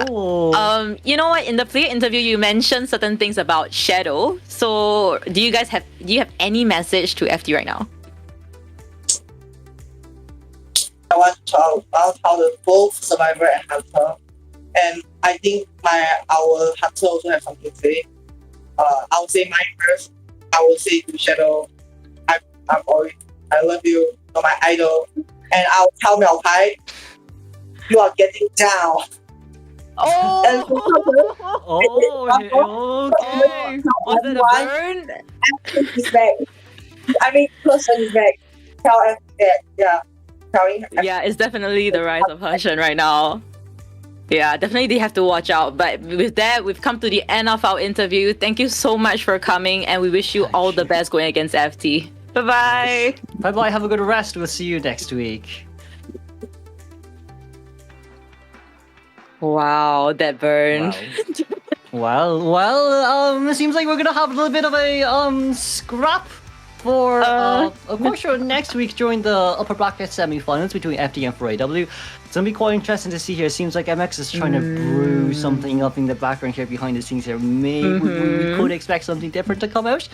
you know what? In the player interview, you mentioned certain things about Shadow. So, do you have any message to FT right now? I want to talk about how both Survivor and Hunter. And I think our Hunter also have something to say. I'll say mine first. I will say to Shadow, I love you, you're my idol. And I'll tell Miao Pai, you are getting down. Okay. Was it a burn? He's back. I mean, person is back. Tell us that, yeah. Yeah, it's definitely the rise of Hershen right now. Yeah, definitely they have to watch out. But with that, we've come to the end of our interview. Thank you so much for coming, and we wish you all the best going against FT. Bye-bye. Bye-bye, have a good rest. We'll see you next week. Wow, that burn. Well, it seems like we're gonna have a little bit of a scrap for of course sure next week during the upper bracket semi-finals between FD and 4AW. It's gonna be quite interesting to see here. It seems like MX is trying to brew something up in the background here behind the scenes here. Maybe we could expect something different to come out.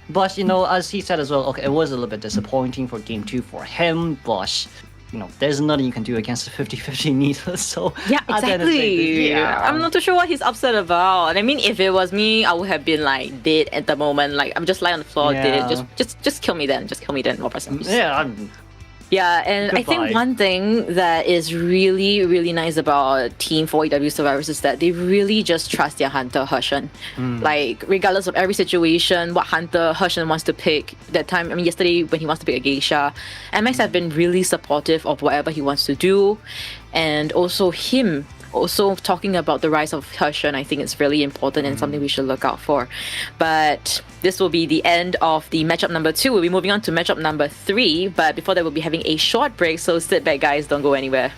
But you know, as he said as well, okay, it was a little bit disappointing for game 2 for him, but there's nothing you can do against the 50-50 needle. So Yeah, at the end of the day, exactly. yeah. I'm not too sure what he's upset about. I mean, if it was me, I would have been like dead at the moment. Like I'm just lying on the floor, Yeah. dead. Just kill me then. Just kill me then. More person. Yeah, Yeah, and I Goodbye. think one thing that is really, really nice about Team 4AW Survivors is that they really just trust their hunter, Hershen. Like, regardless of every situation, what hunter Hershen wants to pick, that time, I mean, yesterday when he wants to pick a geisha, MX have been really supportive of whatever he wants to do. And also him also talking about the rise of Hershen, I think it's really important and something we should look out for. But this will be the end of the matchup number 2. We'll be moving on to matchup number 3. But before that, we'll be having a short break. So sit back, guys. Don't go anywhere.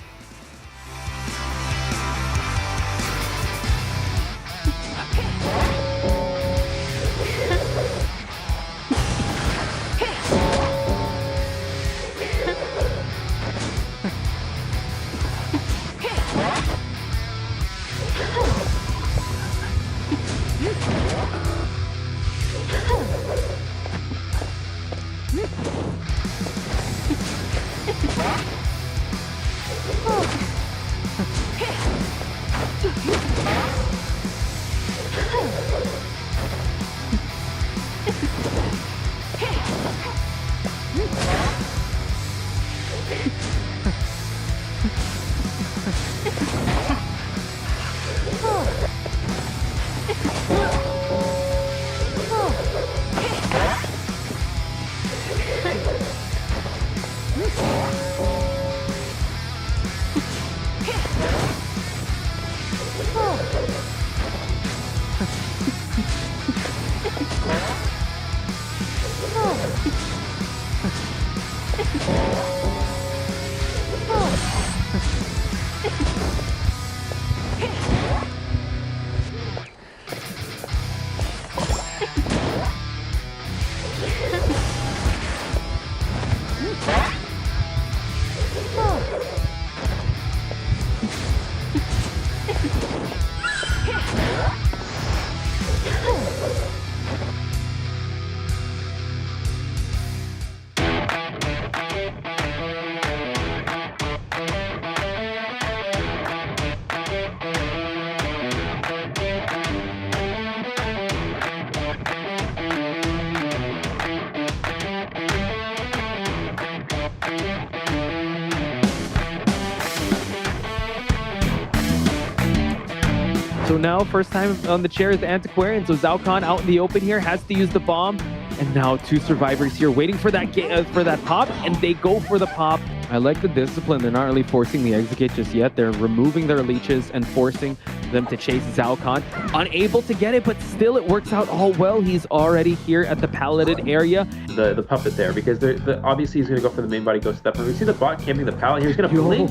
So now, first time on the chair is the Antiquarian. So Zalcon out in the open here has to use the bomb. And now 2 survivors here waiting for that pop, and they go for the pop. I like the discipline. They're not really forcing the execute just yet. They're removing their leeches and forcing them to chase Zalcon. Unable to get it, but still it works out all well. He's already here at the palleted area. The puppet there, because obviously he's going to go for the main body ghost step. And we see the bot camping the pallet here. He's going to blink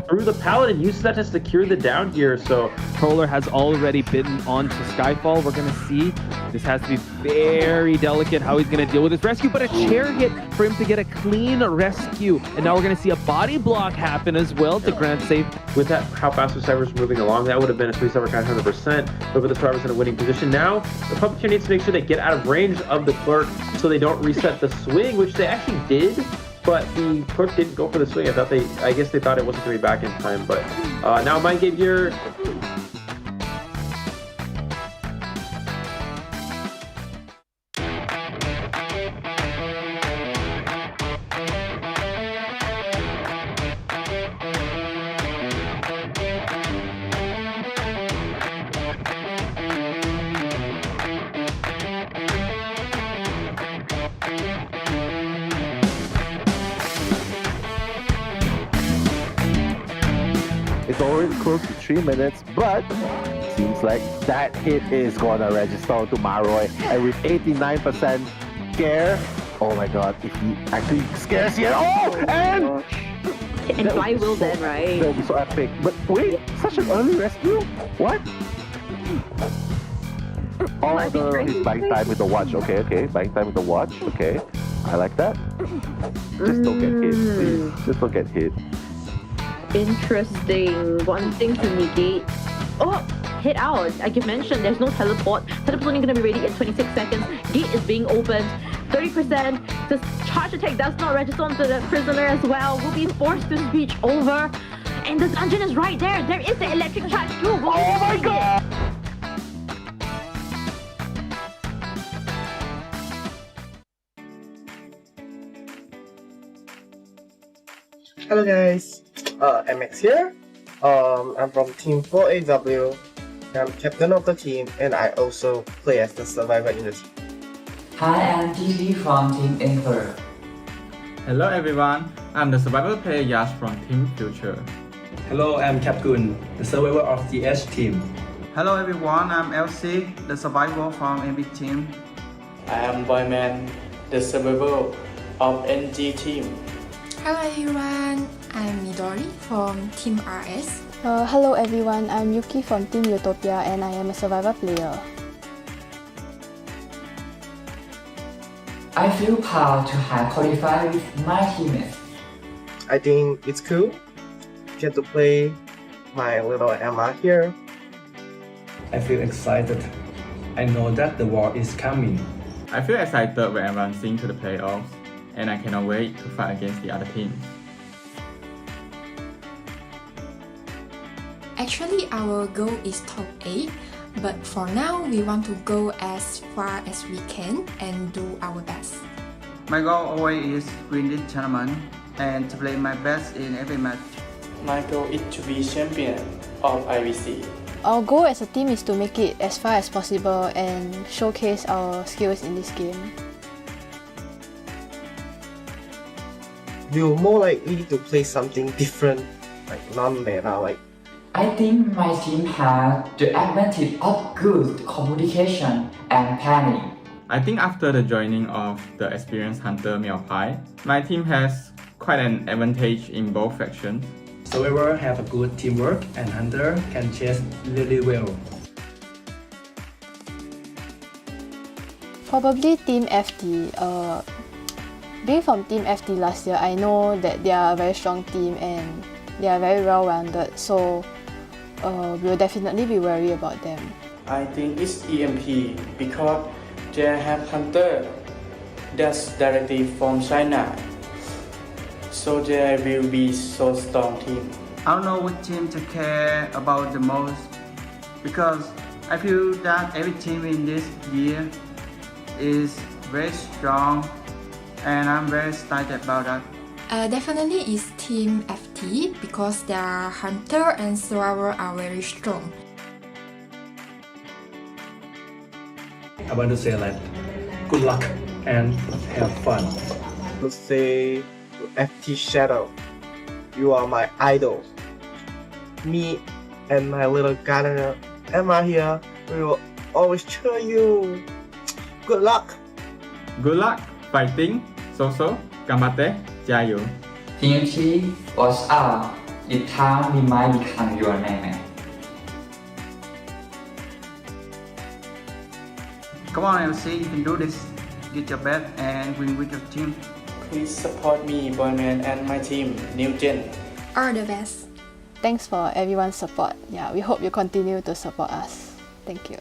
through the pallet and use that to secure the down here. So Troller has already bitten onto Skyfall. We're going to see. This has to be very delicate how he's going to deal with his rescue, but a chair hit for him to get a clean rescue. And now we're going to see a body block happen as well to grant safe. With that, how fast the Survivors moving along, that would have been a 3-star count 100%. But with the Survivors in a winning position now, the Puppeteer needs to make sure they get out of range of the Clerk so they don't reset the swing, which they actually did. But the Clerk didn't go for the swing. I guess they thought it wasn't going to be back in time. But now Mind Game here. It's already close to 3 minutes, but seems like that hit is gonna register onto Maroy. And with 89% scare, oh my god, if he actually scares you, and why will then, right? That would be so epic. But wait, such an early rescue? What? Oh, he's buying time with the watch. Okay, buying time with the watch. Okay, I like that. Just don't get hit, please. Just don't get hit. Interesting. One thing to negate. Oh, hit out. Like you mentioned, there's no teleport. Teleport only going to be ready in 26 seconds. Gate is being opened. 30%. The charge attack does not register onto the prisoner as well. Will be forced to switch over. And the dungeon is right there. There is the electric charge too. Oh my god! Hello guys, MX here. I'm from Team 4AW. I'm captain of the team and I also play as the survivor in the team. Hi, I'm TG from Team Emperor. Hello everyone, I'm the survival player Yash from Team Future. Hello, I'm Capgun, the survivor of the H team. Hello everyone, I'm LC, the survivor from MB team. I am Boyman, the survivor of NG team. Hello everyone, I'm Midori from Team RS. Hello everyone, I'm Yuki from Team Utopia and I am a survivor player. I feel proud to have qualified with my teammates. I think it's cool. Get to play my little Emma here. I feel excited. I know that the war is coming. I feel excited when advancing to the playoffs, and I cannot wait to fight against the other teams. Actually, our goal is top 8, but for now, we want to go as far as we can and do our best. My goal always is win this tournament and to play my best in every match. My goal is to be champion of IVC. Our goal as a team is to make it as far as possible and showcase our skills in this game. You're more likely to play something different, like non-meta, like I think my team has the advantage of good communication and planning. I think after the joining of the experienced hunter Miao Pai, my team has quite an advantage in both factions. Survivor have a good teamwork and Hunter can chase really well. Probably Team FD. Being from Team FD last year, I know that they are a very strong team and they are very well-rounded, so we'll definitely be worried about them. I think it's EMP because they have hunter that's directly from China. So they will be so strong team. I don't know what team to care about the most because I feel that every team in this year is very strong and I'm very excited about that. Definitely is Team FT because their hunter and survivor are very strong. I want to say like, good luck and have fun. to say to FT Shadow, you are my idol. Me and my little gardener Emma here, we will always cheer you. Good luck. Good luck fighting. So, ganbatte, jayo. Team T, what's up? It's time we might become your man. Come on, LC, you can do this. Get your best and win with your team. Please support me, Boyman, and my team, New Gen. All the best. Thanks for everyone's support. Yeah, we hope you continue to support us. Thank you.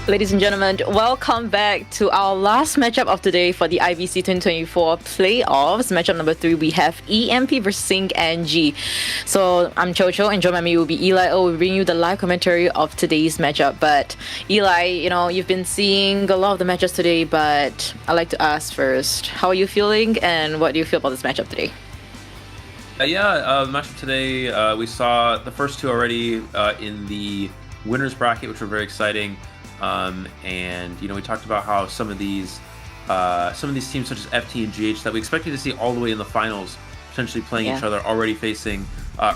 Ladies and gentlemen, welcome back to our last matchup of today for the IVC 2024 playoffs. Matchup number 3, we have EMP versus Sync NG. So I'm Chocho, and joining me will be Eli. We'll bring you the live commentary of today's matchup. But Eli, you've been seeing a lot of the matches today, but I'd like to ask first, how are you feeling and what do you feel about this matchup today? Matchup today, we saw the first two already in the winners bracket, which were very exciting. And we talked about how some of these teams such as FT and GH that we expected to see all the way in the finals potentially playing each other already facing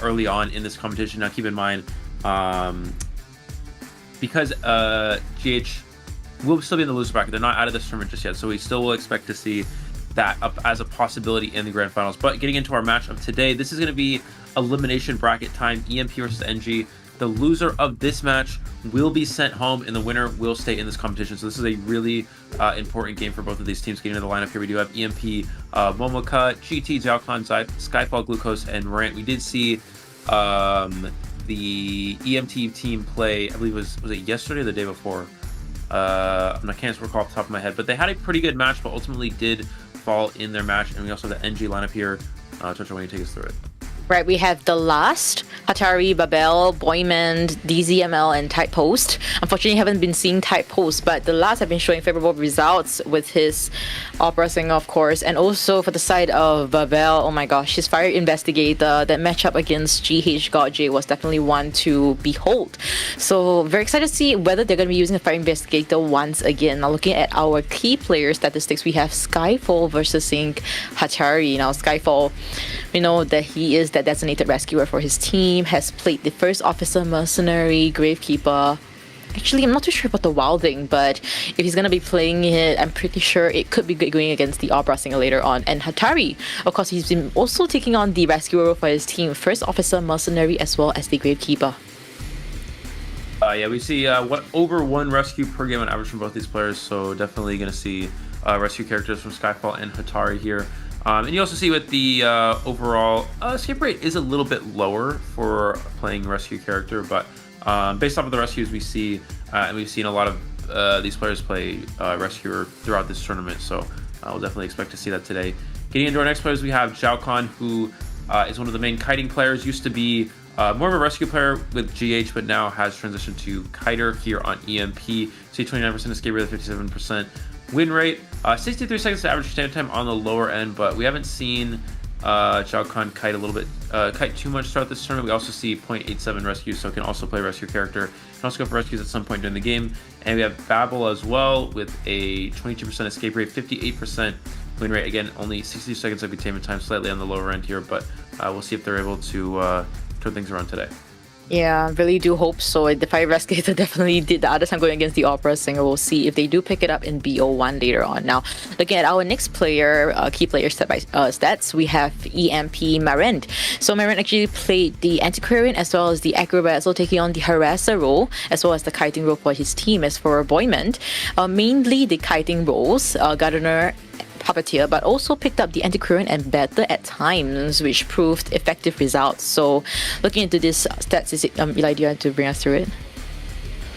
early on in this competition. Now keep in mind because GH will still be in the loser bracket, they're not out of this tournament just yet, so we still will expect to see that up as a possibility in the grand finals. But getting into our match of today, this is going to be elimination bracket time, EMP versus NG. The loser of this match will be sent home, and the winner will stay in this competition. So this is a really important game for both of these teams. Getting into the lineup here, we do have EMP, Momoka, GT, Xiaoclan, Skyfall, Glucose, and Morant. We did see the EMT team play, I believe was it yesterday or the day before? I can't recall off the top of my head, but they had a pretty good match, but ultimately did fall in their match. And we also have the NG lineup here. Chocho, why don't you take us through it? Right, we have The Last, Hatari, Babel, Boymond, DZML, and Type Post. Unfortunately, haven't been seeing Type Post, but The Last have been showing favorable results with his opera singer, of course. And also for the side of Babel, oh my gosh, his Fire Investigator, that matchup against GH God J was definitely one to behold. So very excited to see whether they're going to be using the Fire Investigator once again. Now looking at our key player statistics, we have Skyfall versus Sync Hatari. Now Skyfall, we know that he is that designated rescuer for his team, has played the First Officer, Mercenary, Gravekeeper. Actually, I'm not too sure about the Wilding, but if he's going to be playing it, I'm pretty sure it could be going against the Opera Singer later on. And Hatari, of course, he's been also taking on the rescuer for his team, First Officer, Mercenary, as well as the Gravekeeper. We see over one rescue per game on average from both these players, so definitely going to see rescue characters from Skyfall and Hatari here. And you also see with the overall escape rate is a little bit lower for playing rescue character, but based off of the rescues we see, and we've seen a lot of these players play rescuer throughout this tournament, so we'll definitely expect to see that today. Getting into our next players, we have Xiaoclan, who is one of the main kiting players, used to be more of a rescue player with GH, but now has transitioned to kiter here on EMP. See 29% escape rate, 57% win rate, 63 seconds to average standard time on the lower end, but we haven't seen Xiaoclan kite a little bit, kite too much throughout this tournament. We also see 0.87 rescues, so can also play rescue character. Can also go for rescues at some point during the game. And we have Babel as well with a 22% escape rate, 58% win rate. Again, only 60 seconds of containment time, slightly on the lower end here, but we'll see if they're able to turn things around today. Yeah, really do hope so. The Fire Investigator definitely did the other time going against the Opera Singer. We'll see if they do pick it up in BO1 later on. Now, looking at our next player, key player stats, we have EMP Marent. So Marent actually played the Antiquarian as well as the Acrobat, so taking on the Harasser role as well as the kiting role for his team. As for Boymond, mainly the kiting roles, Gardener, Puppeteer, but also picked up the Antiquarian and Better at times, which proved effective results. So looking into this stats, Eli, do you want to bring us through it?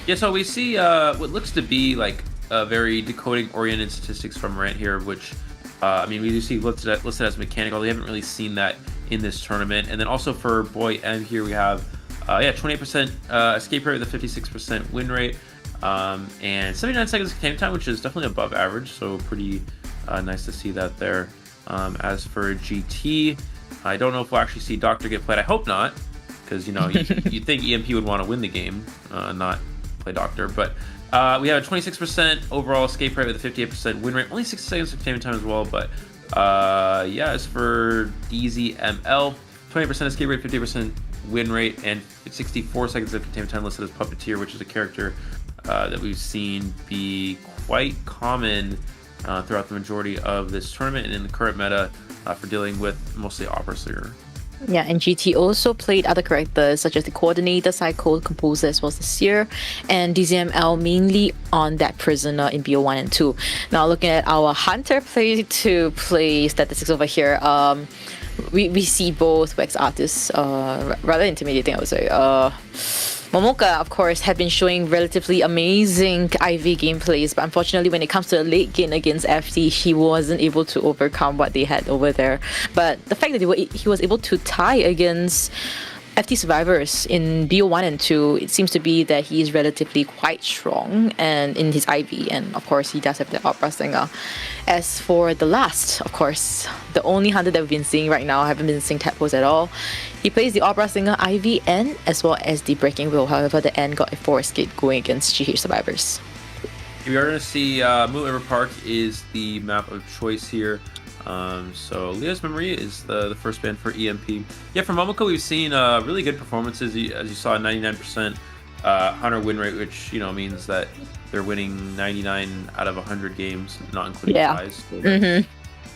Yeah, so we see what looks to be like a very decoding-oriented statistics from Rant here, which, we do see listed as mechanical. We haven't really seen that in this tournament. And then also for Boy M here, we have, 28% escape rate with a 56% win rate, and 79 seconds of containment time, which is definitely above average, so pretty nice to see that there. As for GT, I don't know if we'll actually see Doctor get played. I hope not, because you'd think EMP would want to win the game, not play Doctor. But we have a 26% overall escape rate with a 58% win rate, only 60 seconds of containment time as well. But as for DZML, 20% escape rate, 50% win rate, and 64 seconds of containment time listed as Puppeteer, which is a character that we've seen be quite common throughout the majority of this tournament and in the current meta for dealing with mostly Opera Singer. Yeah, and GT also played other characters such as the Coordinator, Psycho, Composer, as well as the Seer, and DZML mainly on that Prisoner in BO1 and 2. Now looking at our Hunter play statistics over here, we see both wax artists rather intimidating, I would say. Momoka, of course, had been showing relatively amazing IV gameplays, but unfortunately when it comes to a late game against FT, he wasn't able to overcome what they had over there. But the fact that he was able to tie against FT survivors in BO1 and 2, it seems to be that he is relatively quite strong and in his IV, and of course he does have the opera singer. As for the last, of course, the only hunter that we've been seeing right now, I haven't been seeing tadpoles at all. He plays the opera singer IV N as well as the breaking wheel. However, the N got a forest gate going against GH survivors. We are going to see Moonlit River Park is the map of choice here. So Leo's Memory is the first band for EMP. Yeah, from Momoka we've seen really good performances. As you saw, 99% hunter win rate, which means that they're winning 99 out of 100 games, not including ties. So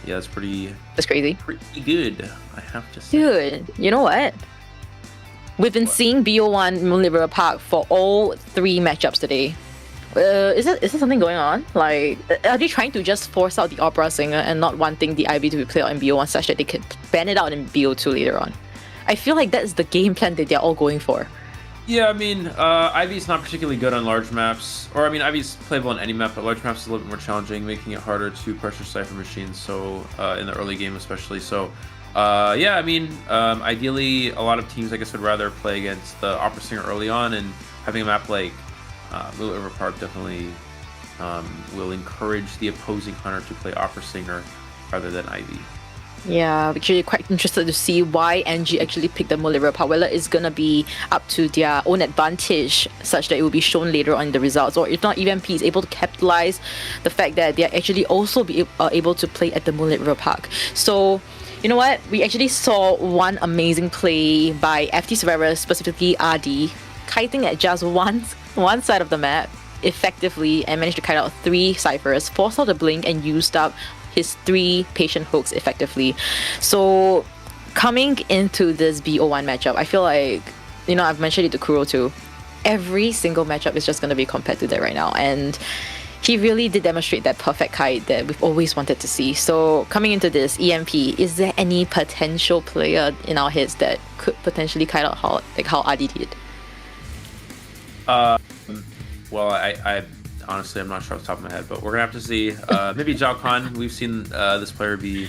yeah, that's crazy. Pretty good, I have to say. Dude, you know what? We've been seeing BO1 Moonlit River Park for all 3 matchups today. Is there something going on? Like, are they trying to just force out the opera singer and not wanting the IV to be played out in BO1 such that they can ban it out in BO2 later on? I feel like that's the game plan that they're all going for. Yeah, I mean, IV's not particularly good on large maps. Or, I mean, IV's playable on any map, but large maps is a little bit more challenging, making it harder to pressure Cypher machines, so in the early game especially. So, yeah, I mean, ideally, a lot of teams, I guess, would rather play against the opera singer early on, and having a map like Moonlit River Park definitely will encourage the opposing hunter to play opera singer rather than IV. Yeah, actually quite interested to see why NG actually picked the Moonlit River Park. Whether it's gonna be up to their own advantage, such that it will be shown later on in the results, or if not, EMP is able to capitalize the fact that they are actually also able to play at the Moonlit River Park. So, you know what? We actually saw one amazing play by FT survivors, specifically RD, kiting at just one side of the map effectively and managed to kite out 3 ciphers, forced out the blink, and used up his 3 patient hooks effectively. So coming into this BO1 matchup, I feel like, I've mentioned it to Kuro too, every single matchup is just going to be compared to that right now, and he really did demonstrate that perfect kite that we've always wanted to see. So coming into this EMP, is there any potential player in our heads that could potentially kite out how Adi did? Well, I honestly, I'm not sure off the top of my head, but we're gonna have to see. Maybe Zhao Khan. We've seen this player be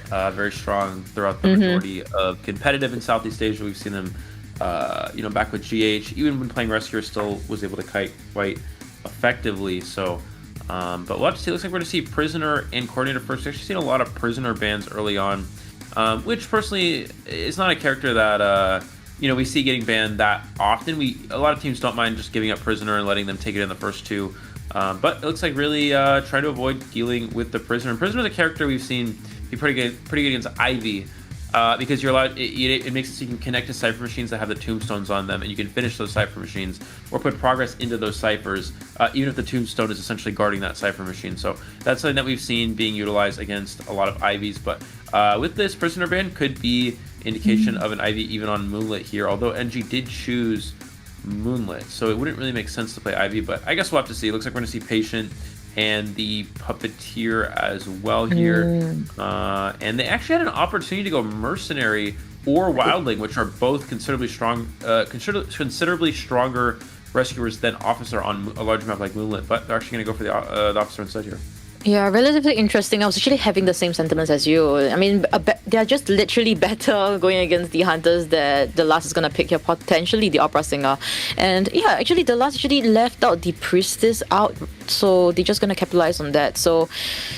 very strong throughout the majority of competitive in Southeast Asia. We've seen him, back with GH, even when playing Rescuer, still was able to kite quite effectively. So, but we'll have to see. It looks like we're gonna see Prisoner and Coordinator first. We've actually seen a lot of Prisoner bans early on, which personally is not a character that we see getting banned that often. A lot of teams don't mind just giving up Prisoner and letting them take it in the first 2. But it looks like really try to avoid dealing with the Prisoner. And Prisoner is a character we've seen be pretty good against IV because you're allowed. It makes it so you can connect to Cypher machines that have the tombstones on them, and you can finish those Cypher machines or put progress into those ciphers, even if the tombstone is essentially guarding that Cypher machine. So that's something that we've seen being utilized against a lot of IVs. But with this Prisoner ban, could be indication of an IV even on Moonlit here. Although NG did choose Moonlit, so it wouldn't really make sense to play IV, but I guess we'll have to see. It looks like we're going to see Patient and the Puppeteer as well here. And they actually had an opportunity to go Mercenary or Wildling, which are both considerably stronger rescuers than Officer on a large map like Moonlit, but they're actually going to go for the Officer instead here. Yeah, relatively interesting. I was actually having the same sentiments as you. I mean, they're just literally better going against the hunters that the last is going to pick here, potentially the opera singer. And yeah, actually the last actually left out the priestess out, so they're just going to capitalize on that. So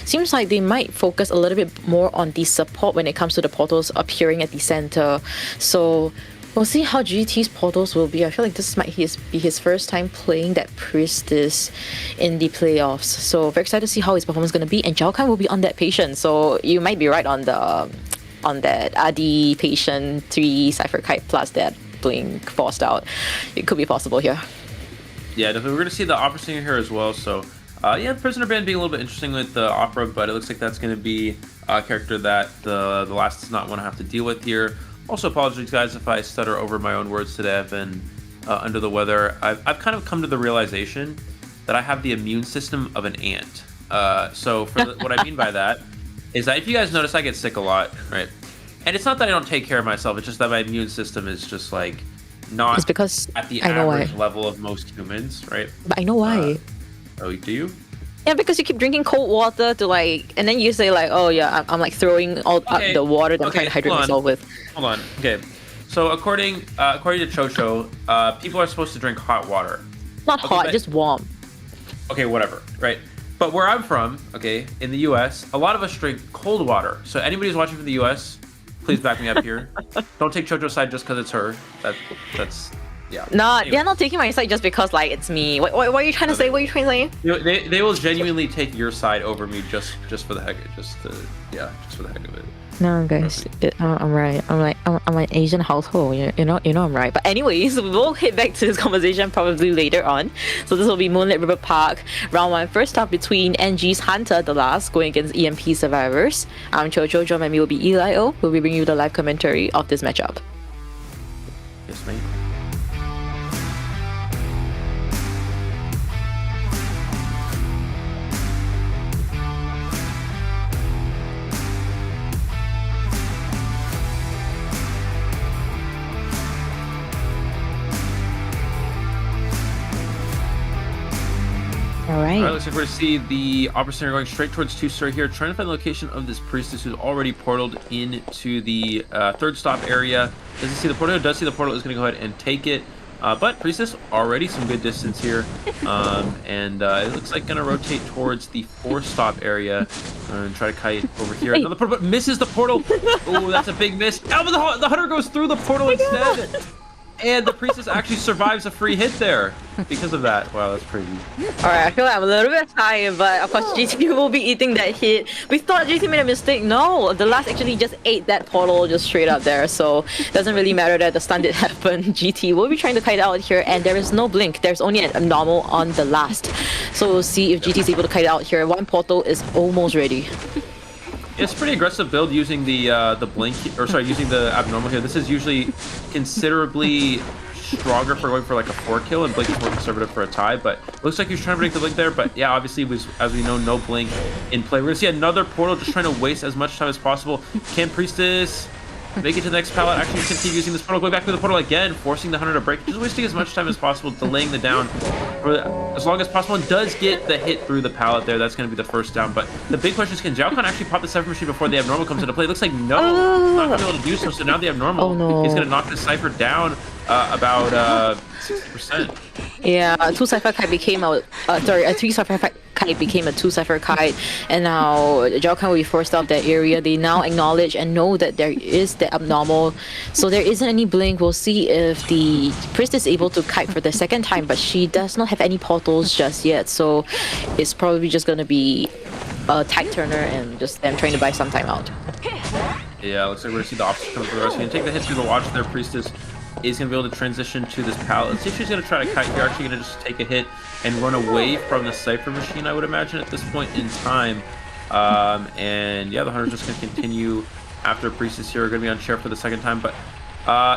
seems like they might focus a little bit more on the support when it comes to the portals appearing at the center. So we'll see how GT's portals will be. I feel like this might be his first time playing that priestess in the playoffs. So very excited to see how his performance is going to be. And Zhao Khan will be on that Patient. So you might be right on that Adi Patient 3 Cypher Kite plus that blink forced out. It could be possible here. Yeah, definitely. We're going to see the Opera Singer here as well. So yeah, the Prisoner Band being a little bit interesting with the Opera, but it looks like that's going to be a character that the last does not want to have to deal with here. Also, apologies, guys, if I stutter over my own words today. I've been under the weather. I've kind of come to the realization that I have the immune system of an ant. So what I mean by that is that if you guys notice, I get sick a lot, right? And it's not that I don't take care of myself. It's just that my immune system is just like not It's because at the I know average why. level of most humans, right? But I know why. Oh, do you? Yeah, because you keep drinking cold water to like, and then you say like, oh yeah, I'm like throwing all up the water that I'm trying to hydrate myself with. Hold on. Okay. So according to Chocho, people are supposed to drink hot water. Not hot, just warm. Okay, whatever. Right. But where I'm from, okay, in the U.S., a lot of us drink cold water. So anybody who's watching from the U.S., please back me up here. Don't take Chocho's side just because it's her. That's yeah. No, Anyway. they're not taking my side just because like it's me. What are you trying to say? What are you trying to say? You know, they will genuinely take your side over me just for the heck of it. Just for the heck of it. No, guys, I'm right. I'm an Asian household. You know I'm right. But anyways, we'll head back to this conversation probably later on. So this will be Moonlit River Park round 1. First up between NG's Hunter, the last, going against EMP Survivors. I'm Chocho. Join by me will be Eli O. We'll be bringing you the live commentary of this matchup. Yes, mate. All right. All right, looks like we're going to see the opportunity going straight towards 2-star here, trying to find the location of this priestess who's already portaled into the third stop area. Doesn't see the portal, does see the portal, is going to go ahead and take it. But priestess already some good distance here. And it looks like going to rotate towards the 4-stop area and try to kite over here. Another portal, but misses the portal. Oh, that's a big miss. Oh, but the hunter goes through the portal instead. And the priestess actually survives a free hit there because of that. Wow, that's crazy. Alright, I feel like I'm a little bit tired, but of course GT will be eating that hit. We thought GT made a mistake. No, the last actually just ate that portal just straight up there. So it doesn't really matter that the stun did happen. GT will be trying to kite out here, and there is no blink. There's only an abnormal on the last. So we'll see if GT is able to kite out here. One portal is almost ready. It's a pretty aggressive build using the blink, or sorry, using the abnormal here. This is usually considerably stronger for going for like a 4-kill, and blink is more conservative for a tie. But it looks like he's trying to break the blink there. But yeah, obviously, as we know, no blink in play. We're gonna see another portal, just trying to waste as much time as possible. Can priestess make it to the next pallet? Actually, continue using this portal, going back to the portal again, forcing the hunter to break, just wasting as much time as possible, delaying the down for as long as possible, and does get the hit through the pallet there. That's going to be the first down. But the big question is, can Zhao Khan actually pop the Cypher Machine before the abnormal comes into play? It looks like no, not going to be able to do so. So now the abnormal is going to knock the Cypher down about 60%. Yeah, a 2-cypher kite became a 3-cypher kite became a 2-cypher kite, and now Zhao Khan will be forced out that area. They now acknowledge and know that there is the abnormal, so there isn't any blink. We'll see if the priestess is able to kite for the second time, but she does not have any portals just yet, so it's probably just going to be a tight turner and just them trying to buy some time out. Yeah, looks like we're going to see the opposite come through. So going to take the hit through the watch there. Priestess is going to be able to transition to this pallet. Let's see if she's going to try to kite here. Actually going to just take a hit and run away from the Cypher Machine, I would imagine, at this point in time. And yeah, the hunter's just going to continue after priestess here. We're going to be on chair for the second time. But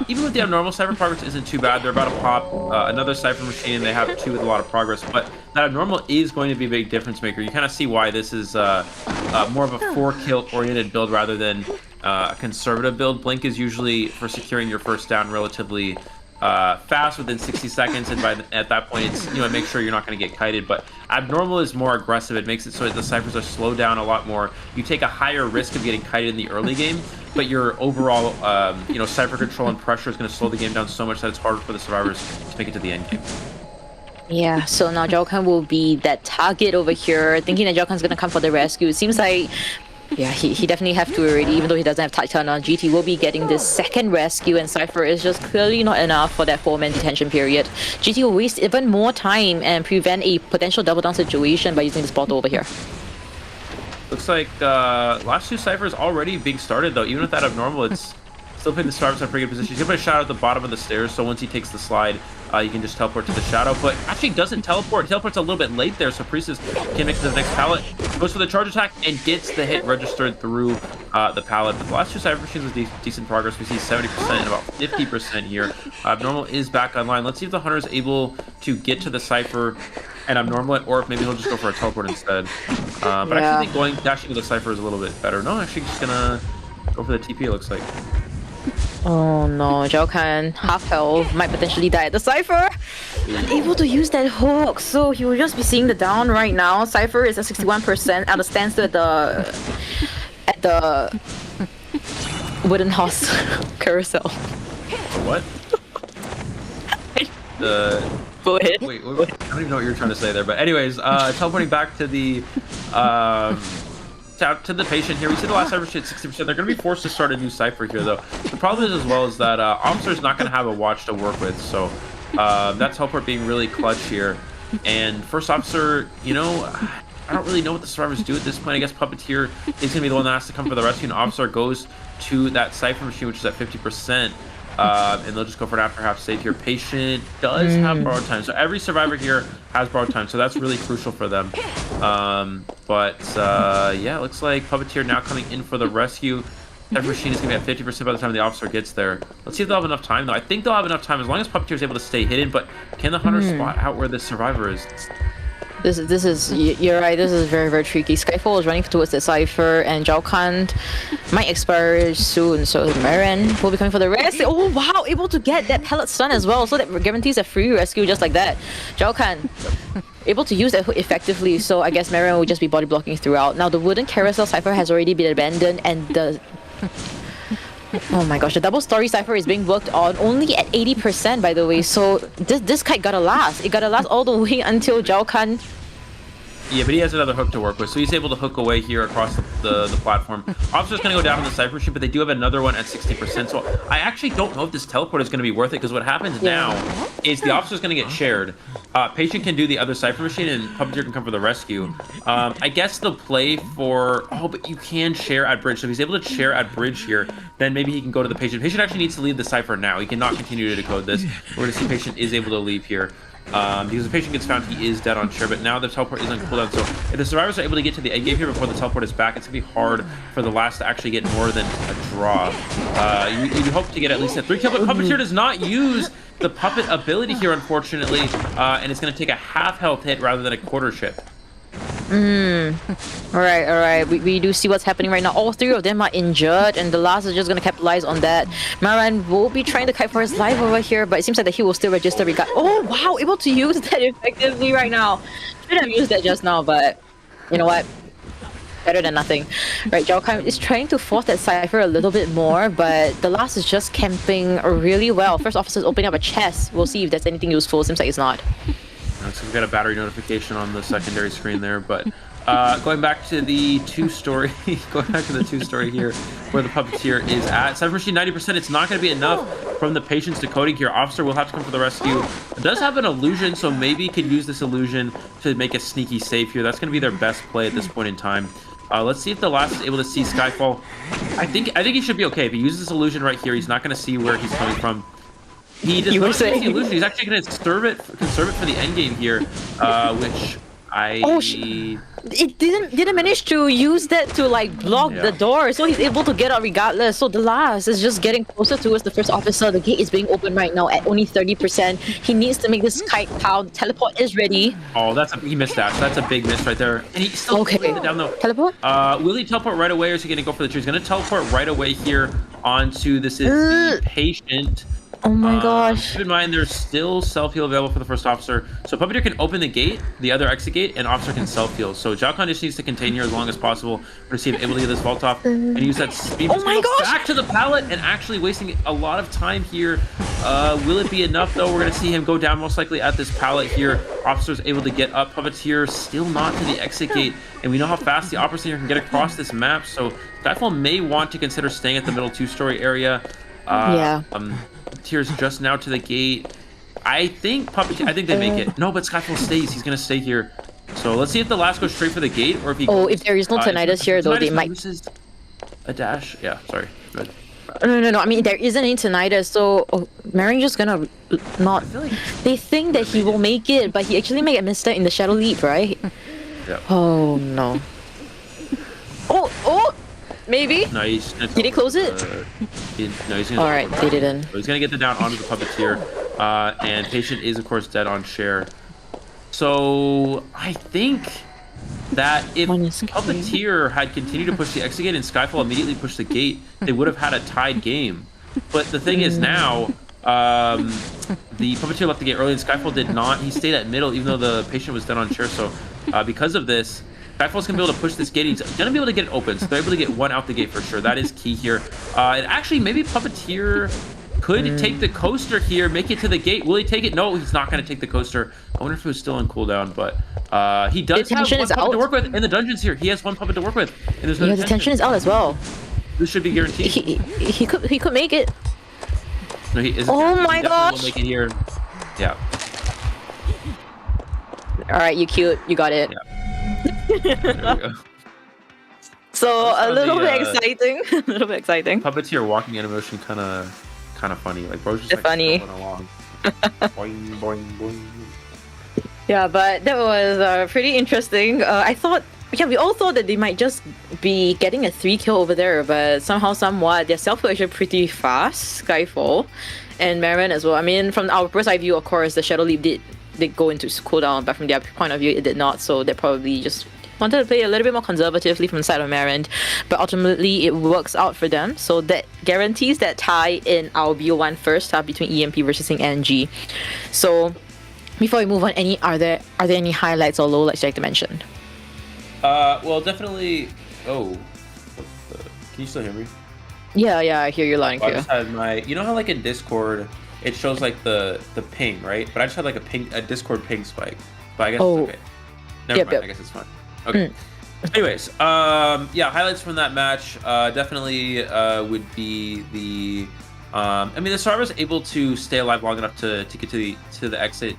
even with the abnormal, Cypher progress isn't too bad. They're about to pop another Cypher Machine. They have 2 with a lot of progress. But that abnormal is going to be a big difference maker. You kind of see why this is more of a 4-kill oriented build rather than a conservative build. Blink is usually for securing your first down relatively fast within 60 seconds, and at that point it's, you know, make sure you're not going to get kited. But abnormal is more aggressive. It makes it so that the ciphers are slowed down a lot more. You take a higher risk of getting kited in the early game, but your overall you know, cipher control and pressure is going to slow the game down so much that it's harder for the survivors to make it to the end game. Yeah, so now Zhao Khan will be that target over here, thinking that Zhao Khan's going to come for the rescue. It seems like, yeah, he definitely have to already, even though he doesn't have Titan on. GT will be getting this second rescue, and Cypher is just clearly not enough for that 4-man detention period. GT will waste even more time and prevent a potential double down situation by using this portal over here. Looks like last 2 ciphers already being started though. Even with that abnormal, it's still putting the survivors in a pretty good position. He's gonna put a shadow at the bottom of the stairs, so once he takes the slide, you can just teleport to the shadow. But actually doesn't teleport. He teleports a little bit late there, so Priestess can make it to the next pallet. Goes for the charge attack and gets the hit registered through the pallet. But the last 2 cypher machines with decent progress. We see 70% and about 50% here. Abnormal is back online. Let's see if the hunter is able to get to the cypher and Abnormal, or if maybe he'll just go for a teleport instead. But I actually think dashing with the cypher is a little bit better. No, actually just gonna Go for the TP, it looks like. Oh no, Zhao Kan, half health, might potentially die at the Cypher. Unable to use that hook, so he will just be seeing the down right now. Cypher is at 61% at a standstill at the wooden horse carousel. What? Go ahead. Wait, I don't even know what you're trying to say there, but anyways, teleporting back to the to the patient here. We see the last Cypher shit 60%. They're going to be forced to start a new Cypher here, though. The problem is as well is that Officer's not going to have a watch to work with, so that teleport being really clutch here. And first Officer, you know, I don't really know what the survivors do at this point. I guess Puppeteer is going to be the one that has to come for the rescue, and Officer goes to that Cypher machine, which is at 50%. And they'll just go for an after half save here. Patient does have borrowed time, so every survivor here has borrowed time, so that's really crucial for them. Yeah, it looks like Puppeteer now coming in for the rescue. Every machine is going to be at 50% by the time the Officer gets there. Let's see if they'll have enough time, though. I think they'll have enough time as long as Puppeteer is able to stay hidden, but can the Hunter spot out where the survivor is? This is you're right. This is very, very tricky. Skyfall is running towards the Cypher, and Zhao Kan might expire soon. So Marin will be coming for the rest. Oh wow, able to get that pellet stun as well, so that guarantees a free rescue just like that. Zhao Kan able to use that hook effectively. So I guess Marin will just be body blocking throughout. Now the wooden carousel Cypher has already been abandoned, and the oh my gosh, the double story Cypher is being worked on only at 80% by the way, so this kite gotta last. It gotta last all the way until Zhao Kan. Yeah, but he has another hook to work with, so he's able to hook away here across the platform. Officer's going to go down on the Cypher machine, but they do have another one at 60%, so I actually don't know if this teleport is going to be worth it, because what happens now is the Officer's going to get shared. Patient can do the other Cypher machine, and Puppeteer can come for the rescue. I guess the play for... Oh, but you can share at bridge, so if he's able to share at bridge here, then maybe he can go to the Patient. Patient actually needs to leave the Cypher now. He cannot continue to decode this. We're going to see Patient is able to leave here. Because the Patient gets found, he is dead on share, but now the teleport is on cooldown, so if the survivors are able to get to the end game here before the teleport is back, it's going to be hard for the last to actually get more than a draw. You hope to get at least a 3 kill, but Puppeteer does not use the puppet ability here, unfortunately, and it's going to take a half health hit rather than a quarter chip. Alright. We do see what's happening right now. All 3 of them are injured, and the last is just gonna capitalize on that. Maran will be trying to kite for his life over here, but it seems like that he will still register regard. Oh wow, able to use that effectively right now. Should have used that just now, but you know what? Better than nothing. Right, Zhao Kan is trying to force that Cypher a little bit more, but the last is just camping really well. First Officer's opening up a chest. We'll see if there's anything useful. Seems like it's not. So we've got a battery notification on the secondary screen there, but going back to the two-story here, where the Puppeteer is at. Cypher machine 90%. It's not going to be enough from the Patient's decoding here. Officer will have to come for the rescue. It does have an illusion, so maybe he could use this illusion to make a sneaky save here. That's going to be their best play at this point in time. Let's see if the last is able to see Skyfall. I think he should be okay. If he uses this illusion right here, he's not going to see where he's coming from. He does not use the illusion. He's actually going to conserve it for the end game here, which I... Oh, it didn't manage to use that to like block the door, so he's able to get out regardless. So the last is just getting closer towards the first officer. The gate is being opened right now at only 30%. He needs to make this kite count. Teleport is ready. Oh, he missed that. So that's a big miss right there. And he still can't get it down though. Teleport? Will he teleport right away, or is he going to go for the tree? He's going to teleport right away here onto this is the Patient. Oh my gosh. Keep in mind, there's still self-heal available for the first officer. So Puppeteer can open the gate, the other exit gate, and Officer can self-heal. So Zhao Kan just needs to contain here as long as possible. We're going to see if able to get this vault off and use that speed. Oh my gosh! Back to the pallet and actually wasting a lot of time here. Will it be enough though? We're going to see him go down most likely at this pallet here. Officer's able to get up. Puppeteer still not to the exit gate. And we know how fast the Officer can get across this map. So Skyfall may want to consider staying at the middle 2-story area. Puppeteer's just now to the gate. I think they make it. No, but Skyfall stays. He's gonna stay here. So let's see if the last goes straight for the gate, or if he. If there is no tinnitus here, though, they might. A dash. Yeah. Sorry. Good. No. I mean, there isn't any tinnitus, so Marin just gonna not. They think that he will make it, but he actually made a mistake in the Shadow Leap, right? Yeah. Oh no. Oh. Maybe? No, did he close it? Alright, they didn't. So he's going to get the down onto the Puppeteer. And Patient is, of course, dead on share. So, I think that if Puppeteer had continued to push the exit gate and Skyfall immediately pushed the gate, they would have had a tied game. But the thing is now, the Puppeteer left the gate early and Skyfall did not. He stayed at middle even though the patient was dead on chair. So because of this, Skyfall's going to be able to push this gate. He's going to be able to get it open. So they're able to get one out the gate for sure. That is key here. And actually, maybe Puppeteer could take the coaster here, make it to the gate. Will he take it? No, he's not going to take the coaster. I wonder if it was still on cooldown, but he does have one puppet to work with in the dungeons here. He has one puppet to work with. And there's no the detention is out as well. This should be guaranteed. He could make it. No, he isn't. Oh my gosh! Will make it here. Yeah. All right, you cute. You got it. Yeah. There we go. So a little bit exciting. A little bit exciting. Puppeteer walking animation kind of funny. Like bro's just like funny. going along. Boing, boing, boing. Yeah, but that was pretty interesting. I thought, we all thought that they might just be getting a 3-kill over there, but somehow, somewhat, their self-kill actually pretty fast. Skyfall and Marin as well. I mean, from our first eye view, of course, the Shadow Leap did go into cooldown, but from their point of view, it did not. So they probably just wanted to play a little bit more conservatively from the side of Marin, but ultimately it works out for them. So that guarantees that tie in our BO1 first half between EMP versus NG. So before we move on, are there any highlights or lowlights you'd like to mention? Well, definitely. Oh, can you still hear me? Yeah, I hear you loud and I clear. just had my, you know how like in Discord it shows like the ping, right? But I just had like a Discord ping spike. But I guess it's okay. Never mind. I guess it's fine. Okay. Anyways, yeah, highlights from that match definitely would be the. I mean, the Star was able to stay alive long enough to get to the exit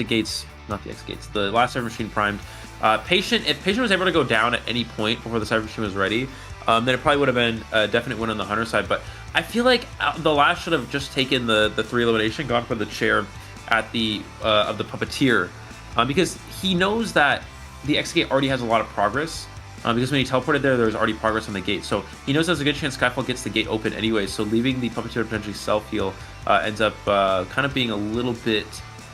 gates, not the exit gates. The last Cyber Machine primed. If Patient was able to go down at any point before the Cyber Machine was ready, then it probably would have been a definite win on the Hunter side. But I feel like the last should have just taken the 3 elimination, gone for the chair at the of the Puppeteer, because he knows that the exit gate already has a lot of progress. Because when he teleported there was already progress on the gate. So he knows there's a good chance Skyfall gets the gate open anyway. So leaving the Puppeteer to potentially self-heal ends up kind of being a little bit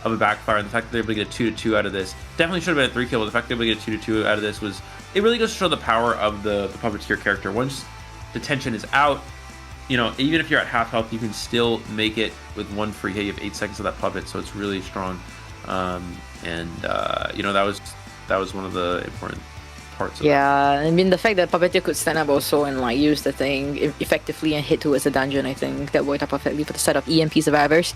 of a backfire. And the fact that they're able to get a 2-2 out of this definitely should have been a 3-kill. But the fact that they're able to get a 2-2 out of this was, it really goes to show the power of the Puppeteer character. Once the tension is out, you know, even if you're at half health, you can still make it with one free hit. You have 8 seconds of that puppet, so it's really strong. You know, that was one of the important parts of I mean, the fact that Puppeteer could stand up also and like use the thing effectively and hit towards the dungeon, I think that worked out perfectly for the set of EMP survivors.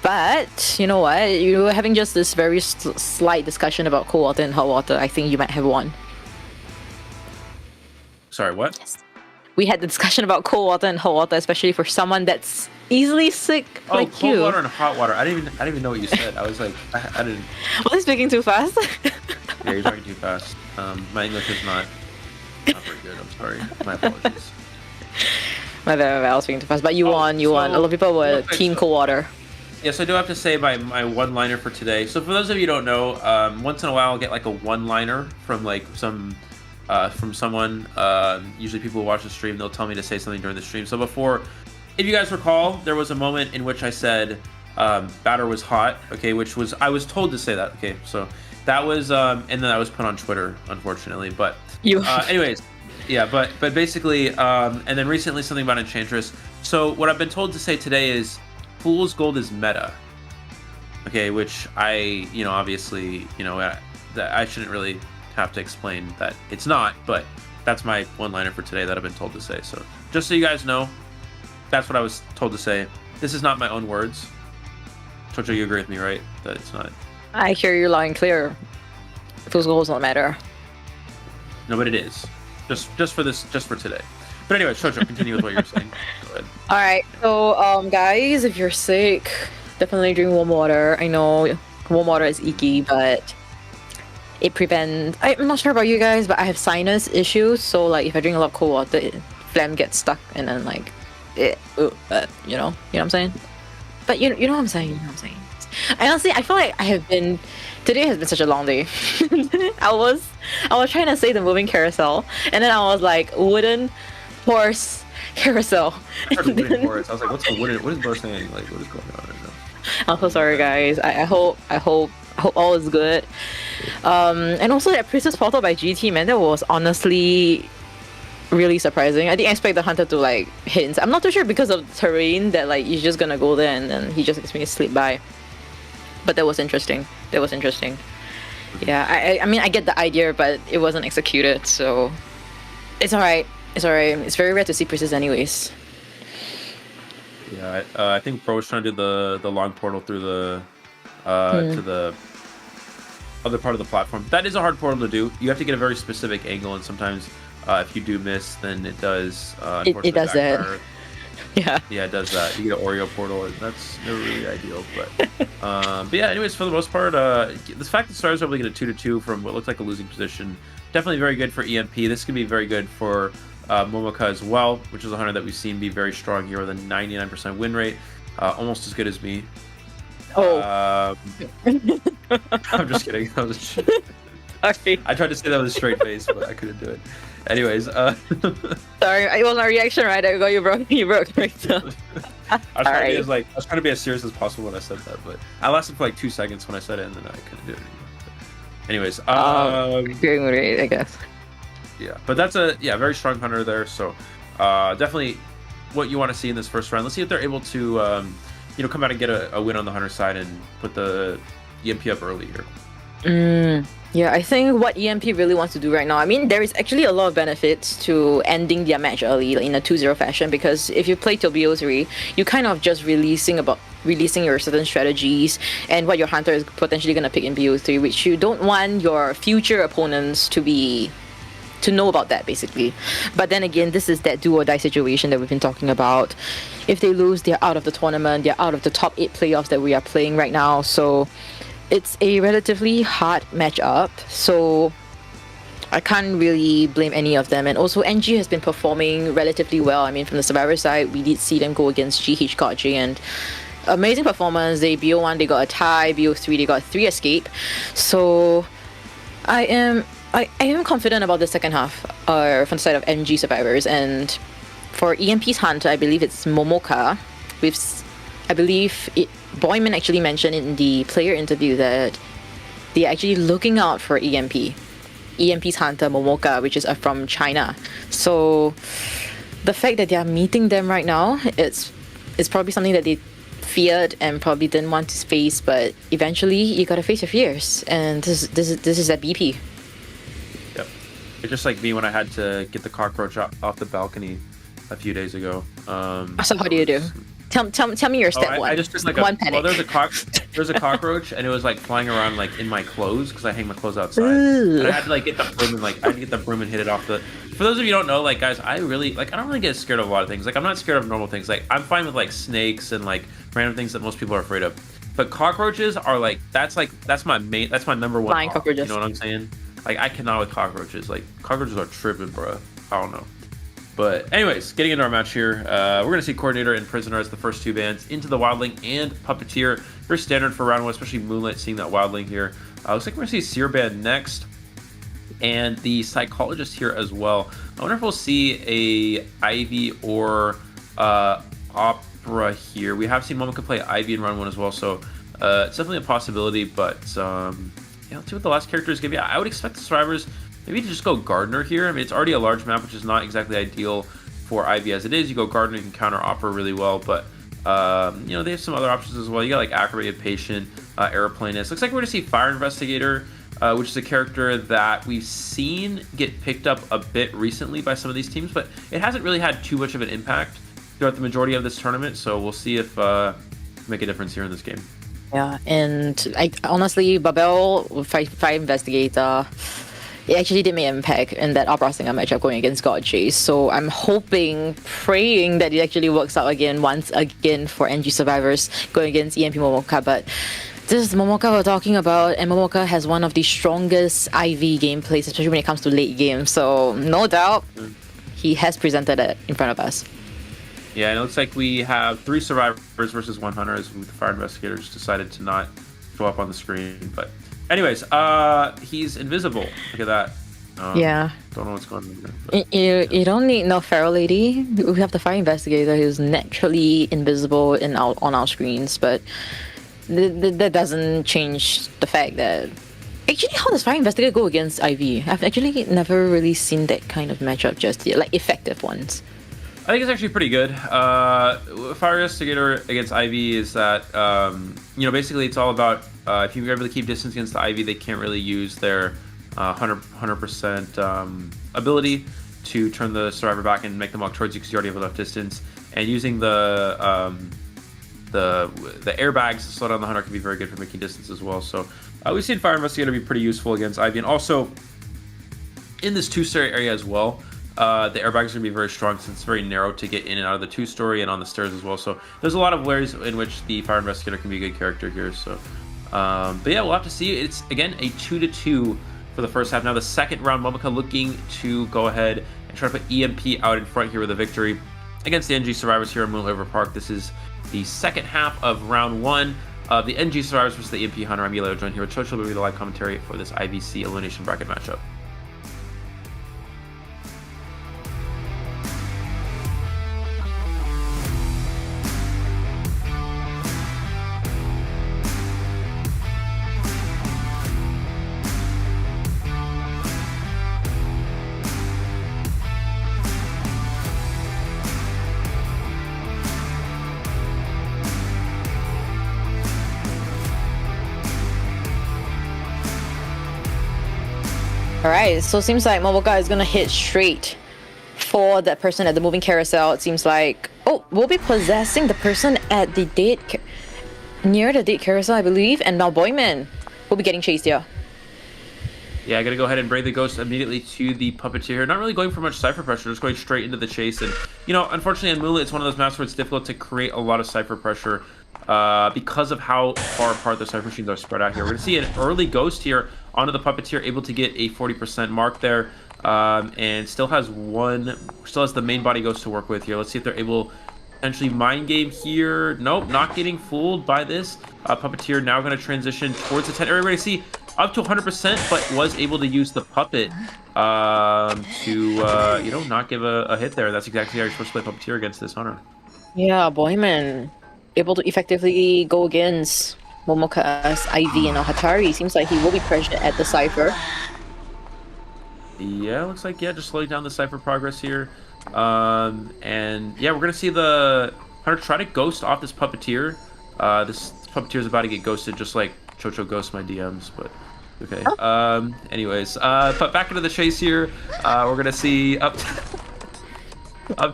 But you know what, you were having just this very slight discussion about cold water and hot water. I think you might have won. Sorry, what? Yes. We had the discussion about cold water and hot water, especially for someone that's easily sick like cold you. water and hot water. I didn't even know what you said. I was like, I didn't. Was I speaking too fast? Yeah, you're talking too fast. My English is not very good. I'm sorry. My apologies. My bad, I was speaking too fast. But you won. A lot of people were team cold water. Yes, I do have to say my one-liner for today. So for those of you who don't know, once in a while I'll get like a one-liner from like from someone. Usually people who watch the stream, they'll tell me to say something during the stream. So before, if you guys recall, there was a moment in which I said batter was hot. Okay, which was, I was told to say that. Okay, so that was and then that was put on Twitter, unfortunately. But anyways, yeah. But basically, and then recently something about Enchantress. So what I've been told to say today is Fool's Gold is meta. Okay, which I, you know, obviously, you know, that I shouldn't really have to explain that it's not, but that's my one-liner for today that I've been told to say. So just so you guys know, that's what I was told to say. This is not my own words. Chocho, you agree with me, right? That it's not. I hear you loud and clear. Fool's Gold does not matter. No, but it is. Just for today. But anyway, Chocho, continue with what you're saying. Go ahead. All right, so guys, if you're sick, definitely drink warm water. I know warm water is icky, but it prevents. I'm not sure about you guys, but I have sinus issues. So like, if I drink a lot of cold water, phlegm gets stuck, and then like, you know what I'm saying. But you know what I'm saying. You know what I'm saying. Honestly, I feel like today has been such a long day. I was trying to say the moving carousel, and then I was like wooden horse carousel. I heard wooden horse. I was like, what is Bro saying? Like, what is going on right now? I'm so sorry, guys. I hope all is good. And also that Priestess Portal by GT, man, that was honestly really surprising. I didn't expect the hunter to like hint. I'm not too sure because of the terrain that like he's just gonna go there and then he just makes me slip by. But that was interesting. Yeah, I mean I get the idea, but it wasn't executed, so it's alright. It's very rare to see Priestess anyways. Yeah, I think Pro was trying to do the long portal through the to the other part of the platform. That is a hard portal to do. You have to get a very specific angle, and sometimes if you do miss, then it does. It does that. Yeah. Yeah, it does that. You get an Oreo portal, and that's never really ideal. But yeah, anyways, for the most part, the fact that Stars are able to get a 2-2 from what looks like a losing position, definitely very good for EMP. This can be very good for Momoka as well, which is a hunter that we've seen be very strong here with a 99% win rate, almost as good as me. Oh. I'm just kidding. I tried to say that with a straight face, but I couldn't do it. Anyways, sorry, it wasn't a reaction, right? I got you broke right now. I was trying to be as serious as possible when I said that, but I lasted for like 2 seconds when I said it, and then I couldn't do it anymore. Anyways, great, I guess. Yeah, but that's a very strong hunter there. So definitely what you want to see in this first round. Let's see if they're able to come out and get a win on the hunter side and put the EMP up early here. Yeah, I think what EMP really wants to do right now, I mean, there is actually a lot of benefits to ending their match early, like in a 2-0 fashion, because if you play till BO3, you kind of just releasing your certain strategies and what your hunter is potentially going to pick in BO3, which you don't want your future opponents to know about that, basically. But then again, this is that do or die situation that we've been talking about. If they lose, they're out of the tournament, they're out of the top 8 playoffs that we are playing right now, so it's a relatively hard matchup, so I can't really blame any of them. And also, NG has been performing relatively well. I mean, from the Survivor side, we did see them go against GH, GOG, and amazing performance. They BO1, they got a tie. BO3, they got 3 escape. So I am confident about the second half from the side of NG Survivors. And for EMP's hunter, I believe it's Momoka. Boyman actually mentioned in the player interview that they're actually looking out for EMP's hunter Momoka, which is from China. So the fact that they are meeting them right now, it's probably something that they feared and probably didn't want to face, but eventually you gotta face your fears, and this is that BP. Yep, it's just like me when I had to get the cockroach off the balcony a few days ago. So how do you do? Tell me your step one. I just took like one panic. Well, there's a cockroach, and it was like flying around like in my clothes because I hang my clothes outside. Ooh. And I had to like get the broom and hit it off the. For those of you who don't know, like guys, I don't really get scared of a lot of things. Like I'm not scared of normal things. Like I'm fine with like snakes and like random things that most people are afraid of. But cockroaches are like that's my number one. Flying cockroaches. You know what I'm saying? Like I cannot with cockroaches. Like cockroaches are tripping, bro. I don't know. But anyways, getting into our match here, we're going to see Coordinator and Prisoner as the first 2 bands, into the Wildling and Puppeteer. Very standard for round 1, especially Moonlight seeing that Wildling here. Looks like we're going to see Seer Band next, and the Psychologist here as well. I wonder if we'll see a Ivy or Opera here. We have seen Momoka play Ivy in round 1 as well, so it's definitely a possibility, but let's see what the last characters give you. I would expect the Survivors maybe to just go Gardener here. I mean, it's already a large map, which is not exactly ideal for Ivy as it is. You go Gardener, you can counter Opera really well, but they have some other options as well. You got like Acrobated Patient, Aeroplanist. Looks like we're going to see Fire Investigator, which is a character that we've seen get picked up a bit recently by some of these teams, but it hasn't really had too much of an impact throughout the majority of this tournament, so we'll see if make a difference here in this game. Yeah, and honestly, Babel, Fire Investigator, it actually did make an impact in that Opera Singer matchup going against God J. So I'm praying that it actually works out once again for NG Survivors going against EMP Momoka. But this is Momoka we're talking about, and Momoka has one of the strongest IV gameplays, especially when it comes to late game. So no doubt, he has presented it in front of us. Yeah, and it looks like we have 3 Survivors versus 1 Hunter, as the Fire Investigators decided to not show up on the screen, but. Anyways, he's invisible. Look at that. Yeah. Don't know what's going on here. You don't need no Feral Lady. We have the Fire Investigator who's naturally invisible on our screens, but that doesn't change the fact that Actually, how does Fire Investigator go against Ivy? I've actually never really seen that kind of matchup just yet, like effective ones. I think it's actually pretty good. Fire Investigator against Ivy is that, basically it's all about if you're able to keep distance against the Ivy, they can't really use their 100% ability to turn the survivor back and make them walk towards you because you already have enough distance. And using the airbags to slow down the hunter can be very good for making distance as well. So we've seen Fire Investigator be pretty useful against Ivy, and also in this two-story area as well. The airbags are going to be very strong since it's very narrow to get in and out of the two-story and on the stairs as well. So there's a lot of ways in which the Fire Investigator can be a good character here. So, but yeah, we'll have to see. It's again a 2-2 for the first half. Now the second round, Momoka looking to go ahead and try to put EMP out in front here with a victory against the NG Survivors here in Moon River Park. This is the second half of round 1 of the NG Survivors versus the EMP Hunter. I'm Elio, joined here with Chocho, will be the live commentary for this IVC elimination bracket matchup. Alright, so it seems like Momoka is gonna hit straight for that person at the moving carousel. It seems like, oh, we'll be possessing the person at the near the date carousel, I believe, and now Boyman will be getting chased here. Yeah, I gotta go ahead and bring the ghost immediately to the puppeteer here. Not really going for much cipher pressure, just going straight into the chase. And, unfortunately on Mula, it's one of those maps where it's difficult to create a lot of cipher pressure because of how far apart the cipher machines are spread out here. We're gonna see an early ghost here onto the puppeteer, able to get a 40% mark there, and still has the main body ghost to work with here. Let's see if they're able potentially mind game here. Nope, not getting fooled by this. Puppeteer now going to transition towards the tent area. We're going to see up to 100%, but was able to use the puppet to not give a hit there. That's exactly how you're supposed to play Puppeteer against this hunter. Yeah, Boyman able to effectively go against Momoka's Ivy and Hatari. Seems like he will be pressured at the cipher. Yeah, looks like, just slowing down the cipher progress here. And yeah, we're gonna see the hunter try to ghost off this puppeteer. This puppeteer is about to get ghosted, just like Chocho ghosts my DMs, but okay. Anyways, but back into the chase here. We're gonna see up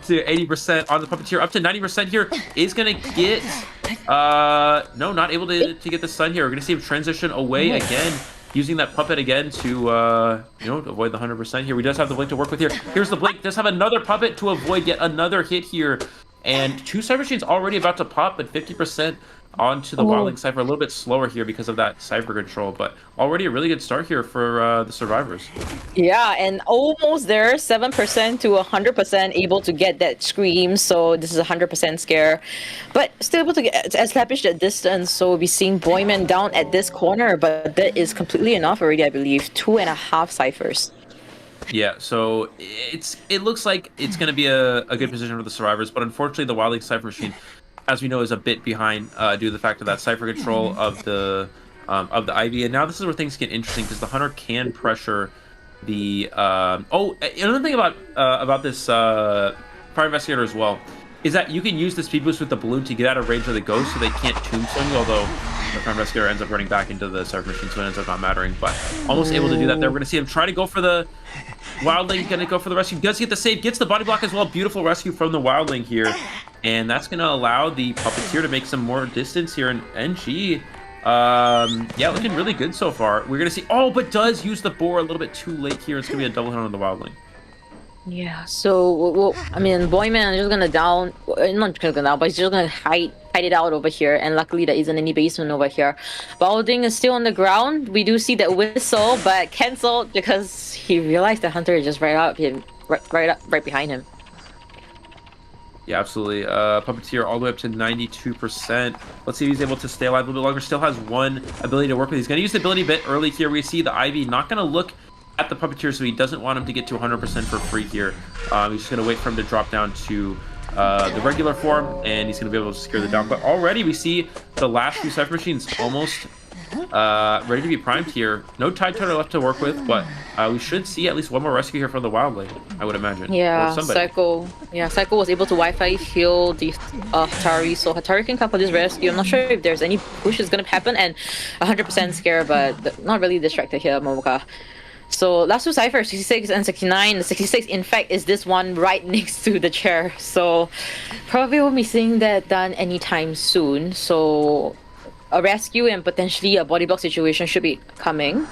to 80% on the puppeteer, up to 90% here is gonna get no, not able to get the stun here. We're gonna see him transition away again, using that puppet again to avoid the 100% here. We just have the blink to work with here. Here's the blink. Does have another puppet to avoid yet another hit here, and 2 cypher machines already about to pop, but 50% onto the Wildling Cypher. A little bit slower here because of that Cypher control, but already a really good start here for the survivors. Yeah, and almost there, 7% to 100% able to get that scream, so this is a 100% scare. But still able to establish that distance, so we'll be seeing Boyman down at this corner, but that is completely enough already, I believe. 2.5 ciphers. Yeah, so it looks like it's going to be a good position for the survivors, but unfortunately the Wildling Cypher machine, as we know, is a bit behind due to the fact of that cipher control of the Ivy. And now this is where things get interesting because the hunter can pressure the another thing about this Fire Investigator as well is that you can use the speed boost with the balloon to get out of range of the ghost, so they can't tombstone you, although the Fire Investigator ends up running back into the cipher machine, so it ends up not mattering, but almost able to do that there. We're going to see him try to go for the Wildling, going to go for the rescue, does get the save, gets the body block as well. Beautiful rescue from the Wildling here, and that's going to allow the Puppeteer to make some more distance here, and NG, yeah, looking really good so far. We're going to see, but does use the boar a little bit too late here. It's going to be a double hit on the Wildling. Yeah, so, I mean, Boyman is just gonna down, not gonna down, but he's just gonna hide it out over here, and luckily there isn't any basement over here. Balding is still on the ground. We do see that whistle, but cancelled because he realized the hunter is just right behind him. Yeah, absolutely. Puppeteer all the way up to 92%. Let's see if he's able to stay alive a little bit longer. Still has one ability to work with. He's gonna use the ability a bit early here. We see the Ivy not gonna look at the Puppeteer, so he doesn't want him to get to 100% for free here. He's just going to wait for him to drop down to the regular form, and he's going to be able to secure the down. But already we see the last few Cypher Machines almost ready to be primed here. No Tide Turtle left to work with, but we should see at least one more rescue here from the Wildling, I would imagine. Yeah, or somebody. Psycho was able to Wi-Fi heal the Hatari, so Hatari can come for this rescue. I'm not sure if there's any push is gonna happen, and 100% scare, but not really distracted here, Momoka. So last two ciphers, 66 and 69. The 66, in fact, is this one right next to the chair. So probably won't be seeing that done anytime soon. So a rescue and potentially a body block situation should be coming.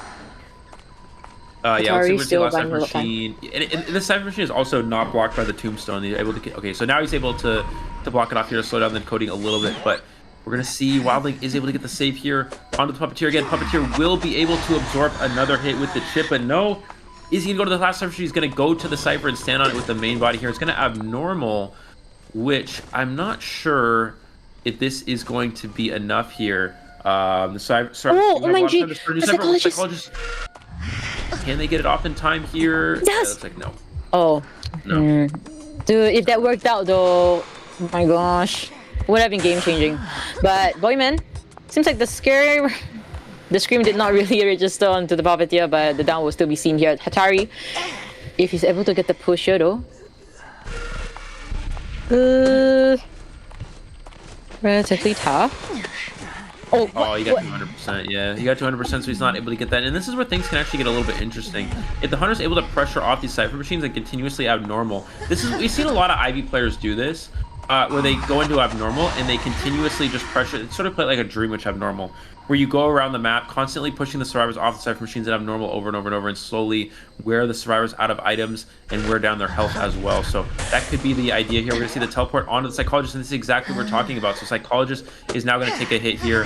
Yeah, let's see, the cipher machine. And the cipher machine is also not blocked by the tombstone. He's able to get, okay, so now he's able to block it off here to slow down the coding a little bit, but we're gonna see Wildling is able to get the save here onto the Puppeteer again. Puppeteer will be able to absorb another hit with the chip, but no, is he gonna go to the last cipher? He's gonna go to the cipher and stand on it with the main body here. It's gonna abnormal, which I'm not sure if this is going to be enough here. The cipher. Oh my G! Psychologist. Can they get it off in time here? Yes. Looks like no. Oh. No. Dude, if that worked out though, oh my gosh. Would have been game-changing. But Boyman, seems like the scream did not really register onto the Puppeteer, but the down will still be seen here. Hatari, if he's able to get the push here though. Relatively tough. Oh, he got 200%. Yeah, he got 200%, so he's not able to get that. And this is where things can actually get a little bit interesting. If the Hunter's able to pressure off these cipher machines and continuously abnormal, we've seen a lot of Ivy players do this. Where they go into abnormal and they continuously just pressure. It's sort of played like a Dream Witch abnormal, where you go around the map constantly pushing the survivors off the cipher machines at abnormal over and over and over, and slowly wear the survivors out of items and wear down their health as well. So that could be the idea here. We're gonna see the teleport onto the Psychologist, and this is exactly what we're talking about. So Psychologist is now gonna take a hit here.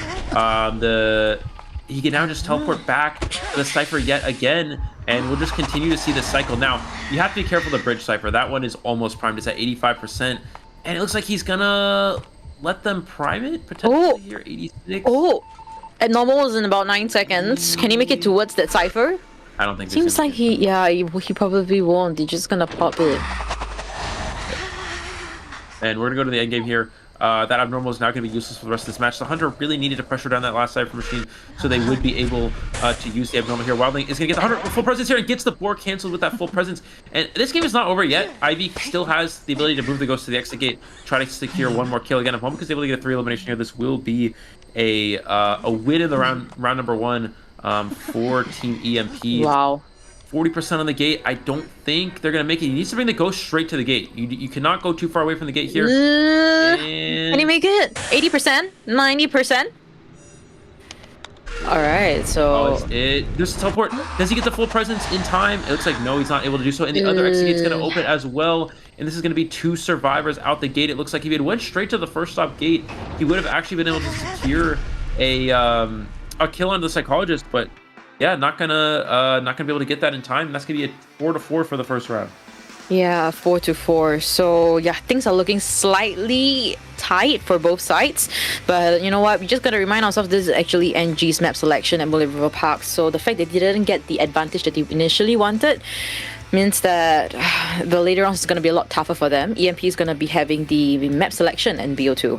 He can now just teleport back to the cipher yet again, and we'll just continue to see this cycle. Now, you have to be careful the bridge cipher. That one is almost primed. It's at 85%. And it looks like he's gonna let them prime it potentially here. 86. Oh, at normal is in about 9 seconds. Can he make it towards that cipher? I don't think. Seems like he probably won't. He's just gonna pop it. And we're gonna go to the end game here. That abnormal is now going to be useless for the rest of this match. The Hunter really needed to pressure down that last cipher machine, so they would be able to use the abnormal here. Wildling is going to get the Hunter full presence here and gets the board canceled with that full presence. And this game is not over yet. Ivy still has the ability to move the Ghost to the exit gate, try to secure one more kill again. If Homecook is able to get a 3 elimination here, this will be a win in the round number 1 for Team EMP. Wow. 40% on the gate. I don't think they're going to make it. He needs to bring the Ghost straight to the gate. You cannot go too far away from the gate here. Can he make it? 80%? 90%? Alright, so... There's a teleport. Does he get the full presence in time? It looks like no, he's not able to do so. And the other exit gate's going to open as well. And this is going to be 2 survivors out the gate. It looks like if he had went straight to the first stop gate, he would have actually been able to secure a kill on the Psychologist. But yeah, not gonna be able to get that in time. That's gonna be a 4-4 for the first round. Yeah, 4-4. So yeah, things are looking slightly tight for both sides. But you know what? We just gotta remind ourselves this is actually NG's map selection at Bullet River Park. So the fact that they didn't get the advantage that they initially wanted means that the later on is gonna be a lot tougher for them. EMP is gonna be having the map selection and BO2.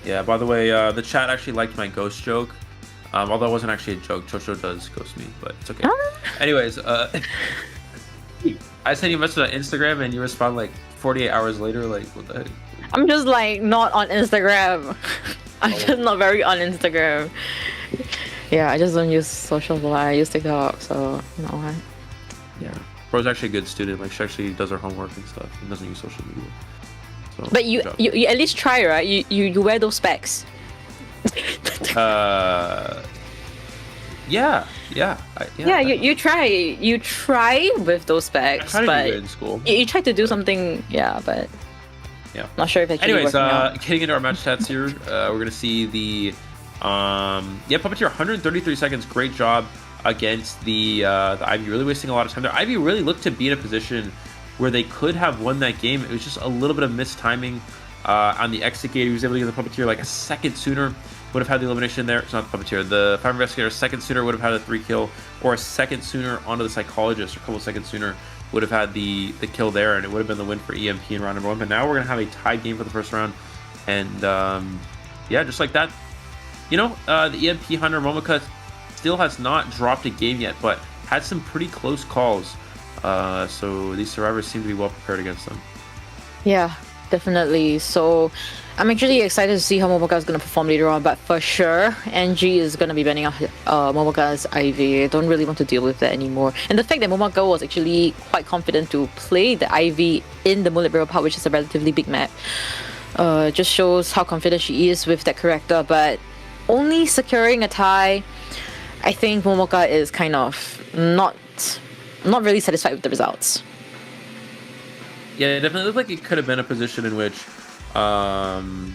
Yeah. By the way, the chat actually liked my ghost joke. Although it wasn't actually a joke. Chocho does ghost me, but it's okay. Anyways, I sent you a message on Instagram and you respond like 48 hours later, like, what the heck? I'm just like not on Instagram. I'm just not very on Instagram. Yeah, I just don't use social media. I use TikTok, so you know what? Yeah. Bro's actually a good student. Like, she actually does her homework and stuff and doesn't use social media. So, but you at least try, right? You wear those specs. Yeah. You try with those specs, I try to but do it in school. You try to do something, but yeah, not sure if actually. Anyways, working out. getting into our match stats here, we're gonna see the Puppeteer 133 seconds. Great job against the Ivy. Really wasting a lot of time there. Ivy really looked to be in a position where they could have won that game. It was just a little bit of missed timing on the exit gate. He was able to get the Puppeteer like a second sooner. Would have had the elimination there. It's not the Puppeteer. The Fire Investigator a second sooner would have had a 3 kill, or a second sooner onto the Psychologist, or a couple seconds sooner would have had the kill there, and it would have been the win for EMP in round number 1. But now we're gonna have a tied game for the first round, and yeah, just like that, the EMP Hunter Momoka still has not dropped a game yet, but had some pretty close calls. So these survivors seem to be well prepared against them. Yeah, definitely. So I'm actually excited to see how Momoka is going to perform later on, but for sure, NG is going to be banning out Momoka's IV. I don't really want to deal with that anymore. And the fact that Momoka was actually quite confident to play the IV in the Moonlit Burial Park, which is a relatively big map, just shows how confident she is with that character. But only securing a tie, I think Momoka is kind of not really satisfied with the results. Yeah, it definitely looked like it could have been a position in which the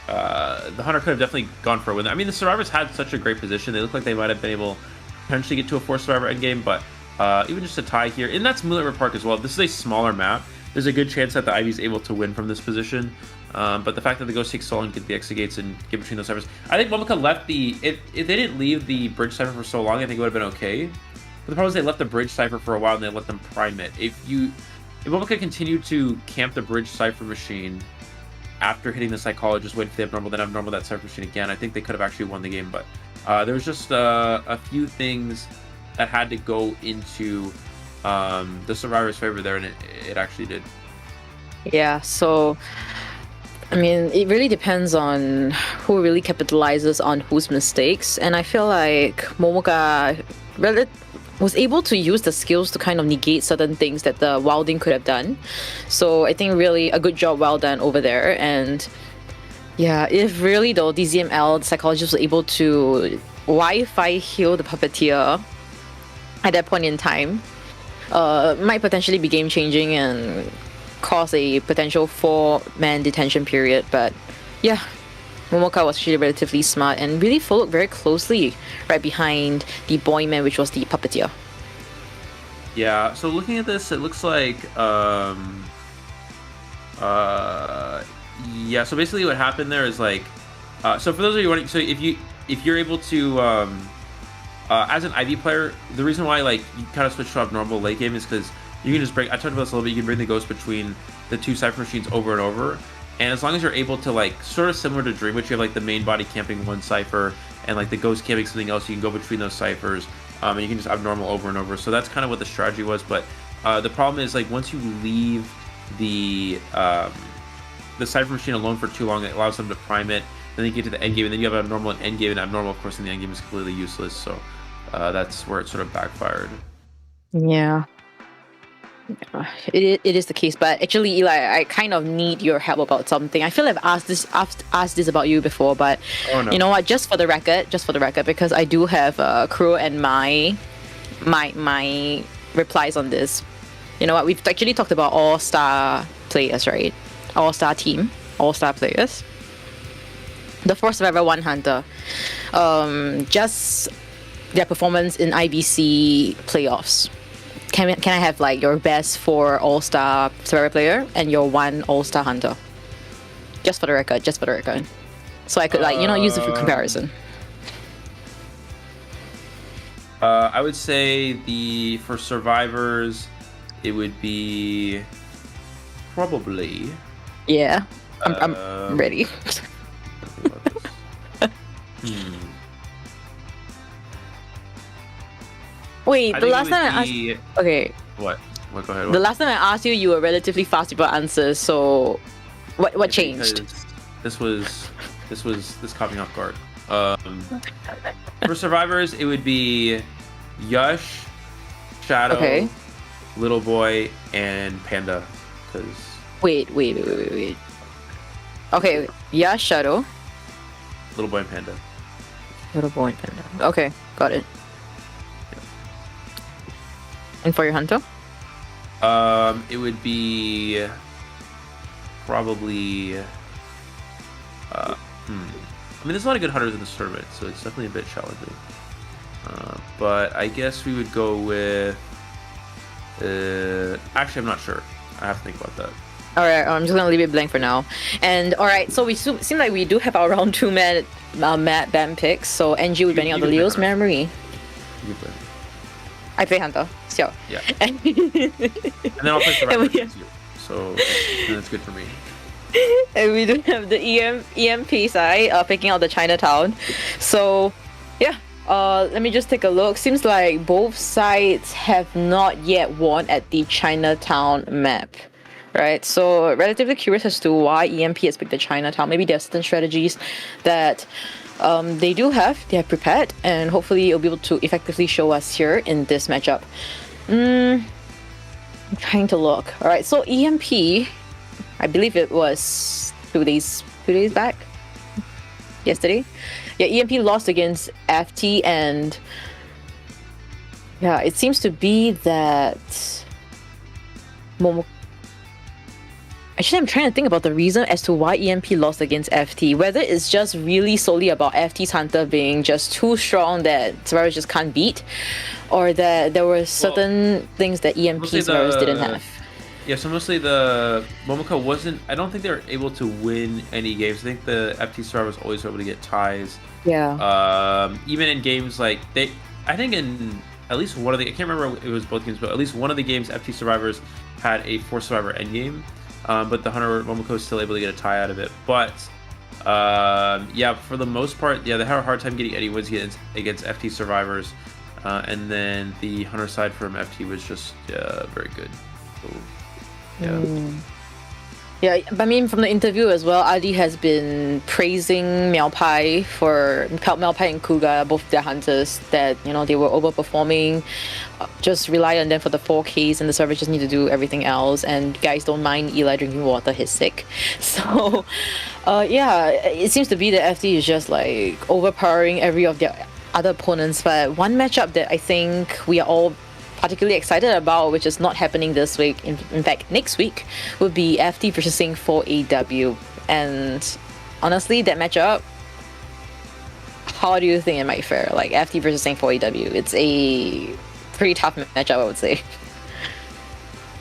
Hunter could have definitely gone for a win. I mean, the survivors had such a great position. They look like they might have been able to potentially get to a 4-survivor endgame, but even just a tie here, and that's Moonlit River Park as well. This is a smaller map. There's a good chance that the Ivy is able to win from this position. But the fact that the Ghost takes so long to get the Exegates and get between those ciphers, I think Momoka left if they didn't leave the bridge cipher for so long, I think it would have been okay. But the problem is they left the bridge cipher for a while and they let them prime it. If Momoka continued to camp the bridge cipher machine after hitting the psychologist, wait for the abnormal, then abnormal that cipher machine again, I think they could have actually won the game. But there was just a few things that had to go into the survivor's favor there, and it actually did. Yeah, so I mean, it really depends on who really capitalizes on whose mistakes, and I feel like Momoka was able to use the skills to kind of negate certain things that the Wilding could have done. So I think really a good job well done over there. And yeah, if really though DZML, the psychologist, was able to Wi-Fi heal the puppeteer at that point in time, might potentially be game changing and cause a potential 4-man detention period. But yeah, Momoka was actually relatively smart and really followed very closely right behind the boy man, which was the puppeteer. Yeah, so looking at this, it looks like yeah, so basically what happened there is like so for those of you wondering, so if you're able to as an IV player, the reason why like you kind of switch to abnormal late game is because you can just bring, I talked about this a little bit, you can bring the ghost between the two cipher machines over and over. And as long as you're able to, like, sort of similar to Dream, which you have, like, the main body camping one cipher and, like, the ghost camping something else, you can go between those ciphers, and you can just abnormal over and over. So that's kind of what the strategy was. But the problem is, like, once you leave the cipher machine alone for too long, it allows them to prime it. Then you get to the end game, and then you have abnormal and end game, and abnormal, of course, in the end game is completely useless. So that's where it sort of backfired. Yeah. It is the case, but actually, Eli, I kind of need your help about something. I feel I've asked this about you before, but you know what? Just for the record, because I do have Crow and my replies on this. You know what? We've actually talked about all-star players, right? All-star team, all-star players. The 4-survivor 1 hunter, just their performance in IVC playoffs. Can I have like your best 4 all-star survivor player and your 1 all-star hunter? Just for the record. So I could use it for comparison. I would say for survivors, it would be probably. Yeah, I'm ready. Wait, the last time I asked... Okay. What? Go ahead. The last time I asked you, you were relatively fast with your answers, so what changed? This caught me off guard. For survivors, it would be Yush, Shadow, Little Boy, and Panda. Wait. Okay, Yush, Shadow, Little Boy, and Panda. Little Boy and Panda. Okay, got it. And for your hunter? It would be probably. I mean, there's a lot of good hunters in this tournament, so it's definitely a bit challenging. But I guess we would go with. Actually, I'm not sure. I have to think about that. All right, I'm just gonna leave it blank for now. And all right, so we seem like we do have our round 2 mad ban picks. So NG would banning out the Leo's Memory. I play Hunter, so. Yeah. And then I'll play Survivor against you. So that's good for me. And we do have the EMP side picking out the Chinatown. So, yeah. Let me just take a look. Seems like both sides have not yet won at the Chinatown map. Right, so relatively curious as to why EMP has picked the Chinatown. Maybe there are certain strategies that they have prepared, and hopefully it'll be able to effectively show us here in this matchup. I'm trying to look. All right, so EMP, I believe it was 2 days back, yesterday. Yeah, EMP lost against FT, and yeah, it seems to be that Actually, I'm trying to think about the reason as to why EMP lost against FT. Whether it's just really solely about FT's Hunter being just too strong that Survivors just can't beat, or that there were certain things that EMP Survivors didn't have. Yeah, so mostly the Momoko wasn't... I don't think they were able to win any games. I think the FT Survivors always were able to get ties. Yeah. Even in games like... I think in at least one of the... I can't remember if it was both games, but at least one of the games, FT Survivors had a 4-survivor endgame. But the Hunter Momoko is still able to get a tie out of it. But yeah, for the most part, yeah, they had a hard time getting any wins against FT Survivors. And then the Hunter side from FT was just very good. So, yeah. Yeah, I mean, from the interview as well, Adi has been praising Miaopai and Kuga, both their hunters, that, you know, they were overperforming. Just rely on them for the 4Ks, and the servers just need to do everything else. And guys, don't mind Eli drinking water, he's sick. So, yeah, it seems to be that FT is just like overpowering every of their other opponents. But one matchup that I think we are all particularly excited about, which is not happening this week, in fact next week, would be FT versus Sing for AW. And honestly, that matchup, how do you think it might fare? Like FT versus Sing for AW, it's a pretty tough matchup, I would say.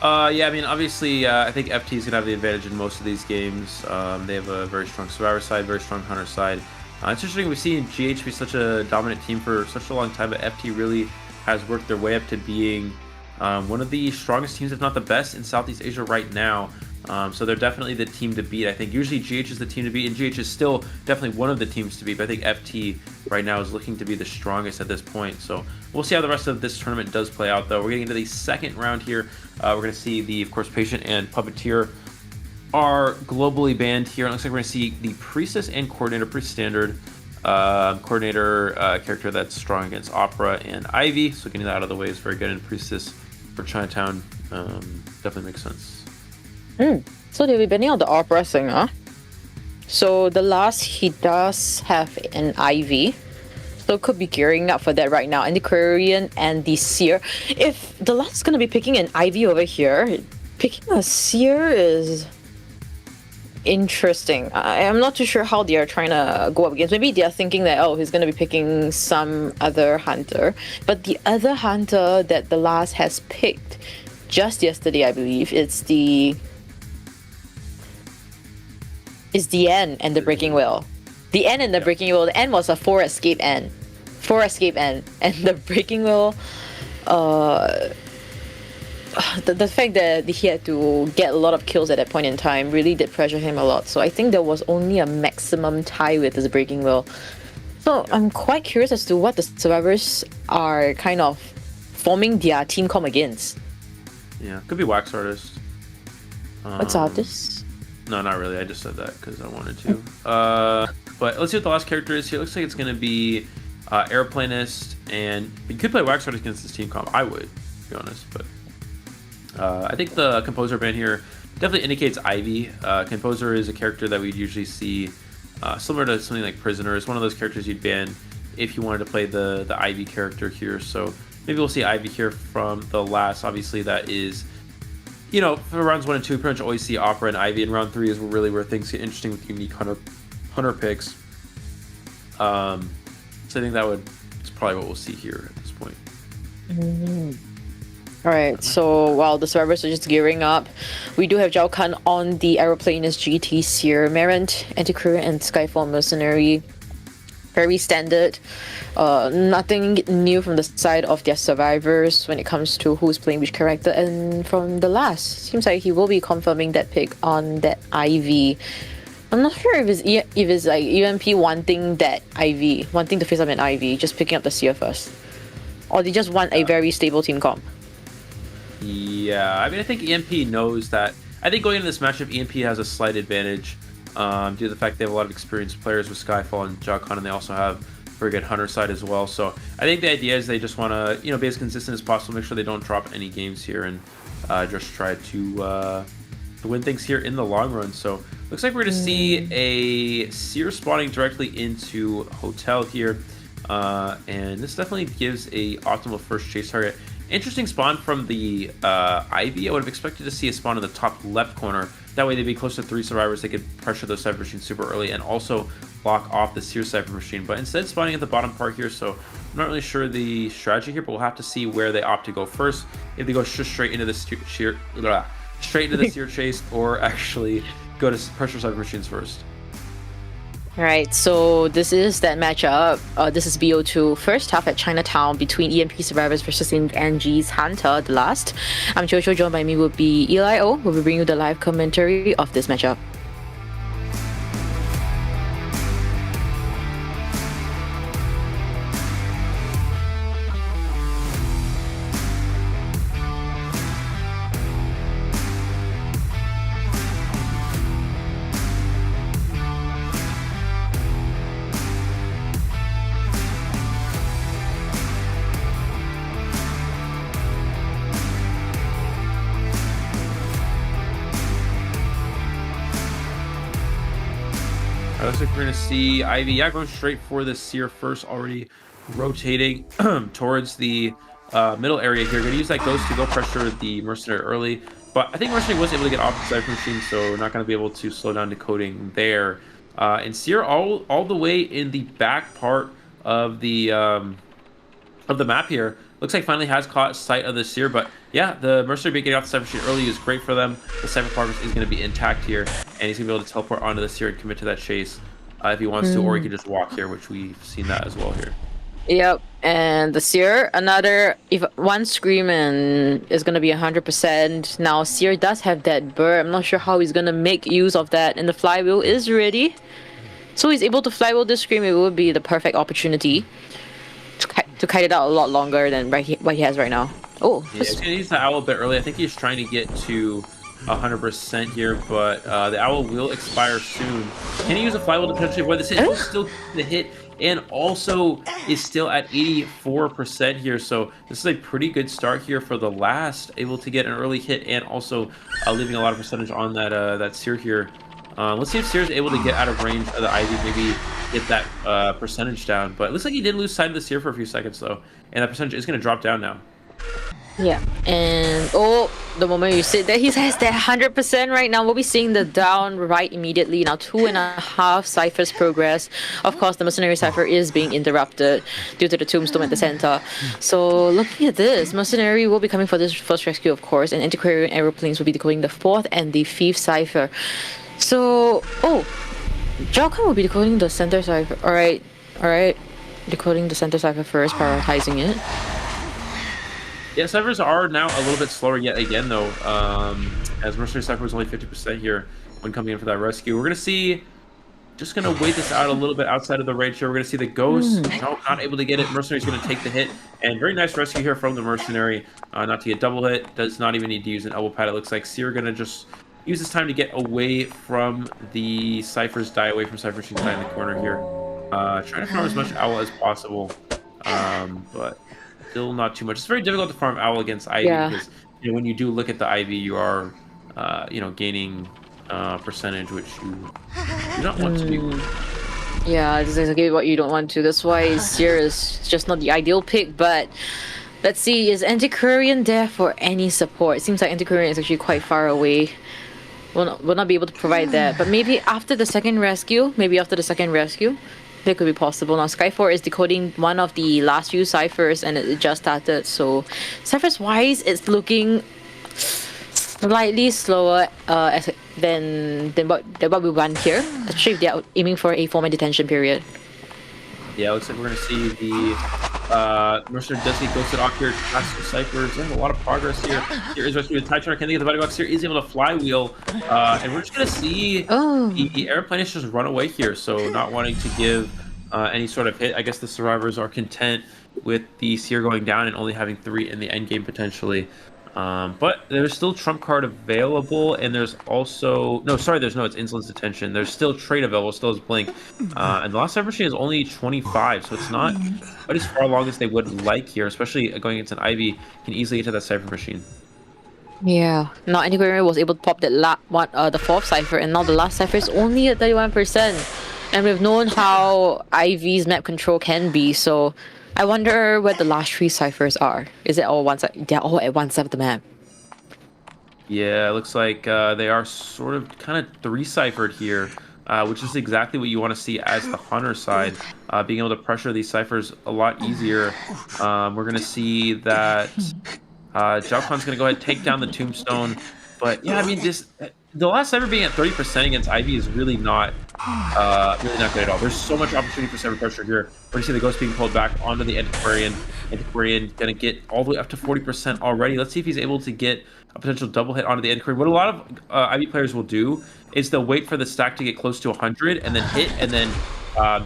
Yeah, I mean, obviously, I think FT is gonna have the advantage in most of these games. They have a very strong Survivor side, very strong Hunter side. It's interesting we've seen GH be such a dominant team for such a long time, but FT really has worked their way up to being one of the strongest teams, if not the best, in Southeast Asia right now. So they're definitely the team to beat. I think usually GH is the team to beat, and GH is still definitely one of the teams to beat, but I think FT right now is looking to be the strongest at this point. So we'll see how the rest of this tournament does play out, though. We're getting into the second round here. We're going to see of course, Patient and Puppeteer are globally banned here. It looks like we're going to see the Priestess and Coordinator, pretty standard. Coordinator character that's strong against Opera and Ivy, so getting that out of the way is very good. And Priestess for Chinatown definitely makes sense. So they'll be banning out the Opera singer. So the last, he does have an Ivy, so could be gearing up for that right now. And the Korean and the Seer. If the last is going to be picking an Ivy over here, picking a Seer is interesting. I'm not too sure how they are trying to go up against. Maybe they are thinking that, oh, he's going to be picking some other hunter. But the other hunter that the last has picked just yesterday, I believe, it's the N and the Breaking Wheel. The N and the Breaking Wheel. The N was a 4 escape N. 4 escape N. And the Breaking Wheel, the fact that he had to get a lot of kills at that point in time really did pressure him a lot. So I think there was only a maximum tie with his Breaking Wheel. So I'm quite curious as to what the Survivors are kind of forming their team comp against. Yeah, could be Wax Artist. What's Artist? No, not really. I just said that because I wanted to. But let's see what the last character is here. It looks like it's going to be Airplanist, and you could play Wax Artist against this team comp. I would, to be honest, but I think the Composer ban here definitely indicates Ivy. Composer is a character that we'd usually see similar to something like Prisoner. It's one of those characters you'd ban if you wanted to play the Ivy character here. So maybe we'll see Ivy here from the last. Obviously, that is, you know, for rounds 1 and 2, we pretty much always see Opera and Ivy. And round 3 is really where things get interesting with unique hunter picks. So I think it's probably what we'll see here at this point. Alright, so while the Survivors are just gearing up, we do have Zhao Kan on the Aeroplanist GT Seer, Marant, Anti-Courier, and Skyfall Mercenary. very standard. Nothing new from the side of their survivors when it comes to who's playing which character. And from the last, seems like he will be confirming that pick on that IV. I'm not sure if it's like UMP wanting that IV, wanting to face up an IV, just picking up the Seer first, or they just want a very stable team comp. Yeah, I mean, I think EMP knows that. I think going into this matchup, EMP has a slight advantage due to the fact they have a lot of experienced players with Skyfall and Jawcon, and they also have very good Hunter side as well. So I think the idea is they just want to, be as consistent as possible, make sure they don't drop any games here, and just try to win things here in the long run. So looks like we're going to see a Seer spawning directly into Hotel here, and this definitely gives a optimal first chase target. Interesting spawn from the Ivy. I would have expected to see a spawn in the top left corner. That way they'd be close to 3 survivors. They could pressure those Cypher machines super early and also block off the Seer Cypher machine. But instead spawning at the bottom part here, so I'm not really sure the strategy here, but we'll have to see where they opt to go first. If they go just straight into the Seer chase, or actually go to pressure Cypher machines first. Alright, so this is that matchup. This is BO2 first half at Chinatown between EMP survivors versus NG's Hunter, the last. I'm Jojo, joined by me will be Eli O, who will bring you the live commentary of this matchup. Looks like we're going to see Ivy, going straight for the Seer first, already rotating towards the middle area here. Going to use that Ghost to go pressure the Mercenary early, but I think Mercenary was able to get off the Cypher machine, so not going to be able to slow down decoding there. And Seer all the way in the back part of the map here. Looks like finally has caught sight of the Seer, but yeah, the Mercenary getting off the Cypher machine early is great for them. The Cypher Apartment is going to be intact here, and he's going to be able to teleport onto the Seer and commit to that chase if he wants to, or he can just walk here, which we've seen that as well here. Yep, and the Seer, if one Scream is going to be 100%. Now, Seer does have that burr. I'm not sure how he's going to make use of that, and the Flywheel is ready. So he's able to Flywheel this Scream. It would be the perfect opportunity to kite it out a lot longer than what he has right now. Oh, yeah, he's gonna use the Owl a bit early. I think he's trying to get to 100% here, but the Owl will expire soon. Can he use a Flywheel to potentially avoid this hit? He'll still the hit, and also is still at 84% here. So this is a pretty good start here for the last, able to get an early hit and also leaving a lot of percentage on that Seer here. Let's see if Seer is able to get out of range of the Ivy, maybe get that percentage down. But it looks like he did lose sight of the Seer for a few seconds though, and that percentage is going to drop down now. Yeah, and the moment you said that he has that 100% right now, we'll be seeing the down right immediately. Now 2.5 ciphers progress. Of course, the Mercenary cipher is being interrupted due to the Tombstone at the center. So looking at this, Mercenary will be coming for this first rescue, of course, and Antiquarian Aeroplanes will be decoding the 4th and the 5th cipher. So, Jawcon will be decoding the center cipher. Alright. Decoding the center cipher first, prioritizing it. Yeah, ciphers are now a little bit slower yet again, though, as Mercenary cipher was only 50% here when coming in for that rescue. We're going to see, just going to wait this out a little bit outside of the range here. We're going to see the Ghost, no, not able to get it. Mercenary's going to take the hit, and very nice rescue here from the Mercenary, not to get double hit. Does not even need to use an elbow pad. It looks like Seer going to just use this time to get away from the ciphers, die away from Cypher machines in the corner here. Trying to farm as much Owl as possible, but still not too much. It's very difficult to farm Owl against Ivy because when you do look at the Ivy, you are gaining percentage, which you do not want to do. Yeah, this is exactly what you don't want to. That's why Seer is just not the ideal pick, but let's see, is Antiquarian there for any support? It seems like Antiquarian is actually quite far away. Will not be able to provide that, but maybe after the second rescue, that could be possible. Now Skyfall is decoding one of the last few ciphers, and it just started, so ciphers wise it's looking slightly slower than what we want here, especially if they're aiming for a 4-man detention period. Yeah, looks like we're gonna see the Mercenary does get ghosted off here past the ciphers. There's a lot of progress here. Here is rescued. The TIE Trainer can get the body box here, is able to flywheel. And we're just gonna see the airplane just run away here. So not wanting to give any sort of hit. I guess the survivors are content with the Seer going down and only having 3 in the end game potentially. But there's still trump card available, and there's also it's Insolence Detention. There's still trade available, still has Blink, and the last Cypher Machine is only 25, so it's not quite as far along as they would like here. Especially going against an Ivy, can easily get to that Cypher Machine. Yeah, now Antiquarian was able to pop that the 4th Cypher, and now the last Cypher is only at 31%. And we've known how Ivy's map control can be, so I wonder where the last 3 ciphers are. Is it all one side? They're all at one side of the map. Yeah, it looks like they are sort of kind of 3-ciphered here, which is exactly what you want to see as the Hunter side. Being able to pressure these ciphers a lot easier. We're going to see that Jalcon's going to go ahead and take down the Tombstone. But yeah, I mean, the last cipher being at 30% against Ivy is really not good at all. There's so much opportunity for cypher pressure here. We're gonna see the Ghost being pulled back onto the Antiquarian. Antiquarian gonna get all the way up to 40% already. Let's see if he's able to get a potential double hit onto the Antiquarian. What a lot of Ivy players will do is they'll wait for the stack to get close to 100 and then hit, and then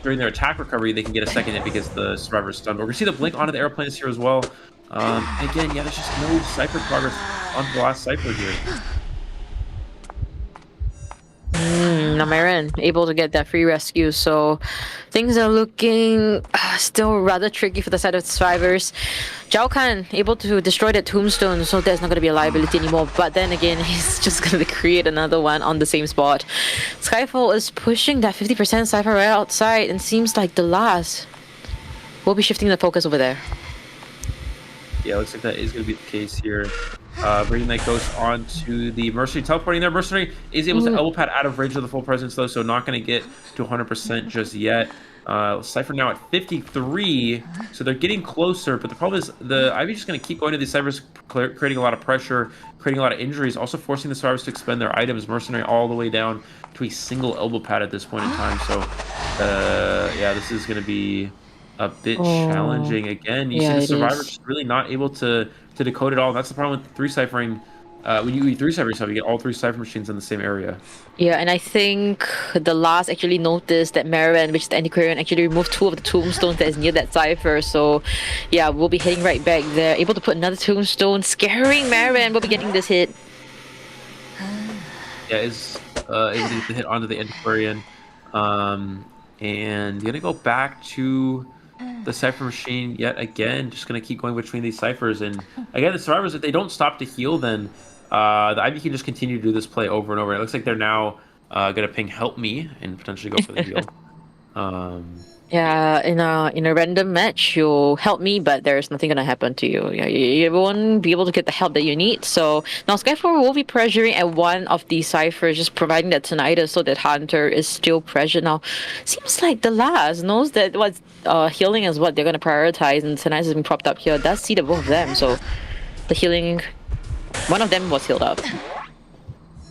during their attack recovery they can get a second hit because the survivor is stunned. But we're gonna see the blink onto the airplanes here as well. Again, yeah, there's just no cipher progress onto the last cipher here. Now Marin able to get that free rescue, so things are looking still rather tricky for the side of the survivors. Zhao Kan able to destroy that tombstone, so there's not going to be a liability anymore, but then again he's just going to create another one on the same spot. Skyfall is pushing that 50% cipher right outside, and seems like the last will be shifting the focus over there. Yeah, looks like that is going to be the case here. Bringing that Ghost onto the Mercenary, teleporting there. Mercenary is able to elbow pad out of range of the full presence though, so not going to get to 100% just yet. Cypher now at 53, so they're getting closer, but the problem is the Ivy just going to keep going to these Cyphers, creating a lot of pressure, creating a lot of injuries, also forcing the survivors to expend their items. Mercenary all the way down to a single elbow pad at this point in time, so yeah, this is going to be a bit challenging. Again, you see the survivors just really not able to decode it all. That's the problem with 3-ciphering. When you 3-cipher yourself, you get all 3 cipher machines in the same area. Yeah, and I think the last actually noticed that Marin, which is the Antiquarian, actually removed 2 of the tombstones that is near that cipher. So yeah, we'll be heading right back there. Able to put another tombstone, scaring Marin. We'll be getting this hit. Yeah, is able to get the hit onto the Antiquarian. And gonna go back to the cipher machine yet again. Just gonna keep going between these ciphers, and again the survivors, if they don't stop to heal, then the Ivy can just continue to do this play over and over. It looks like they're now gonna ping help me and potentially go for the heal. Yeah, in a random match, you'll help me, but there's nothing gonna happen to you. Yeah, you won't be able to get the help that you need. So now Skyfall will be pressuring at one of these ciphers, just providing that tinnitus so that Hunter is still pressured. Now, seems like the last knows that what's healing is what they're gonna prioritize, and tinnitus has been propped up here. Does see the both of them, so the healing, one of them was healed up.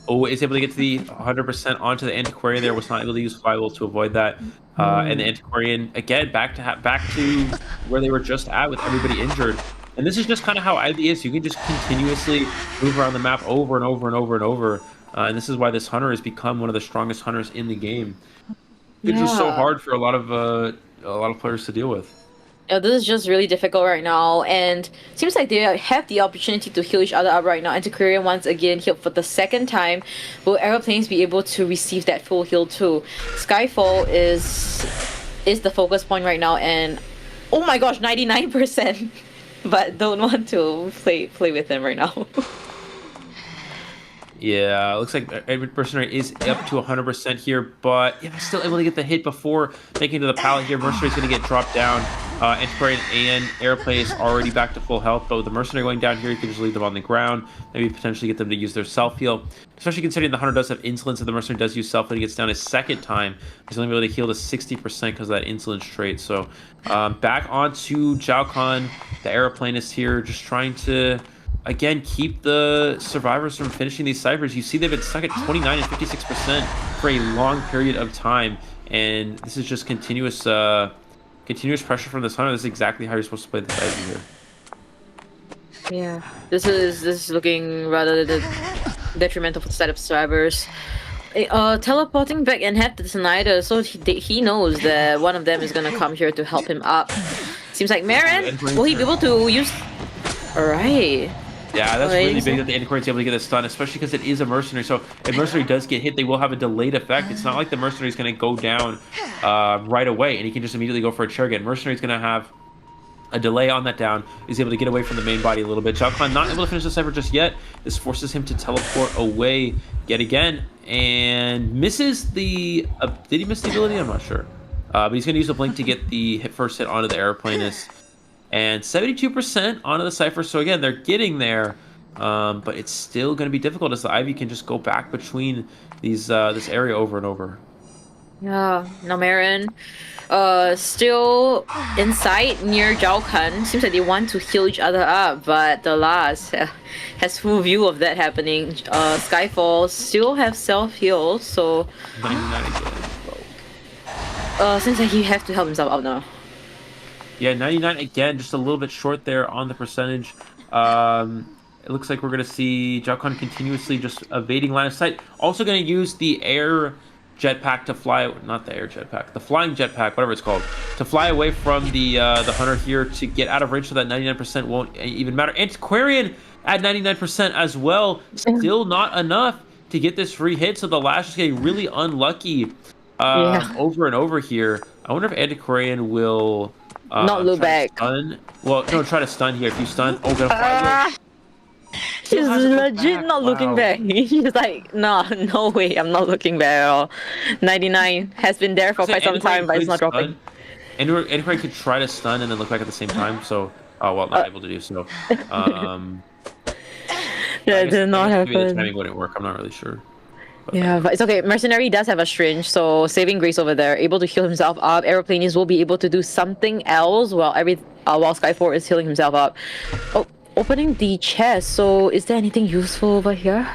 Oh, is able to get to the 100% onto the Antiquarian there. Was not able to use Flywheel to avoid that. And the Antiquarian, again, back to where they were just at with everybody injured. And this is just kind of how Ivy is. You can just continuously move around the map over and over and over and over. And this is why this Hunter has become one of the strongest Hunters in the game. It's just so hard for a lot of players to deal with. This is just really difficult right now, and seems like they have the opportunity to heal each other up right now. Antiquarian once again healed for the second time. Will aeroplanes be able to receive that full heal too? Skyfall is the focus point right now, and oh my gosh, 99%. But don't want to play with them right now. Yeah, looks like Mercenary is up to 100% here, but yeah, they're still able to get the hit before making it to the pallet here. Mercenary's going to get dropped down. Antiquarian and Airplane is already back to full health, but with the Mercenary going down here, you can just leave them on the ground, maybe potentially get them to use their self-heal, especially considering the Hunter does have insolence, and the Mercenary does use self-heal. He gets down a second time. He's only able to heal to 60% because of that insolence trait. So back onto Zhao Kan. The Airplane is here, just trying to again keep the survivors from finishing these ciphers. You see they've been stuck at 29 and 56% for a long period of time, and this is just continuous continuous pressure from this hunter. This is exactly how you're supposed to play this Ivy here. Yeah, this is looking rather detrimental for the side of survivors. Teleporting back and have the Snyder, so he knows that one of them is gonna come here to help him up. Seems like Marin, will he be able to use? Alright. Yeah, that's really big that the Antiquarian's able to get a stun, especially because it is a mercenary. So if mercenary does get hit, they will have a delayed effect. It's not like the mercenary is going to go down right away and he can just immediately go for a chair again. Mercenary is going to have a delay on that down. He's able to get away from the main body a little bit. Zhao Khan not able to finish the Cypher just yet. This forces him to teleport away yet again and misses the... did he miss the ability? I'm not sure. But he's going to use a blink to get the first hit onto the airplanist. And 72% onto the Cypher. So again, they're getting there. But it's still going to be difficult as the Ivy can just go back between these this area over and over. Yeah, now Marin still inside near Zhao Kan. Seems like they want to heal each other up, but the last has full view of that happening. Skyfall still have self-heal, so 99 again. seems like he have to help himself out now. Yeah, 99 again, just a little bit short there on the percentage. It looks like we're going to see Zhao Kan continuously just evading line of sight. Also going to use the air jetpack to fly, not the air jetpack, the flying jetpack, whatever it's called, to fly away from the hunter here to get out of range so that 99% won't even matter. Antiquarian at 99% as well. Still not enough to get this free hit, so the Lash is getting really unlucky over and over here. I wonder if Antiquarian will... not look back. Stun. Well, no, try to stun here. If you stun, oh, gonna fly. He's legit not looking back. He's like, no way, I'm not looking back at all. 99 has been there for quite some time, but it's not dropping. Anybody could try to stun and then look back at the same time, so, well, not able to do so. That did not happen. Maybe the timing wouldn't work, I'm not really sure. Yeah, but it's okay. Mercenary does have a Strange, so saving grace over there. Able to heal himself up. Aeroplanes will be able to do something else while Skyfall is healing himself up. Oh, opening the chest. So is there anything useful over here?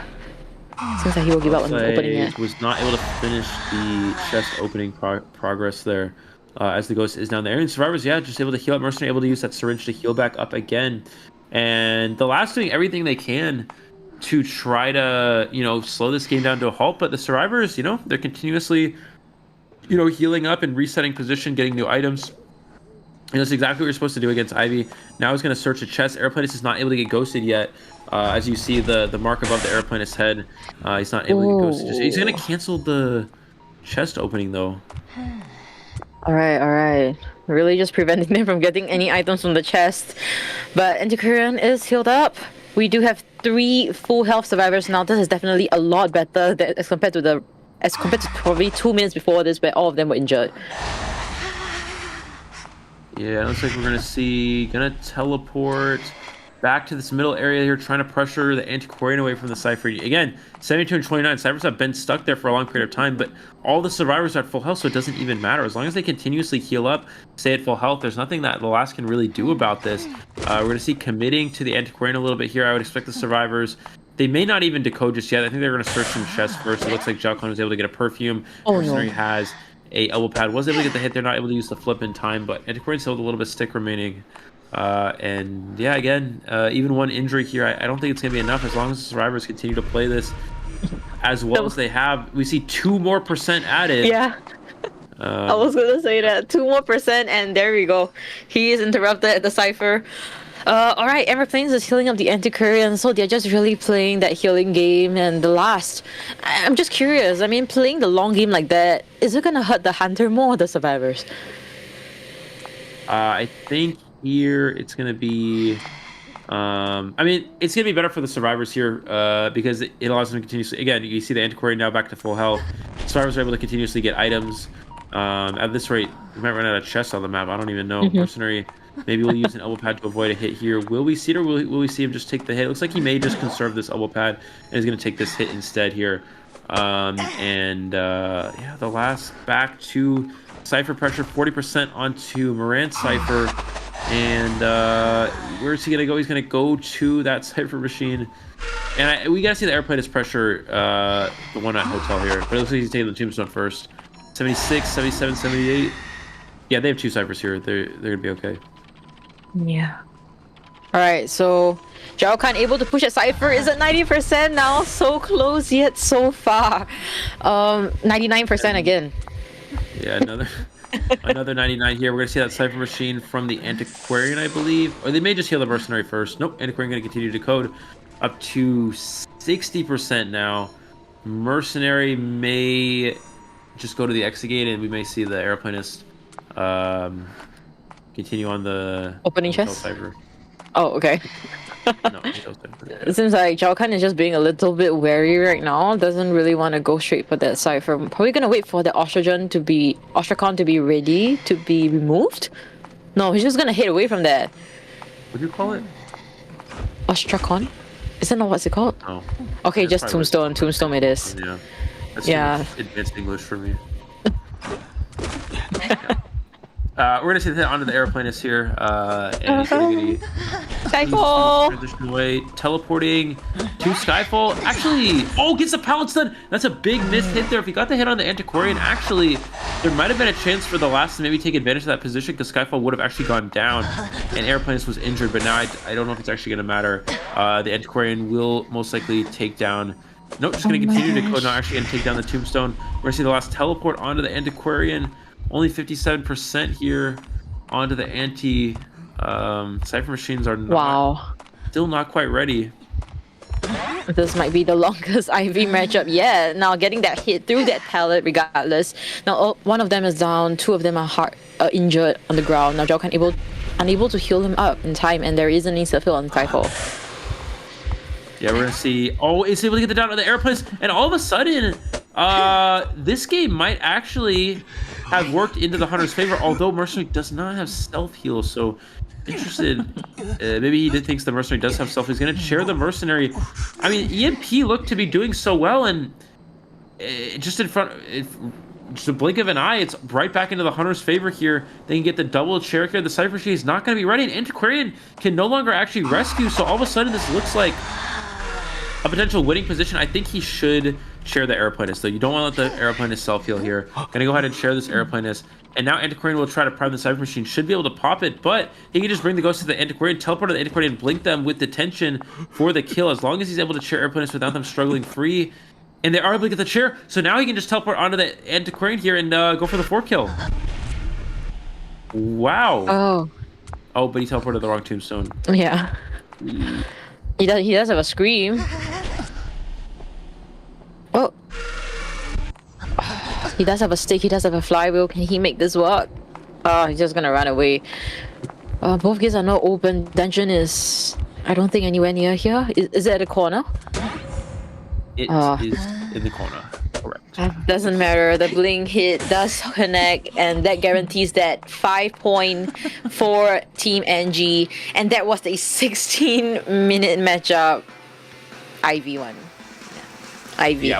Seems like he will give up on opening it. Was not able to finish the chest opening progress there. As the ghost is down there. And survivors, yeah, just able to heal up. Mercenary able to use that syringe to heal back up again. And the last doing everything they can to try to, slow this game down to a halt. But the survivors, they're continuously, healing up and resetting position, getting new items. And that's exactly what you're supposed to do against Ivy. Now he's going to search a chest. Airplanist is not able to get ghosted yet. As you see the mark above the airplanist's head, he's not able to get ghosted. He's going to cancel the chest opening, though. All right. Really just preventing them from getting any items from the chest. But Antiquarian is healed up. We do have 3 full health survivors now. This is definitely a lot better as compared to probably 2 minutes before this, where all of them were injured. Yeah, looks like we're gonna teleport back to this middle area here, trying to pressure the Antiquarian away from the Cypher. Again, 72 and 29. Cyphers have been stuck there for a long period of time, but all the survivors are at full health, so it doesn't even matter. As long as they continuously heal up, stay at full health, there's nothing that the last can really do about this. We're going to see committing to the Antiquarian a little bit here. I would expect the survivors, they may not even decode just yet. I think they're going to search some chests first. It looks like Zhao Kan was able to get a perfume. Mercenary has a elbow pad. Was able to get the hit. They're not able to use the flip in time, but Antiquarian still with a little bit of stick remaining. And yeah, again, even one injury here, I don't think it's going to be enough as long as the survivors continue to play this as well as they have. We see 2% more added. Yeah. I was going to say that. 2% more, and there we go. He is interrupted at the Cypher. All right, Aeroplanes is healing up the Antiquarian, so they're just really playing that healing game. And the last, I'm just curious. I mean, playing the long game like that, is it going to hurt the Hunter more or the survivors? I think here it's going to be... it's going to be better for the survivors here because it allows them to continuously... Again, you see the Antiquarian now back to full health. Survivors are able to continuously get items. At this rate, we might run out of chests on the map. I don't even know. Mercenary... Maybe we'll use an elbow pad to avoid a hit here. Will we see it, or will we see him just take the hit? It looks like he may just conserve this elbow pad and is going to take this hit instead here. Yeah, the last back to Cypher pressure, 40% onto Moran's Cypher. And where's he going to go? He's going to go to that Cypher machine. And we got to see the airplanist pressure the one at Hotel here. But it looks like he's taking the tombstone first. 76, 77, 78. Yeah, they have 2 ciphers here. They're gonna be okay. Yeah. All right, so Zhao Khan able to push a cipher is at 90% now. So close yet so far. 99% again. Yeah, another 99 here. We're gonna see that cipher machine from the Antiquarian, I believe, or they may just heal the mercenary first. Nope, Antiquarian gonna continue to decode up to 60% now. Mercenary may just go to the exegate, and we may see the airplanist continue on the Opening chest? cipher. Oh, okay. No, It seems like Zhao Khan is just being a little bit wary right now. Doesn't really want to go straight for that cipher. Probably gonna wait for the Ostracon to be ready to be removed. No, he's just gonna hit away from that. What do you call it? Ostracon? Isn't that what's it called? Oh. Okay, Yeah, just probably Tombstone. Tombstone it is. Yeah. That's Yeah. too much advanced English for me. We're gonna see the hit onto the airplanist here, and he's gonna Skyfall! transition away, teleporting to Skyfall. Actually, gets the pallet stun. That's a big missed hit there. If he got the hit on the Antiquarian, actually, there might have been a chance for the last to maybe take advantage of that position because Skyfall would have actually gone down, and airplanist was injured. But now I don't know if it's actually gonna matter. The Antiquarian will most likely take down. Nope, just gonna continue to code. Not actually gonna take down the Tombstone. We're gonna see the last teleport onto the Antiquarian. Only 57% here onto the cipher machines are still not quite ready. This might be the longest IV matchup yet. Now getting that hit through that pallet regardless. Now one of them is down, 2 of them are injured on the ground. Now Zhao Khan unable to heal him up in time, and there is an insta fill on Skyfall. Yeah, we're gonna see. It's able to get the down on the airplanes, and all of a sudden, this game might actually have worked into the Hunter's favor, although Mercenary does not have self heal. So interested. Maybe he thinks the Mercenary does have self. He's gonna chair the Mercenary. I mean, EMP looked to be doing so well, and just in front, just a blink of an eye, it's right back into the Hunter's favor here. They can get the double chair here. The Cypher Machine is not going to be ready, and Antiquarian can no longer actually rescue. So all of a sudden, this looks like a potential winning position. I think he should share the airplanist, though. You don't want to let the airplanist self-heal here. Gonna go ahead and share this airplanist. And now Antiquarian will try to prime the Cypher Machine. Should be able to pop it, but he can just bring the ghost to the Antiquarian, teleport to the Antiquarian, and blink them with detention for the kill. As long as he's able to chair airplanist without them struggling free. And they are able to get the chair, so now he can just teleport onto the Antiquarian here and go for the 4 kill. Wow. Oh, but he teleported the wrong tombstone. Yeah. He does have a scream. Oh. He does have a stick, he does have a flywheel. Can he make this work? Oh, he's just gonna run away. Both gates are not open. Dungeon is, I don't think, anywhere near here. Is it at the corner? It is in the corner. Correct. Doesn't matter. The blink hit does connect, and that guarantees that 5 point for Team NG. And that was a 16-minute matchup. IV1. Yeah. IV. Yeah,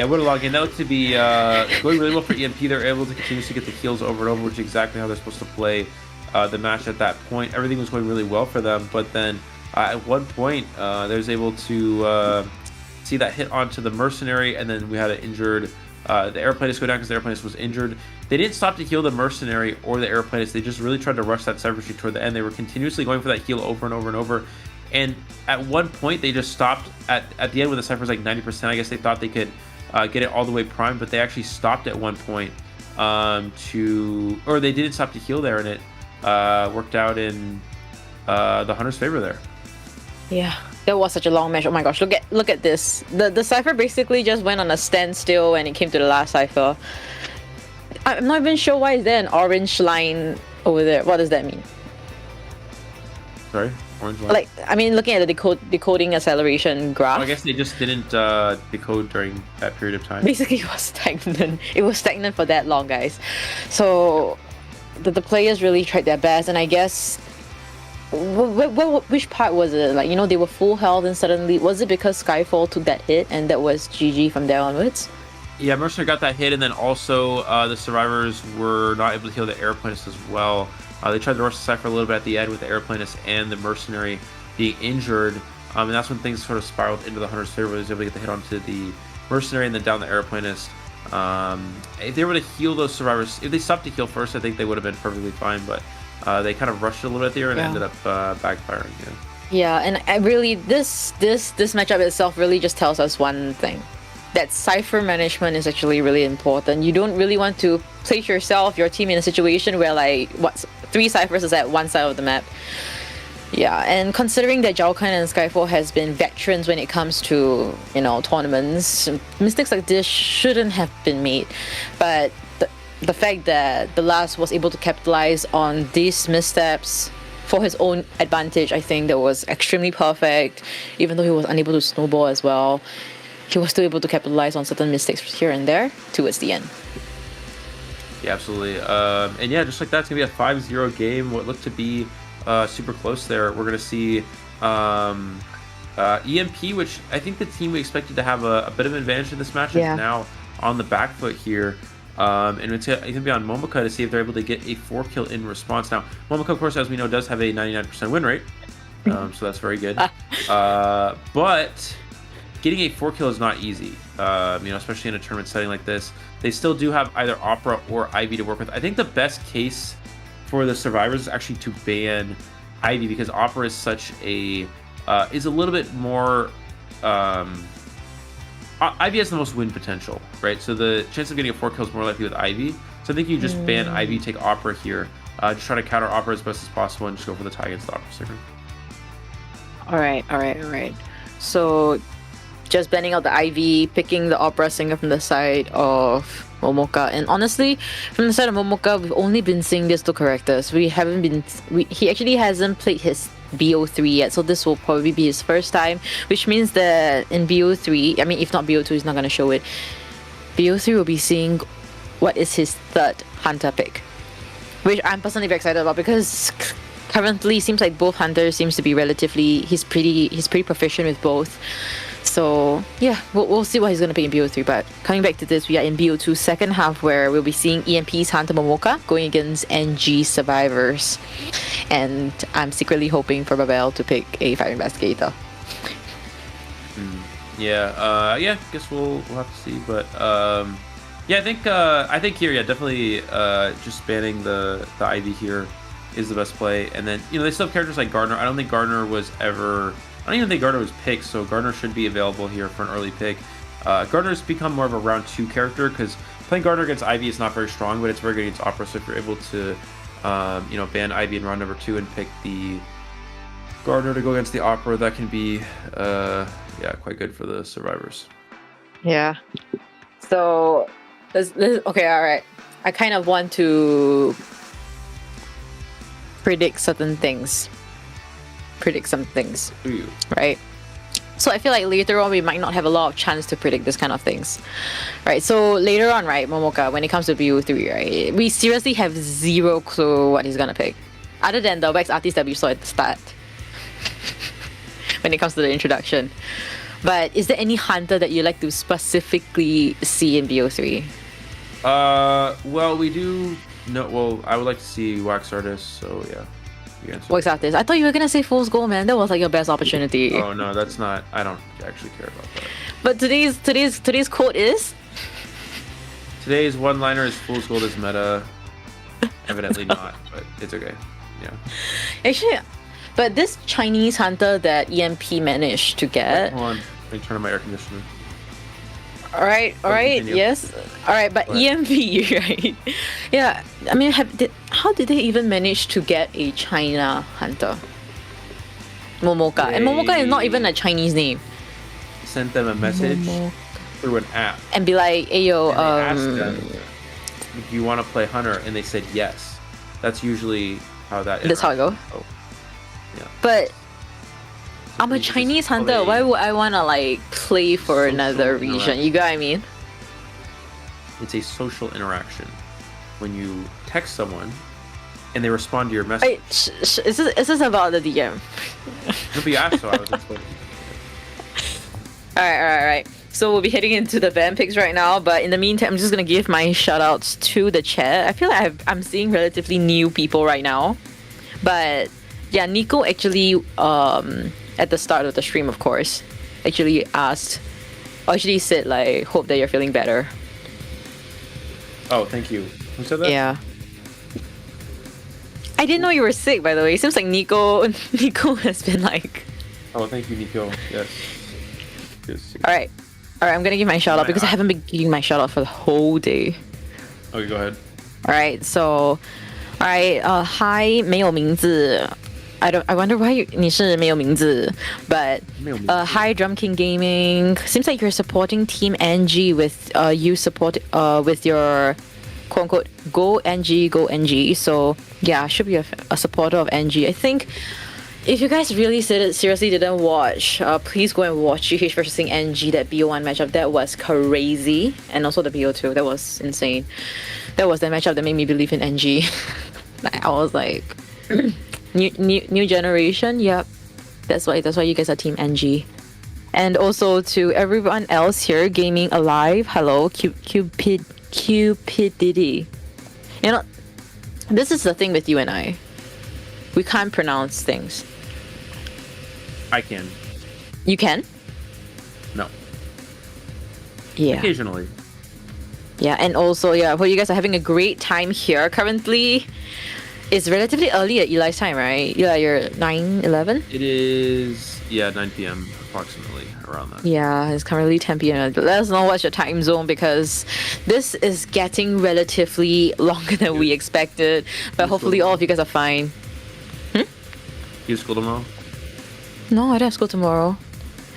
what a log in. That looked to be going really well for EMP. They're able to continuously get the kills over and over, which is exactly how they're supposed to play the match at that point. Everything was going really well for them, but then at one point, they was able to see that hit onto the Mercenary, and then we had an injured the airplanist go down because the airplanist was injured. They didn't stop to heal the Mercenary or the airplanist. They just really tried to rush that Cypher Machine toward the end. They were continuously going for that heal over and over and over. And at one point, they just stopped at the end when the Cypher was like 90%. I guess they thought they could get it all the way primed, but they actually stopped at one point or they didn't stop to heal there, and it worked out in the Hunter's favor there. Yeah, that was such a long match. Oh my gosh, look at this. The Cypher basically just went on a standstill when it came to the last Cypher. I'm not even sure why is there an orange line over there. What does that mean? Sorry? Orange line? Like, I mean, looking at the decoding acceleration graph. I guess they just didn't decode during that period of time. Basically, it was stagnant. It was stagnant for that long, guys. So the players really tried their best, and I guess which part was it? Like, they were full health, and suddenly was it because Skyfall took that hit and that was GG from there onwards? Yeah, Mercenary got that hit, and then also the survivors were not able to heal the airplanist as well. They tried to rush the Cypher a little bit at the end with the airplanist and the Mercenary being injured, and that's when things sort of spiraled into the Hunter's favor. He was able to get the hit onto the Mercenary and then down the airplanist. If they were to heal those survivors, if they stopped to heal first, I think they would have been perfectly fine. But they kind of rushed a little bit there and ended up backfiring. Yeah, and I really this matchup itself really just tells us one thing. That Cypher management is actually really important. You don't really want to place yourself, your team in a situation where like 3 Cyphers is at one side of the map. Yeah, and considering that Zhao Kan and Skyfall has been veterans when it comes to, tournaments, mistakes like this shouldn't have been made. But the fact that the last was able to capitalize on these missteps for his own advantage, I think that was extremely perfect. Even though he was unable to snowball as well, he was still able to capitalize on certain mistakes here and there towards the end. Yeah, absolutely. And yeah, just like that, it's going to be a 5-0 game. What looked to be super close there. We're going to see EMP, which I think the team we expected to have a bit of an advantage in this match is now on the back foot here. And it's going to be on Momoka to see if they're able to get a 4-kill in response. Now, Momoka, of course, as we know, does have a 99% win rate. So that's very good. But getting a 4-kill is not easy, especially in a tournament setting like this. They still do have either Opera or Ivy to work with. I think the best case for the survivors is actually to ban Ivy, because Opera is such a is a little bit more Ivy has the most win potential, right? So the chance of getting a 4-kill is more likely with Ivy. So I think you just ban Ivy, take Opera here, just try to counter Opera as best as possible and just go for the tie against the Opera Singer. All right. So just banning out the Ivy, picking the Opera Singer from the side of Momoka. And honestly, from the side of Momoka, we've only been seeing these 2 characters. He actually hasn't played his BO3 yet, so this will probably be his first time, which means that in BO3, I mean, if not BO2, he's not going to show it. BO3 will be seeing what is his 3rd Hunter pick, which I'm personally very excited about, because currently seems like both Hunters seems to be he's pretty proficient with both. So yeah, we'll see what he's going to pick in BO3. But coming back to this, we are in BO2 second half, where we'll be seeing EMP's Hunter Momoka going against NG Survivors. And I'm secretly hoping for Babel to pick a Fire Investigator. I guess we'll have to see. But I think here, definitely just banning the Ivy here is the best play. And then, they still have characters like Gardner. I don't even think Gardner was picked, so Gardner should be available here for an early pick. Gardner's become more of a round 2 character, because playing Gardner against Ivy is not very strong, but it's very good against Opera. So if you're able to, ban Ivy in round number 2 and pick the Gardner to go against the Opera, that can be, quite good for the survivors. Yeah. So, okay, all right. I kind of want to predict some things, right? So I feel like later on we might not have a lot of chance to predict this kind of things, right? So later on, right, Momoka, when it comes to BO3, right, we seriously have 0 clue what he's gonna pick, other than the wax artist that we saw at the start when it comes to the introduction. But is there any Hunter that you like to specifically see in BO3? Well, we do know. Well, I would like to see wax artist. So yeah. Wax artist. I thought you were gonna say Fool's Gold, man. That was like your best opportunity. Oh no, that's not. I don't actually care about that. But today's quote is. Today's one-liner is Fool's Gold is meta. Evidently not, but it's okay. Yeah. Actually, but this Chinese Hunter that EMP managed to get. Hold on, let me turn on my air conditioner. All right, yes. All right, but EMP, right? Yeah, I mean, how did they even manage to get a China Hunter? Momoka. And Momoka is not even a Chinese name. Sent them a message through an app. And be like, hey yo, asked them, do you want to play Hunter? And they said yes. That's usually how that is. That's how it goes? Oh. Yeah. But I'm a Chinese Hunter. Why would I want to like play for another region? You get what I mean? It's a social interaction. When you text someone and they respond to your message. Is this about the DM? No, but you asked, so I was explaining. All right. So we'll be heading into the van picks right now, but in the meantime, I'm just gonna give my shoutouts to the chat. I feel like I'm seeing relatively new people right now, but yeah, Nico actually at the start of the stream, of course, actually said like, hope that you're feeling better. Oh, thank you. Who said that? Yeah. I didn't know you were sick, by the way. It seems like Nico has been like... Oh, thank you, Nico. Yes. Alright, I'm gonna give my shout out because I haven't been giving my shout out for the whole day. Okay, go ahead. Alright, so... Alright, hi, 没有名字. I wonder why 你是没有名字, but hi Drum King Gaming. Seems like you're supporting Team NG with you support with your quote unquote go NG. So yeah, I should be a supporter of NG. I think if you guys really seriously didn't watch, please go and watch GH versus NG, that BO1 matchup. That was crazy, and also the BO2. That was insane. That was the matchup that made me believe in NG. I was like. New generation, yep. That's why you guys are Team NG. And also to everyone else here, gaming alive. Hello, Cupidity. You know, this is the thing with you and I. We can't pronounce things. I can. You can? No. Yeah. Occasionally. Yeah, and also well, you guys are having a great time here. Currently, it's relatively early at Eli's time, right? Yeah, you're 9:11. It is 9 p.m. approximately, around that. Yeah, it's currently 10 p.m. Let us know what's your time zone because this is getting relatively longer than we expected. But hopefully all of you guys are fine. You school tomorrow? No, I don't have school tomorrow.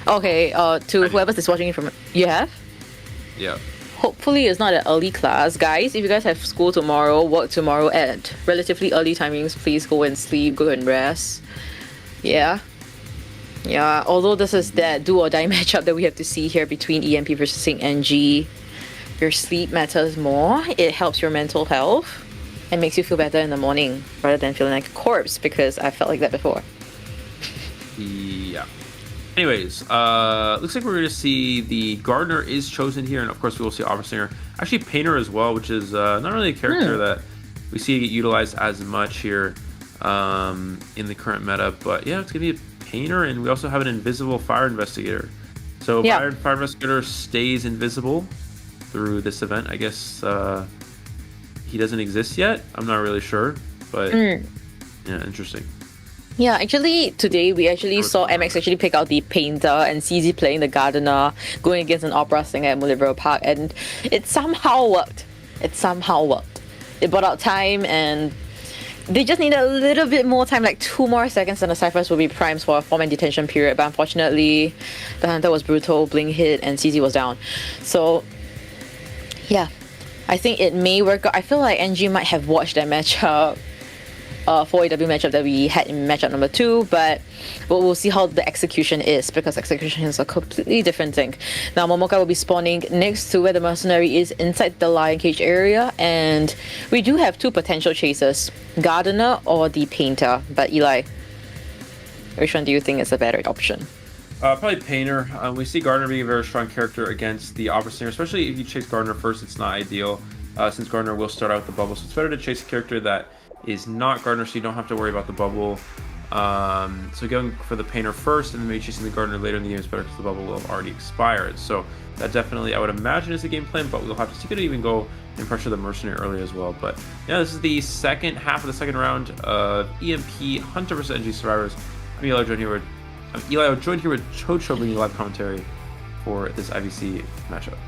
Okay, to whoever's is watching it from... You have? Yeah. Hopefully it's not an early class. Guys, if you guys have school tomorrow, work tomorrow at relatively early timings, please go and sleep, go and rest. Yeah. Yeah, although this is that do or die matchup that we have to see here between EMP versus NG, your sleep matters more. It helps your mental health and makes you feel better in the morning rather than feeling like a corpse, because I felt like that before. Yeah. Anyways, looks like we're going to see the Gardener is chosen here, and of course we will see Officer. Actually, Painter as well, which is not really a character that we see get utilized as much here in the current meta. But yeah, it's going to be a Painter, and we also have an invisible Fire Investigator. So Fire Investigator stays invisible through this event. I guess he doesn't exist yet. I'm not really sure, but yeah, interesting. Yeah, actually, today we actually saw MX actually pick out the Painter and CZ playing the Gardener, going against an opera singer at Mulivero Park, and it somehow worked. It bought out time, and they just needed a little bit more time, like 2 more seconds, and the Cyphers will be primed for a 4-man detention period. But unfortunately, the Hunter was brutal, Bling hit, and CZ was down. So, yeah, I think it may work out. I feel like NG might have watched that matchup. 4AW matchup that we had in matchup number 2, but we'll see how the execution is, because execution is a completely different thing. Now Momoka will be spawning next to where the mercenary is, inside the lion cage area, and we do have 2 potential chasers, Gardener or the Painter. But Eli, which one do you think is a better option? Probably Painter. We see Gardener being a very strong character against the Opera Singer, especially if you chase Gardener first. It's not ideal, since Gardener will start out with the bubble, so it's better to chase a character that is not Gardener, so you don't have to worry about the bubble. So going for the Painter first and then maybe chasing the Gardener later in the game is better because the bubble will have already expired. So that definitely, I would imagine, is the game plan, but we'll have to see. Could even go and pressure the Mercenary early as well. But yeah, this is the second half of the second round of EMP Hunter vs NG Survivors. I'm Eli, joined here with Chocho bringing live commentary for this IVC matchup.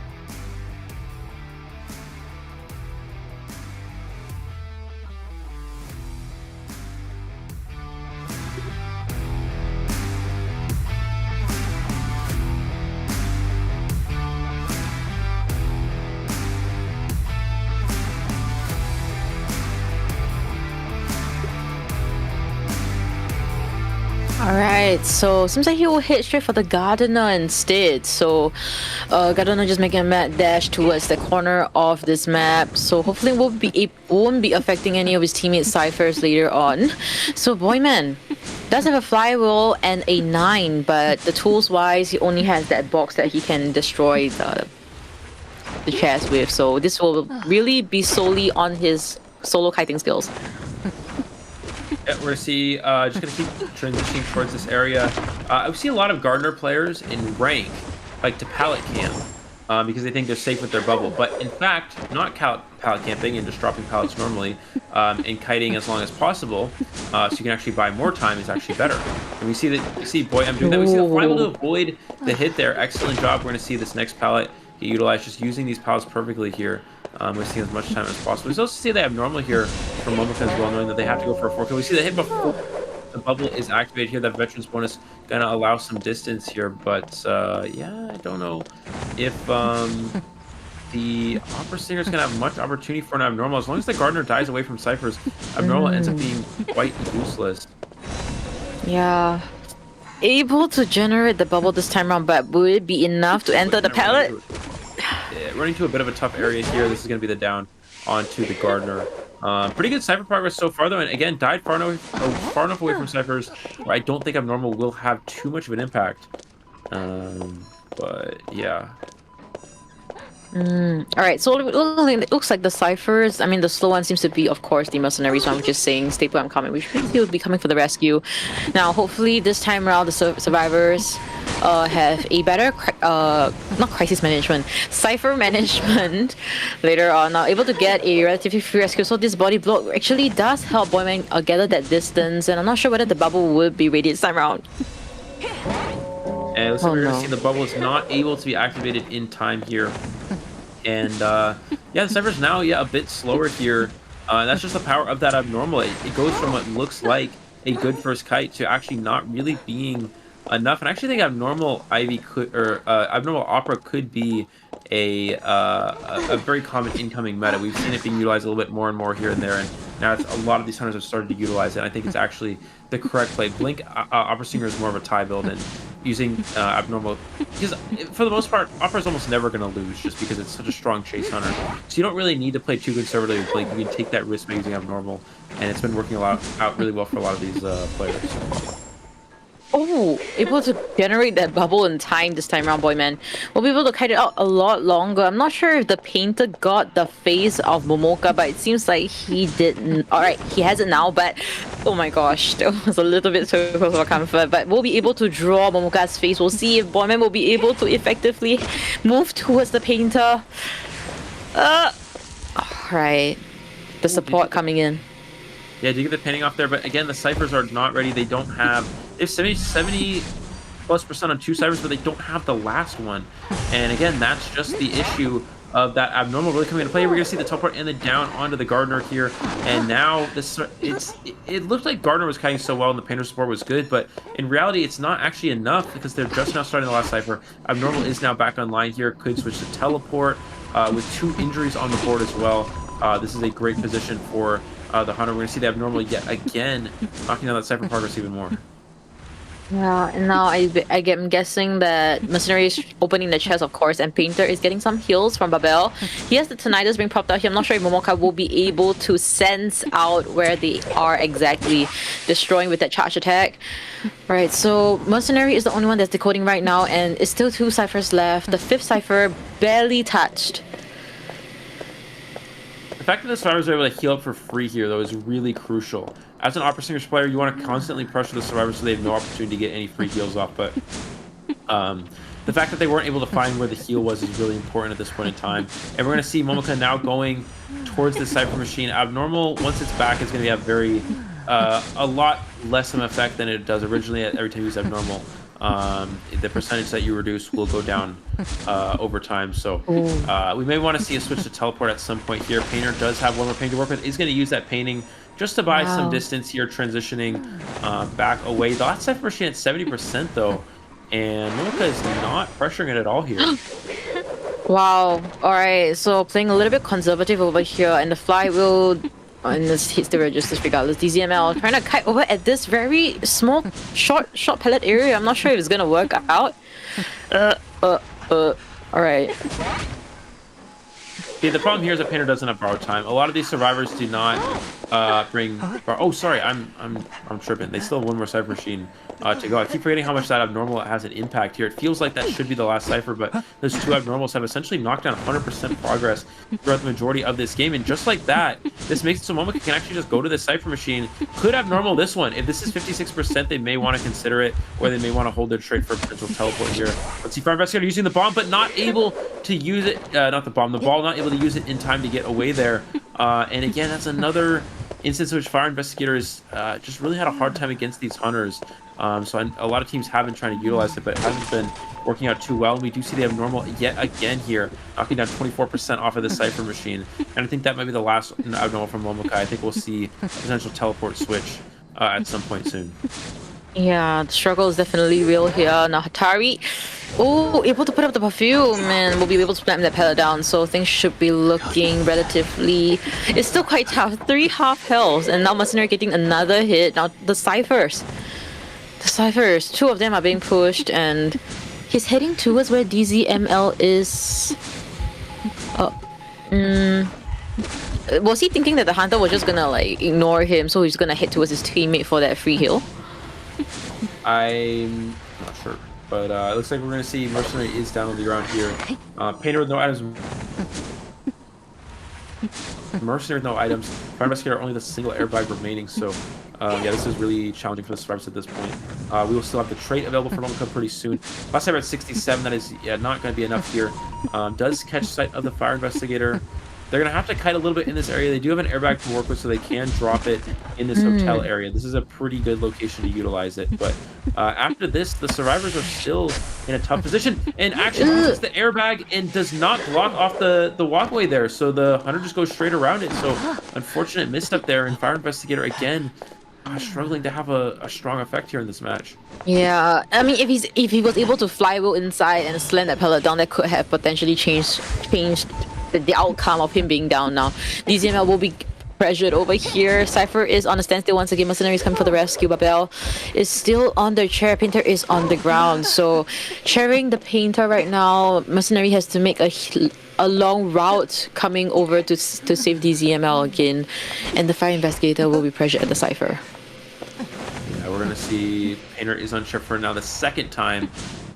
Alright, so seems like he will hit straight for the Gardener instead. So Gardener just making a mad dash towards the corner of this map. So hopefully it won't be affecting any of his teammates' Cyphers later on. So Boyman does have a flywheel and a 9, but the tools wise he only has that box that he can destroy the chest with. So this will really be solely on his solo kiting skills. Yeah, we're gonna see, just gonna keep transitioning towards this area. I've seen a lot of Gardener players in rank, like to pallet camp, because they think they're safe with their bubble. But in fact, not pallet pallet camping and just dropping pallets normally, and kiting as long as possible, so you can actually buy more time is actually better. And we see Boy M doing that. We see the able to avoid the hit there. Excellent job. We're going to see this next pallet get utilized, just using these pallets perfectly here. Wasting as much time as possible. We also see the abnormal here from Momoka as well, knowing that they have to go for a 4 kill. We see the hit before the bubble is activated here. That veterans bonus gonna allow some distance here, but yeah, I don't know if the Opera Singer is gonna have much opportunity for an abnormal. As long as the Gardener dies away from Cyphers, abnormal ends up being quite useless. Yeah. Able to generate the bubble this time around, but would it be enough to enter the pallet? Yeah, running to a bit of a tough area here. This is going to be the down onto the Gardener. Pretty good Cypher progress so far, though, and again, died far enough away from Cyphers where I don't think abnormal will have too much of an impact. But yeah. Alright, so it looks like the Cyphers, I mean, the slow one seems to be, of course, the Mercenaries, so I'm just saying, stay put, I'm coming. We should will be coming for the rescue. Now, hopefully, this time around, the survivors have a better, not crisis management, Cypher management later on. Now, able to get a relatively free rescue, so this body block actually does help Boyman gather that distance, and I'm not sure whether the bubble would be ready this time around. And it looks like we're going to see the bubble is not able to be activated in time here. And yeah, the Cypher's now a bit slower here. That's just the power of that abnormal. It goes from what looks like a good first kite to actually not really being enough. And I actually think abnormal Ivy could, or abnormal Opera could be a very common incoming meta. We've seen it being utilized a little bit more and more here and there, and now a lot of these hunters have started to utilize it. I think it's actually the correct play. Blink Opera Singer is more of a tie build, and using abnormal, because for the most part, Opera is almost never going to lose just because it's such a strong chase hunter. So you don't really need to play too conservatively with Blink. You can take that risk by using abnormal, and it's been working out really well for a lot of these players. Oh, able to generate that bubble in time this time around, Boyman. We'll be able to kite it out a lot longer. I'm not sure if the painter got the face of Momoka, but it seems like he didn't. Alright, he has it now, but oh my gosh, that was a little bit too close for comfort. But we'll be able to draw Momoka's face. We'll see if Boyman will be able to effectively move towards the painter. Alright. The support coming in. Yeah, do you get the painting off there? But again, the Cyphers are not ready. They don't have... They have 70+% on 2 Cyphers, but they don't have the last one. And again, that's just the issue of that abnormal really coming into play. We're going to see the teleport and the down onto the Gardener here. And now it looked like Gardener was kiting so well and the painter support was good, but in reality, it's not actually enough because they're just now starting the last Cypher. Abnormal is now back online here. Could switch to teleport with 2 injuries on the board as well. This is a great position for the hunter. We're going to see the abnormal yet again, knocking down that Cypher progress even more. Yeah, and now I'm guessing that Mercenary is opening the chest, of course, and Painter is getting some heals from Babel. He has the Tinnitus being propped out here. I'm not sure if Momoka will be able to sense out where they are exactly, destroying with that charge attack. Right, so Mercenary is the only one that's decoding right now, and it's still 2 Cyphers left. The 5th Cypher barely touched. The fact that the survivors are able to heal up for free here, though, is really crucial. As an Opera Singers player, you want to constantly pressure the survivors so they have no opportunity to get any free heals off, but the fact that they weren't able to find where the heal was is really important at this point in time. And we're going to see Momoka now going towards the Cypher Machine. Abnormal, once it's back, is going to have a lot less of an effect than it does originally every time you use Abnormal. The percentage that you reduce will go down over time, so we may want to see a switch to teleport at some point here. Painter does have one more painting to work with. He's going to use that painting just to buy some distance here, transitioning back away. The last Cypher Machine at 70% though, and Momoka is not pressuring it at all here. Wow, alright, so playing a little bit conservative over here, and the fly will... and this hits the registers regardless. DZML trying to kite over at this very small, short pellet area. I'm not sure if it's gonna work out. Alright. Okay, the problem here is that Painter doesn't have borrowed time. A lot of these survivors do not bring. Oh, sorry, I'm tripping. They still have one more Cypher Machine to go. I keep forgetting how much that abnormal has an impact here. It feels like that should be the last Cypher, but those two abnormals have essentially knocked down 100% progress throughout the majority of this game. And just like that, this makes it so Momoka can actually just go to this Cypher Machine. Could abnormal this one. If this is 56%, they may want to consider it, or they may want to hold their trade for a potential teleport here. Let's see, Fire Investigator using the bomb, but not able to use it. Not the bomb, the ball, not able to use it in time to get away there. And again, that's another instance in which Fire Investigators just really had a hard time against these hunters. So a lot of teams have been trying to utilize it, but it hasn't been working out too well. And we do see the abnormal yet again here, knocking down 24% off of the Cypher Machine. And I think that might be the last abnormal from Momokai. I think we'll see a potential teleport switch at some point soon. Yeah, the struggle is definitely real here. Now Hatari, able to put up the perfume and will be able to slam that pellet down, so things should be looking relatively... It's still quite tough. 3 half health, and now Mercenary getting another hit. Now the Cyphers, 2 of them are being pushed, and he's heading towards where DZML is. Was he thinking that the Hunter was just gonna like ignore him, so he's gonna head towards his teammate for that free heal? I'm not sure, but it looks like we're going to see Mercenary is down on the ground here. Painter with no items. Mercenary with no items. Fire Investigator only the single airbag remaining, so yeah, this is really challenging for the survivors at this point. We will still have the trait available for Momoka pretty soon. Last time at 67, that is not going to be enough here. Does catch sight of the Fire Investigator. They're going to have to kite a little bit in this area. They do have an airbag to work with, so they can drop it in this hotel area. This is a pretty good location to utilize it. But after this, the survivors are still in a tough position. And actually uses the airbag and does not block off the walkway there. So the Hunter just goes straight around it. So unfortunate misstep there. And Fire Investigator, again, struggling to have a strong effect here in this match. Yeah, I mean, if he was able to flywheel inside and slam that pellet down, that could have potentially changed the outcome of him being down now. DZML will be pressured over here. Cypher is on a standstill once again. Mercenary is coming for the rescue. Babel is still on the chair. Painter is on the ground. So sharing the Painter right now, Mercenary has to make a long route coming over to save DZML again. And the Fire Investigator will be pressured at the Cypher. Yeah, we're going to see Painter is on chair for now the second time.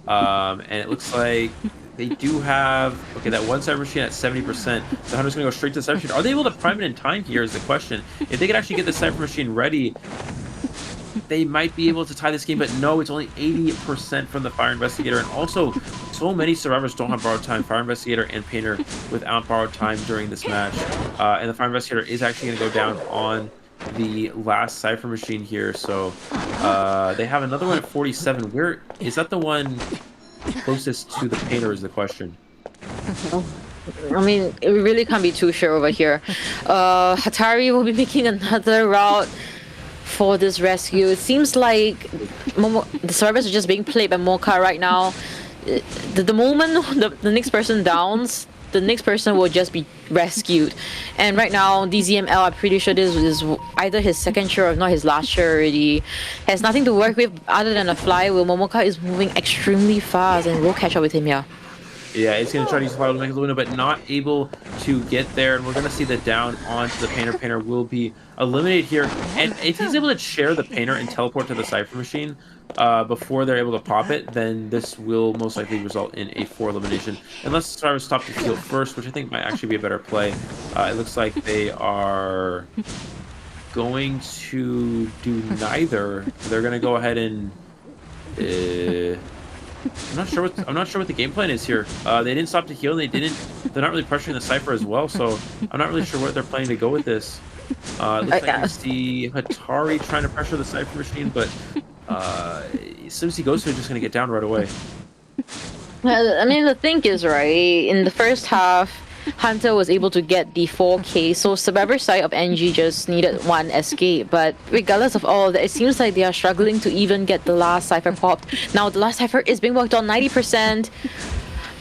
And it looks like they do have, okay, that one Cypher Machine at 70%. The Hunter's going to go straight to the Cypher Machine. Are they able to prime it in time here is the question. If they could actually get the Cypher Machine ready, they might be able to tie this game, but no, it's only 80% from the Fire Investigator. And also, so many survivors don't have borrowed time. Fire Investigator and Painter without borrowed time during this match. And the Fire Investigator is actually going to go down on the last Cypher Machine here. So they have another one at 47. Where is that? The one closest to the Painter is the question. I mean, we really can't be too sure over here. Hatari will be making another route for this rescue. It seems like the survivors are just being played by Mocha right now. The moment the next person downs, the next person will just be rescued. And right now, DZML, I'm pretty sure this is either his second share or if not his last share already. Has nothing to work with other than a flywheel. Momoka is moving extremely fast and we'll catch up with him here. Yeah, it's going to try to use flywheel to make the window, but not able to get there. And we're going to see the down onto the Painter. Painter will be eliminated here. And if he's able to share the Painter and teleport to the Cypher Machine before they're able to pop it, then this will most likely result in a 4 elimination. Unless the survivors stop to heal first, which I think might actually be a better play. It looks like they are going to do neither. They're going to go ahead and... I'm not sure what the game plan is here. They didn't stop to heal. They're not really pressuring the Cypher as well, so I'm not really sure what they're planning to go with this. Looks like we see Hatari trying to pressure the Cypher Machine, but as soon as he goes to it, just going to get down right away. I mean, the thing is, right, in the first half, Hunter was able to get the 4K, so survivor side of NG just needed 1 escape. But regardless of all of that, it seems like they are struggling to even get the last Cypher popped. Now the last Cypher is being worked on 90%,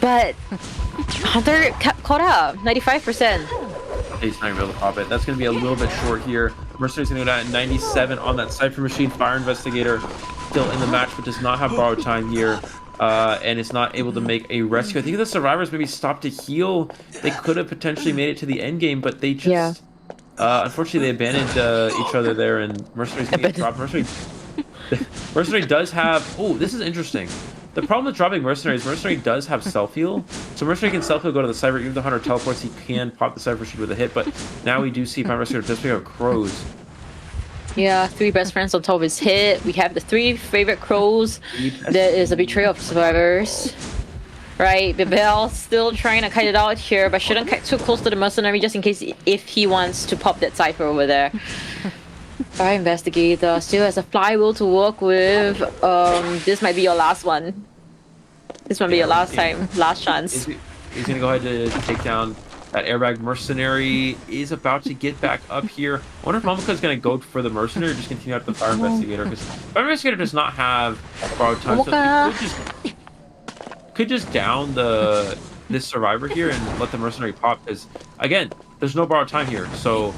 but Hunter caught up 95%. He's not going to be able to pop it. That's going to be a little bit short here. Mercenary's going to go down at 97 on that Cypher Machine. Fire Investigator still in the match, but does not have borrowed time here. And is not able to make a rescue. I think if the survivors maybe stopped to heal, they could have potentially made it to the end game, but they just Unfortunately, they abandoned each other there, and Mercenary's gonna get dropped. Mercenary does have... Oh, this is interesting. The problem with dropping Mercenary is Mercenary does have self-heal. So Mercenary can self-heal, go to the Cyber. Even if the Hunter teleports, he can pop the Cyber Shield with a hit. But now we do see Prime Mercenary just pick up Crows. Yeah, 3 best friends on top of his hit. We have the 3 favorite crows. There is a betrayal of survivors. Right, Bibel still trying to kite it out here, but shouldn't kite too close to the Mercenary just in case if he wants to pop that Cypher over there. Fire Investigator still has a flywheel to work with. This might be your last one. This might be your last chance. He's gonna go ahead to take down that airbag. Mercenary is about to get back up here. I wonder if Momoko is gonna go for the Mercenary or just continue out the Fire Investigator, because Fire Investigator does not have borrowed time. So could just down this survivor here and let the Mercenary pop, because again, there's no borrowed time here. So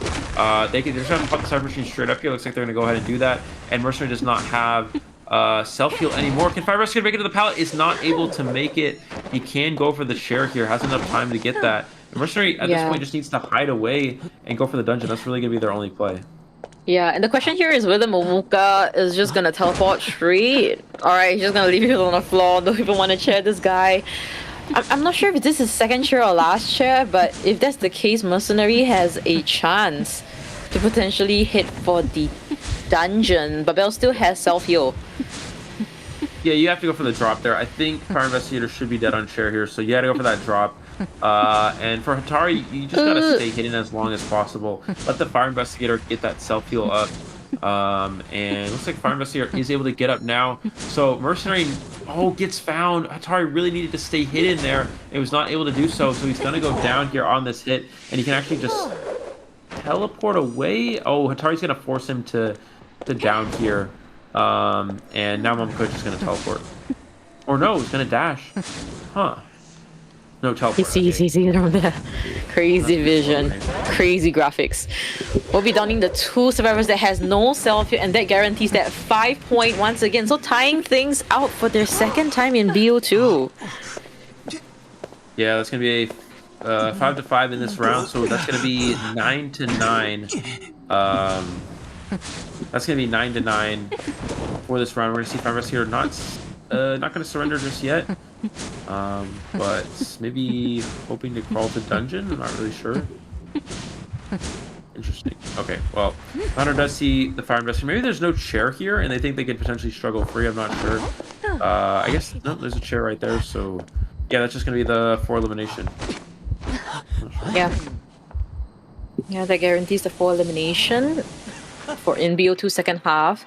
they're just gonna pop the Cyber Machine straight up here. Looks like they're gonna go ahead and do that. And Mercenary does not have self-heal anymore. Can Fire Investigator make it to the pallet? Is not able to make it. He can go for the share here. Has enough time to get that. And Mercenary at this point just needs to hide away and go for the dungeon. That's really gonna be their only play. Yeah, and the question here is whether Momoka is just gonna teleport straight. Alright, he's just gonna leave it on the floor. Don't even want to chair this guy. I'm not sure if this is second chair or last chair, but if that's the case, Mercenary has a chance to potentially hit for the dungeon. But Bell still has self-heal. Yeah, you have to go for the drop there. I think Fire Investigator should be dead on chair here, so you gotta go for that drop. And for Hatari, you just gotta stay hidden as long as possible. Let the Fire Investigator get that self-heal up. And it looks like Fire Investigator is able to get up now. So Mercenary, gets found. Hatari really needed to stay hidden there. It was not able to do so, so he's gonna go down here on this hit, and he can actually just teleport away. Oh, Hatari's gonna force him to down here. And now Momoko is just gonna teleport. Or no, he's gonna dash. Huh. No teleport. He sees it from there. Crazy vision. Crazy graphics. We'll be downing the 2 survivors that has no self-heal, and that guarantees that 5 point once again. So tying things out for their second time in BO2. Yeah, that's gonna be a 5-5 in this round, so that's gonna be 9-9. That's gonna be 9-9 for this round. We're gonna see Fire Investigator not gonna surrender just yet. But maybe hoping to crawl to dungeon. I'm not really sure. Interesting. Okay, well, Hunter does see the Fire Investigator. Maybe there's no chair here, and they think they could potentially struggle free. I'm not sure. I guess no, there's a chair right there. So yeah, that's just gonna be the 4 elimination. Yeah. Yeah, that guarantees the 4 elimination for in BO2 second half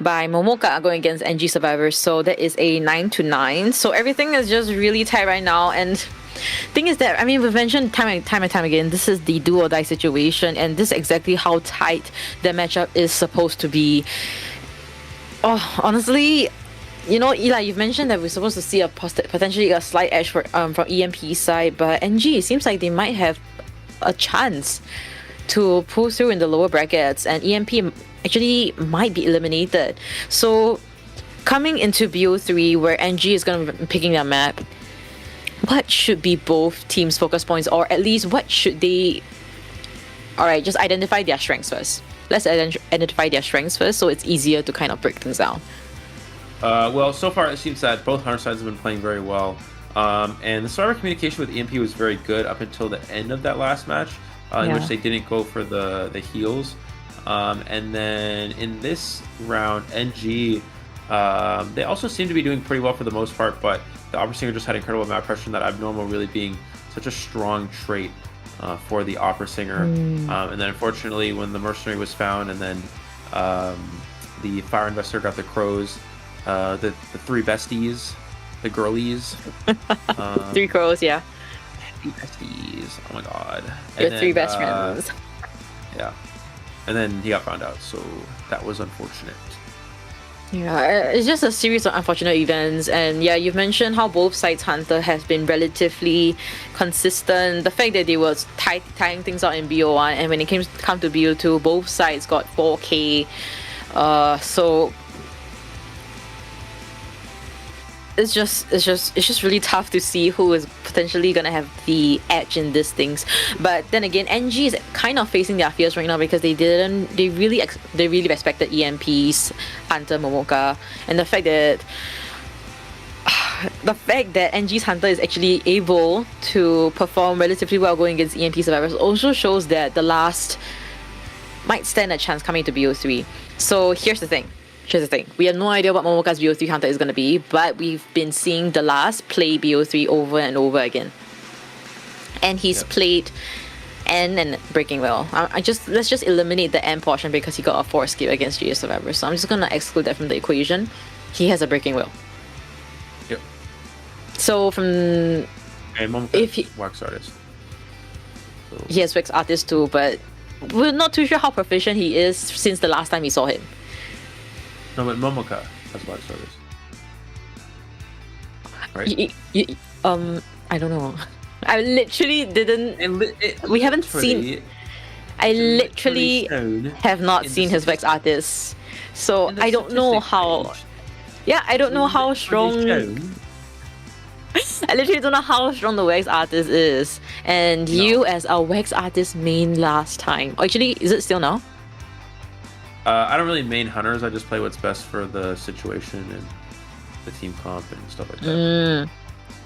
by Momoka going against NG survivors. So that is a 9-9. So everything is just really tight right now. And thing is that, I mean, we've mentioned time and time again, this is the do or die situation, and this is exactly how tight the matchup is supposed to be. Oh, honestly, you know, Eli, you've mentioned that we're supposed to see a potentially a slight edge from EMP's side, but NG, it seems like they might have a chance to pull through in the lower brackets, and EMP actually might be eliminated. So coming into BO3, where NG is going to be picking their map, what should be both teams' focus points, or at least what should they... Alright, just identify their strengths first. Let's identify their strengths first, so it's easier to kind of break things down. Well, so far it seems that both Hunter sides have been playing very well. And the survivor communication with EMP was very good up until the end of that last match. In which they didn't go for the heals. And then in this round, NG, they also seem to be doing pretty well for the most part, but the Opera Singer just had incredible map pressure, and that abnormal really being such a strong trait for the Opera Singer. And then unfortunately, when the Mercenary was found, and then the Fire Investigator got the Crows, the 3 besties, the girlies. 3 crows, yeah. Besties. Oh my god. Your 3 best friends. Yeah. And then he got found out, so that was unfortunate. Yeah, it's just a series of unfortunate events, and yeah, you've mentioned how both sides' Hunter has been relatively consistent. The fact that they were tying things out in BO1, and when it come to BO2, both sides got 4K. So it's just really tough to see who is potentially gonna have the edge in these things. But then again, NG is kind of facing their fears right now because they really respected EMP's Hunter Momoka, and the fact that NG's Hunter is actually able to perform relatively well going against EMP survivors also shows that the last might stand a chance coming to BO3. So here's the thing. We have no idea what Momoka's BO3 Hunter is going to be, but we've been seeing the last play BO3 over and over again. And he's played N and Breaking Well. Let's just eliminate the N portion because he got a 4 skip against GS Survivor. So I'm just going to exclude that from the equation. He has a Breaking Well. Yep. So from... And Momoka Wax Artist. So. He has Wax Artist too, but we're not too sure how proficient he is since the last time we saw him. No, but Momoka has Wax Artist. Right? I don't know. I literally didn't... we haven't seen... I literally have not seen his Wax Artist. So I don't know how... Yeah, I don't know how strong... I literally don't know how strong the Wax Artist is. And you as a Wax Artist main last time. Actually, is it still now? I don't really main hunters. I just play what's best for the situation and the team comp and stuff like that.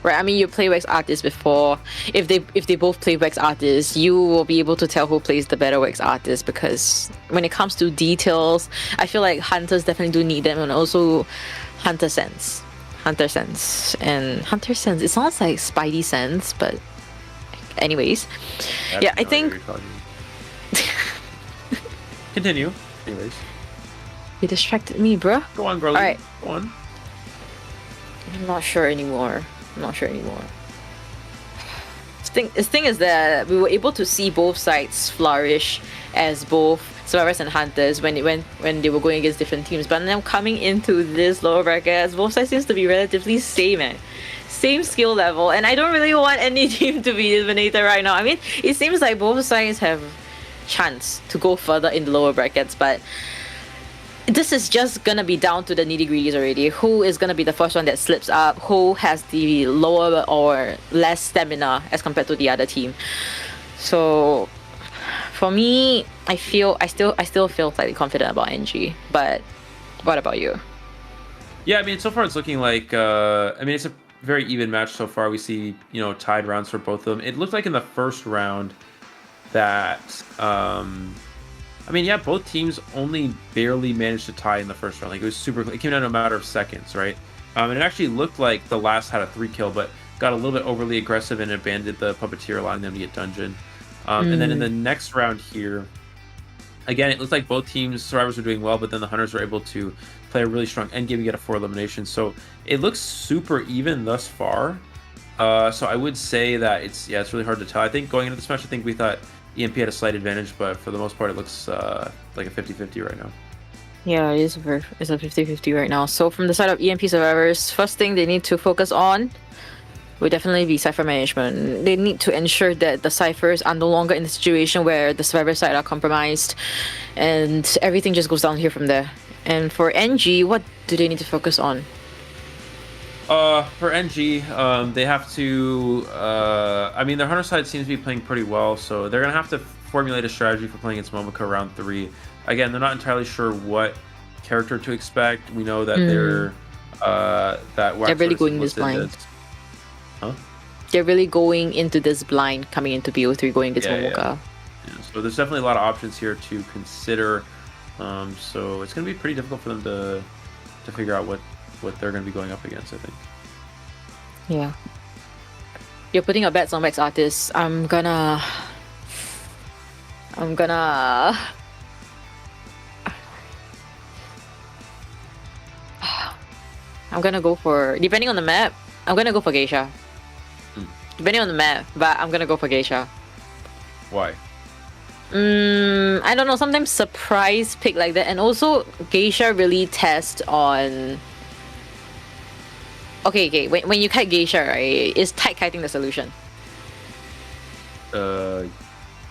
Right, I mean, you play Wax Artist before. If they both play Wax Artist, you will be able to tell who plays the better Wax Artist, because when it comes to details, I feel like hunters definitely do need them, and also Hunter Sense. And Hunter Sense, it sounds like Spidey Sense, but anyways. Yeah, I think... Continue. Anyways. You distracted me, bruh. Go on, girl. Alright. Go on. I'm not sure anymore. The thing is that we were able to see both sides flourish as both survivors and hunters when they were going against different teams. But now coming into this lower bracket, both sides seems to be relatively same skill level, and I don't really want any team to be eliminated right now. I mean, it seems like both sides have chance to go further in the lower brackets, but this is just gonna be down to the nitty-gritties already. Who is gonna be the first one that slips up? Who has the lower or less stamina as compared to the other team? So for me, I still feel slightly confident about NG. But what about you? Yeah, I mean, so far it's looking like it's a very even match so far. We see, tied rounds for both of them. It looked like in the first round that both teams only barely managed to tie in the first round. Like, it was it came down to a matter of seconds, right? And it actually looked like the last had a 3-kill, but got a little bit overly aggressive and abandoned the Puppeteer, allowing them to get dungeon. And then in the next round here, again, it looked like both teams, survivors were doing well, but then the hunters were able to play a really strong endgame and get a 4 elimination. So it looks super even thus far. So I would say that it's really hard to tell. I think going into this match, we thought EMP had a slight advantage, but for the most part, it looks like a 50-50 right now. Yeah, it's a 50-50 right now. So from the side of EMP survivors, first thing they need to focus on would definitely be Cypher management. They need to ensure that the Cyphers are no longer in the situation where the survivor side are compromised, and everything just goes down here from there. And for NG, what do they need to focus on? For NG, they have to... their hunter side seems to be playing pretty well, so they're going to have to formulate a strategy for playing against Momoka round 3. Again, they're not entirely sure what character to expect. We know that they're really going this blind. Huh? They're really going into this blind, coming into BO3, going against Momoka. Yeah, so there's definitely a lot of options here to consider. So it's going to be pretty difficult for them to figure out what they're going to be going up against, I think. Yeah. You're putting your bets on Wax Artist. I'm gonna go for, depending on the map, I'm gonna go for Geisha. Depending on the map, but I'm gonna go for Geisha. Why? I don't know, sometimes surprise pick like that, and also Geisha really tests on... Okay, when you kite Geisha, right, is tight kiting the solution? Are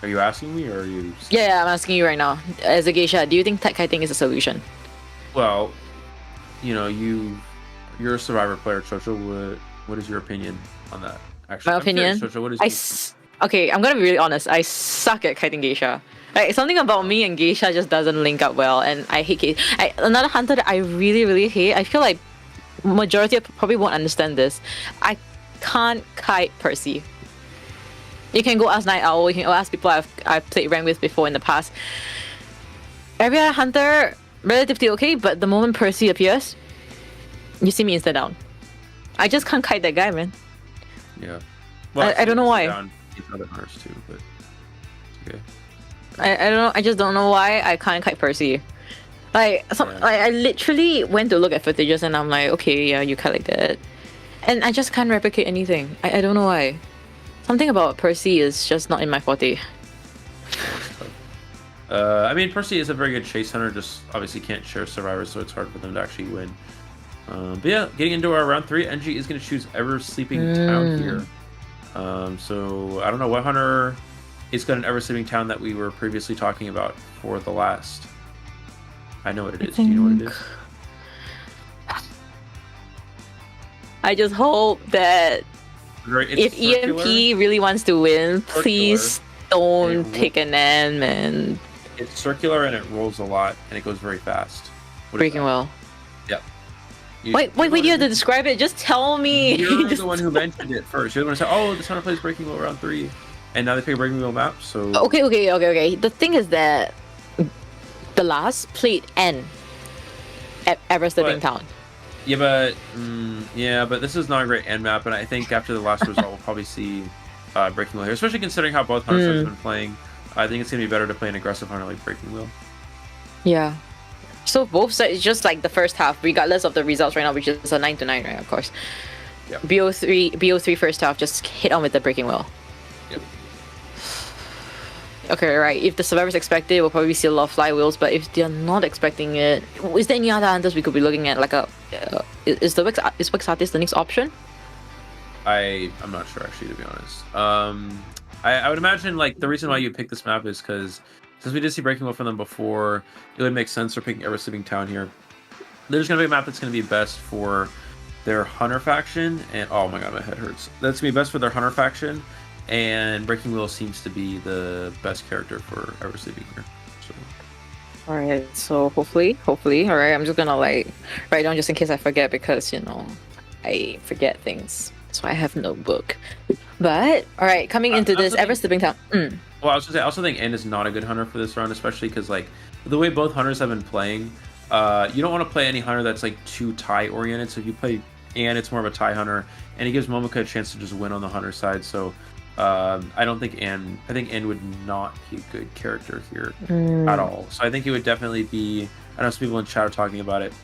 you asking me, or are you... Yeah, I'm asking you right now. As a Geisha, do you think tight kiting is a solution? Well, you you're a Survivor player, Chocho. What is your opinion on that? Actually, My I'm curious, opinion? Chocho, what is Okay, I'm gonna be really honest. I suck at kiting geisha. Like, something about me and geisha just doesn't link up well, and I hate another hunter that I really, really hate. I feel like majority of probably won't understand this. I can't kite Percy. You can go ask Night Owl. You can go ask people I've played rank with before in the past. Every other hunter relatively okay, but the moment Percy appears, you see me insta down. I just can't kite that guy, man. Yeah. Well, I don't know why. He's other hunters too, but it's okay. I don't know. I just don't know why I can't kite Percy. Like, I literally went to look at footages and I'm like, okay, yeah, you kite like that, and I just can't replicate anything. I don't know why. Something about Percy is just not in my forte. I mean, Percy is a very good chase hunter. Just obviously can't share survivors, so it's hard for them to actually win. But yeah, getting into our round 3, NG is going to choose Ever Sleeping Town here. So I don't know what hunter is got an Ever Sleeping Town that we were previously talking about for the last. I know what it is. Do you know what it is? I just hope that if circular. EMP really wants to win, please don't pick an end, man. It's circular and it rolls a lot and it goes very fast. Breaking Will. Yep. Wait, you have to describe it. Just tell me. You're the one who mentioned it first. You're the one who said, "Oh, this hunter plays Breaking Wheel round 3," and now they pick a Breaking Wheel map. So Okay. The thing is that the last played N at Ever Sleeping Town. Yeah, but this is not a great end map, and I think after the last result, we'll probably see Breaking Wheel here, especially considering how both hunters have been playing. I think it's gonna be better to play an aggressive hunter like Breaking Wheel. Yeah. So both sides, just like the first half, regardless of the results right now, which is a 9-9, right? Of course. Yeah. BO3 first half, just hit on with the Breaking Wheel. Yep. Okay, right. If the survivors expect it, we'll probably see a lot of flywheels. But if they're not expecting it, is there any other hunters we could be looking at? Like is Wix Artist the next option? I'm not sure actually, to be honest. I would imagine like the reason why you pick this map is because since we did see Breaking Wheel from them before, it would make sense for picking Ever Sleeping Town here. There's gonna be a map that's gonna be best for their hunter faction, and oh my god, my head hurts. That's gonna be best for their hunter faction, and Breaking Wheel seems to be the best character for Ever Sleeping here. So. All right, so hopefully, all right. I'm just gonna like write down just in case I forget because I forget things. So I have no book. But all right, coming into this Ever Sleeping Town. Well, I was gonna say, I also think N is not a good hunter for this round, especially because like the way both hunters have been playing, you don't want to play any hunter that's like too tie oriented. So if you play N, it's more of a tie hunter, and it gives Momoka a chance to just win on the hunter side. So I don't think N. I think N would not be a good character here at all. So I think it would definitely be. I know some people in chat are talking about it,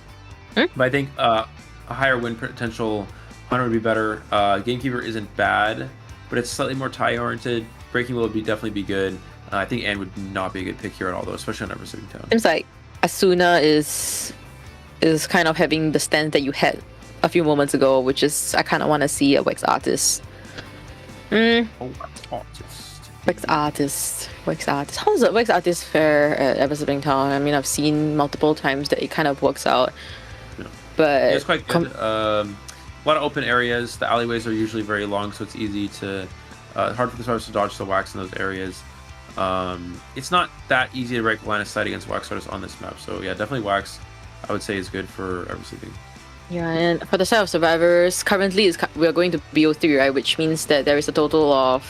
but I think a higher win potential hunter would be better. Gamekeeper isn't bad, but it's slightly more tie oriented. Breaking Wheel would definitely be good. I think Anne would not be a good pick here at all, though, especially on Ever Sleeping Town. Seems like Asuna is kind of having the stance that you had a few moments ago, which is I kind of want to see a Wax Artist. Oh, Wax Artist. Wax Artist. How does a Wax Artist fare at Ever Sleeping Town? I mean, I've seen multiple times that it kind of works out. Yeah. But yeah, it's quite good. A lot of open areas. The alleyways are usually very long, so it's easy to hard for the survivors to dodge the wax in those areas. It's not that easy to break line of sight against wax artists on this map. So yeah, definitely wax, I would say, is good for Ever Sleeping. Yeah, and for the side of survivors, currently we are going to BO3, right? Which means that there is a total of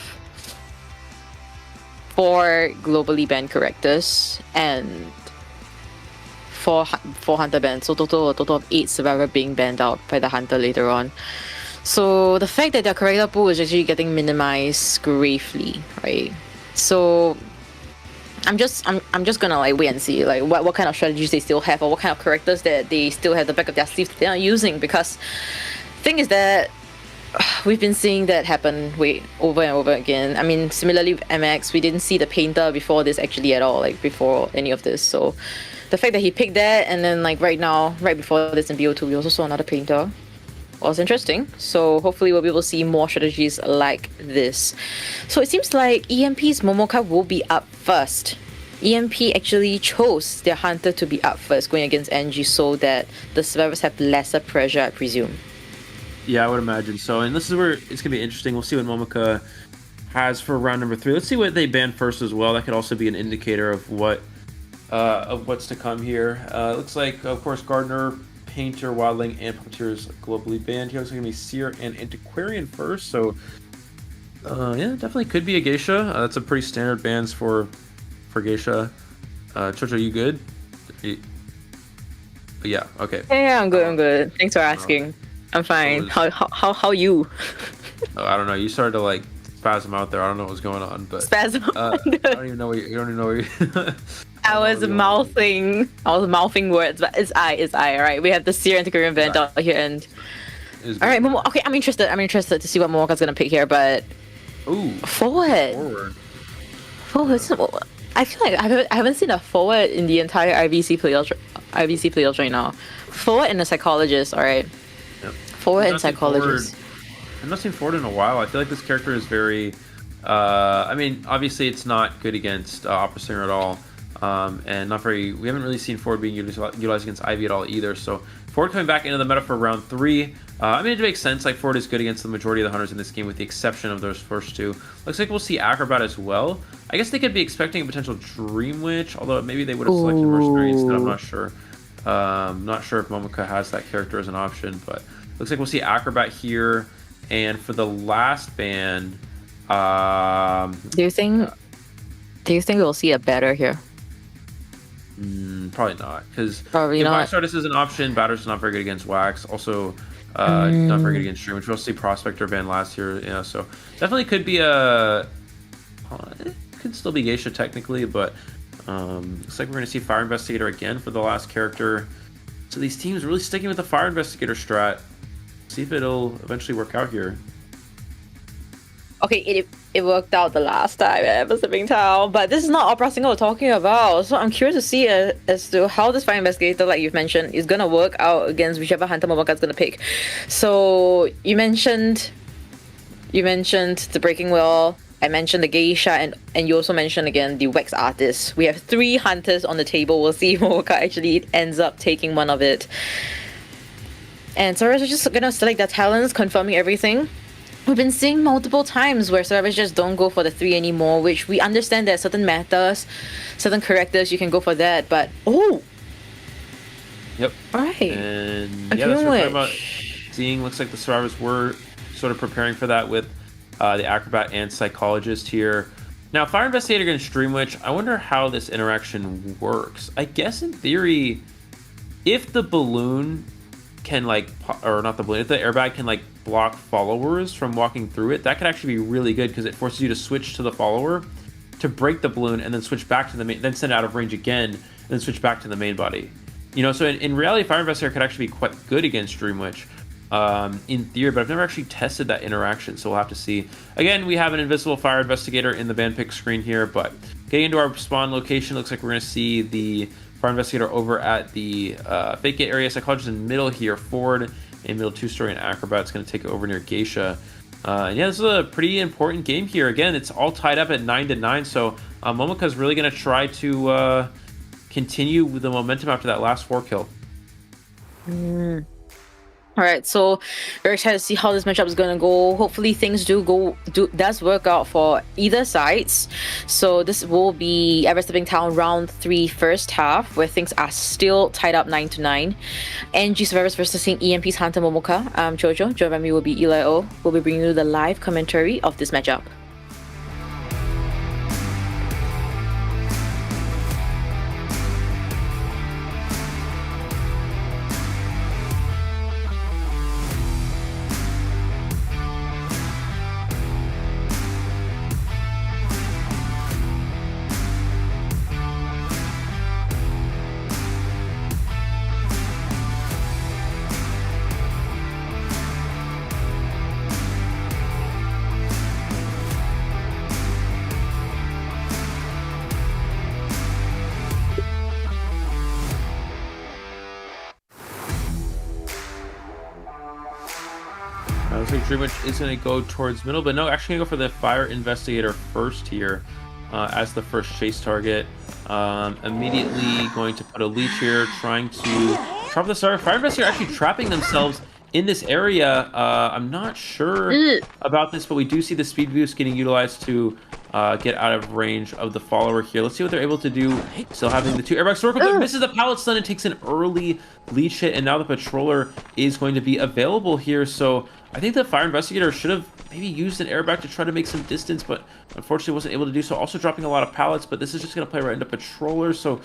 4 globally banned characters and 4 hunter bans. So a total of 8 survivor being banned out by the hunter later on. So the fact that their character pool is actually getting minimized gravely, right? So I'm just gonna like wait and see like what kind of strategies they still have or what kind of characters that they still have the back of their sleeve that they're not using, because thing is that we've been seeing that happen over and over again. I mean, similarly with MX, we didn't see the painter before this actually at all, like before any of this. So the fact that he picked that, and then like right before this in BO2, we also saw another painter, was interesting. So hopefully we'll be able to see more strategies like this. So it seems like EMP's Momoka will be up first. EMP actually chose their hunter to be up first, going against Angie, so that the survivors have lesser pressure, I presume. Yeah, I would imagine so. And this is where it's gonna be interesting. We'll see what Momoka has for round number 3. Let's see what they ban first as well. That could also be an indicator of what's to come here. Looks like, of course, Gardener, Painter, Wildling, and Puppeteer is globally banned. Here, it's gonna be Seer and Antiquarian first. So, yeah, definitely could be a Geisha. That's a pretty standard bans for Geisha. Chocho, you good? Yeah. Okay. Yeah, I'm good. I'm good. Thanks for asking. I'm fine. How you? I don't know. You started to like spasm out there. I don't know what's going on, but Spasm. I don't even know. You don't even know. I was mouthing words, but it's I. All right, we have the Seer Antiquarian band down here, and all right, Momo. Okay, I'm interested to see what Momoka's gonna pick here, but forward. I feel like I haven't seen a forward in the entire IVC playoffs right now. Forward and a psychologist. All right. Yep. Forward and psychologist. I've not seen Ford in a while. I feel like this character is very. I mean, obviously, it's not good against Opera Singer at all, and not very. We haven't really seen Ford being utilized against Ivy at all either. So Ford coming back into the meta for round 3. I mean, it makes sense. Like Ford is good against the majority of the hunters in this game, with the exception of those first 2. Looks like we'll see Acrobat as well. I guess they could be expecting a potential Dream Witch, although maybe they would have selected Mercenary instead. I'm not sure. Not sure if Momoka has that character as an option, but looks like we'll see Acrobat here. And for the last ban, do you think we'll see a batter here? Probably not, because probably not. Wax Artist is an option. Batter's not very good against Wax. Also, not very good against Stream, which we'll see Prospector ban last year. Yeah, so definitely could be a. It could still be Geisha technically, but looks like we're gonna see Fire Investigator again for the last character. So these teams really sticking with the Fire Investigator strat. See if it'll eventually work out here. Okay, it worked out the last time at Pacific Town, but this is not Opera Singer we're talking about. So I'm curious to see as to how this Fire Investigator, like you've mentioned, is gonna work out against whichever hunter Momoka's gonna pick. So you mentioned the Breaking Wheel. I mentioned the Geisha, and you also mentioned again the Wax Artist. We have 3 hunters on the table. We'll see if Momoka actually ends up taking one of it. And survivors are just gonna select their talents, confirming everything. We've been seeing multiple times where survivors just don't go for the 3 anymore, which we understand there are certain matters, certain characters you can go for that, but Yep. Right. And yeah, that's what we're talking about. Seeing, looks like the survivors were sort of preparing for that with the Acrobat and Psychologist here. Now, Fire Investigator against Dream Witch, I wonder how this interaction works. I guess in theory, if the balloon can like, or not the balloon, if the airbag can like block followers from walking through it, that could actually be really good because it forces you to switch to the follower to break the balloon and then switch back to the main, then send it out of range again, and then switch back to the main body. You know, so in reality, Fire Investigator could actually be quite good against Dream Witch. In theory, but I've never actually tested that interaction, so we'll have to see. Again, we have an invisible Fire Investigator in the ban pick screen here, but getting into our spawn location, looks like we're going to see the Fire Investigator over at the Fake Gate area. Psychologist in the middle here, Ford in middle 2-story, and Acrobat's going to take it over near Geisha. Yeah, this is a pretty important game here. Again, it's all tied up at 9-9, so Momoka's really going to try to continue with the momentum after that last 4 kill. All right, so very excited to see how this matchup is gonna go. Hopefully, things does work out for either sides. So this will be Everest Tipping Town round 3 first half, where things are still tied up 9-9. NG Survivors versus Team EMP's Hunter Momoka. I'm Jojo. Joining me will be Eli O. We'll be bringing you the live commentary of this matchup. Looks like Dream Witch is going to go towards middle, but no, actually going to go for the Fire Investigator first here. as the first chase target. Immediately going to put a leech here, trying to trap the Fire Investigator, actually trapping themselves in this area. I'm not sure about this, but we do see the speed boost getting utilized to get out of range of the follower here. Let's see what they're able to do. Still having the 2 airbags. Circle, but misses the pallet stun and takes an early leech hit, and now the patroller is going to be available here. So I think the Fire Investigator should have maybe used an airbag to try to make some distance, but unfortunately wasn't able to do so. Also dropping a lot of pallets, but this is just going to play right into patroller. So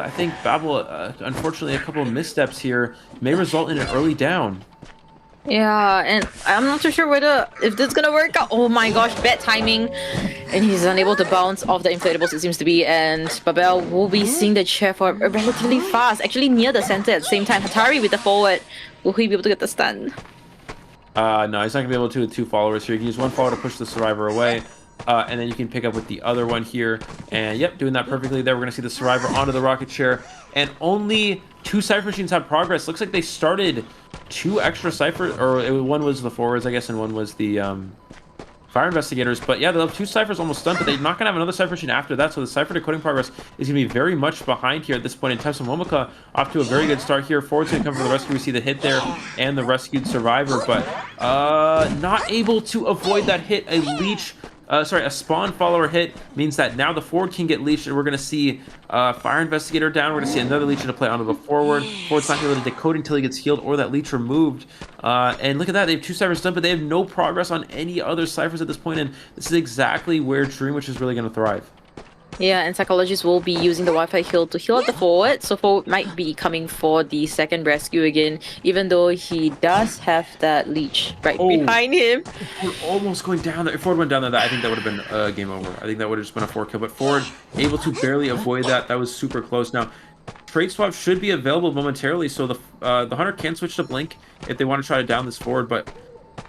I think Babel, unfortunately, a couple of missteps here may result in an early down. Yeah, and I'm not too sure if this is gonna work out. Oh my gosh, bad timing. And he's unable to bounce off the inflatables, it seems to be. And Babel will be seeing the chair for relatively fast, actually near the center at the same time. Hatari with the forward. Will he be able to get the stun? No, he's not gonna be able to with 2 followers here. You can use 1 follower to push the survivor away. And then you can pick up with the other one here. And yep, doing that perfectly there. We're going to see the survivor onto the rocket chair. And only 2 Cypher machines have progress. Looks like they started 2 extra Cypher, or one was the forwards, I guess, and one was the Fire Investigators. But yeah, they'll have 2 Cyphers almost done, but they're not going to have another Cypher machine after that. So the Cypher decoding progress is going to be very much behind here at this point in time. So Momoka off to a very good start here. Forward's going to come for the rescue. We see the hit there and the rescued survivor, but not able to avoid that hit. A leech. A spawn follower hit means that now the forward can get leeched, and we're going to see Fire Investigator down. We're going to see another leech to play onto the forward. Forward's not going to be able to decode until he gets healed or that leech removed. And look at that, they have 2 Cyphers done, but they have no progress on any other Cyphers at this point, and this is exactly where Dreamwitch is really going to thrive. Yeah, and Psychologists will be using the Wi-Fi heal to heal at the forward, so forward might be coming for the second rescue again, even though he does have that leech right behind him. We're almost going down there. If Forward went down there, I think that would have been game over. I think that would have just been a 4 kill, but Forward able to barely avoid that. That was super close. Now, trade swap should be available momentarily, so the Hunter can switch to Blink if they want to try to down this Forward, but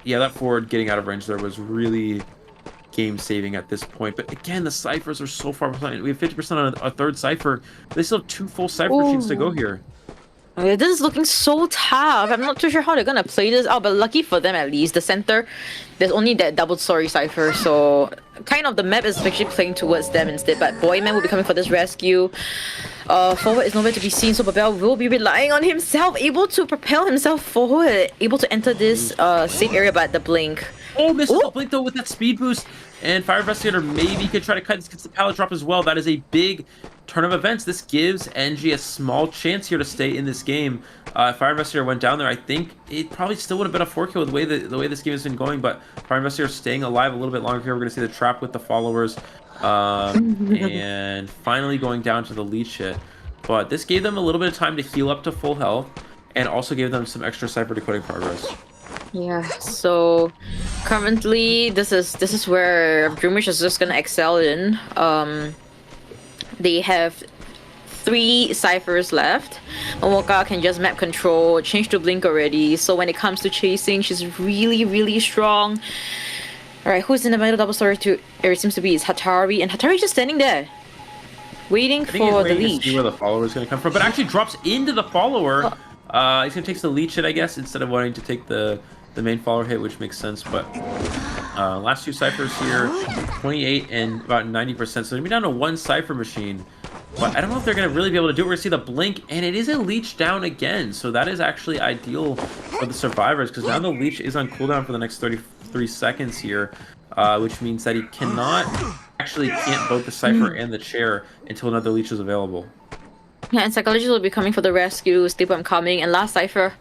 yeah, that Forward getting out of range there was really game saving at this point. But again, the Cyphers are so far behind. We have 50% on a 3rd Cypher. They still have 2 full Cypher machines to go here. Okay, this is looking so tough. I'm not too sure how they're gonna play this out, but lucky for them at least. The center, there's only that double story Cypher, so kind of the map is actually playing towards them instead. But Boyman will be coming for this rescue. Forward is nowhere to be seen, so Babel will be relying on himself, able to propel himself forward, able to enter this safe area, but the blink. Oh, misses the blink though with that speed boost. And Fire Investigator maybe could try to cut. This gets the pallet drop as well. That is a big turn of events. This gives NG a small chance here to stay in this game. If Fire Investigator went down there, I think it probably still would have been a 4 kill with the way this game has been going. But Fire Investigator staying alive a little bit longer here. We're going to see the trap with the followers. And finally going down to the leech hit. But this gave them a little bit of time to heal up to full health. And also gave them some extra Cypher decoding progress. Yeah, so currently this is where Dreamwish is just gonna excel in. They have 3 Cyphers left. Momoka can just map control, change to Blink already, so when it comes to chasing, she's really, really strong. Alright, who's in the middle double story to it seems to be is Hatari, and Hatari just standing there. Waiting for the leech. See where the follower is going to come from, but actually drops into the follower. He's going to take the leech hit, I guess, instead of wanting to take the main follower hit, which makes sense. But last 2 Cyphers here, 28 and about 90%. So they're going to be down to 1 Cypher machine. But I don't know if they're going to really be able to do it. We're going to see the blink, and it is a leech down again. So that is actually ideal for the survivors, because now the leech is on cooldown for the next 33 seconds here, which means that he can't both the Cypher and the chair until another leech is available. Yeah, and Psychologist will be coming for the rescue, Sleepwalk coming, and last Cypher,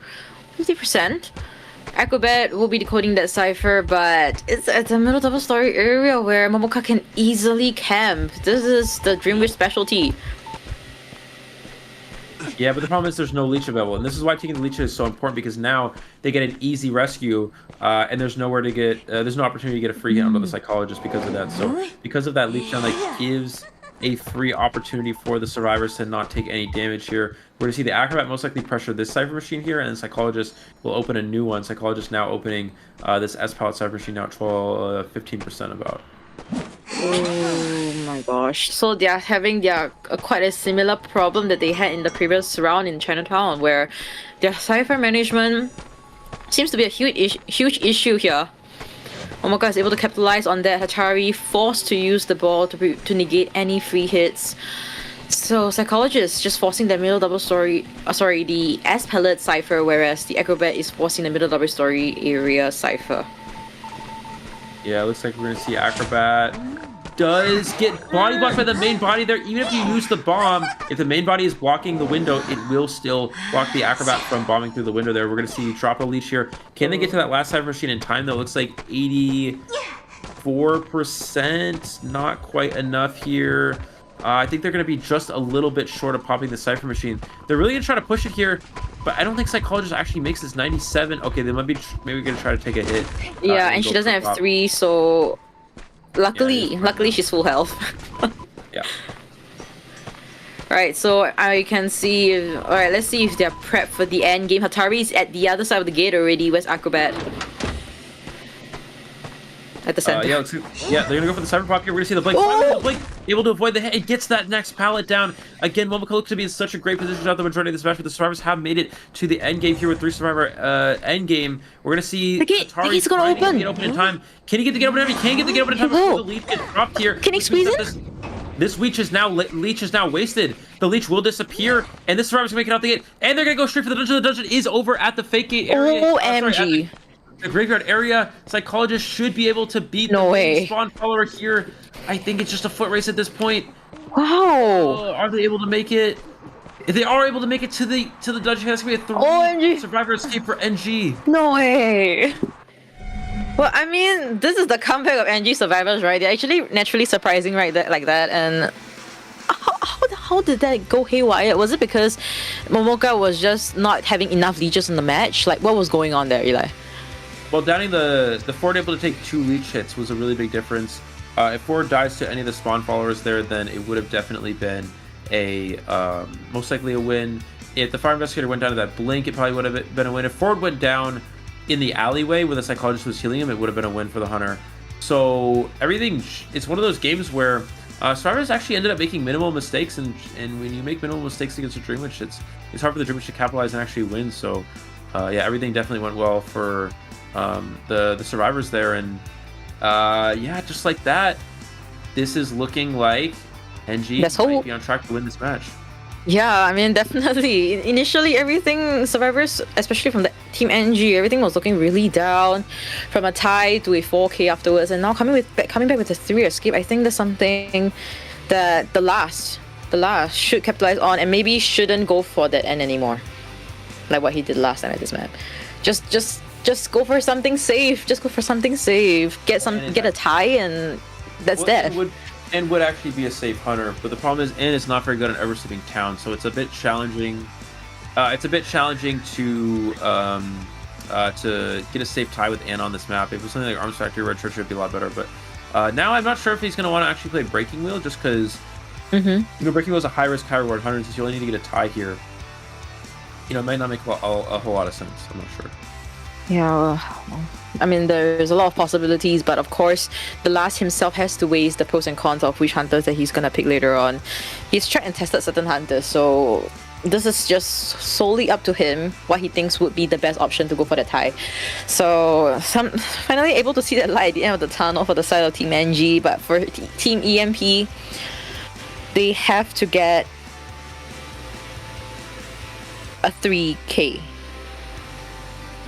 50%. Acrobat will be decoding that Cypher, but it's at the middle double story area where Momoka can easily camp. This is the Dreamwish specialty. Yeah, but the problem is there's no leech available, and this is why taking the leech is so important, because now they get an easy rescue, and there's nowhere to get, there's no opportunity to get a free hit onto the Psychologist because of that. So because of that leech down, that gives a free opportunity for the survivors to not take any damage here. We're going to see the Acrobat most likely pressure this Cypher machine here, and then Psychologist will open a new one. Psychologist now opening this S-Pallet Cypher machine now at 15% about. Oh my gosh. So they are having quite a similar problem that they had in the previous round in Chinatown, where their Cypher management seems to be a huge issue here. Momoka is able to capitalize on that. Hatari forced to use the ball to negate any free hits. So Psychologist just forcing the middle double story, the S pellet cipher, whereas the Acrobat is forcing the middle double story area cipher. Yeah, it looks like we're gonna see Acrobat does get body blocked by the main body there. Even if you use the bomb, if the main body is blocking the window, it will still block the Acrobat from bombing through the window there. We're gonna see drop a leash here. Can they get to that last cipher machine in time though? It looks like 84%, not quite enough here. I think they're going to be just a little bit short of popping the cipher machine. They're really going to try to push it here, but I don't think Psychologist actually makes this 97. Okay, they might be maybe going to try to take a hit. Yeah, and she doesn't have 3, so luckily she's full health. Yeah. Alright, so I can see. Alright, let's see if they're prepped for the end game. Hatari's at the other side of the gate already. Where's Acrobat? At the center. Yeah, they're gonna go for the cyber pop here. We're gonna see the Blink. Finally, the Blink able to avoid the hit. It gets that next pallet down. Again, Momoka looks to be in such a great position throughout the majority of this match, but the survivors have made it to the end game here with 3 survivor end game. We're gonna see the gate's gonna open. Get open in time. Can he get the gate open? He can't get the gate open in time before the leech gets dropped here. Can he squeeze it? This leech is now wasted. The leech will disappear, and this survivor's gonna make it out the gate, and they're gonna go straight for the dungeon. The dungeon is over at the fake gate area. OMG. The graveyard area. Psychologist should be able to beat the spawn follower here. I think it's just a foot race at this point. Wow. Are they able to make it? If they are able to make it to the dungeon, that's gonna be a 3 survivor escape for NG. No way. Well, I mean, this is the comeback of NG survivors, right? They're actually naturally surprising, right? Like that, and how did that go haywire? Was it because Momoka was just not having enough leeches in the match? Like, what was going on there, Eli? Well, downing the Ford able to take 2 leech hits was a really big difference. If Ford dies to any of the spawn followers there, then it would have definitely been a most likely a win. If the fire investigator went down to that blink, it probably would have been a win. If Ford went down in the alleyway where the psychologist was healing him, it would have been a win for the hunter. So everything, it's one of those games where survivors actually ended up making minimal mistakes, and when you make minimal mistakes against a Dream Witch, it's hard for the Dream Witch to capitalize and actually win. So yeah, everything definitely went well for the survivors there, and yeah, just like that, this is looking like NG might be on track to win this match. Yeah, I mean, definitely. Initially, everything, survivors, especially from the Team NG, everything was looking really down. From a tie to a 4K afterwards, and now coming back with a 3 escape, I think there's something that the last should capitalize on, and maybe shouldn't go for that end anymore, like what he did last time at this map. Just go for something safe. Just go for something safe. Get a tie, and that's that. And would actually be a safe hunter, but the problem is N is not very good at oversleeping town, so it's a bit challenging. It's a bit challenging to get a safe tie with N on this map. If it was something like Arms Factory Red Church, it would be a lot better. But now I'm not sure if he's going to want to actually play Breaking Wheel, just because you know, Breaking Wheel is a high risk, high reward hunter, since you only need to get a tie here. You know, it might not make a whole lot of sense. I'm not sure. Yeah, I mean, there's a lot of possibilities, but of course, the last himself has to weigh the pros and cons of which hunters that he's gonna pick later on. He's tried and tested certain hunters, so this is just solely up to him what he thinks would be the best option to go for the tie. So, finally able to see that light at the end of the tunnel for the side of Team NG, but for Team EMP, they have to get a 3K.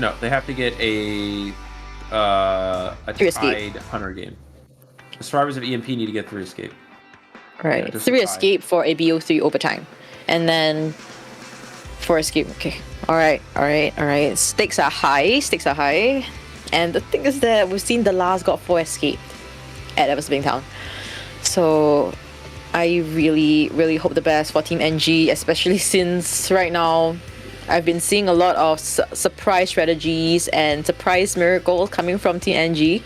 No, they have to get a tied hunter game. The survivors of EMP need to get 3 escape. Right, yeah, 3 escape for a BO3 overtime, and then 4 escape. Okay, all right. Stakes are high. And the thing is that we've seen the last got 4 escape at Eversbing Town. So I really hope the best for Team NG, especially since right now I've been seeing a lot of surprise strategies and surprise miracles coming from Team NG.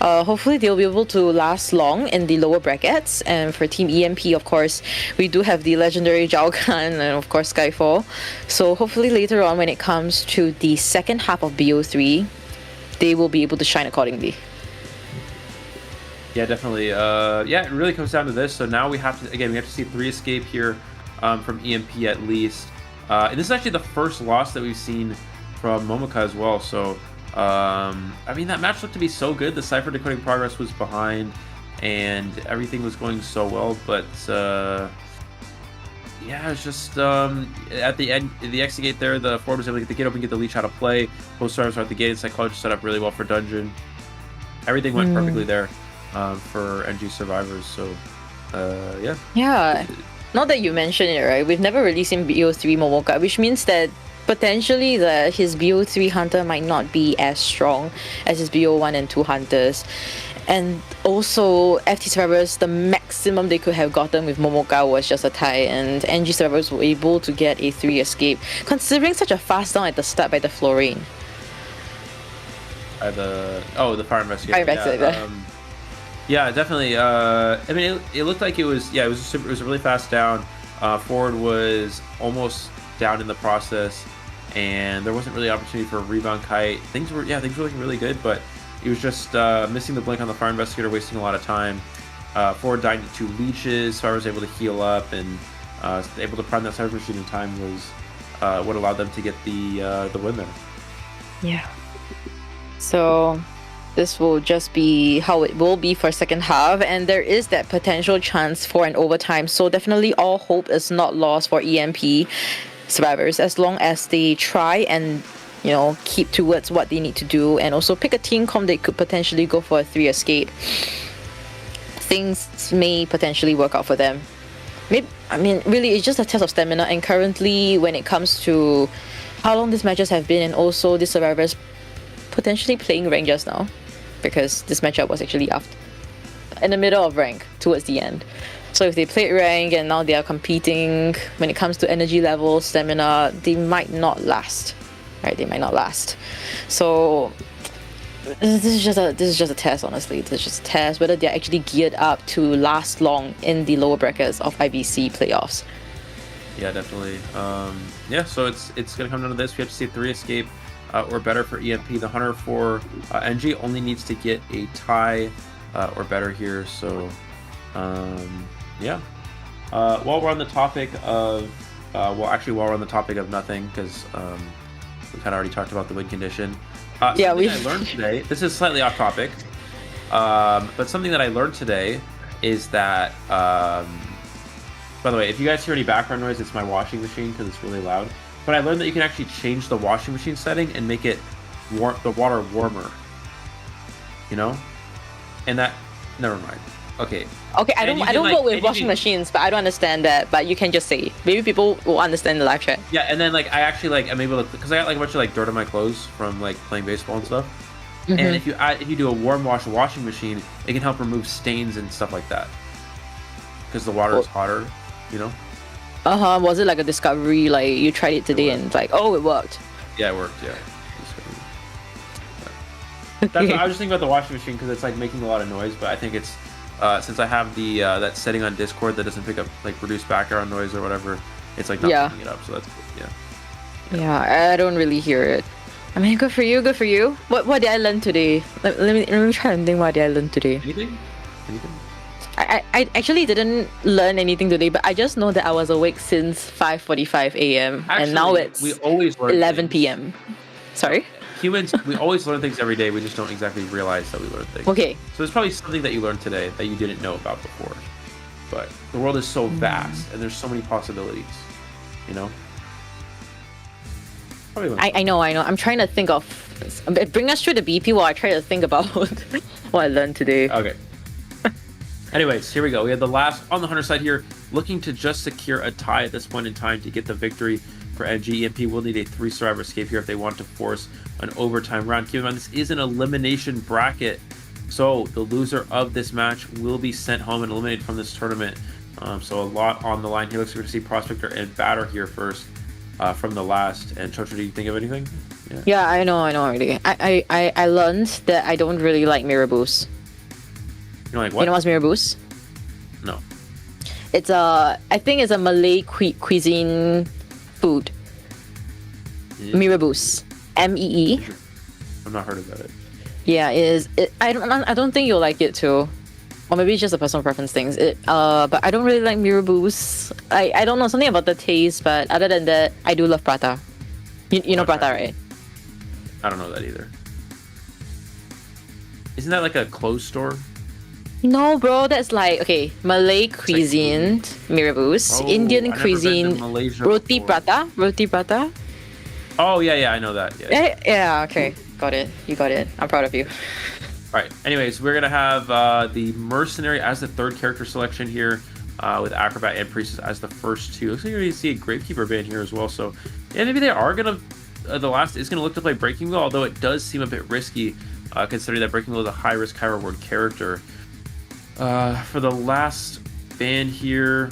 Hopefully they'll be able to last long in the lower brackets. And for Team EMP, of course, we do have the legendary Zhao Kan and of course Skyfall. So hopefully later on, when it comes to the second half of BO3, they will be able to shine accordingly. Yeah, definitely. Yeah, it really comes down to this. So now we have to see 3 escape here from EMP at least. And this is actually the first loss that we've seen from Momoka as well. So I mean, that match looked to be so good. The Cypher decoding progress was behind, and everything was going so well. But yeah, it's just at the end, the exit gate there, the Ford was able to get the gate open, get the leech out of play. Both stars are at the gate, and Psychologist set up really well for Dungeon. Everything went perfectly there for NG Survivors. So yeah. Yeah. Now that you mention it, right, we've never really seen BO3 Momoka, which means that potentially his BO3 Hunter might not be as strong as his BO1 and 2 Hunters. And also, FT Survivors, the maximum they could have gotten with Momoka was just a tie, and NG Survivors were able to get a 3 escape, considering such a fast down at the start by the Florine. The Fire Investigator. Fire Investigator. Yeah, definitely. I mean, it looked like it was a really fast down. Ford was almost down in the process, and there wasn't really opportunity for a rebound kite. Things were looking really good, but it was just missing the blink on the Fire Investigator, wasting a lot of time. Ford died to 2 leeches, so I was able to heal up and able to prime that Cypher Machine in time was what allowed them to get the win there. Yeah. So this will just be how it will be for second half, and there is that potential chance for an overtime. So definitely all hope is not lost for EMP Survivors as long as they try and keep towards what they need to do, and also pick a team comp that could potentially go for a 3 escape. Things may potentially work out for them. Really, it's just a test of stamina, and currently when it comes to how long these matches have been, and also the Survivors potentially playing rank just now, because this matchup was actually in the middle of rank towards the end. So if they played rank and now they are competing, when it comes to energy level, stamina, they might not last. Right? They might not last. So this is just a test, honestly. This is just a test whether they're actually geared up to last long in the lower brackets of IVC playoffs. Yeah, definitely. So it's gonna come down to this. We have to see 3 escape or better for EMP. The Hunter for NG only needs to get a tie or better here. So while we're on the topic of nothing, because we kind of already talked about the win condition. I learned today, this is slightly off topic, but something that I learned today is that, by the way, if you guys hear any background noise, it's my washing machine because it's really loud. But I learned that you can actually change the washing machine setting and make it the water warmer. And that, never mind. Okay, I don't work with washing machines, but I don't understand that. But you can just say, maybe people will understand the live chat. Yeah, and then I actually I'm able to, because I got a bunch of dirt on my clothes from playing baseball and stuff. Mm-hmm. And if you do a warm wash washing machine, it can help remove stains and stuff like that. Because the water is hotter, Was it like a discovery? You tried it today and it worked. Yeah, it worked. Yeah. I was just thinking about the washing machine because it's making a lot of noise, but I think it's since I have the that setting on Discord that doesn't pick up reduced background noise or whatever, it's not picking it up. So that's good. Yeah, I don't really hear it. I mean, good for you. What did I learn today? Let me try and think what did I learn today. Anything? I actually didn't learn anything today, but I just know that I was awake since 5:45 a.m. and now it's 11 p.m. Sorry? Humans, we always learn things every day. We just don't exactly realize that we learn things. Okay. So there's probably something that you learned today that you didn't know about before. But the world is so vast and there's so many possibilities, I know. I'm trying to think of... Bring us through the BP while I try to think about what I learned today. Okay. Anyways, here we go. We have the last on the Hunter side here, looking to just secure a tie at this point in time to get the victory for NG. EMP will need a 3 survivor escape here if they want to force an overtime round. Keep in mind, this is an elimination bracket, so the loser of this match will be sent home and eliminated from this tournament. So a lot on the line here. Looks like we're going to see Prospector and Batter here first from the last. And Chocho, do you think of anything? Yeah, I know already. I learned that I don't really like mirror boost. You know what? You know what's mirror boost? No. It's I think it's a Malay cuisine food. Mirror boost. MEE. I've not heard about it. Yeah, it is. I don't think you'll like it too. Or maybe it's just a personal preference thing. But I don't really like mirror boost. I don't know, something about the taste, but other than that, I do love prata. You know prata, right? I don't know that either. Isn't that like a clothes store? No, bro, that's like, okay, Malay cuisine, Mirabus, Oh, Indian I've never been to cuisine, Malaysia roti prata, roti prata. Oh, yeah, I know that. Yeah. Yeah, okay, got it. You got it. I'm proud of you. All right. Anyways, we're gonna have the mercenary as the third character selection here, with acrobat and priestess as the first two. Looks like you're gonna see a gravekeeper band here as well. So, yeah, maybe they are gonna. The last is gonna look to play breaking wheel, although it does seem a bit risky, considering that breaking wheel is a high risk, high reward character. For the last band here,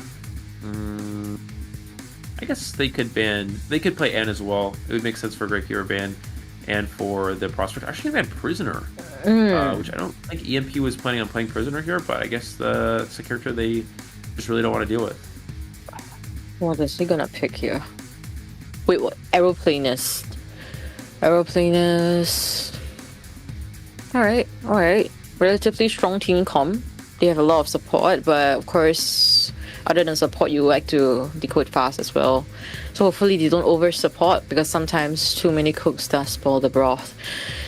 I guess they could play Anne as well. It would make sense for a gravekeeper band. And for the prospect, actually, they had Prisoner, which I don't think EMP was planning on playing Prisoner here, but I guess it's a character they just really don't want to deal with. What is he gonna pick here? Wait, what? Aeroplanist. Aeroplanist. Alright. Relatively strong team comp. They have a lot of support, but of course, other than support, you like to decode fast as well. So hopefully they don't over support, because sometimes too many cooks does spoil the broth.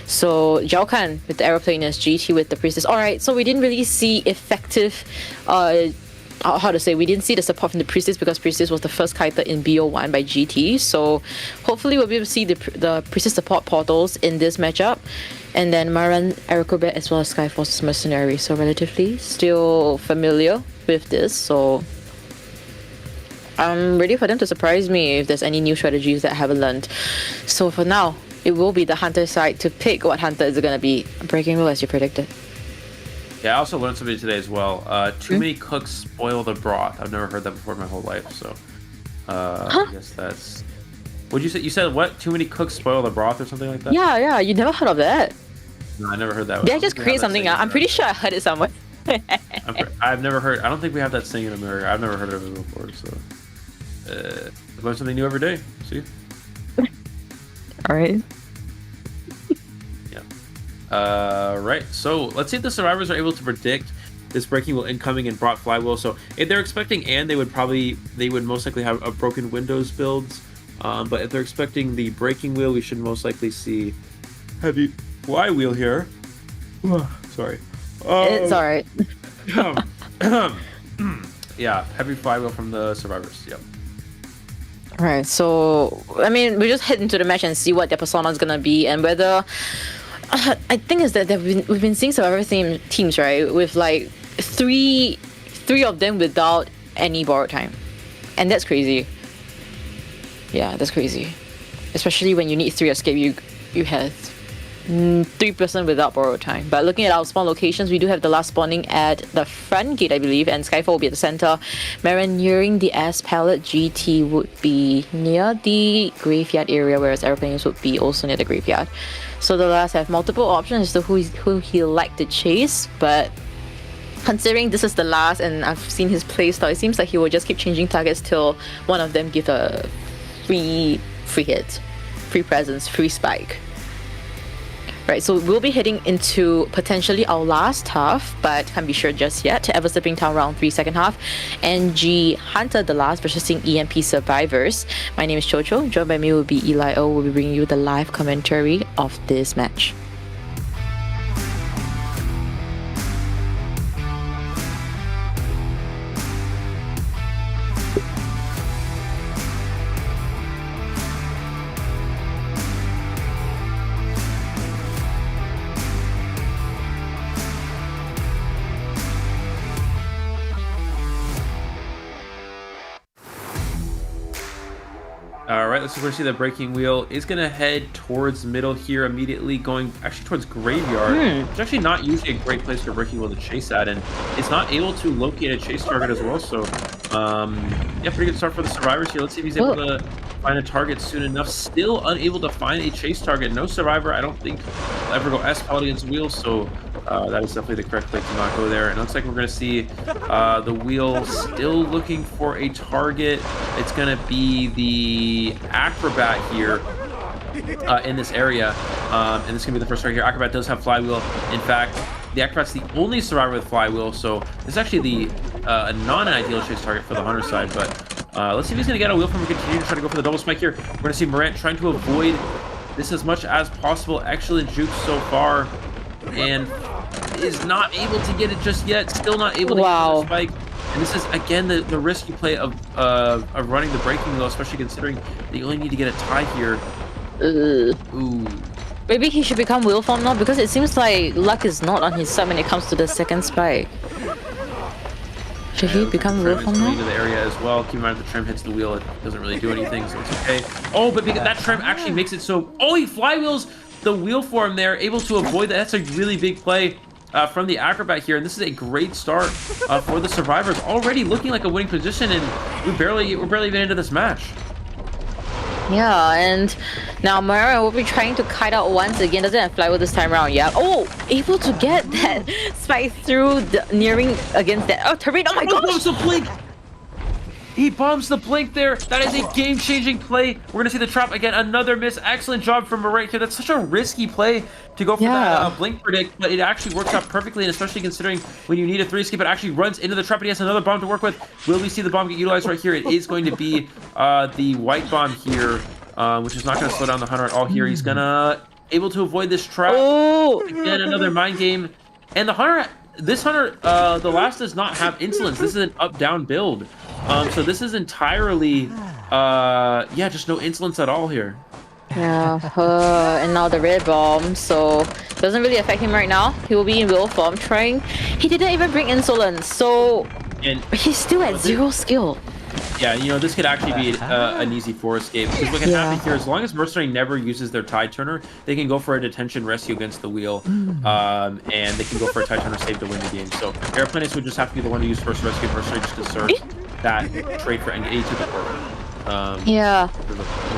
So Zhao Kan with the aeroplanist, GT with the priestess. Alright, so we didn't really see effective we didn't see the support from the priestess, because priestess was the first character in BO1 by GT. So hopefully we'll be able to see the priestess support portals in this matchup. And then Maran, Acrobat, as well as Skyforce's mercenary. So relatively still familiar with this. So I'm ready for them to surprise me if there's any new strategies that I haven't learned. So for now, it will be the Hunter side to pick what Hunter is going to be. Breaking rule as you predicted. Yeah, I also learned something today as well. Too many cooks spoil the broth. I've never heard that before in my whole life. So I guess that's... What'd you say? You said what? Too many cooks spoil the broth or something like that? Yeah, you never heard of that? No, I never heard that. Did I just create something? I'm pretty sure I heard it somewhere. I've never heard... I don't think we have that saying in America. I've never heard of it before, so... learn something new every day. See? Alright. Right. So let's see if the survivors are able to predict this breaking wheel incoming and brought flywheel. So if they're expecting Anne, they would most likely have a broken windows builds. But if they're expecting the breaking wheel, we should most likely see heavy flywheel here. Sorry. It's alright. Yeah, heavy flywheel from the survivors. Yep. Alright, so I mean, we just head into the match and see what their persona is gonna be, and whether I think is that we've been seeing survivor teams, right, with like three of them without any borrowed time, and that's crazy. Yeah, that's crazy, especially when you need 3 escape. You have 3% without borrowed time. But looking at our spawn locations, we do have the last spawning at the front gate, I believe, and Skyfall will be at the center. Marin nearing the S pallet. GT would be near the graveyard area, whereas airplanes would be also near the graveyard. So the last have multiple options as to who he like to chase, but considering this is the last and I've seen his playstyle, it seems like he will just keep changing targets till one of them give a free hit, free presence, free spike. Right, so we'll be heading into potentially our last half, but can't be sure just yet. Ever Slipping Town round 3 second half. NG Hunter the last versus EMP survivors. My name is Chocho. Joined by me will be Eli O. We'll be bringing you the live commentary of this match. Alright, let's see the breaking wheel is going to head towards middle here immediately, going actually towards graveyard. It's actually not usually a great place for breaking wheel to chase at, and it's not able to locate a chase target as well. So, yeah, pretty good start for the survivors here. Let's see if he's able to find a target soon enough. Still unable to find a chase target. No survivor, I don't think, will ever go S-Pallet against wheel, so that is definitely the correct play to not go there. And it looks like we're going to see the wheel still looking for a target. It's going to be the Acrobat here in this area, and this is going to be the first target here. Acrobat does have flywheel. In fact, the Acrobat's the only survivor with flywheel, so this is actually a non-ideal chase target for the Hunter side, but let's see if he's going to get a wheel from him and continue to try to go for the double spike here. We're going to see Morant trying to avoid this as much as possible. Excellent juke so far. and is not able to get it just yet. Still not able to get the spike. And this is, again, the risky play of running the breaking wheel, especially considering that you only need to get a tie here. Ooh. Maybe he should become wheel form now, because it seems like luck is not on his side when it comes to the second spike. Should he become wheel form now? Into the area as well. Keep in mind if the trim hits the wheel, it doesn't really do anything, so it's okay. Oh, but because that trim actually makes it so... Oh, he flywheels the wheel form there, able to avoid that. That's a really big play from the Acrobat here, and this is a great start for the Survivors. Already looking like a winning position, and we're barely even into this match. Yeah, and now Mara will be trying to kite out once again. Doesn't have flywheel this time around. Yeah. Oh, able to get that spike through the nearing against that. Oh, terrain. Oh my gosh! Bombs the blink. He bombs the blink there. That is a game-changing play. We're gonna see the trap again. Another miss. Excellent job from Marais here. That's such a risky play to go for that blink predict, but it actually works out perfectly, and especially considering when you need a 3 escape, it actually runs into the trap, and he has another bomb to work with. Will we see the bomb get utilized right here? It is going to be the white bomb here, which is not going to slow down the Hunter at all here. He's gonna able to avoid this trap. Oh! Again, another mind game. And the Hunter, this Hunter, the last does not have insolence. This is an up-down build. So this is entirely, yeah, just no insolence at all here. Yeah, and now the red bomb, so doesn't really affect him right now. He will be in wheel form trying. He didn't even bring insolence, so he's still at 0 skill. Yeah, you know, this could actually be an easy 4 escape, because what can happen here, as long as Mercenary never uses their Tide Turner, they can go for a detention rescue against the wheel, and they can go for a Tide Turner save to win the game. So Airplanes would just have to be the one to use first rescue. Mercenary just deserves that trade for NA to the portal. Yeah,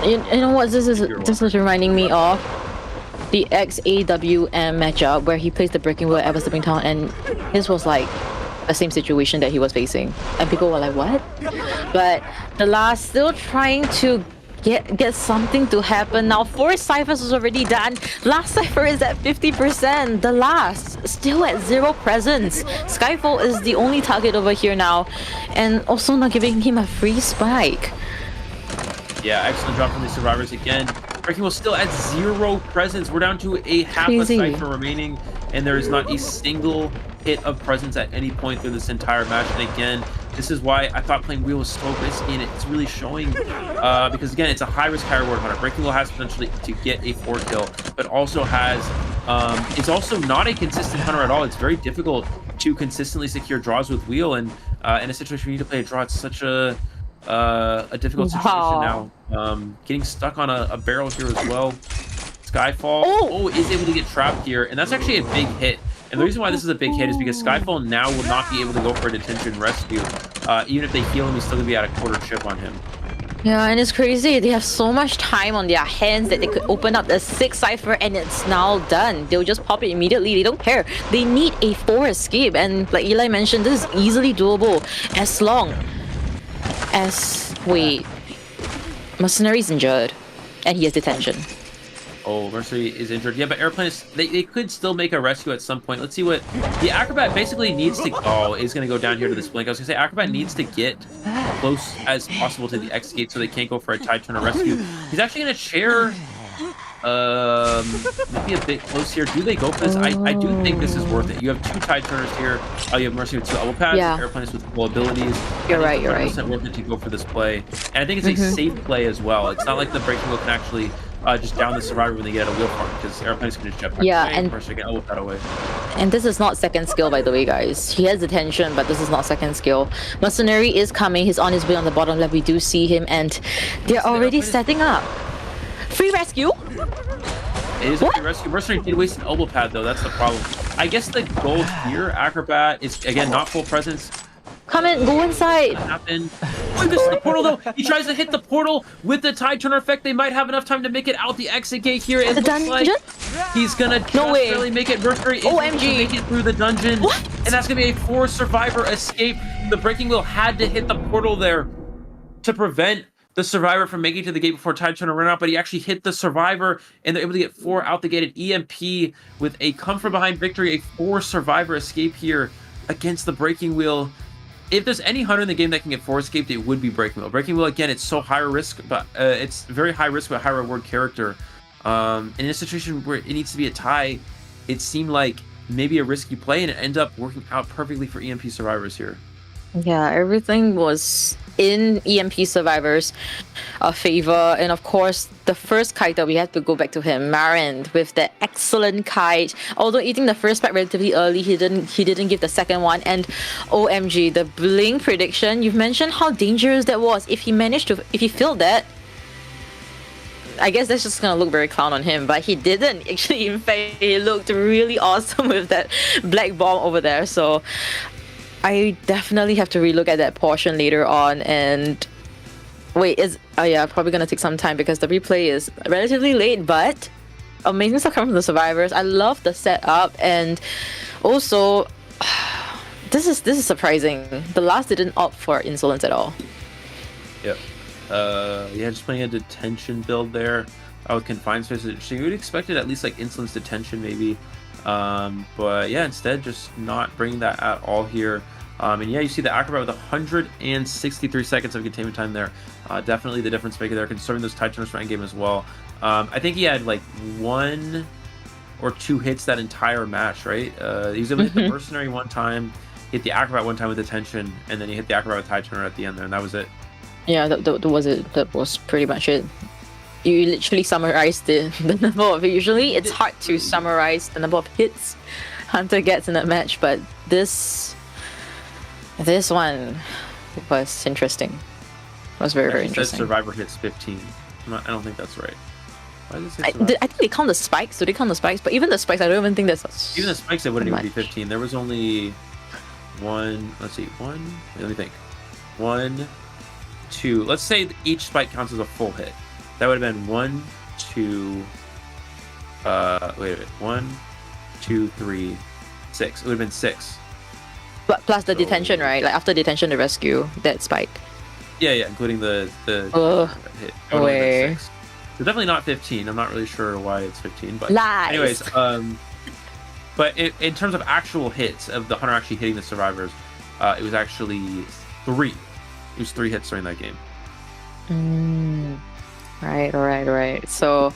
you know what this is reminding me of? The XAWM matchup where he plays the breaking wheel at Ever Stepping Town, and this was like the same situation that he was facing, and people were like, what? But the last still trying to get something to happen. Now 4 ciphers was already done. Last cipher is at 50%. The last still at 0 presence. Skyfall is the only target over here now, and also not giving him a free spike. Yeah, excellent job from the Survivors again. Breaking Wheel still at 0 presence. We're down to a half a cipher remaining, and there is not a single hit of presence at any point through this entire match. And again, this is why I thought playing Wheel was so risky, and it's really showing because again, it's a high risk, high reward Hunter. Breaking Wheel has potentially to get a 4 kill, but also has it's also not a consistent Hunter at all. It's very difficult to consistently secure draws with Wheel, and in a situation where you need to play a draw, it's such a difficult situation now. Getting stuck on a barrel here as well. Skyfall is able to get trapped here, and that's actually a big hit. And the reason why this is a big hit is because Skyfall now will not be able to go for a detention rescue. Even if they heal him, he's still gonna be at a quarter chip on him. Yeah, and it's crazy. They have so much time on their hands that they could open up the 6 cipher and it's now done. They'll just pop it immediately. They don't care. They need a 4 escape, and like Eli mentioned, this is easily doable as long as Mercenary's injured and he has detention. Oh, Mercenary is injured. Yeah, but Airplanes, they could still make a rescue at some point. Let's see what the Acrobat basically needs to... Oh, is going to go down here to this blink. I was going to say, Acrobat needs to get close as possible to the X gate so they can't go for a Tide Turner rescue. He's actually going to chair... maybe a bit close here. Do they go for this? I do think this is worth it. You have 2 Tide Turners here. You have Mercy with 2 elbow pads, Airplanes with full abilities. You're right. It's worth it to go for this play. And I think it's a safe play as well. It's not like the breaking wheel can actually just down the Survivor when they get a wheel farm, because Airplanes can just jet back away, and Mercy can elbow pad away. And this is not second skill, by the way, guys. He has detention, but this is not second skill. Mercenary is coming. He's on his way on the bottom left. We do see him, and they're already setting up. Free rescue? It is a free rescue. Mercenary did waste an elbow pad, though. That's the problem. I guess the goal here, Acrobat, is, again, not full presence. Come in, go inside. Happen. Oh, he misses the portal, though. He tries to hit the portal with the Tide Turner effect. They might have enough time to make it out the exit gate here. It looks like he's going to really make it. Mercenary is going to make it through the dungeon. And that's going to be a 4 Survivor escape. The Breaking Wheel had to hit the portal there to prevent the Survivor from making it to the gate before Tide Turner ran out, but he actually hit the Survivor, and they're able to get 4 out the gate. An EMP with a come from behind victory, a 4 Survivor escape here against the Breaking Wheel. If there's any Hunter in the game that can get 4 escaped, it would be Breaking Wheel. Breaking Wheel, again, it's so high risk, but it's very high risk but high reward character. In a situation where it needs to be a tie, it seemed like maybe a risky play, and it ended up working out perfectly for EMP Survivors here. Yeah, everything was in EMP Survivors' favor, and of course, the first kite that we had to go back to him, Marin, with the excellent kite. Although eating the first spike relatively early, he didn't give the second one. And OMG, the blink prediction. You've mentioned how dangerous that was. If he failed that, I guess that's just gonna look very clown on him, but he didn't. Actually, in fact, he looked really awesome with that black bomb over there. So I definitely have to relook at that portion later on. And wait, probably gonna take some time because the replay is relatively late, but amazing stuff coming from the survivors. I love the setup, and also this is surprising. The last didn't opt for insolence at all. Yep. Yeah, just playing a detention build there with confined space is interesting. You would expect it at least like insolence detention maybe. But yeah, instead just not bringing that at all here. And yeah, you see the Acrobat with 163 seconds of containment time there. Definitely the difference maker there, conserving those Titans for endgame as well. I think he had like 1 or 2 hits that entire match, right? He was able to hit the Mercenary one time, hit the Acrobat one time with detention, and then he hit the Acrobat with Titan at the end there, and that was it. Yeah, that was it. That was pretty much it. You literally summarized the number of it. Usually it's hard to summarize the number of hits Hunter gets in that match, but this one was interesting. It was very interesting. Survivor hits 15. I don't think that's right. Why does it say I think they count the spikes. Do they count the spikes? But even the spikes, I don't even think that's... Even the spikes, it wouldn't even be 15. There was only one... Let's see. Let me think. 1, 2... Let's say each spike counts as a full hit. That would have been 1, 2... wait a minute. 1, 2, 3, 6. It would have been 6. But plus the detention, right? Like after detention, the rescue, that spike. Yeah, including the hit. Way. So definitely not 15. I'm not really sure why it's 15, but Lies. Anyways, but in terms of actual hits of the Hunter actually hitting the survivors, it was actually 3. It was 3 hits during that game. Right. So,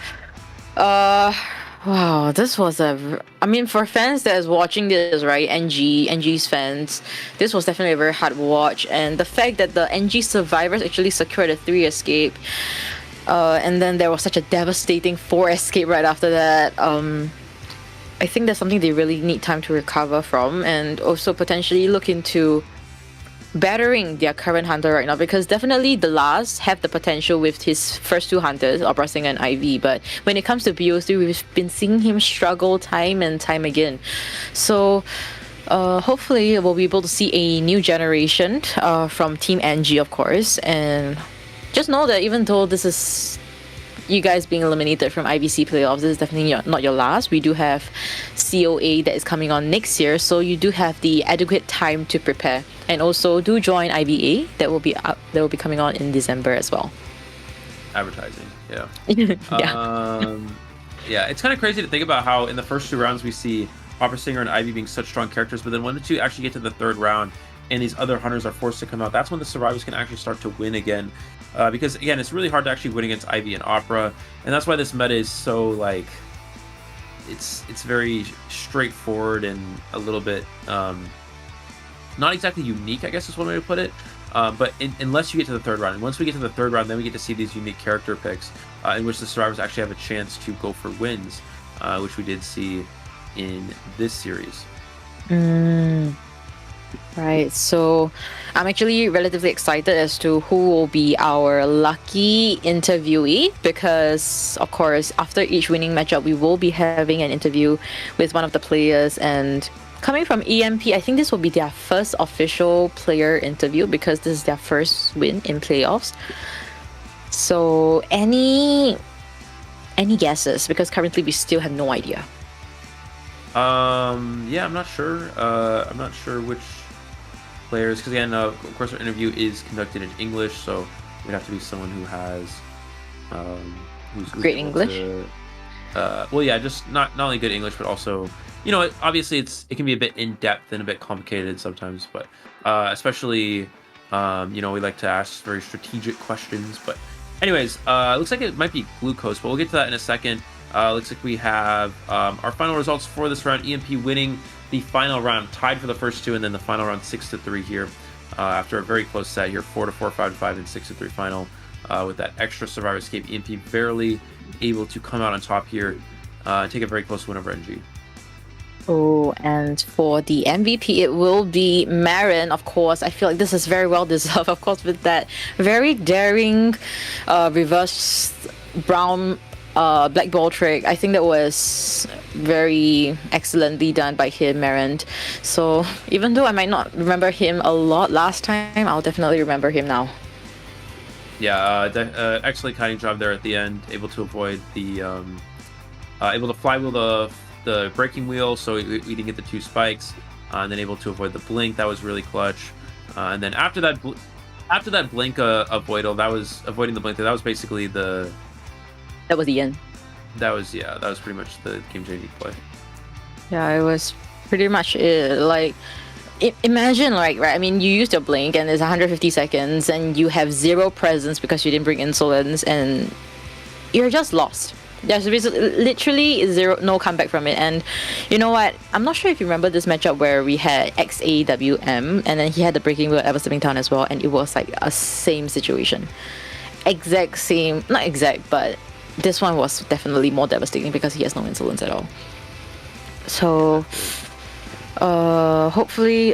wow, this was I mean, for fans that is watching this, right, NG's fans, this was definitely a very hard watch. And the fact that the NG survivors actually secured a 3 escape, and then there was such a devastating 4 escape right after that, I think that's something they really need time to recover from, and also potentially look into bettering their current Hunter right now, because definitely the last have the potential with his first 2 Hunters, Opera Singer and IV, but when it comes to BO3, we've been seeing him struggle time and time again. So hopefully we'll be able to see a new generation from Team NG, of course, and just know that even though this is you guys being eliminated from IVC playoffs, this is definitely not your last. We do have COA that is coming on next year, so you do have the adequate time to prepare. And also do join IVA that will be coming on in December as well. Advertising, yeah. Yeah. It's kind of crazy to think about how in the first 2 rounds we see Opera Singer and Ivy being such strong characters, but then when the 2 actually get to the 3rd round and these other Hunters are forced to come out, that's when the survivors can actually start to win again. Because again, it's really hard to actually win against Ivy and Opera, and that's why this meta is so like it's very straightforward and a little bit not exactly unique, I guess is one way to put it. But unless you get to the 3rd round, and once we get to the 3rd round, then we get to see these unique character picks in which the survivors actually have a chance to go for wins, which we did see in this series. Right, so I'm actually relatively excited as to who will be our lucky interviewee, because of course after each winning matchup we will be having an interview with one of the players, and coming from EMP, I think this will be their first official player interview because this is their first win in playoffs. So any guesses, because currently we still have no idea. Yeah, I'm not sure. I'm not sure which players, because again, of course, our interview is conducted in English, so it'd have to be someone who has who's great English. Well, yeah, just not only good English, but also, you know, obviously it can be a bit in depth and a bit complicated sometimes, but especially, you know, we like to ask very strategic questions. But anyways, it looks like it might be Glucose, but we'll get to that in a second. Looks like we have our final results for this round. EMP winning the final round, tied for the first two, and then the final round 6-3 here. After a very close set here, 4-4, 5-5, and 6-3 final. With that extra survivor escape, EMP barely able to come out on top here and take a very close win over NG. Oh, and for the MVP, it will be Marin, of course. I feel like this is very well deserved, of course, with that very daring reverse brown black ball trick. I think that was very excellently done by him, Marin. So even though I might not remember him a lot last time, I'll definitely remember him now. Yeah, excellent kiting job there at the end. Able to avoid the, able to flywheel the braking wheel, so we didn't get the two spikes, and then able to avoid the blink. That was really clutch. And then after that blink avoidal, that was avoiding the blink. That was basically the. That was the end. That was pretty much the game-changing play. Yeah, it was pretty much it. Like, imagine, like, right? I mean, you used your blink, and it's 150 seconds, and you have zero presence because you didn't bring insolence, and you're just lost. There's literally no comeback from it. And you know what? I'm not sure if you remember this matchup where we had XAWM, and then he had the breaking wheel ever stepping down as well, and it was like a same situation. Exact same, not exact, but this one was definitely more devastating because he has no insolence at all. So hopefully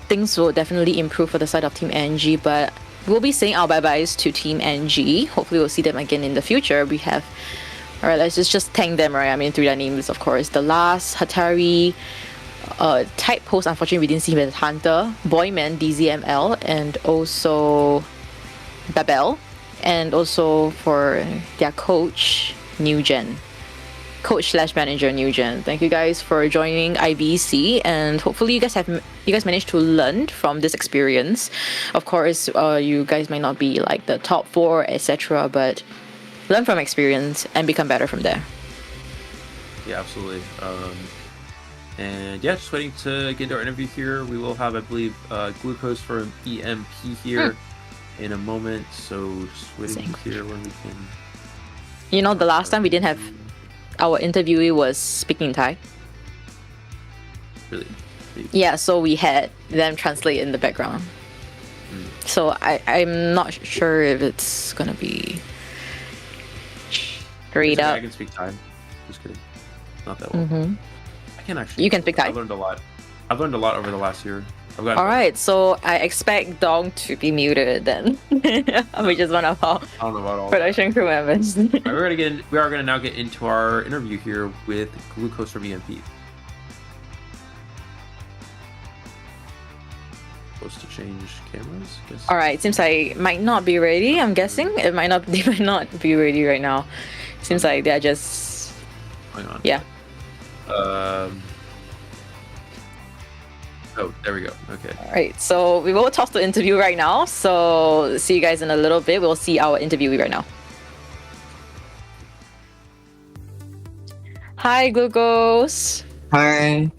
things will definitely improve for the side of Team NG, but we'll be saying our bye-byes to Team NG. Hopefully we'll see them again in the future. We have, alright, let's just thank them, right? I mean, through their names, of course. The last, Hatari, Type Post, unfortunately we didn't see him as Hunter, Boyman, DZML, and also Babel, and also for their coach, New Gen. Coach/manager New Gen. Thank you guys for joining IVC, and hopefully you guys managed to learn from this experience. Of course, you guys might not be like the top 4, etc., but learn from experience and become better from there. Yeah, absolutely. And yeah, just waiting to get into our interview here. We will have, I believe, Glucose from EMP here in a moment. So just waiting here when we can. You know, the last time we didn't have our interviewee was speaking Thai. Really? Yeah, so we had them translate in the background. So I'm not sure if it's gonna be straight up. I can speak Thai. Just kidding. Not that well. I can actually. You can speak Thai. I've learned a lot. I've learned a lot over the last year. Alright, so I expect Dong to be muted then. Which is one of our production crew members. We are gonna now get into our interview here with Glucose from EMP. Supposed to change cameras? Alright, seems like might not be ready, I'm guessing. They might not be ready right now. Seems like they're just hang on. Yeah. Oh, there we go. Okay. Alright, so we will toss the interview right now. So see you guys in a little bit. We'll see our interviewee right now. Hi, Glucose. Hi.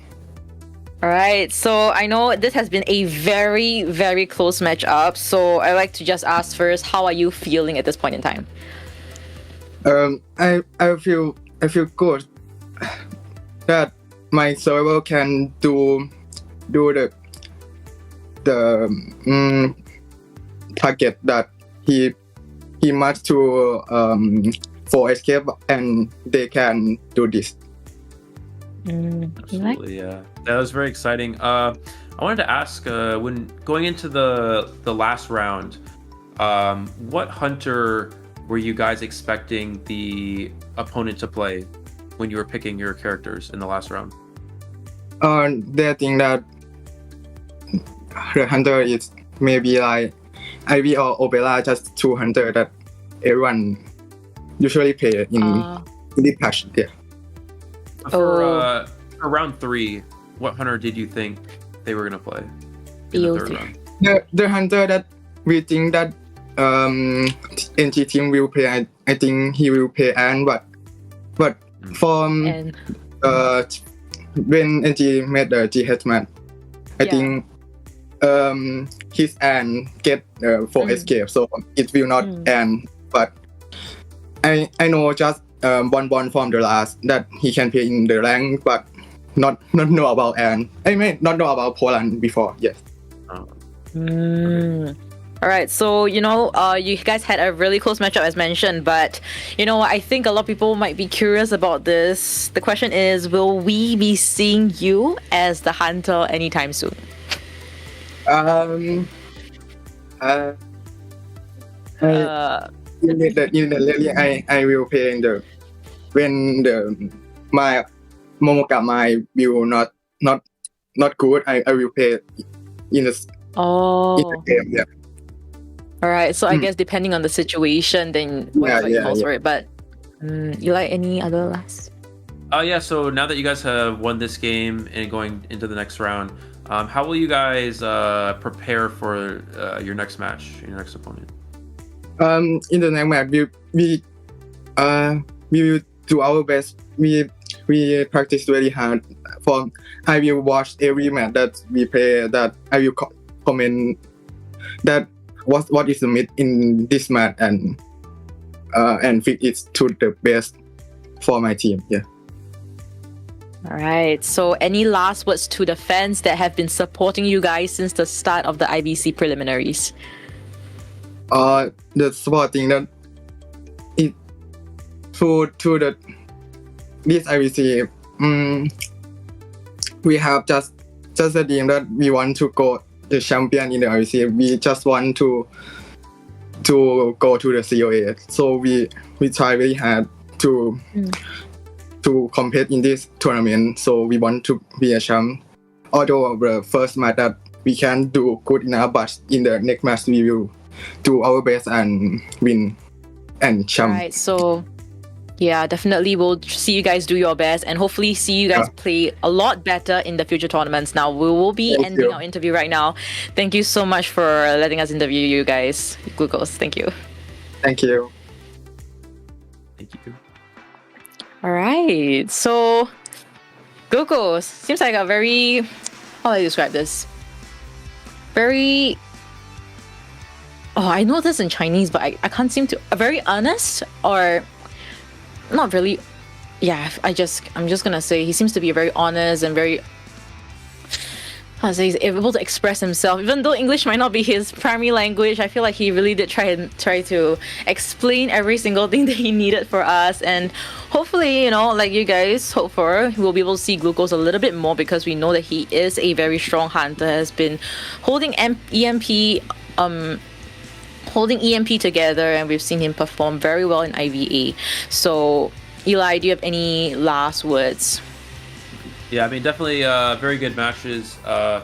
Alright, so I know this has been a very, very close matchup. So I'd like to just ask first, how are you feeling at this point in time? I feel good that my server can do the target that he must to for escape, and they can do this. Absolutely, yeah. That was very exciting. I wanted to ask, when going into the last round, what hunter were you guys expecting the opponent to play when you were picking your characters in the last round? They think that the hunter is maybe like Ivy or Opera, just 2 hunters that everyone usually play in this patch. Yeah. For round 3, what hunter did you think they were gonna play in the third round? The hunter that we think that NG team will play, I think he will play Anne, but from when NG made the GH match, I think his Anne get for escape, so it will not end. But I know just one from the last that he can play in the rank, but not know about I mean not know about Poland before. Yes. All right, so you guys had a really close matchup as mentioned, but I think a lot of people might be curious about this. The question is, will we be seeing you as the Hunter anytime soon? In the rally, I will play in when my Momoka my will not good. I will play in the game. Yeah. All right, so I guess depending on the situation, then whatever calls for it. But Eli, any other last? Yeah. So now that you guys have won this game and going into the next round, how will you guys prepare for your next match, your next opponent? In the next match, we will do our best. We practice very hard. I will watch every match that we play. That I will comment that what is the mid in this match and fit it to the best for my team. Yeah. All right. So, any last words to the fans that have been supporting you guys since the start of the IVC preliminaries? The supporting that it to this IVC. We have just a team that we want to go the champion in the IVC. We just want to go to the COA. So we try very hard to compete in this tournament. So we want to be a champ. Although the first match that we can do good enough, but in the next match we will do our best and win and champ. Right. So yeah, definitely we'll see you guys do your best and hopefully see you guys play a lot better in the future tournaments. Now we will be ending our interview right now. Thank you so much for letting us interview you guys. Glucose, thank you. Thank you. Thank you. All right. So Glucose seems like a very, how do I describe this? Very, I know this in Chinese, but I can't seem to, very honest or not really. Yeah, I'm just gonna say he seems to be very honest and very, he's able to express himself. Even though English might not be his primary language, I feel like he really did try to explain every single thing that he needed for us. And hopefully, like you guys hope for, we'll be able to see Glucose a little bit more because we know that he is a very strong hunter, has been holding EMP together, and we've seen him perform very well in IVA. So, Eli, do you have any last words? Yeah, I mean, definitely very good matches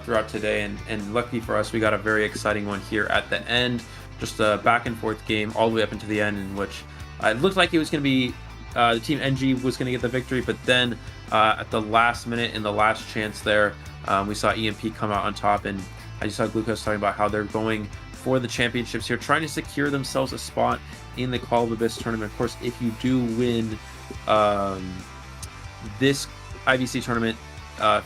throughout today, and lucky for us, we got a very exciting one here at the end. Just a back and forth game all the way up into the end, in which it looked like it was going to be the team NG was going to get the victory, but then at the last minute, in the last chance there, we saw EMP come out on top, and I just saw Glucose talking about how they're going for the championships here, trying to secure themselves a spot in the Call of Abyss tournament. Of course, if you do win this IVC tournament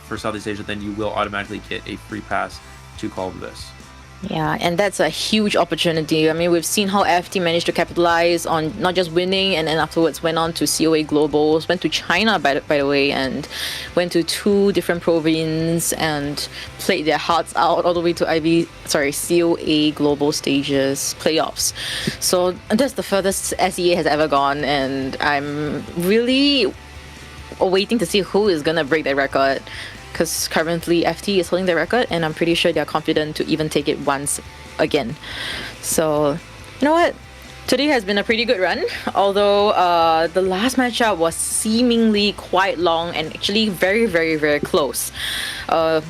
for Southeast Asia, then you will automatically get a free pass to Call of Abyss. Yeah, and that's a huge opportunity. I mean, we've seen how FT managed to capitalize on not just winning, and then afterwards went on to COA Globals, went to China, by the way, and went to 2 different provinces and played their hearts out all the way to COA Global stages, playoffs. So that's the furthest SEA has ever gone, and I'm really waiting to see who is going to break that record. Because currently FT is holding the record, and I'm pretty sure they're confident to even take it once again. So, you know what? Today has been a pretty good run, although the last matchup was seemingly quite long and actually very, very, very close. It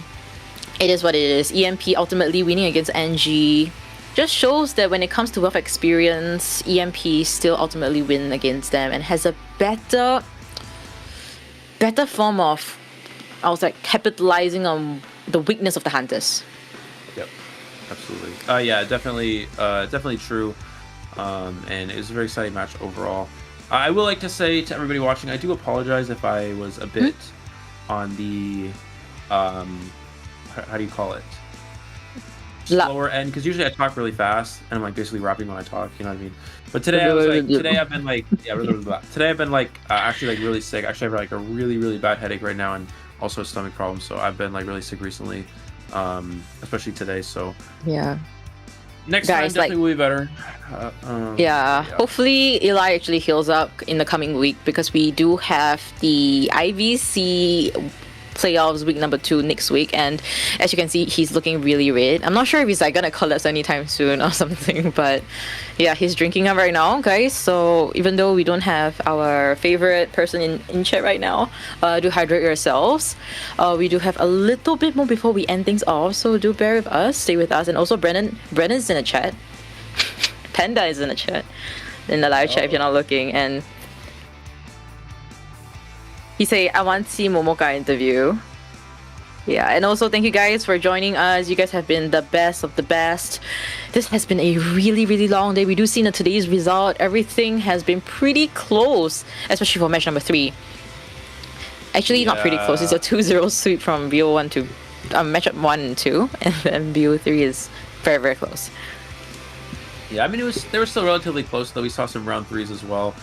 is what it is. EMP ultimately winning against NG just shows that when it comes to wealth experience, EMP still ultimately win against them and has a better form of, I was like, capitalizing on the weakness of the hunters. Yep, absolutely. Yeah, definitely true. And it was a very exciting match overall. I would like to say to everybody watching, I do apologize if I was a bit on the, how do you call it? slower end because usually I talk really fast and I'm like basically rapping when I talk. You know what I mean? But today I was like, today I've been like, yeah, today I've been like actually like really sick. Actually, I have like a really bad headache right now and also a stomach problem. So I've been like really sick recently, especially today. So Yeah. next Guys, time definitely will be better. Yeah, hopefully Eli actually heals up in the coming week because we do have the IVC playoffs week number 2 next week, and as you can see, he's looking really red. I'm not sure if he's like gonna collapse anytime soon or something, but yeah, he's drinking up right now, guys. So even though we don't have our favorite person in chat right now, do hydrate yourselves. We do have a little bit more before we end things off, so do bear with us, stay with us, and also Brennan's in the chat. Panda is in the chat, in the live chat if you're not looking, and he say, I want to see Momoka interview. Yeah, and also thank you guys for joining us. You guys have been the best of the best. This has been a really long day. We do see in today's result, everything has been pretty close, especially for match number 3. Actually, not pretty close. It's a 2-0 sweep from BO1 to matchup 1 and 2, and then BO3 is very close. Yeah, I mean they were still relatively close though. We saw some round 3s as well,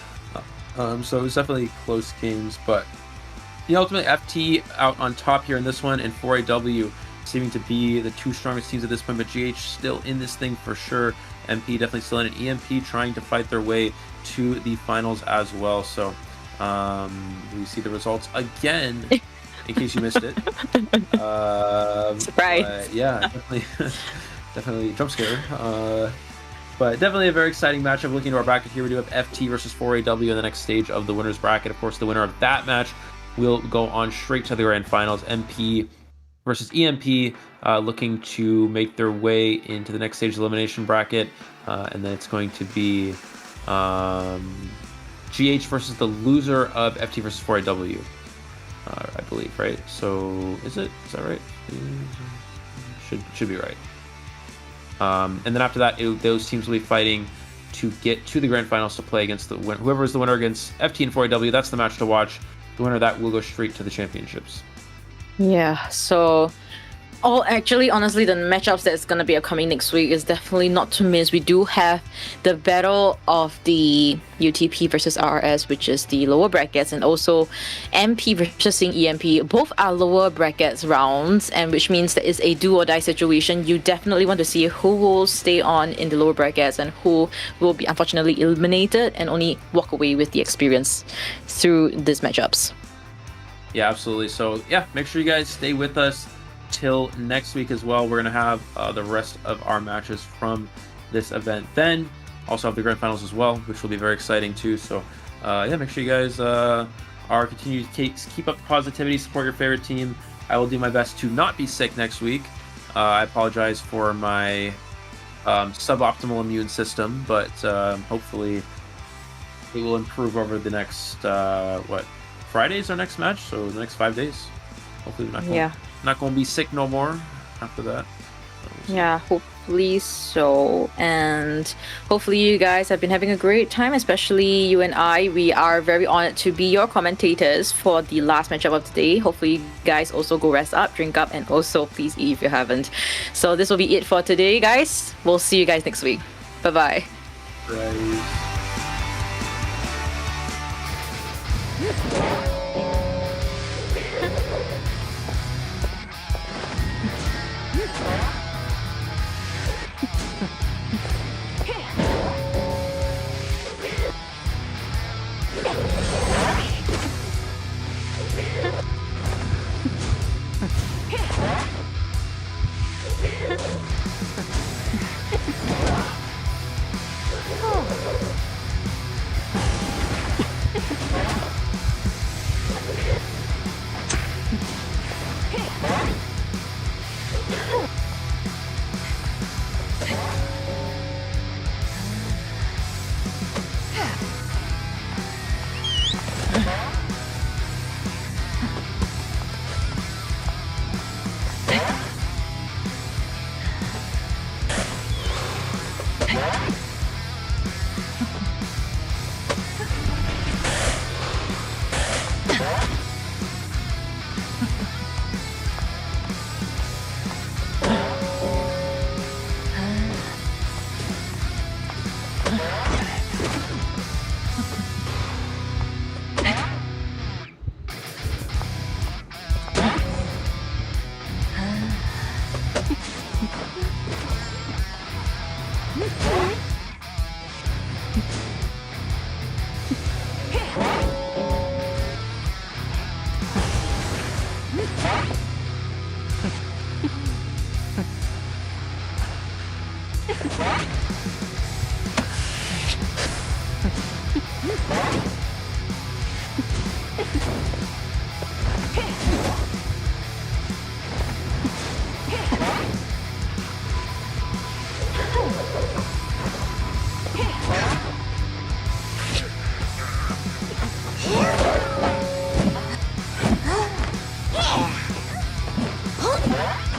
so it was definitely close games. But the ultimate FT out on top here in this one, and 4AW seeming to be the 2 strongest teams at this point. But GH still in this thing for sure. MP definitely still in it. EMP trying to fight their way to the finals as well. So we see the results again. In case you missed it. Surprise! Yeah, definitely jump scare. But definitely a very exciting matchup. Looking at our bracket here, we do have FT versus 4AW in the next stage of the winner's bracket. Of course, the winner of that match will go on straight to the grand finals. MP versus EMP looking to make their way into the next stage of the elimination bracket. And then it's going to be GH versus the loser of FT versus 4AW. I believe, right? So is that right? Should be right. And then after that, those teams will be fighting to get to the grand finals to play against whoever is the winner against FT and 4AW. That's the match to watch. The winner of that will go straight to the championships. Yeah, so actually, honestly, the matchups that's going to be upcoming next week is definitely not to miss. We do have the battle of the UTP versus RRS, which is the lower brackets, and also MP versus EMP. Both are lower brackets rounds, and which means that it's a do or die situation. You definitely want to see who will stay on in the lower brackets and who will be unfortunately eliminated and only walk away with the experience through these matchups. Yeah, absolutely. So yeah, make sure you guys stay with us till next week as well. We're going to have the rest of our matches from this event. Then also have the grand finals as well, which will be very exciting too. So yeah, make sure you guys are continue to keep up the positivity, support your favorite team. I will do my best to not be sick next week. I apologize for my suboptimal immune system, but hopefully it will improve over the next Friday's our next match, so the next 5 days. Hopefully we're not going to be sick no more after that. Yeah, hopefully so. And hopefully you guys have been having a great time, especially you and I. We are very honored to be your commentators for the last matchup of the day. Hopefully you guys also go rest up, drink up, and also please eat if you haven't. So this will be it for today, guys. We'll see you guys next week. Bye-bye. Bye. Huh?